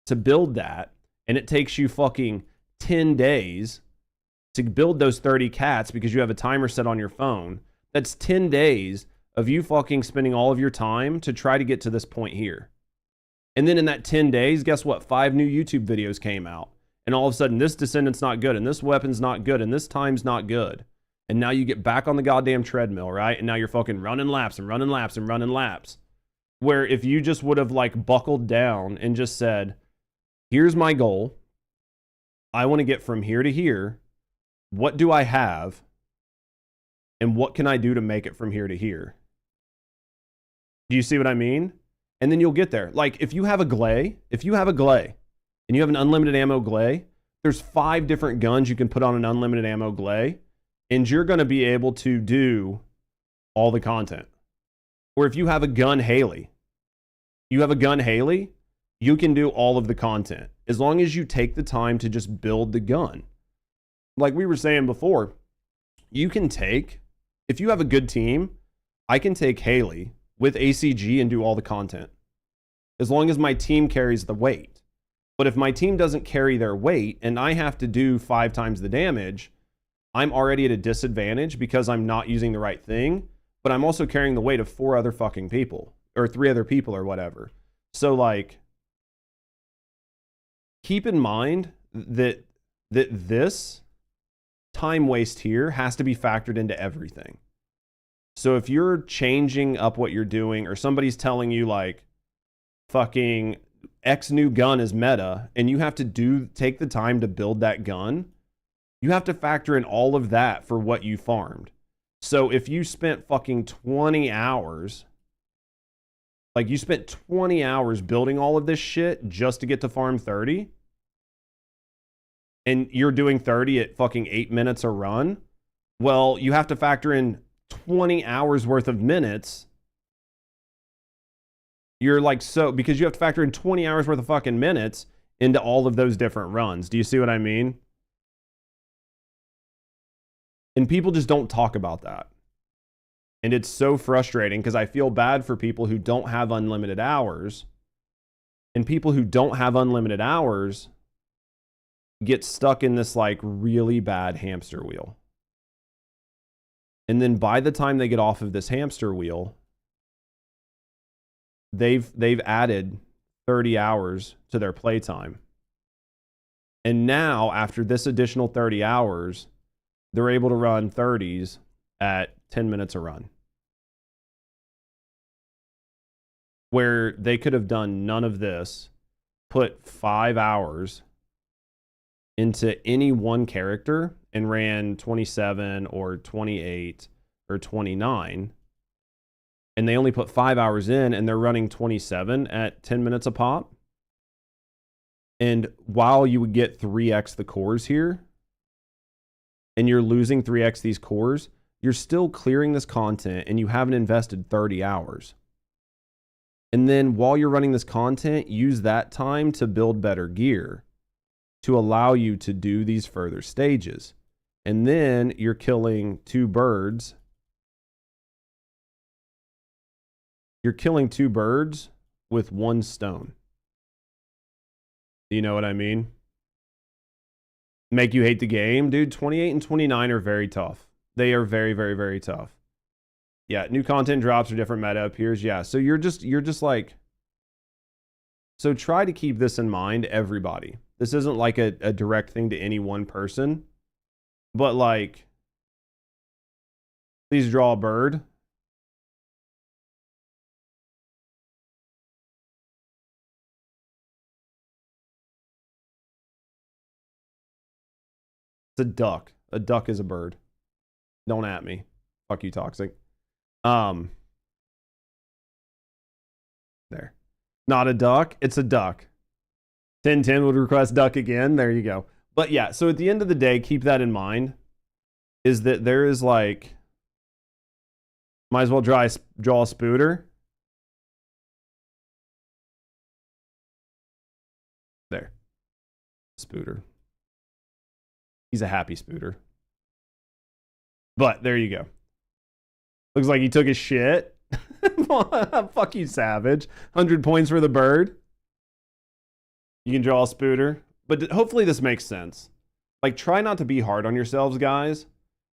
to build that, and it takes you fucking 10 days to build those 30 cats because you have a timer set on your phone, that's 10 days of you fucking spending all of your time to try to get to this point here. And then in that 10 days, guess what? 5 new YouTube videos came out. And all of a sudden, this descendant's not good, and this weapon's not good, and this time's not good. And now you get back on the goddamn treadmill, right? And now you're fucking running laps and running laps and running laps. Where if you just would have like buckled down and just said, here's my goal. I want to get from here to here. What do I have? And what can I do to make it from here to here? Do you see what I mean? And then you'll get there. Like if you have a glay, and you have an unlimited ammo glay, there's 5 different guns you can put on an unlimited ammo glay, and you're going to be able to do all the content. Or if you have a gun Haley, you can do all of the content as long as you take the time to just build the gun. Like we were saying before, you can take, if you have a good team, I can take Haley with ACG and do all the content as long as my team carries the weight. But if my team doesn't carry their weight and I have to do 5 times the damage, I'm already at a disadvantage because I'm not using the right thing, but I'm also carrying the weight of 4 other fucking people or 3 other people or whatever. So like, keep in mind that this time waste here has to be factored into everything. So if you're changing up what you're doing, or somebody's telling you like fucking X new gun is meta, and you have to take the time to build that gun, you have to factor in all of that for what you farmed. So if you spent fucking 20 hours, like you spent 20 hours building all of this shit just to get to farm 30, and you're doing 30 at fucking 8 minutes a run, well, you have to factor in 20 hours worth of minutes. You're like, so, because you have to factor in 20 hours worth of fucking minutes into all of those different runs. Do you see what I mean? And people just don't talk about that. And it's so frustrating because I feel bad for people who don't have unlimited hours. And people who don't have unlimited hours get stuck in this like really bad hamster wheel. And then by the time they get off of this hamster wheel, they've added 30 hours to their playtime. And now, after this additional 30 hours, they're able to run 30s at 10 minutes a run. Where they could have done none of this, put 5 hours into any one character and ran 27 or 28 or 29, and they only put 5 hours in and they're running 27 at 10 minutes a pop. And while you would get 3x the cores here, and you're losing 3x these cores, you're still clearing this content and you haven't invested 30 hours. And then while you're running this content, use that time to build better gear to allow you to do these further stages. And then you're killing 2 birds. You're killing 2 birds with 1 stone. Do you know what I mean? Make you hate the game? Dude, 28 and 29 are very tough. They are very, very, very tough. Yeah, new content drops or different meta appears. Yeah, so you're just like... So try to keep this in mind, everybody. This isn't like a direct thing to any one person. But like... Please draw a bird. It's a duck. A duck is a bird. Don't at me. Fuck you, Toxic. There. Not a duck. It's a duck. 1010 would request duck again. There you go. But yeah, so at the end of the day, keep that in mind. Is that there is like... Might as well draw a spooter. Spooter. He's a happy Spooter. But there you go. Looks like he took his shit. Fuck you, Savage. 100 points for the bird. You can draw a Spooter. But hopefully this makes sense. Like, try not to be hard on yourselves, guys,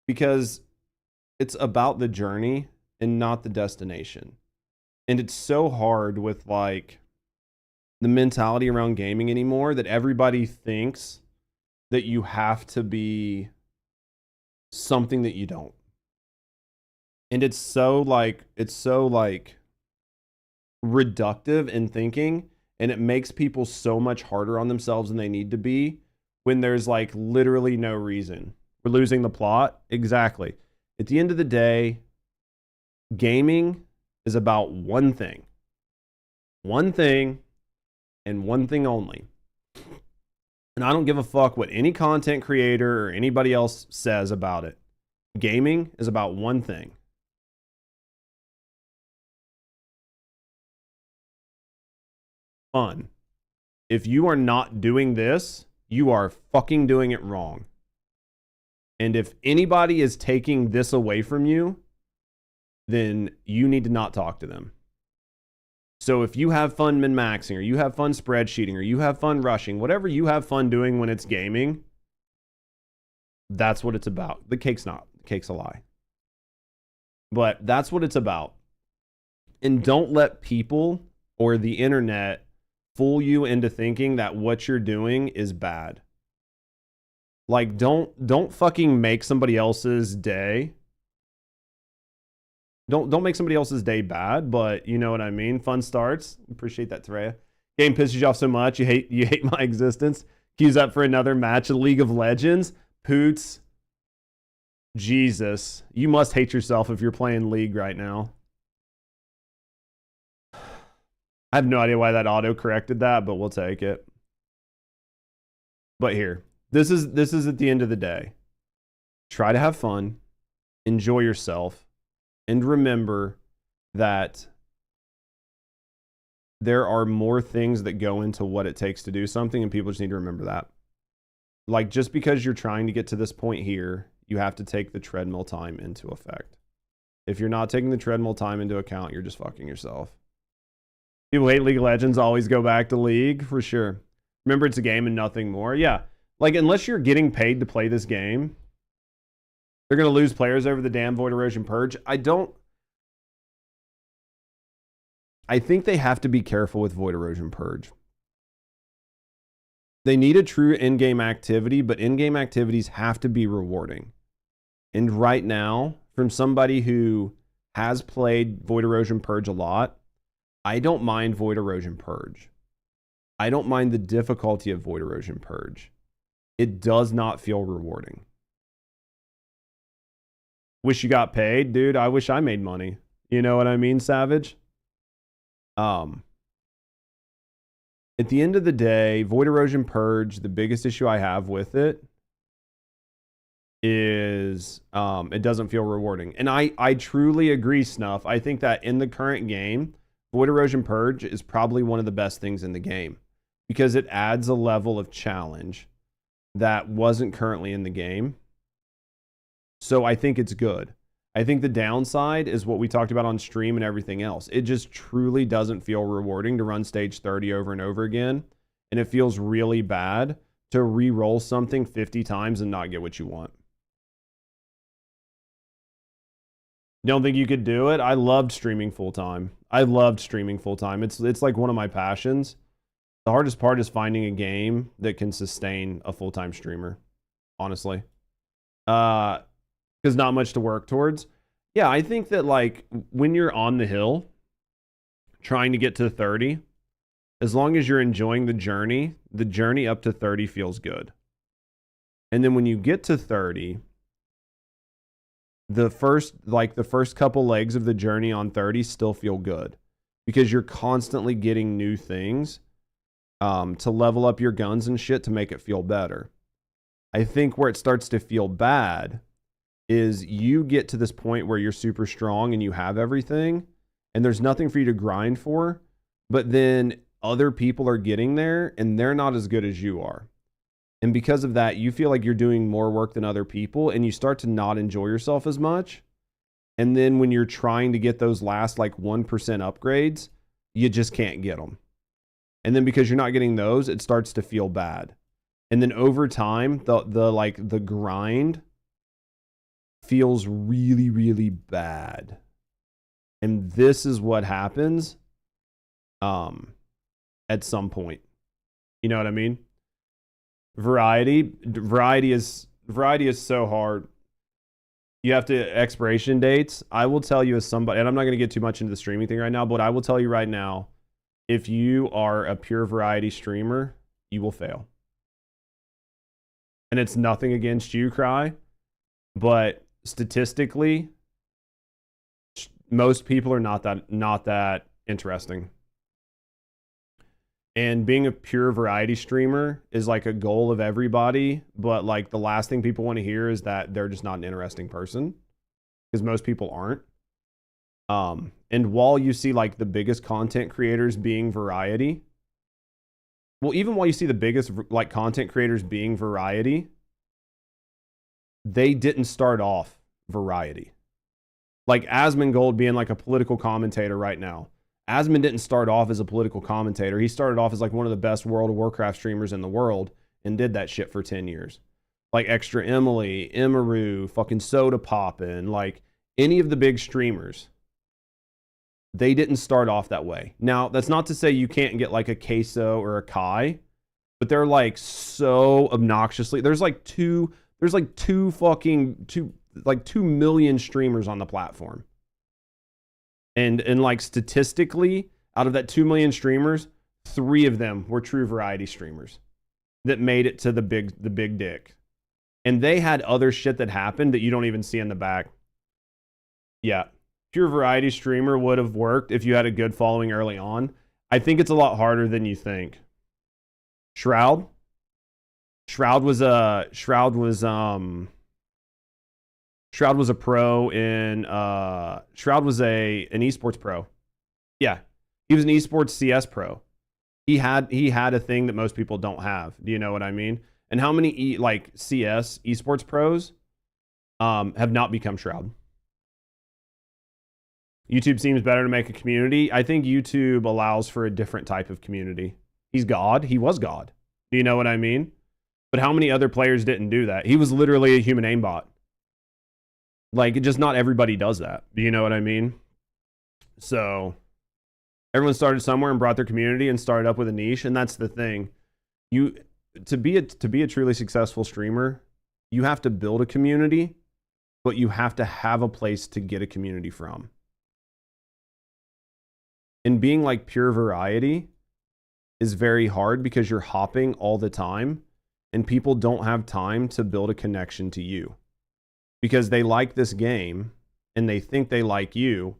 because it's about the journey and not the destination. And it's so hard with, like, the mentality around gaming anymore that everybody thinks that you have to be something that you don't. And it's so reductive in thinking, and it makes people so much harder on themselves than they need to be when there's like literally no reason. We're losing the plot. Exactly. At the end of the day, gaming is about one thing. One thing and one thing only. And I don't give a fuck what any content creator or anybody else says about it. Gaming is about one thing. Fun. If you are not doing this, you are fucking doing it wrong. And if anybody is taking this away from you, then you need to not talk to them. So if you have fun min-maxing, or you have fun spreadsheeting, or you have fun rushing, whatever you have fun doing when it's gaming, that's what it's about. The cake's not. The cake's a lie. But that's what it's about. And don't let people or the internet fool you into thinking that what you're doing is bad. Like, don't fucking make somebody else's day. Don't make somebody else's day bad, but you know what I mean. Fun starts. Appreciate that, Terea. Game pisses you off so much. You hate my existence. Queues up for another match of League of Legends. Poots. Jesus. You must hate yourself if you're playing League right now. I have no idea why that auto corrected that, but we'll take it. But here, this is at the end of the day. Try to have fun, enjoy yourself, and remember that there are more things that go into what it takes to do something, and people just need to remember that. Like, just because you're trying to get to this point here, you have to take the treadmill time into effect. If you're not taking the treadmill time into account, you're just fucking yourself. People hate League of Legends, always go back to League, for sure. Remember, it's a game and nothing more. Yeah, like, unless you're getting paid to play this game, they're going to lose players over the damn Void Erosion Purge. I think they have to be careful with Void Erosion Purge. They need a true in-game activity, but in-game activities have to be rewarding. And right now, from somebody who has played Void Erosion Purge a lot, I don't mind Void Erosion Purge. I don't mind the difficulty of Void Erosion Purge. It does not feel rewarding. Wish you got paid, dude. I wish I made money. You know what I mean, Savage? At the end of the day, Void Erosion Purge, the biggest issue I have with it is it doesn't feel rewarding. And I truly agree, Snuff. I think that in the current game, Void Erosion Purge is probably one of the best things in the game because it adds a level of challenge that wasn't currently in the game. So I think it's good. I think the downside is what we talked about on stream and everything else. It just truly doesn't feel rewarding to run stage 30 over and over again. And it feels really bad to re-roll something 50 times and not get what you want. Don't think you could do it? I loved streaming full-time. It's like one of my passions. The hardest part is finding a game that can sustain a full-time streamer, honestly. Because not much to work towards. Yeah, I think that like when you're on the hill trying to get to 30, as long as you're enjoying the journey up to 30 feels good. And then when you get to 30, the first couple legs of the journey on 30 still feel good because you're constantly getting new things to level up your guns and shit to make it feel better. I think where it starts to feel bad is you get to this point where you're super strong and you have everything and there's nothing for you to grind for, but then other people are getting there and they're not as good as you are. And because of that, you feel like you're doing more work than other people, and you start to not enjoy yourself as much. And then when you're trying to get those last like 1% upgrades, you just can't get them. And then because you're not getting those, it starts to feel bad. And then over time, the grind feels really, really bad. And this is what happens at some point. You know what I mean? Variety is so hard. You have to expiration dates. I will tell you as somebody, and I'm not going to get too much into the streaming thing right now, but I will tell you right now, if you are a pure variety streamer, you will fail. And it's nothing against you, Cry, but statistically, most people are not that interesting. And being a pure variety streamer is like a goal of everybody, but like the last thing people want to hear is that they're just not an interesting person, because most people aren't. And while you see like the biggest content creators being variety, well, even while you see the biggest like content creators being variety, they didn't start off variety. Like Asmongold being like a political commentator right now. Asmon didn't start off as a political commentator. He started off as like one of the best World of Warcraft streamers in the world and did that shit for 10 years. Like Extra Emily, Emaru, fucking Soda Poppin', like any of the big streamers. They didn't start off that way. Now, that's not to say you can't get like a Queso or a Kai, but they're like so obnoxiously. There's like 2 million streamers on the platform. And like statistically, out of that 2 million streamers, 3 of them were true variety streamers that made it to the big dick. And they had other shit that happened that you don't even see in the back. Yeah. Pure variety streamer would have worked if you had a good following early on. I think it's a lot harder than you think. Shroud was a pro in Shroud was an esports pro. Yeah. He was an esports CS pro. He had a thing that most people don't have. Do you know what I mean? And how many CS esports pros have not become Shroud? YouTube seems better to make a community. I think YouTube allows for a different type of community. He's God. He was God. Do you know what I mean? But how many other players didn't do that? He was literally a human aimbot. Like, just not everybody does that. Do you know what I mean? So, everyone started somewhere and brought their community and started up with a niche, and that's the thing. To be a truly successful streamer, you have to build a community, but you have to have a place to get a community from. And being like pure variety is very hard because you're hopping all the time, and people don't have time to build a connection to you. Because they like this game and they think they like you,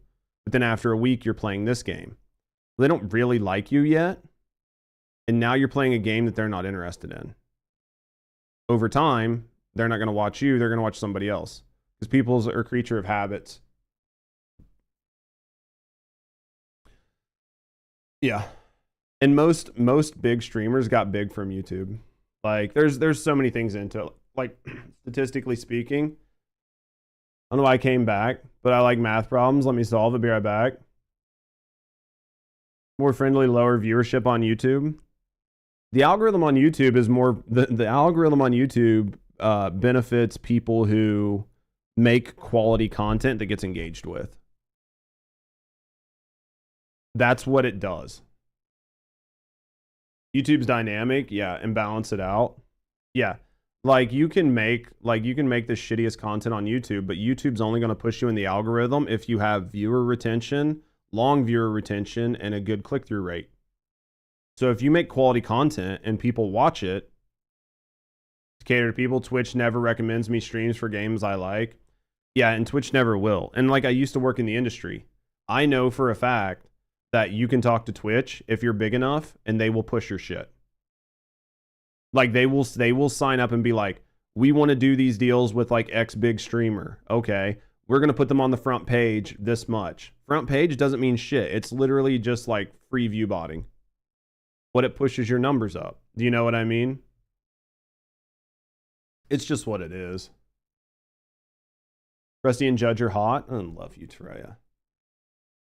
but then after a week you're playing this game. They don't really like you yet, and now you're playing a game that they're not interested in. Over time, they're not going to watch you, they're going to watch somebody else. Because people are a creature of habits. Yeah. And most big streamers got big from YouTube. Like, there's so many things into it. Like, statistically speaking, I don't know why I came back, but I like math problems. Let me solve it. Be right back. More friendly, lower viewership on YouTube. The algorithm on YouTube is more... The algorithm on YouTube benefits people who make quality content that gets engaged with. That's what it does. YouTube's dynamic, yeah, and balance it out. Yeah. Like you can make the shittiest content on YouTube, but YouTube's only going to push you in the algorithm if you have viewer retention, long viewer retention, and a good click-through rate. So if you make quality content and people watch it, to cater to people, Twitch never recommends me streams for games I like. Yeah, and Twitch never will. And like I used to work in the industry. I know for a fact that you can talk to Twitch if you're big enough and they will push your shit. Like they will sign up and be like, we want to do these deals with like X big streamer. Okay, we're going to put them on the front page this much. Front page doesn't mean shit. It's literally just like free view botting. But it pushes your numbers up. Do you know what I mean? It's just what it is. Rusty and Judge are hot. I love you, Teraya.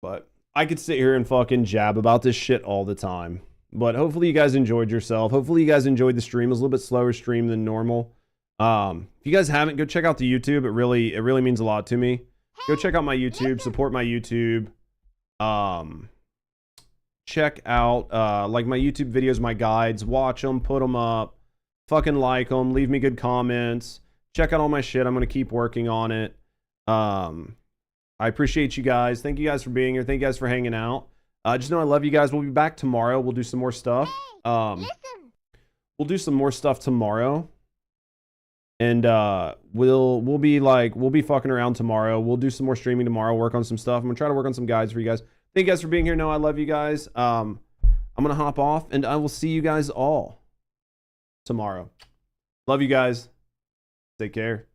But I could sit here and fucking jab about this shit all the time. But hopefully you guys enjoyed yourself. Hopefully you guys enjoyed the stream. It was a little bit slower stream than normal. If you guys haven't, go check out the YouTube. It really means a lot to me. Go check out my YouTube. Support my YouTube. Check out like my YouTube videos, my guides. Watch them. Put them up. Fucking like them. Leave me good comments. Check out all my shit. I'm going to keep working on it. I appreciate you guys. Thank you guys for being here. Thank you guys for hanging out. Just know I love you guys. We'll be back tomorrow. We'll do some more stuff. We'll do some more stuff tomorrow. And we'll be fucking around tomorrow. We'll do some more streaming tomorrow, work on some stuff. I'm gonna try to work on some guides for you guys. Thank you guys for being here. No, I love you guys. I'm gonna hop off and I will see you guys all tomorrow. Love you guys. Take care.